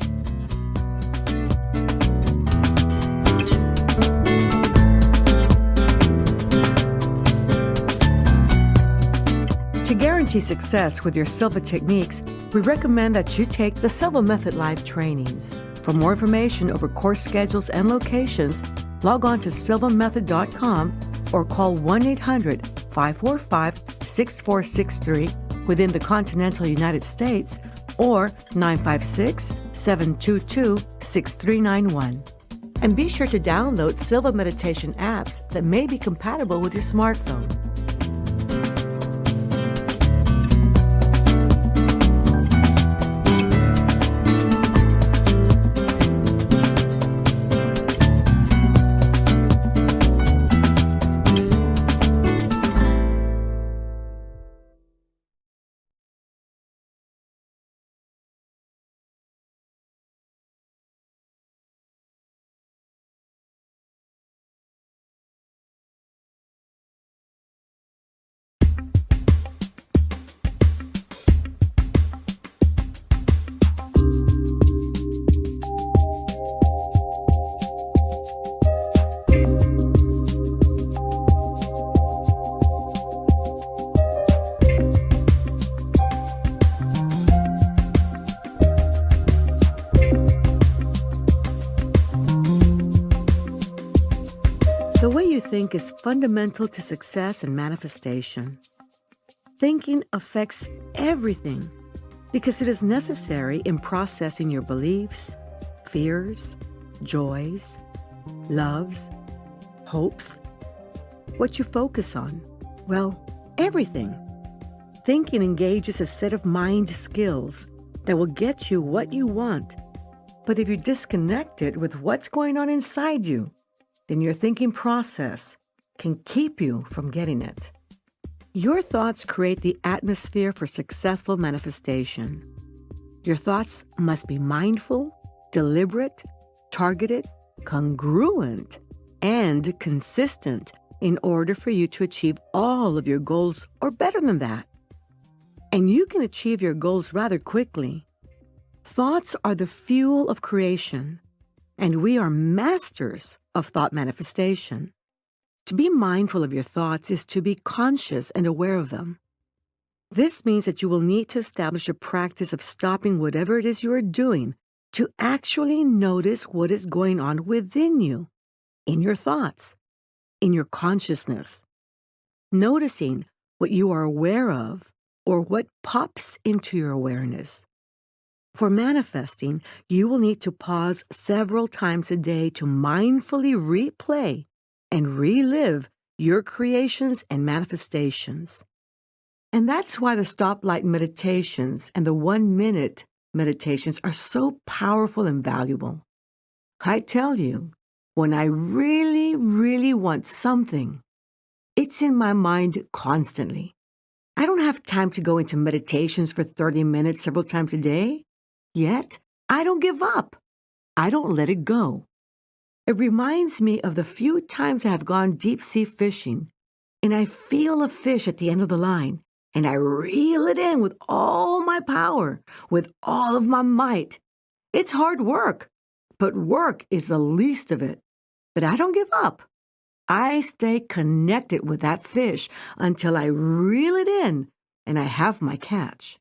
To guarantee success with your Silva techniques, we recommend that you take the Silva Method live trainings. For more information over course schedules and locations, log on to silvamethod.com or call 1-800-545-6463 within the continental United States or 956-722-6391. And be sure to download Silva meditation apps that may be compatible with your smartphone. The way you think is fundamental to success and manifestation. Thinking affects everything because it is necessary in processing your beliefs, fears, joys, loves, hopes. What you focus on? Well, everything. Thinking engages a set of mind skills that will get you what you want. But if you disconnect it with what's going on inside you, then your thinking process can keep you from getting it. Your thoughts create the atmosphere for successful manifestation. Your thoughts must be mindful, deliberate, targeted, congruent, and consistent in order for you to achieve all of your goals or better than that. And you can achieve your goals rather quickly. Thoughts are the fuel of creation, and we are masters of thought manifestation. To be mindful of your thoughts is to be conscious and aware of them. This means that you will need to establish a practice of stopping whatever it is you are doing to actually notice what is going on within you, in your thoughts, in your consciousness. Noticing what you are aware of or what pops into your awareness. For manifesting, you will need to pause several times a day to mindfully replay and relive your creations and manifestations. And that's why the stoplight meditations and the 1-minute meditations are so powerful and valuable. I tell you, when I really, really want something, it's in my mind constantly. I don't have time to go into meditations for 30 minutes several times a day. Yet, I don't give up. I don't let it go. It reminds me of the few times I have gone deep-sea fishing, and I feel a fish at the end of the line, and I reel it in with all my power, with all of my might. It's hard work, but work is the least of it. But I don't give up. I stay connected with that fish until I reel it in and I have my catch.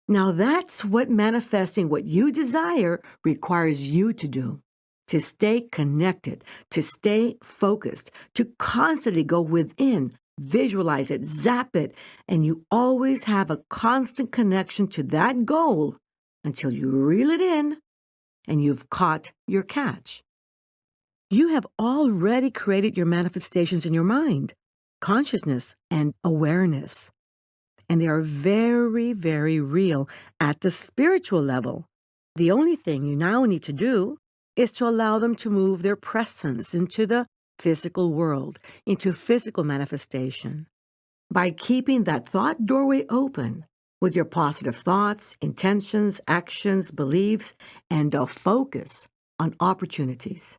Now that's what manifesting what you desire requires you to do. To stay connected, to stay focused, to constantly go within, visualize it, zap it, and you always have a constant connection to that goal until you reel it in and you've caught your catch. You have already created your manifestations in your mind, consciousness, and awareness. And they are very, very real at the spiritual level. The only thing you now need to do is to allow them to move their presence into the physical world, into physical manifestation. By keeping that thought doorway open with your positive thoughts, intentions, actions, beliefs, and a focus on opportunities.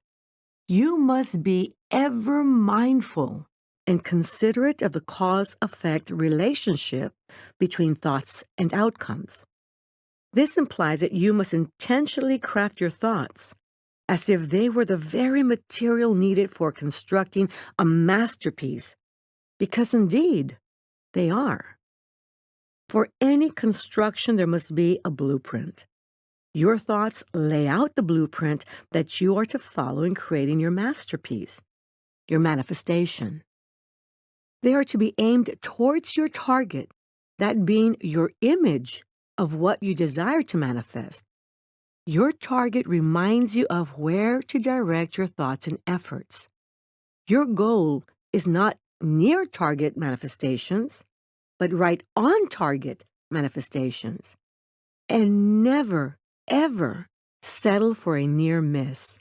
You must be ever mindful and considerate of the cause-effect relationship between thoughts and outcomes. This implies that you must intentionally craft your thoughts as if they were the very material needed for constructing a masterpiece, because indeed, they are. For any construction, there must be a blueprint. Your thoughts lay out the blueprint that you are to follow in creating your masterpiece, your manifestation. They are to be aimed towards your target, that being your image of what you desire to manifest. Your target reminds you of where to direct your thoughts and efforts. Your goal is not near target manifestations, but right on target manifestations. And never, ever settle for a near miss.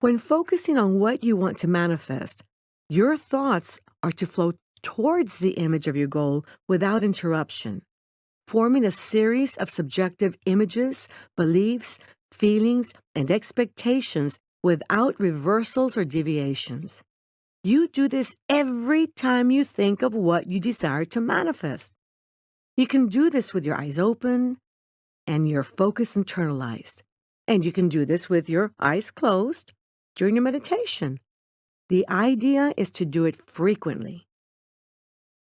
When focusing on what you want to manifest, your thoughts are to flow towards the image of your goal without interruption, forming a series of subjective images, beliefs, feelings, and expectations without reversals or deviations. You do this every time you think of what you desire to manifest. You can do this with your eyes open and your focus internalized. And you can do this with your eyes closed during your meditation. The idea is to do it frequently.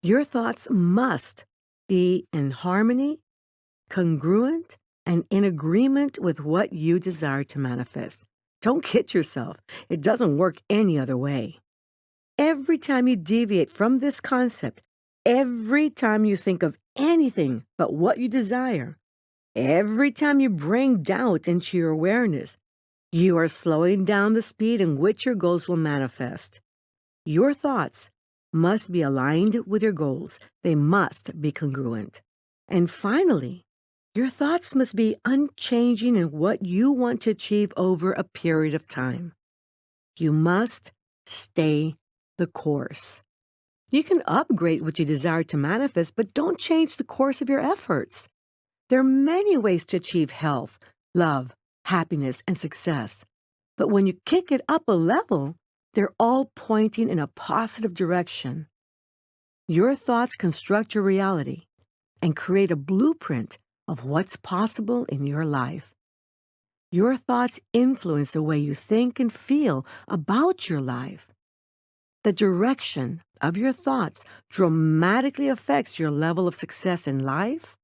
Your thoughts must be in harmony, congruent, and in agreement with what you desire to manifest. Don't kid yourself. It doesn't work any other way. Every time you deviate from this concept, every time you think of anything but what you desire, every time you bring doubt into your awareness, you are slowing down the speed in which your goals will manifest. Your thoughts must be aligned with your goals. They must be congruent. And finally, your thoughts must be unchanging in what you want to achieve over a period of time. You must stay the course. You can upgrade what you desire to manifest, but don't change the course of your efforts. There are many ways to achieve health, love, happiness, and success. But when you kick it up a level, they're all pointing in a positive direction. Your thoughts construct your reality and create a blueprint of what's possible in your life. Your thoughts influence the way you think and feel about your life. The direction of your thoughts dramatically affects your level of success in life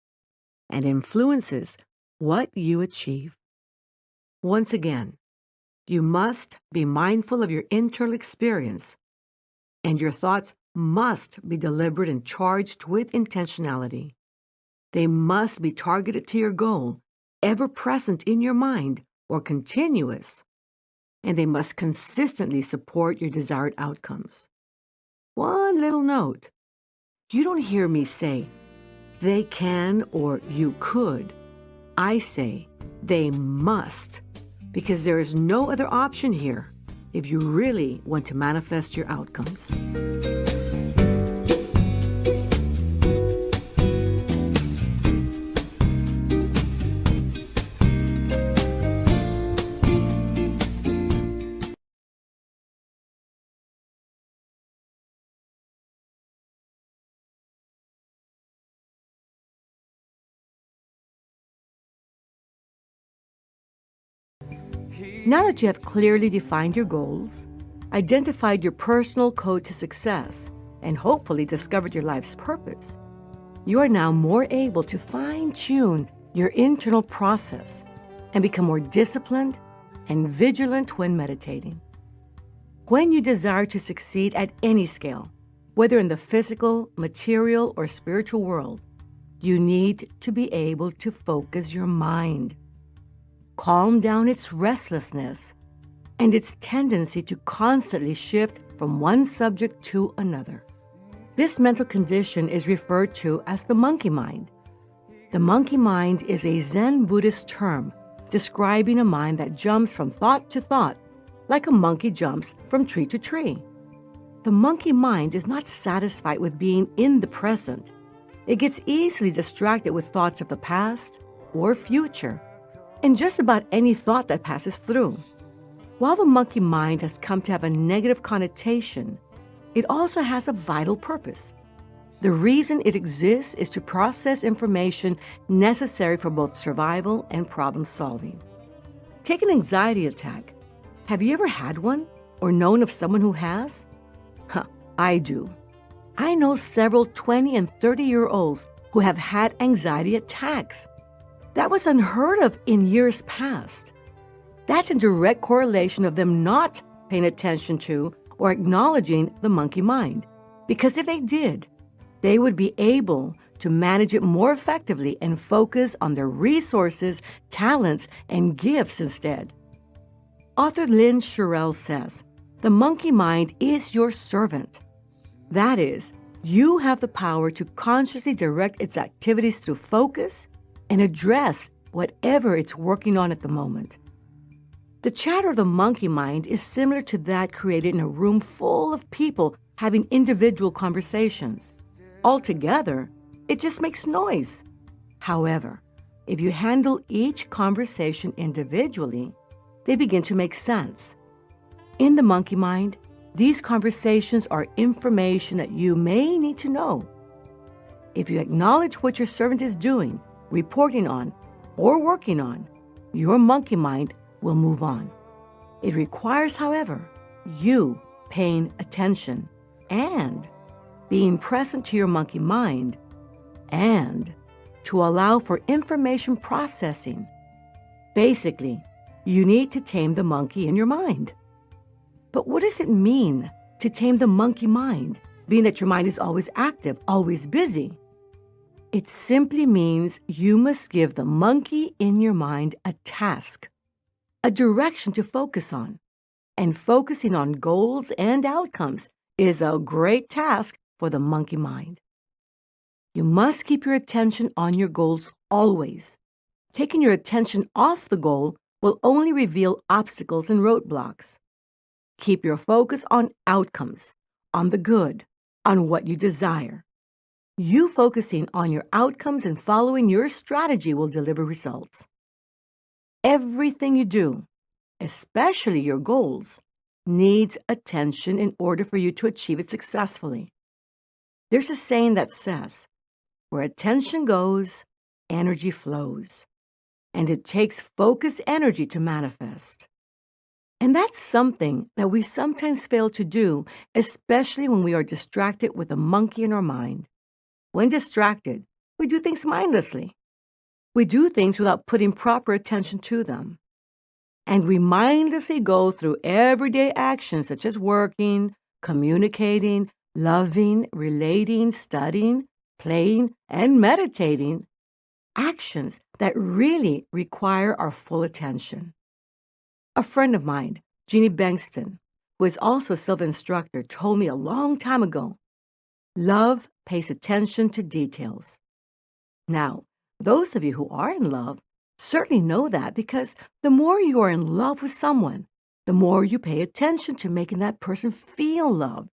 and influences what you achieve. Once again, you must be mindful of your internal experience, and your thoughts must be deliberate and charged with intentionality. They must be targeted to your goal, ever present in your mind or continuous, and they must consistently support your desired outcomes. One little note: you don't hear me say, they can or you could. I say, they must, because there is no other option here if you really want to manifest your outcomes. Now that you have clearly defined your goals, identified your personal code to success, and hopefully discovered your life's purpose, you are now more able to fine-tune your internal process and become more disciplined and vigilant when meditating. When you desire to succeed at any scale, whether in the physical, material, or spiritual world, you need to be able to focus your mind, calm down its restlessness and its tendency to constantly shift from one subject to another. This mental condition is referred to as the monkey mind. The monkey mind is a Zen Buddhist term describing a mind that jumps from thought to thought, like a monkey jumps from tree to tree. The monkey mind is not satisfied with being in the present. It gets easily distracted with thoughts of the past or future, and just about any thought that passes through. While the monkey mind has come to have a negative connotation, it also has a vital purpose. The reason it exists is to process information necessary for both survival and problem solving. Take an anxiety attack. Have you ever had one or known of someone who has? I do. I know several 20 and 30-year-olds who have had anxiety attacks. That was unheard of in years past. That's in direct correlation of them not paying attention to or acknowledging the monkey mind. Because if they did, they would be able to manage it more effectively and focus on their resources, talents, and gifts instead. Author Lynn Sherrill says, "The monkey mind is your servant." That is, you have the power to consciously direct its activities through focus and address whatever it's working on at the moment. The chatter of the monkey mind is similar to that created in a room full of people having individual conversations. Altogether, it just makes noise. However, if you handle each conversation individually, they begin to make sense. In the monkey mind, these conversations are information that you may need to know. If you acknowledge what your servant is doing, reporting on, or working on, your monkey mind will move on. It requires, however, you paying attention and being present to your monkey mind and to allow for information processing. Basically, you need to tame the monkey in your mind. But what does it mean to tame the monkey mind, being that your mind is always active, always busy? It simply means you must give the monkey in your mind a task, a direction to focus on. And focusing on goals and outcomes is a great task for the monkey mind. You must keep your attention on your goals always. Taking your attention off the goal will only reveal obstacles and roadblocks. Keep your focus on outcomes, on the good, on what you desire. You focusing on your outcomes and following your strategy will deliver results. Everything you do, especially your goals, needs attention in order for you to achieve it successfully. There's a saying that says, "Where attention goes, energy flows." And it takes focused energy to manifest. And that's something that we sometimes fail to do, especially when we are distracted with a monkey in our mind. When distracted, we do things mindlessly. We do things without putting proper attention to them. And we mindlessly go through everyday actions such as working, communicating, loving, relating, studying, playing, and meditating. Actions that really require our full attention. A friend of mine, Jeannie Bankston, who is also a Silva instructor, told me a long time ago, love pays attention to details. Now, those of you who are in love certainly know that because the more you are in love with someone, the more you pay attention to making that person feel loved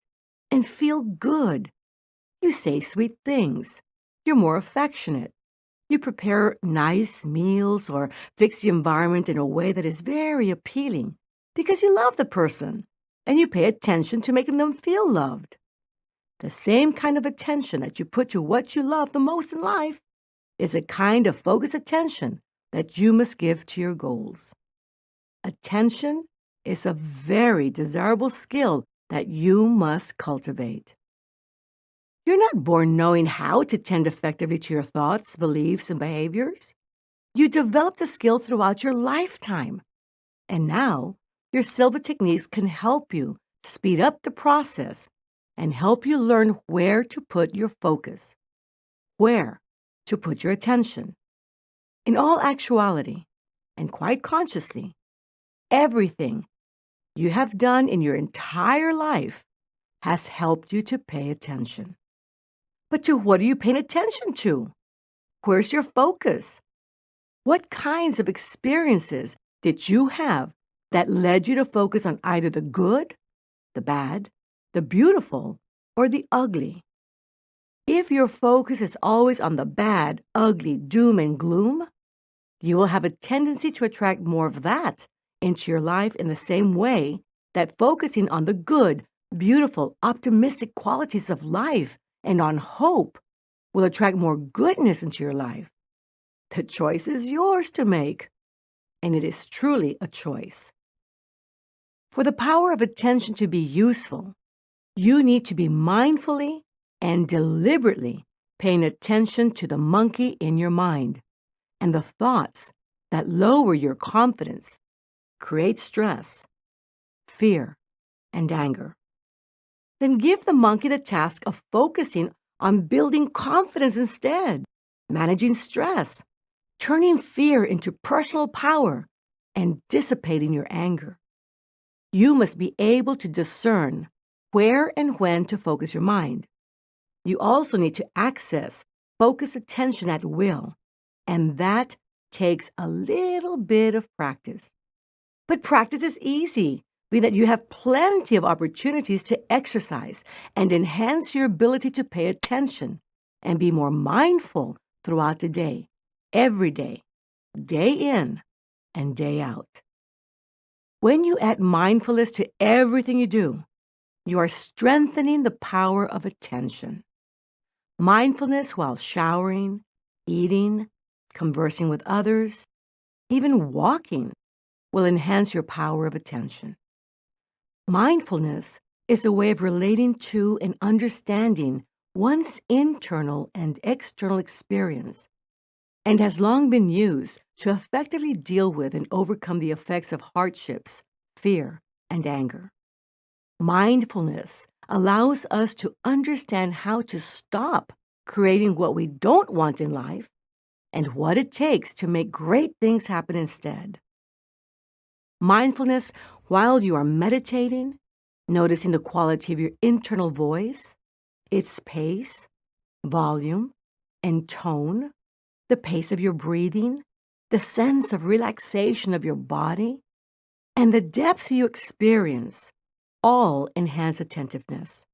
and feel good. You say sweet things. You're more affectionate. You prepare nice meals or fix the environment in a way that is very appealing because you love the person and you pay attention to making them feel loved. The same kind of attention that you put to what you love the most in life is a kind of focused attention that you must give to your goals. attention is a very desirable skill that you must cultivate. You're not born knowing how to tend effectively to your thoughts, beliefs, and behaviors. You develop the skill throughout your lifetime. And now, your Silva techniques can help you speed up the process and help you learn where to put your focus, where to put your attention. In all actuality, and quite consciously, everything you have done in your entire life has helped you to pay attention. But to what are you paying attention to? Where's your focus? What kinds of experiences did you have that led you to focus on either the good, the bad, the beautiful, or the ugly? If your focus is always on the bad, ugly, doom, and gloom, you will have a tendency to attract more of that into your life in the same way that focusing on the good, beautiful, optimistic qualities of life and on hope will attract more goodness into your life. The choice is yours to make, and it is truly a choice. For the power of attention to be useful, you need to be mindfully and deliberately paying attention to the monkey in your mind and the thoughts that lower your confidence, create stress, fear, and anger. Then give the monkey the task of focusing on building confidence instead, managing stress, turning fear into personal power, and dissipating your anger. You must be able to discern where and when to focus your mind. You also need to access focused attention at will, and that takes a little bit of practice. But practice is easy, being that you have plenty of opportunities to exercise and enhance your ability to pay attention and be more mindful throughout the day, every day, day in and day out. When you add mindfulness to everything you do, you are strengthening the power of attention. Mindfulness while showering, eating, conversing with others, even walking, will enhance your power of attention. Mindfulness is a way of relating to and understanding one's internal and external experience, and has long been used to effectively deal with and overcome the effects of hardships, fear, and anger. Mindfulness allows us to understand how to stop creating what we don't want in life and what it takes to make great things happen instead. Mindfulness while you are meditating, noticing the quality of your internal voice, its pace, volume, and tone, the pace of your breathing, the sense of relaxation of your body, and the depth you experience all enhance attentiveness.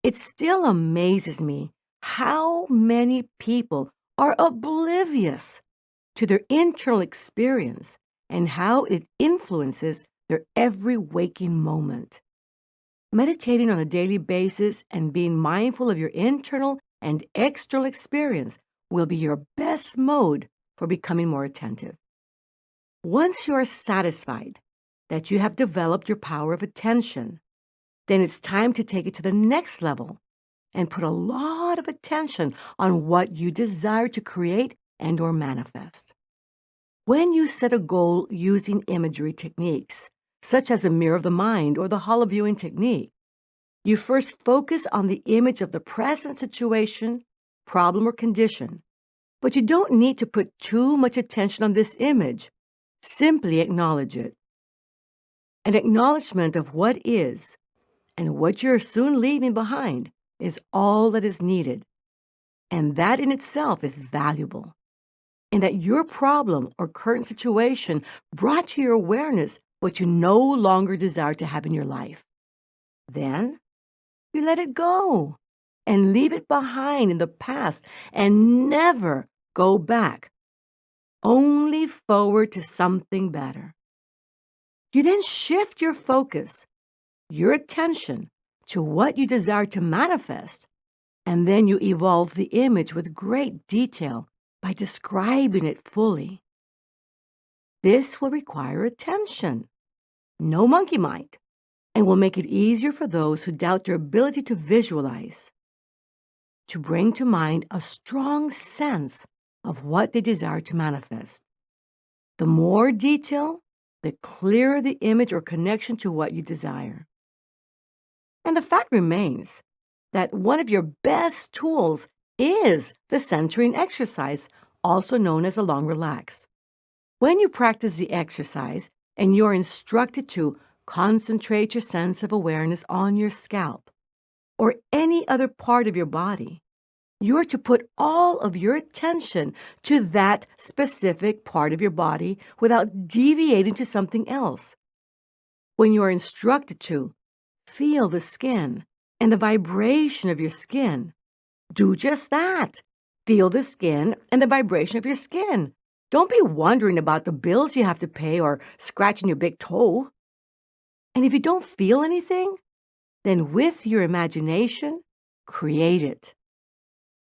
It still amazes me how many people are oblivious to their internal experience and how it influences their every waking moment. Meditating on a daily basis and being mindful of your internal and external experience will be your best mode for becoming more attentive. Once you are satisfied that you have developed your power of attention, then it's time to take it to the next level and put a lot of attention on what you desire to create and or manifest. When you set a goal using imagery techniques, such as a mirror of the mind or the hollow viewing technique, you first focus on the image of the present situation, problem, or condition. But you don't need to put too much attention on this image. Simply acknowledge it. An acknowledgement of what is and what you're soon leaving behind is all that is needed. And that in itself is valuable. In that your problem or current situation brought to your awareness what you no longer desire to have in your life. Then you let it go and leave it behind in the past and never go back, only forward to something better. You then shift your focus, your attention to what you desire to manifest, and then you evolve the image with great detail by describing it fully. This will require attention, no monkey mind, and will make it easier for those who doubt their ability to visualize, to bring to mind a strong sense of what they desire to manifest. The more detail, the clearer the image or connection to what you desire. And the fact remains that one of your best tools is the centering exercise, also known as a long relax. When you practice the exercise and you're instructed to concentrate your sense of awareness on your scalp or any other part of your body, you're to put all of your attention to that specific part of your body without deviating to something else. When you are instructed to feel the skin and the vibration of your skin, do just that. Feel the skin and the vibration of your skin. Don't be wondering about the bills you have to pay or scratching your big toe. And if you don't feel anything, then with your imagination, create it.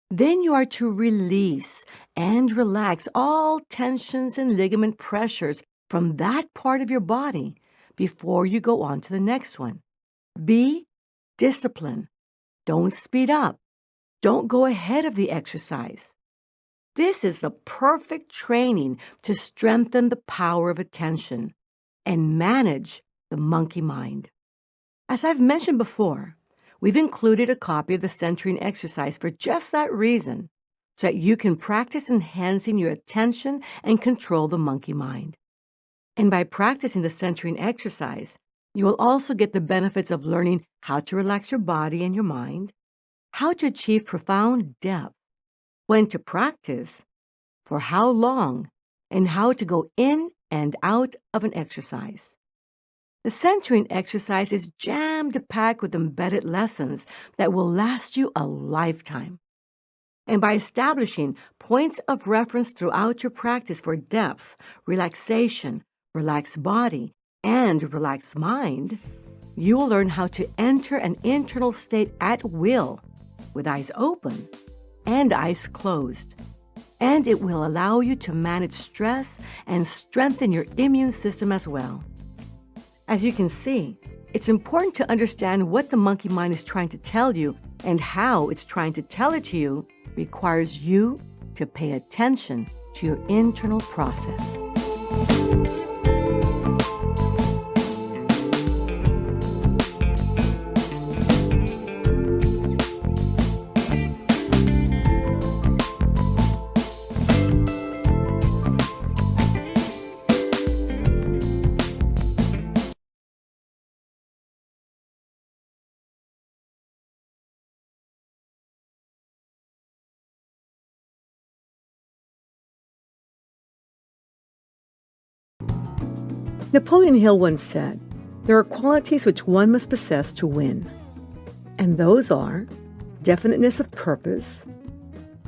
Then you are to release and relax all tensions and ligament pressures from that part of your body before you go on to the next one. Be disciplined. Don't speed up. Don't go ahead of the exercise. This is the perfect training to strengthen the power of attention and manage the monkey mind. As I've mentioned before, we've included a copy of the centering exercise for just that reason, so that you can practice enhancing your attention and control the monkey mind. And by practicing the centering exercise, you will also get the benefits of learning how to relax your body and your mind, how to achieve profound depth, when to practice, for how long, and how to go in and out of an exercise. The centering exercise is jam-packed with embedded lessons that will last you a lifetime. And by establishing points of reference throughout your practice for depth, relaxation, relaxed body, and relaxed mind, you will learn how to enter an internal state at will, with eyes open and eyes closed. And it will allow you to manage stress and strengthen your immune system as well. As you can see, it's important to understand what the monkey mind is trying to tell you, and how it's trying to tell it to you requires you to pay attention to your internal process. Napoleon Hill once said, "There are qualities which one must possess to win, and those are definiteness of purpose,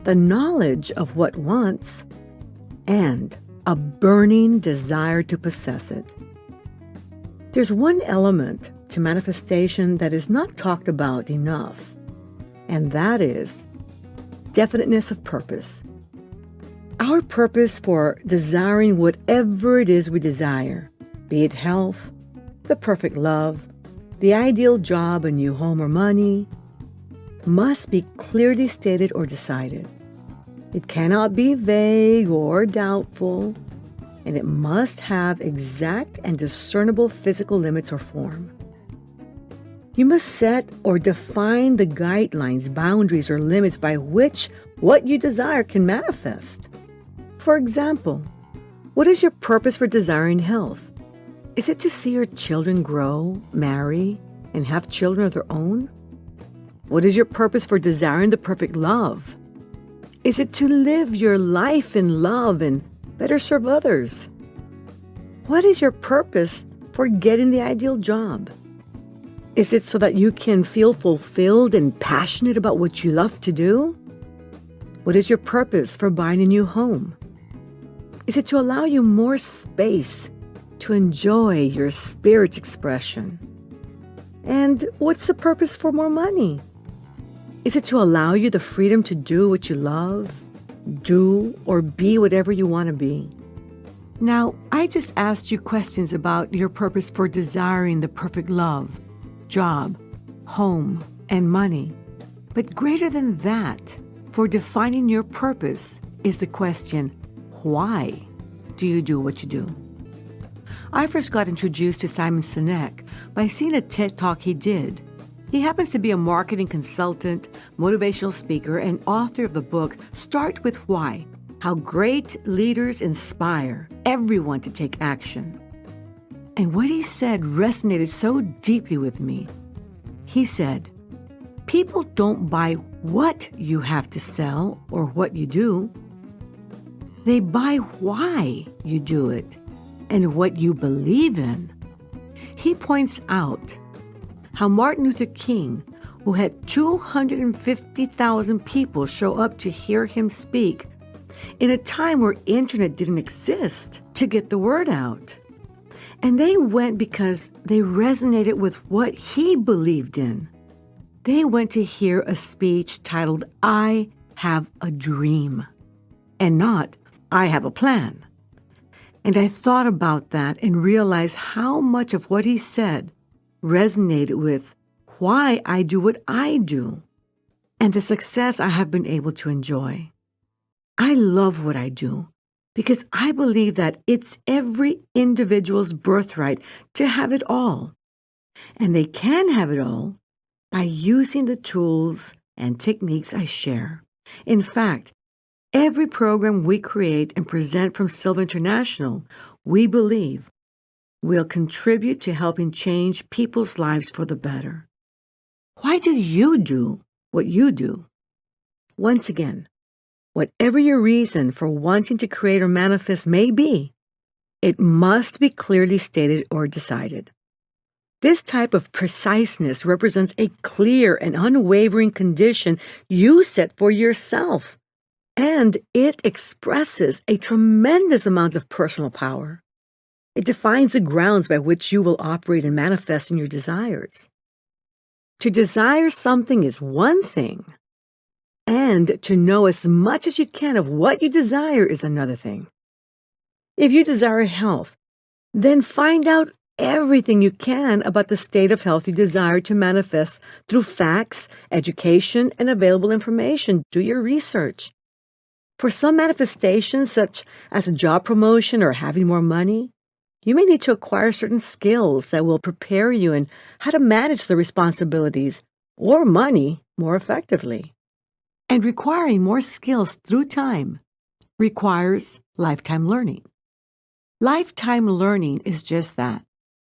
the knowledge of what wants, and a burning desire to possess it." There's one element to manifestation that is not talked about enough, and that is definiteness of purpose. Our purpose for desiring whatever it is we desire, be it health, the perfect love, the ideal job, a new home or money, must be clearly stated or decided. It cannot be vague or doubtful, and it must have exact and discernible physical limits or form. You must set or define the guidelines, boundaries, or limits by which what you desire can manifest. For example, what is your purpose for desiring health? Is it to see your children grow, marry, and have children of their own? What is your purpose for desiring the perfect love? Is it to live your life in love and better serve others? What is your purpose for getting the ideal job? Is it so that you can feel fulfilled and passionate about what you love to do? What is your purpose for buying a new home? Is it to allow you more space to enjoy your spirit's expression? And what's the purpose for more money? Is it to allow you the freedom to do what you love, do or be whatever you want to be? Now, I just asked you questions about your purpose for desiring the perfect love, job, home, and money. But greater than that, for defining your purpose is the question, why do you do what you do? I first got introduced to Simon Sinek by seeing a TED Talk he did. He happens to be a marketing consultant, motivational speaker, and author of the book Start With Why: How Great Leaders Inspire Everyone to Take Action. And what he said resonated so deeply with me. He said, people don't buy what you have to sell or what you do. They buy why you do it and what you believe in. He points out how Martin Luther King, who had 250,000 people show up to hear him speak in a time where internet didn't exist, to get the word out. And they went because they resonated with what he believed in. They went to hear a speech titled, I Have a Dream, and not, I Have a Plan. And I thought about that and realized how much of what he said resonated with why I do what I do and the success I have been able to enjoy. I love what I do because I believe that it's every individual's birthright to have it all. And they can have it all by using the tools and techniques I share. In fact, every program we create and present from Silva International, we believe will contribute to helping change people's lives for the better. Why do you do what you do? Once again, whatever your reason for wanting to create or manifest may be, it must be clearly stated or decided. This type of preciseness represents a clear and unwavering condition you set for yourself, and it expresses a tremendous amount of personal power. It defines the grounds by which you will operate and manifest in your desires. To desire something is one thing, and to know as much as you can of what you desire is another thing. If you desire health, then find out everything you can about the state of health you desire to manifest through facts, education, and available information. Do your research. For some manifestations, such as a job promotion or having more money, you may need to acquire certain skills that will prepare you in how to manage the responsibilities or money more effectively. And requiring more skills through time requires lifetime learning. Lifetime learning is just that,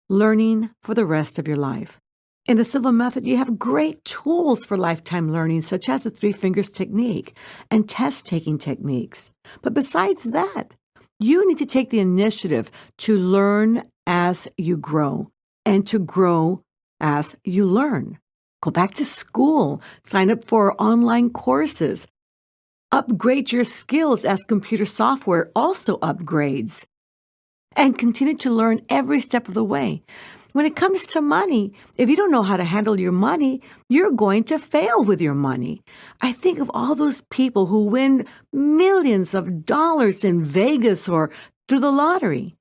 learning for the rest of your life. In the Silva Method, you have great tools for lifetime learning, such as the 3 fingers technique and test-taking techniques. But besides that, you need to take the initiative to learn as you grow and to grow as you learn. Go back to school, sign up for online courses, upgrade your skills as computer software also upgrades, and continue to learn every step of the way. When it comes to money, if you don't know how to handle your money, you're going to fail with your money. I think of all those people who win millions of dollars in Vegas or through the lottery.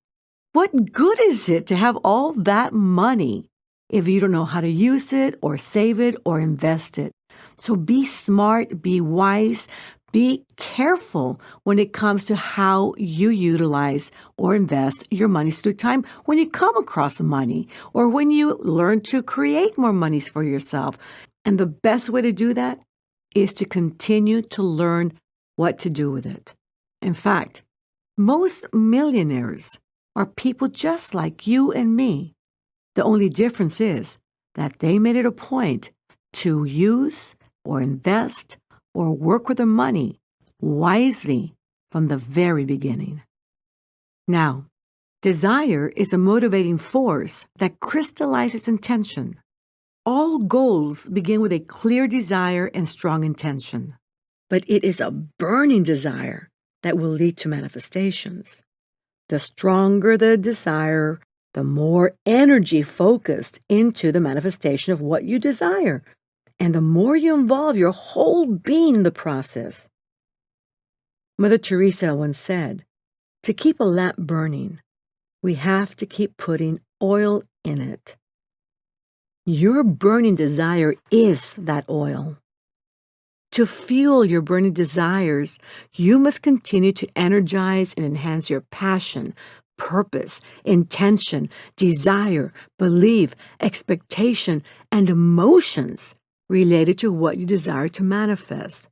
What good is it to have all that money if you don't know how to use it or save it or invest it? So be smart, be wise, be careful when it comes to how you utilize or invest your money through time when you come across money or when you learn to create more monies for yourself. And the best way to do that is to continue to learn what to do with it. In fact, most millionaires are people just like you and me. The only difference is that they made it a point to use or invest or work with their money wisely from the very beginning. Now, desire is a motivating force that crystallizes intention. All goals begin with a clear desire and strong intention, but it is a burning desire that will lead to manifestations. The stronger the desire, the more energy focused into the manifestation of what you desire, and the more you involve your whole being in the process. Mother Teresa once said, To keep a lamp burning, we have to keep putting oil in it. Your burning desire is that oil. To fuel your burning desires, you must continue to energize and enhance your passion, purpose, intention, desire, belief, expectation, and emotions related to what you desire to manifest.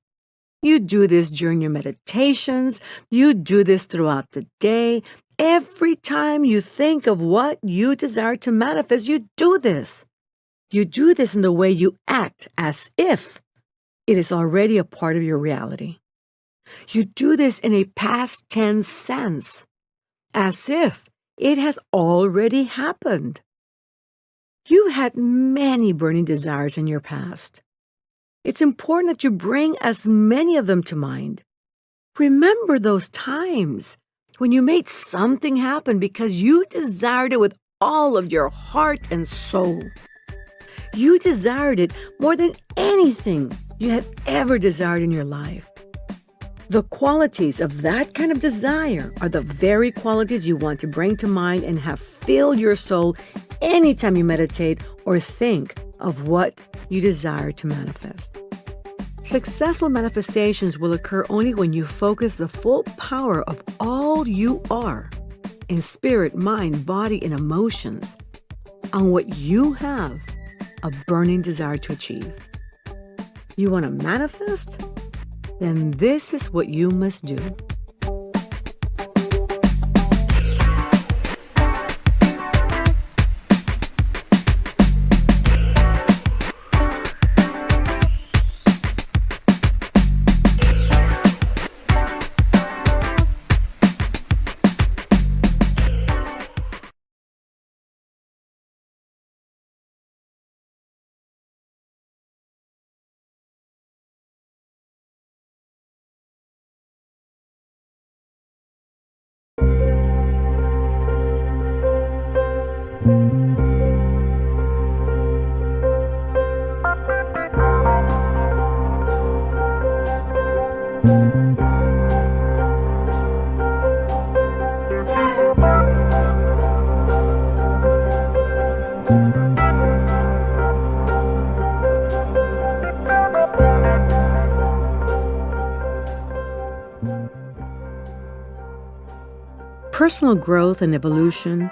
You do this during your meditations. You do this throughout the day. Every time you think of what you desire to manifest, you do this. You do this in the way you act as if it is already a part of your reality. You do this in a past tense sense, as if it has already happened. You had many burning desires in your past. It's important that you bring as many of them to mind. Remember those times when you made something happen because you desired it with all of your heart and soul. You desired it more than anything you had ever desired in your life. The qualities of that kind of desire are the very qualities you want to bring to mind and have fill your soul anytime you meditate or think of what you desire to manifest. Successful manifestations will occur only when you focus the full power of all you are in spirit, mind, body, and emotions on what you have a burning desire to achieve. You want to manifest? Then this is what you must do. Personal growth and evolution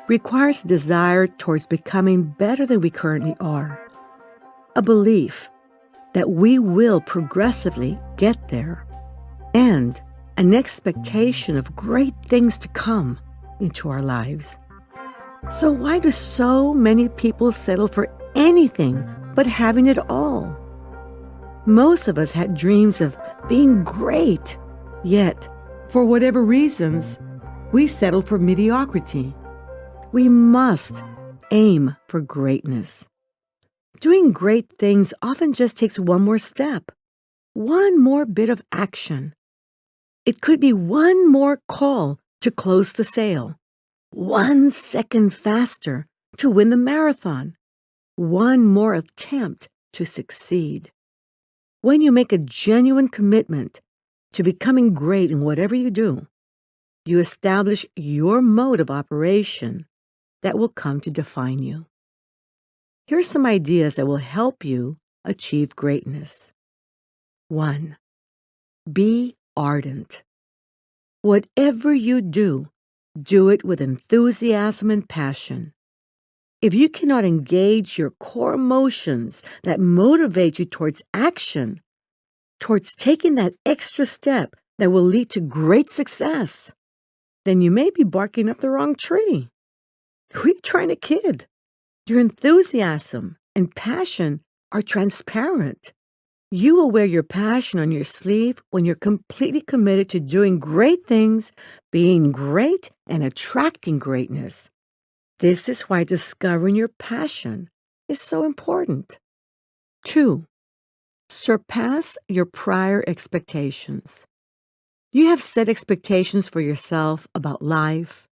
requires a desire towards becoming better than we currently are, a belief that we will progressively get there, and an expectation of great things to come into our lives. So why do so many people settle for anything but having it all? Most of us had dreams of being great, yet, for whatever reasons, we settle for mediocrity. We must aim for greatness. Doing great things often just takes one more step, one more bit of action. It could be one more call to close the sale, 1 second faster to win the marathon, one more attempt to succeed. When you make a genuine commitment to becoming great in whatever you do, you establish your mode of operation that will come to define you. Here are some ideas that will help you achieve greatness. 1. Be ardent. Whatever you do, do it with enthusiasm and passion. If you cannot engage your core emotions that motivate you towards action, towards taking that extra step that will lead to great success, then you may be barking up the wrong tree. Who are you trying to kid? Your enthusiasm and passion are transparent. You will wear your passion on your sleeve when you're completely committed to doing great things, being great, and attracting greatness. This is why discovering your passion is so important. 2. Surpass your prior expectations. You have set expectations for yourself about life,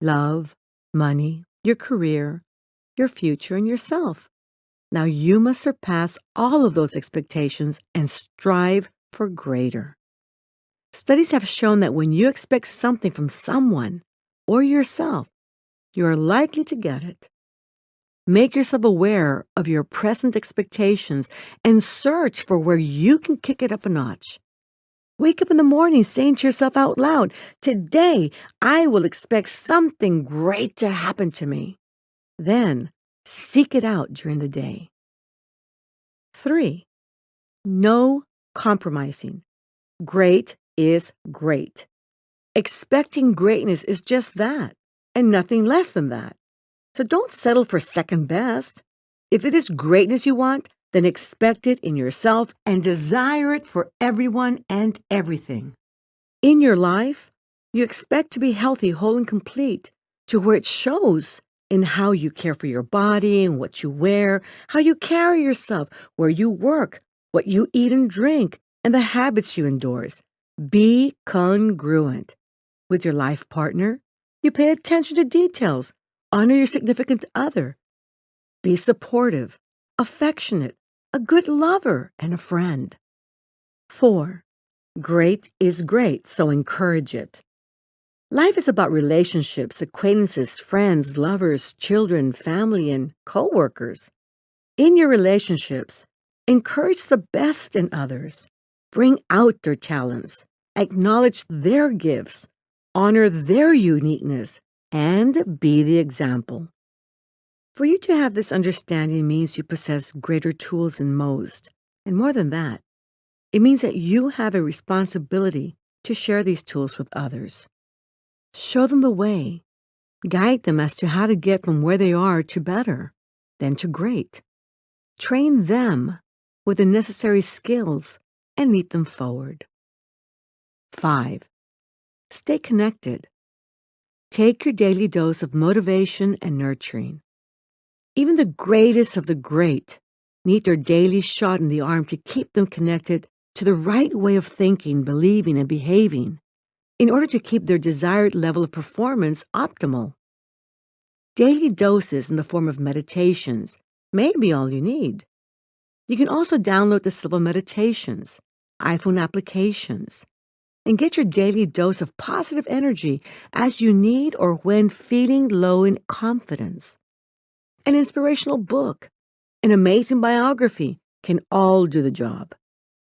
love, money, your career, your future, and yourself. Now you must surpass all of those expectations and strive for greater. Studies have shown that when you expect something from someone or yourself, you are likely to get it. Make yourself aware of your present expectations and search for where you can kick it up a notch. Wake up in the morning saying to yourself out loud, "Today, I will expect something great to happen to me." Then, seek it out during the day. 3. No compromising. Great is great. Expecting greatness is just that, and nothing less than that. So don't settle for second best. If it is greatness you want, then expect it in yourself and desire it for everyone and everything. In your life, you expect to be healthy, whole, and complete, to where it shows in how you care for your body and what you wear, how you carry yourself, where you work, what you eat and drink, and the habits you endorse. Be congruent. With your life partner, you pay attention to details. Honor your significant other. Be supportive, affectionate, a good lover, and a friend. 4. Great is great, so encourage it. Life is about relationships, acquaintances, friends, lovers, children, family, and co-workers. In your relationships, encourage the best in others. Bring out their talents. Acknowledge their gifts. Honor their uniqueness. And be the example. For you to have this understanding means you possess greater tools than most. And more than that, it means that you have a responsibility to share these tools with others. Show them the way. Guide them as to how to get from where they are to better, then to great. Train them with the necessary skills and lead them forward. 5. Stay connected. Take your daily dose of motivation and nurturing. Even the greatest of the great need their daily shot in the arm to keep them connected to the right way of thinking, believing, and behaving in order to keep their desired level of performance optimal. Daily doses in the form of meditations may be all you need. You can also download the Silva Meditations, iPhone applications, and get your daily dose of positive energy as you need or when feeling low in confidence. An inspirational book, an amazing biography can all do the job.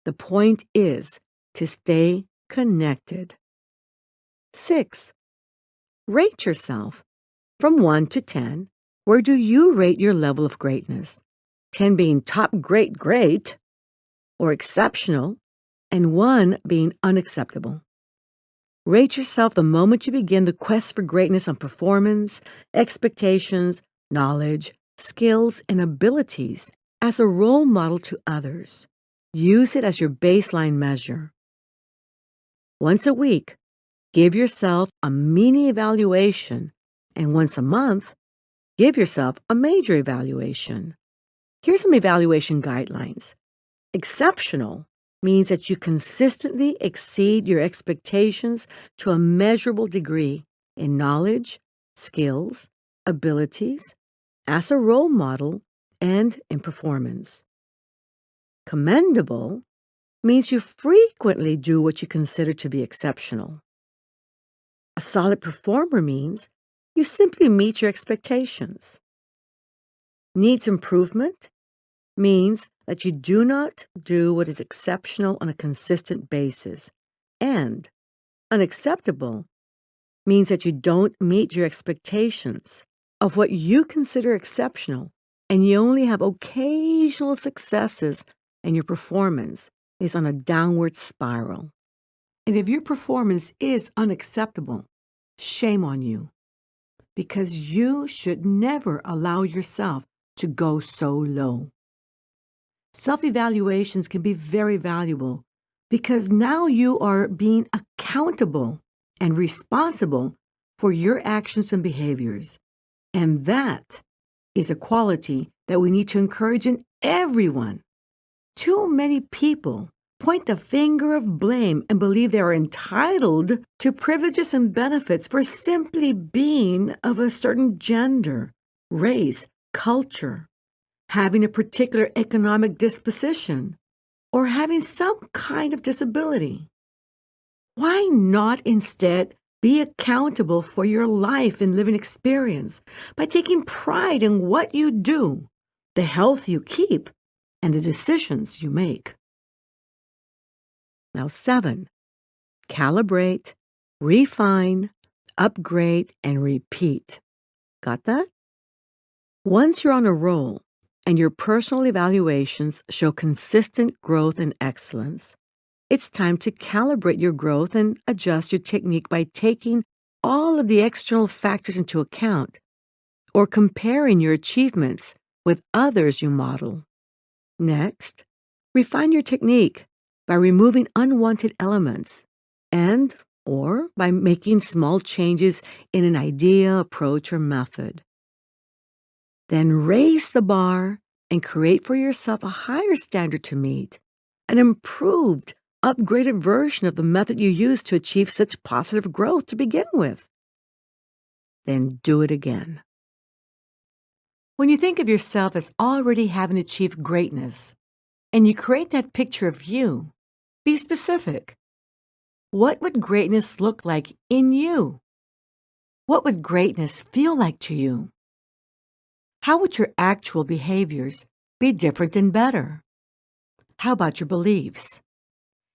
The point is to stay connected. 6. Rate yourself. From 1 to 10, where do you rate your level of greatness? 10 being top great, or exceptional, and 1 being unacceptable. Rate yourself the moment you begin the quest for greatness on performance, expectations, knowledge, skills, and abilities as a role model to others. Use it as your baseline measure. Once a week, give yourself a mini evaluation, and once a month, give yourself a major evaluation. Here's some evaluation guidelines. Exceptional means that you consistently exceed your expectations to a measurable degree in knowledge, skills, abilities, as a role model, and in performance. Commendable means you frequently do what you consider to be exceptional. A solid performer means you simply meet your expectations. Needs improvement means that you do not do what is exceptional on a consistent basis. And unacceptable means that you don't meet your expectations of what you consider exceptional, and you only have occasional successes, and your performance is on a downward spiral. And if your performance is unacceptable, shame on you, because you should never allow yourself to go so low. Self-evaluations can be very valuable because now you are being accountable and responsible for your actions and behaviors. And that is a quality that we need to encourage in everyone. Too many people point the finger of blame and believe they are entitled to privileges and benefits for simply being of a certain gender, race, culture, having a particular economic disposition, or having some kind of disability. Why not instead be accountable for your life and living experience by taking pride in what you do, the health you keep, and the decisions you make? Now, 7, calibrate, refine, upgrade, and repeat. Got that? Once you're on a roll and your personal evaluations show consistent growth and excellence, it's time to calibrate your growth and adjust your technique by taking all of the external factors into account or comparing your achievements with others you model. Next, refine your technique by removing unwanted elements and or by making small changes in an idea, approach, or method. Then raise the bar and create for yourself a higher standard to meet, an improved, upgraded version of the method you used to achieve such positive growth to begin with. Then do it again. When you think of yourself as already having achieved greatness, and you create that picture of you, be specific. What would greatness look like in you? What would greatness feel like to you? How would your actual behaviors be different and better? How about your beliefs?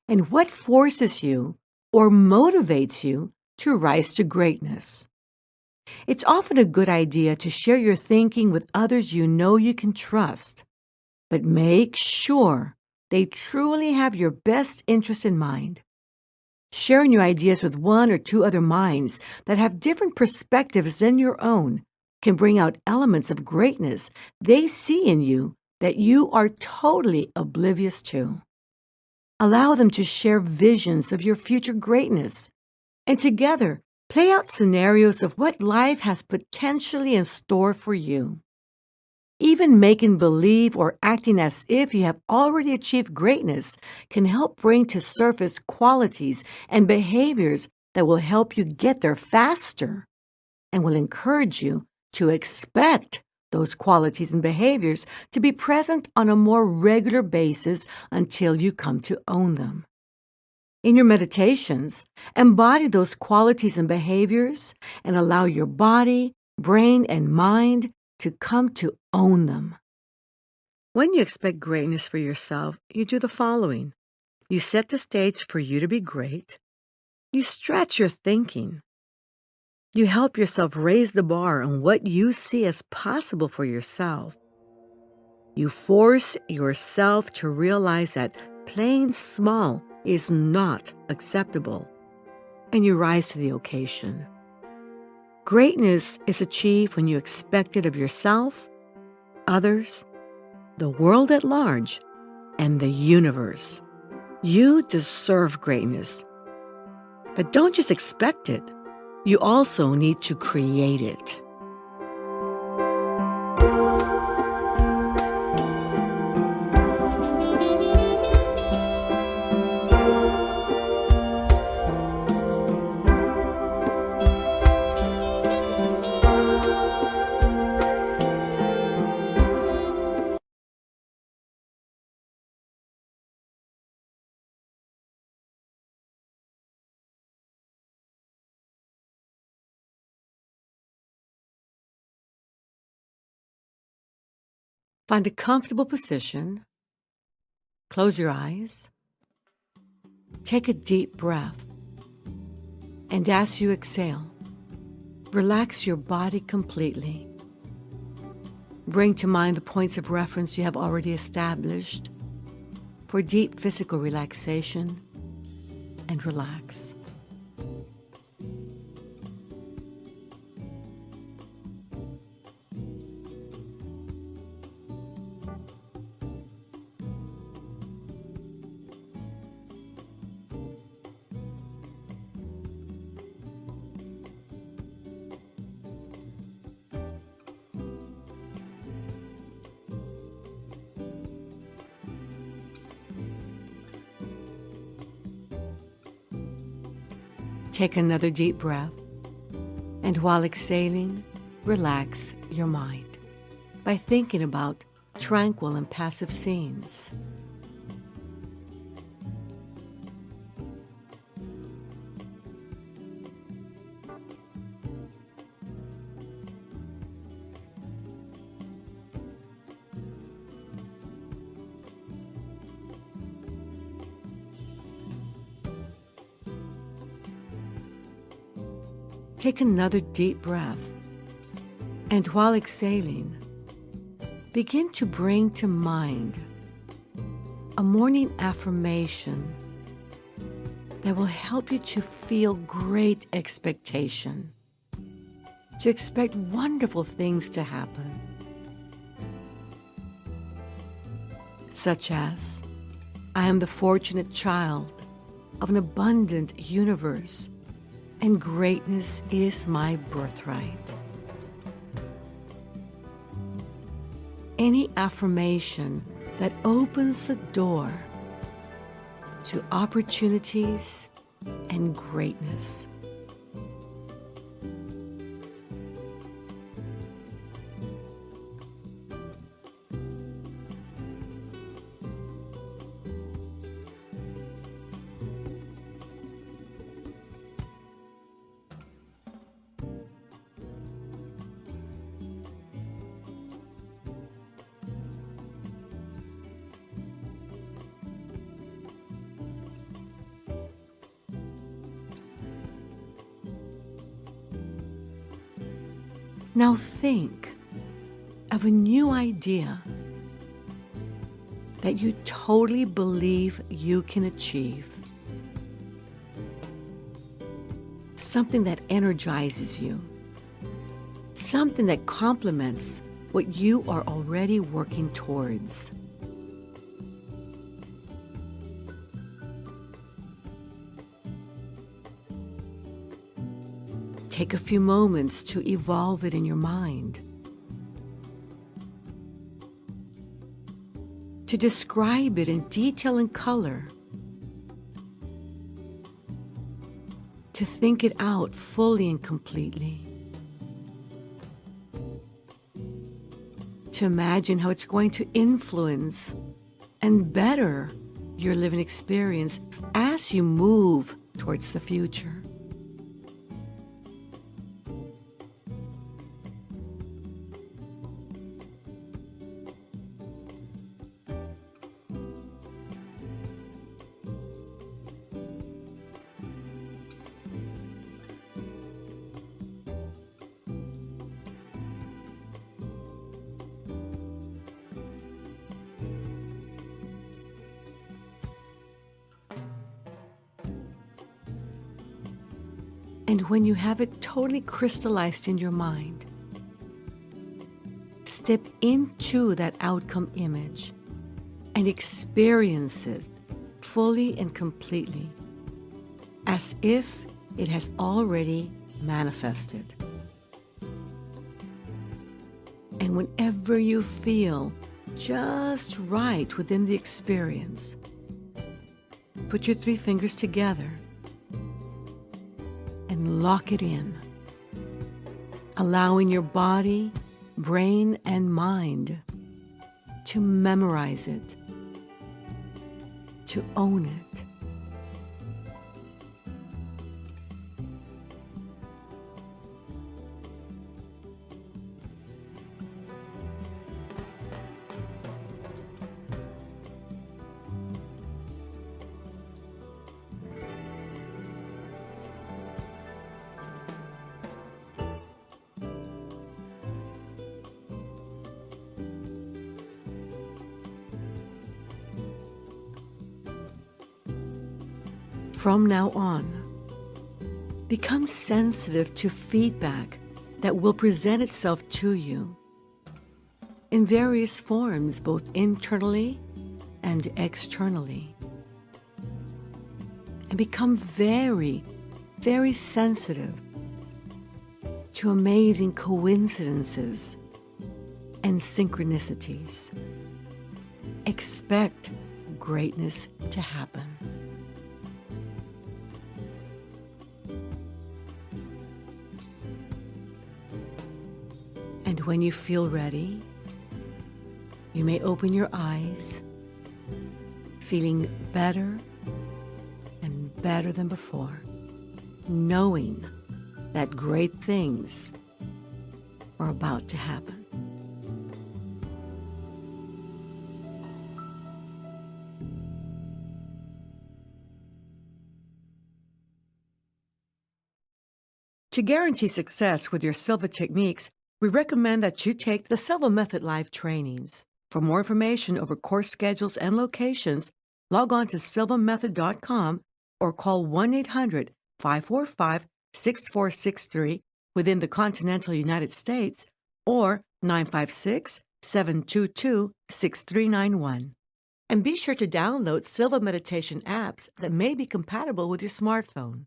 And what forces you or motivates you to rise to greatness? It's often a good idea to share your thinking with others you know you can trust, but make sure they truly have your best interest in mind. Sharing your ideas with 1 or 2 other minds that have different perspectives than your own can bring out elements of greatness they see in you that you are totally oblivious to. Allow them to share visions of your future greatness, and together play out scenarios of what life has potentially in store for you. Even making believe or acting as if you have already achieved greatness can help bring to surface qualities and behaviors that will help you get there faster and will encourage you to expect those qualities and behaviors to be present on a more regular basis until you come to own them. In your meditations, embody those qualities and behaviors and allow your body, brain, and mind to come to own them. When you expect greatness for yourself, you do the following. You set the stage for you to be great. You stretch your thinking. You help yourself raise the bar on what you see as possible for yourself. You force yourself to realize that playing small is not acceptable, and you rise to the occasion. Greatness is achieved when you expect it of yourself, others, the world at large, and the universe. You deserve greatness. But don't just expect it. You also need to create it. Find a comfortable position. Close your eyes. Take a deep breath. And as you exhale, relax your body completely. Bring to mind the points of reference you have already established for deep physical relaxation, and relax. Take another deep breath, and while exhaling, relax your mind by thinking about tranquil and passive scenes. take another deep breath. And while exhaling, begin to bring to mind a morning affirmation that will help you to feel great expectation, to expect wonderful things to happen, such as, I am the fortunate child of an abundant universe, and greatness is my birthright. Any affirmation that opens the door to opportunities and greatness. Now think of a new idea that you totally believe you can achieve. Something that energizes you. Something that complements what you are already working towards. Take a few moments to evolve it in your mind, to describe it in detail and color, to think it out fully and completely, to imagine how it's going to influence and better your living experience as you move towards the future. And when you have it totally crystallized in your mind, step into that outcome image and experience it fully and completely, as if it has already manifested. And whenever you feel just right within the experience, put your 3 fingers together and lock it in, allowing your body, brain, and mind to memorize it, to own it. From now on, become sensitive to feedback that will present itself to you in various forms, both internally and externally. And become very, very sensitive to amazing coincidences and synchronicities. Expect greatness to happen. And when you feel ready, you may open your eyes, feeling better and better than before, knowing that great things are about to happen. To guarantee success with your Silva techniques, we recommend that you take the Silva Method live trainings. For more information over course schedules and locations, log on to silvamethod.com or call 1-800-545-6463 within the continental United States or 956-722-6391. And be sure to download Silva meditation apps that may be compatible with your smartphone.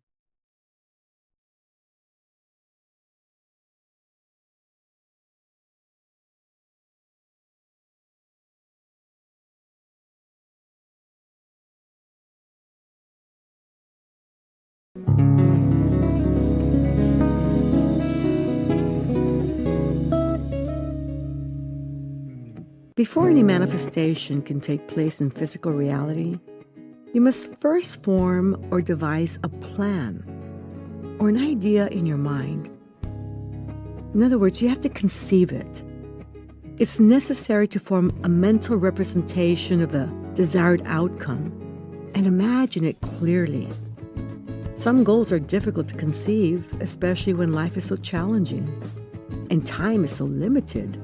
Before any manifestation can take place in physical reality, you must first form or devise a plan or an idea in your mind. In other words, you have to conceive it. It's necessary to form a mental representation of the desired outcome and imagine it clearly. Some goals are difficult to conceive, especially when life is so challenging and time is so limited.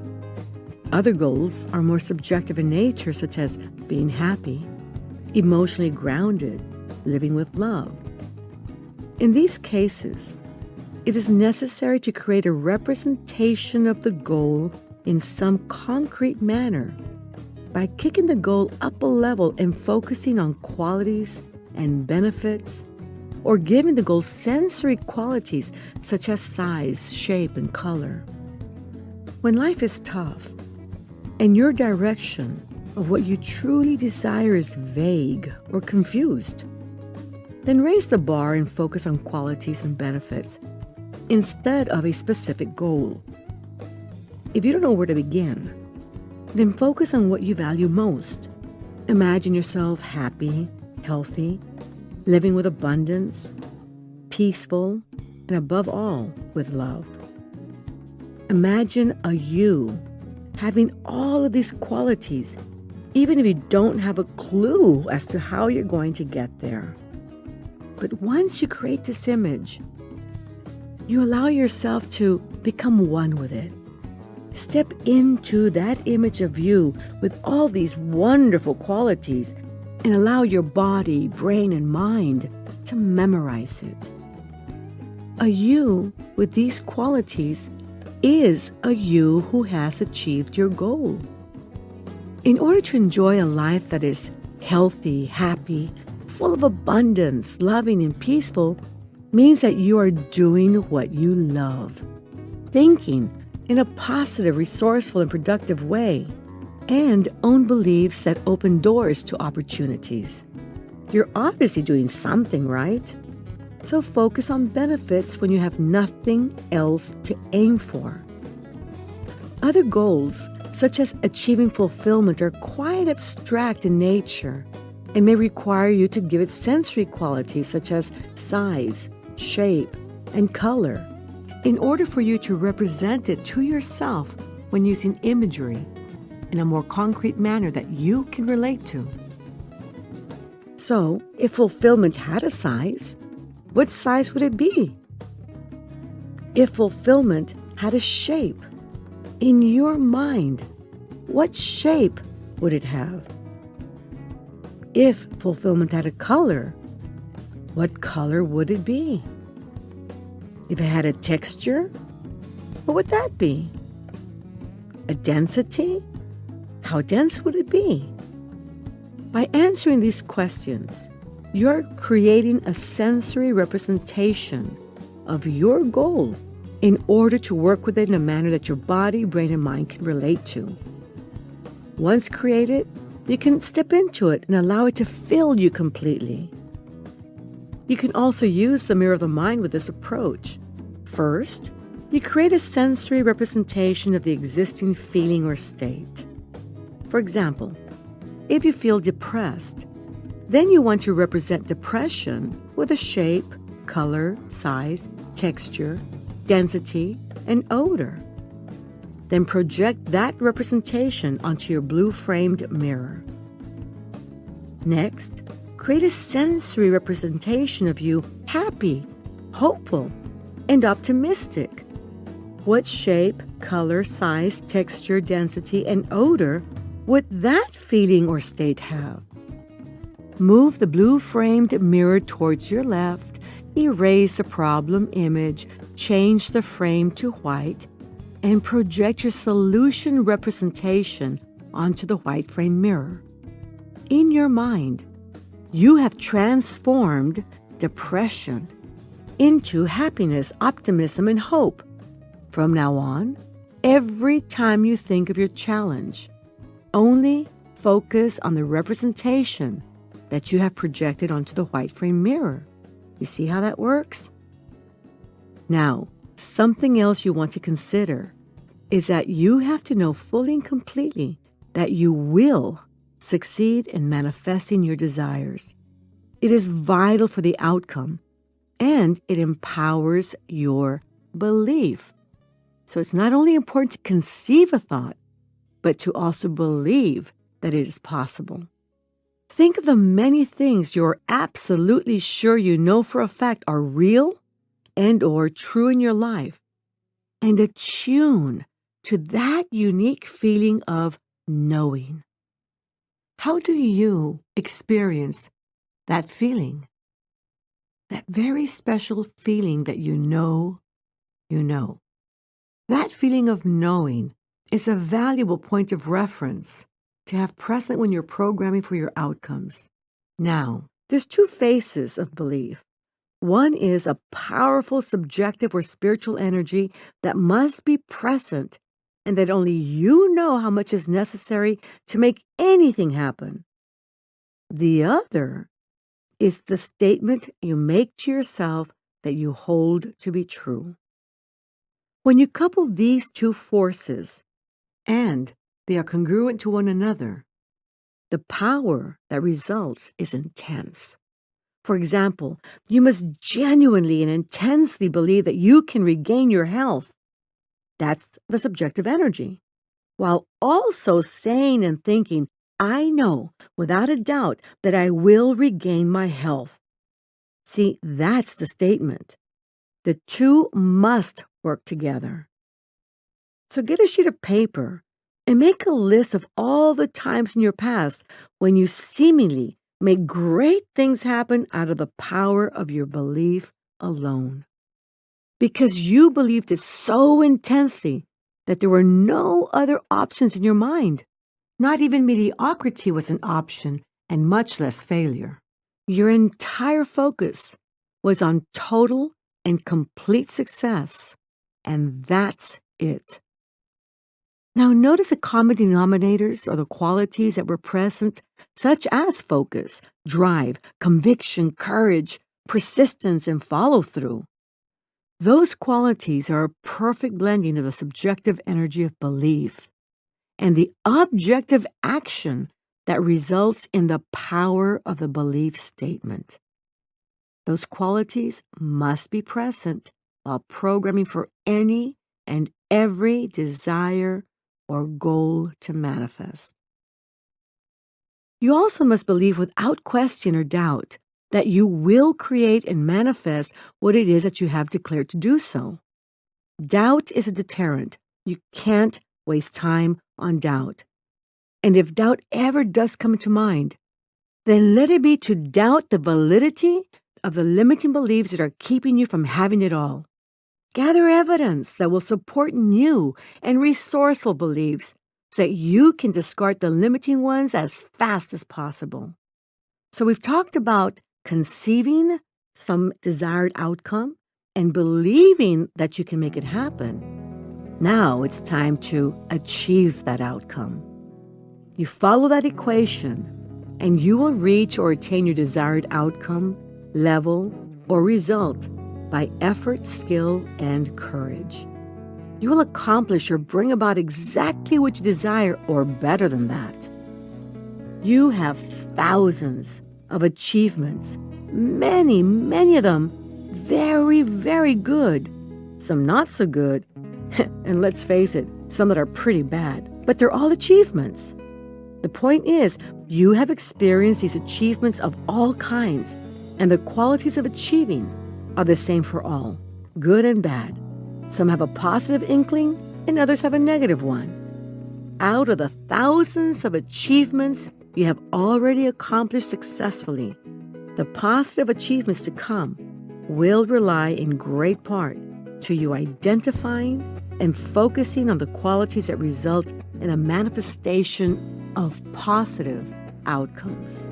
Other goals are more subjective in nature, such as being happy, emotionally grounded, living with love. In these cases, it is necessary to create a representation of the goal in some concrete manner by kicking the goal up a level and focusing on qualities and benefits, or giving the goal sensory qualities such as size, shape, and color. When life is tough, and your direction of what you truly desire is vague or confused, then raise the bar and focus on qualities and benefits instead of a specific goal. If you don't know where to begin, then focus on what you value most. Imagine yourself happy, healthy, living with abundance, peaceful, and above all, with love. Imagine a you having all of these qualities, even if you don't have a clue as to how you're going to get there. But once you create this image, you allow yourself to become one with it. Step into that image of you with all these wonderful qualities and allow your body, brain, and mind to memorize it. A you with these qualities is a you who has achieved your goal. In order to enjoy a life that is healthy, happy, full of abundance, loving, and peaceful, means that you are doing what you love, thinking in a positive, resourceful, and productive way, and own beliefs that open doors to opportunities. You're obviously doing something right. So focus on benefits when you have nothing else to aim for. Other goals, such as achieving fulfillment, are quite abstract in nature and may require you to give it sensory qualities such as size, shape, and color in order for you to represent it to yourself when using imagery in a more concrete manner that you can relate to. So, if fulfillment had a size, what size would it be? If fulfillment had a shape, in your mind, what shape would it have? If fulfillment had a color, what color would it be? If it had a texture, what would that be? A density? How dense would it be? By answering these questions, you're creating a sensory representation of your goal in order to work with it in a manner that your body, brain, and mind can relate to. Once created, you can step into it and allow it to fill you completely. You can also use the mirror of the mind with this approach. First, you create a sensory representation of the existing feeling or state. For example, if you feel depressed, then you want to represent depression with a shape, color, size, texture, density, and odor. Then project that representation onto your blue-framed mirror. Next, create a sensory representation of you happy, hopeful, and optimistic. What shape, color, size, texture, density, and odor would that feeling or state have? Move the blue-framed mirror towards your left, erase the problem image, change the frame to white, and project your solution representation onto the white frame mirror. In your mind, you have transformed depression into happiness, optimism, and hope. From now on, every time you think of your challenge, only focus on the representation that you have projected onto the white frame mirror. You see how that works? Now, something else you want to consider is that you have to know fully and completely that you will succeed in manifesting your desires. It is vital for the outcome, and it empowers your belief. So it's not only important to conceive a thought, but to also believe that it is possible. Think of the many things you're absolutely sure you know for a fact are real and or true in your life, and attune to that unique feeling of knowing. How do you experience that feeling? That very special feeling that you know you know. That feeling of knowing is a valuable point of reference to have present when you're programming for your outcomes. Now, there's two phases of belief. One is a powerful subjective or spiritual energy that must be present and that only you know how much is necessary to make anything happen. The other is the statement you make to yourself that you hold to be true. When you couple these two forces, and they are congruent to one another, the power that results is intense. For example, you must genuinely and intensely believe that you can regain your health. That's the subjective energy. While also saying and thinking, I know without a doubt that I will regain my health. See, that's the statement. The two must work together. So get a sheet of paper and make a list of all the times in your past when you seemingly made great things happen out of the power of your belief alone. Because you believed it so intensely that there were no other options in your mind. Not even mediocrity was an option, and much less failure. Your entire focus was on total and complete success, and that's it. Now notice the common denominators or the qualities that were present, such as focus, drive, conviction, courage, persistence, and follow-through. Those qualities are a perfect blending of the subjective energy of belief and the objective action that results in the power of the belief statement. Those qualities must be present while programming for any and every desire or goal to manifest. You also must believe without question or doubt that you will create and manifest what it is that you have declared to do so. Doubt is a deterrent. You can't waste time on doubt. And if doubt ever does come into mind, then let it be to doubt the validity of the limiting beliefs that are keeping you from having it all. Gather evidence that will support new and resourceful beliefs so that you can discard the limiting ones as fast as possible. So we've talked about conceiving some desired outcome and believing that you can make it happen. Now it's time to achieve that outcome. You follow that equation and you will reach or attain your desired outcome, level, or result by effort, skill, and courage. You will accomplish or bring about exactly what you desire or better than that. You have thousands of achievements, many of them very, very good, some not so good, and let's face it, some that are pretty bad, but they're all achievements. The point is, you have experienced these achievements of all kinds, and the qualities of achieving are the same for all. good and bad. Some have a positive inkling and others have a negative one. Out of the thousands of achievements you have already accomplished successfully, the positive achievements to come will rely in great part to you identifying and focusing on the qualities that result in a manifestation of positive outcomes.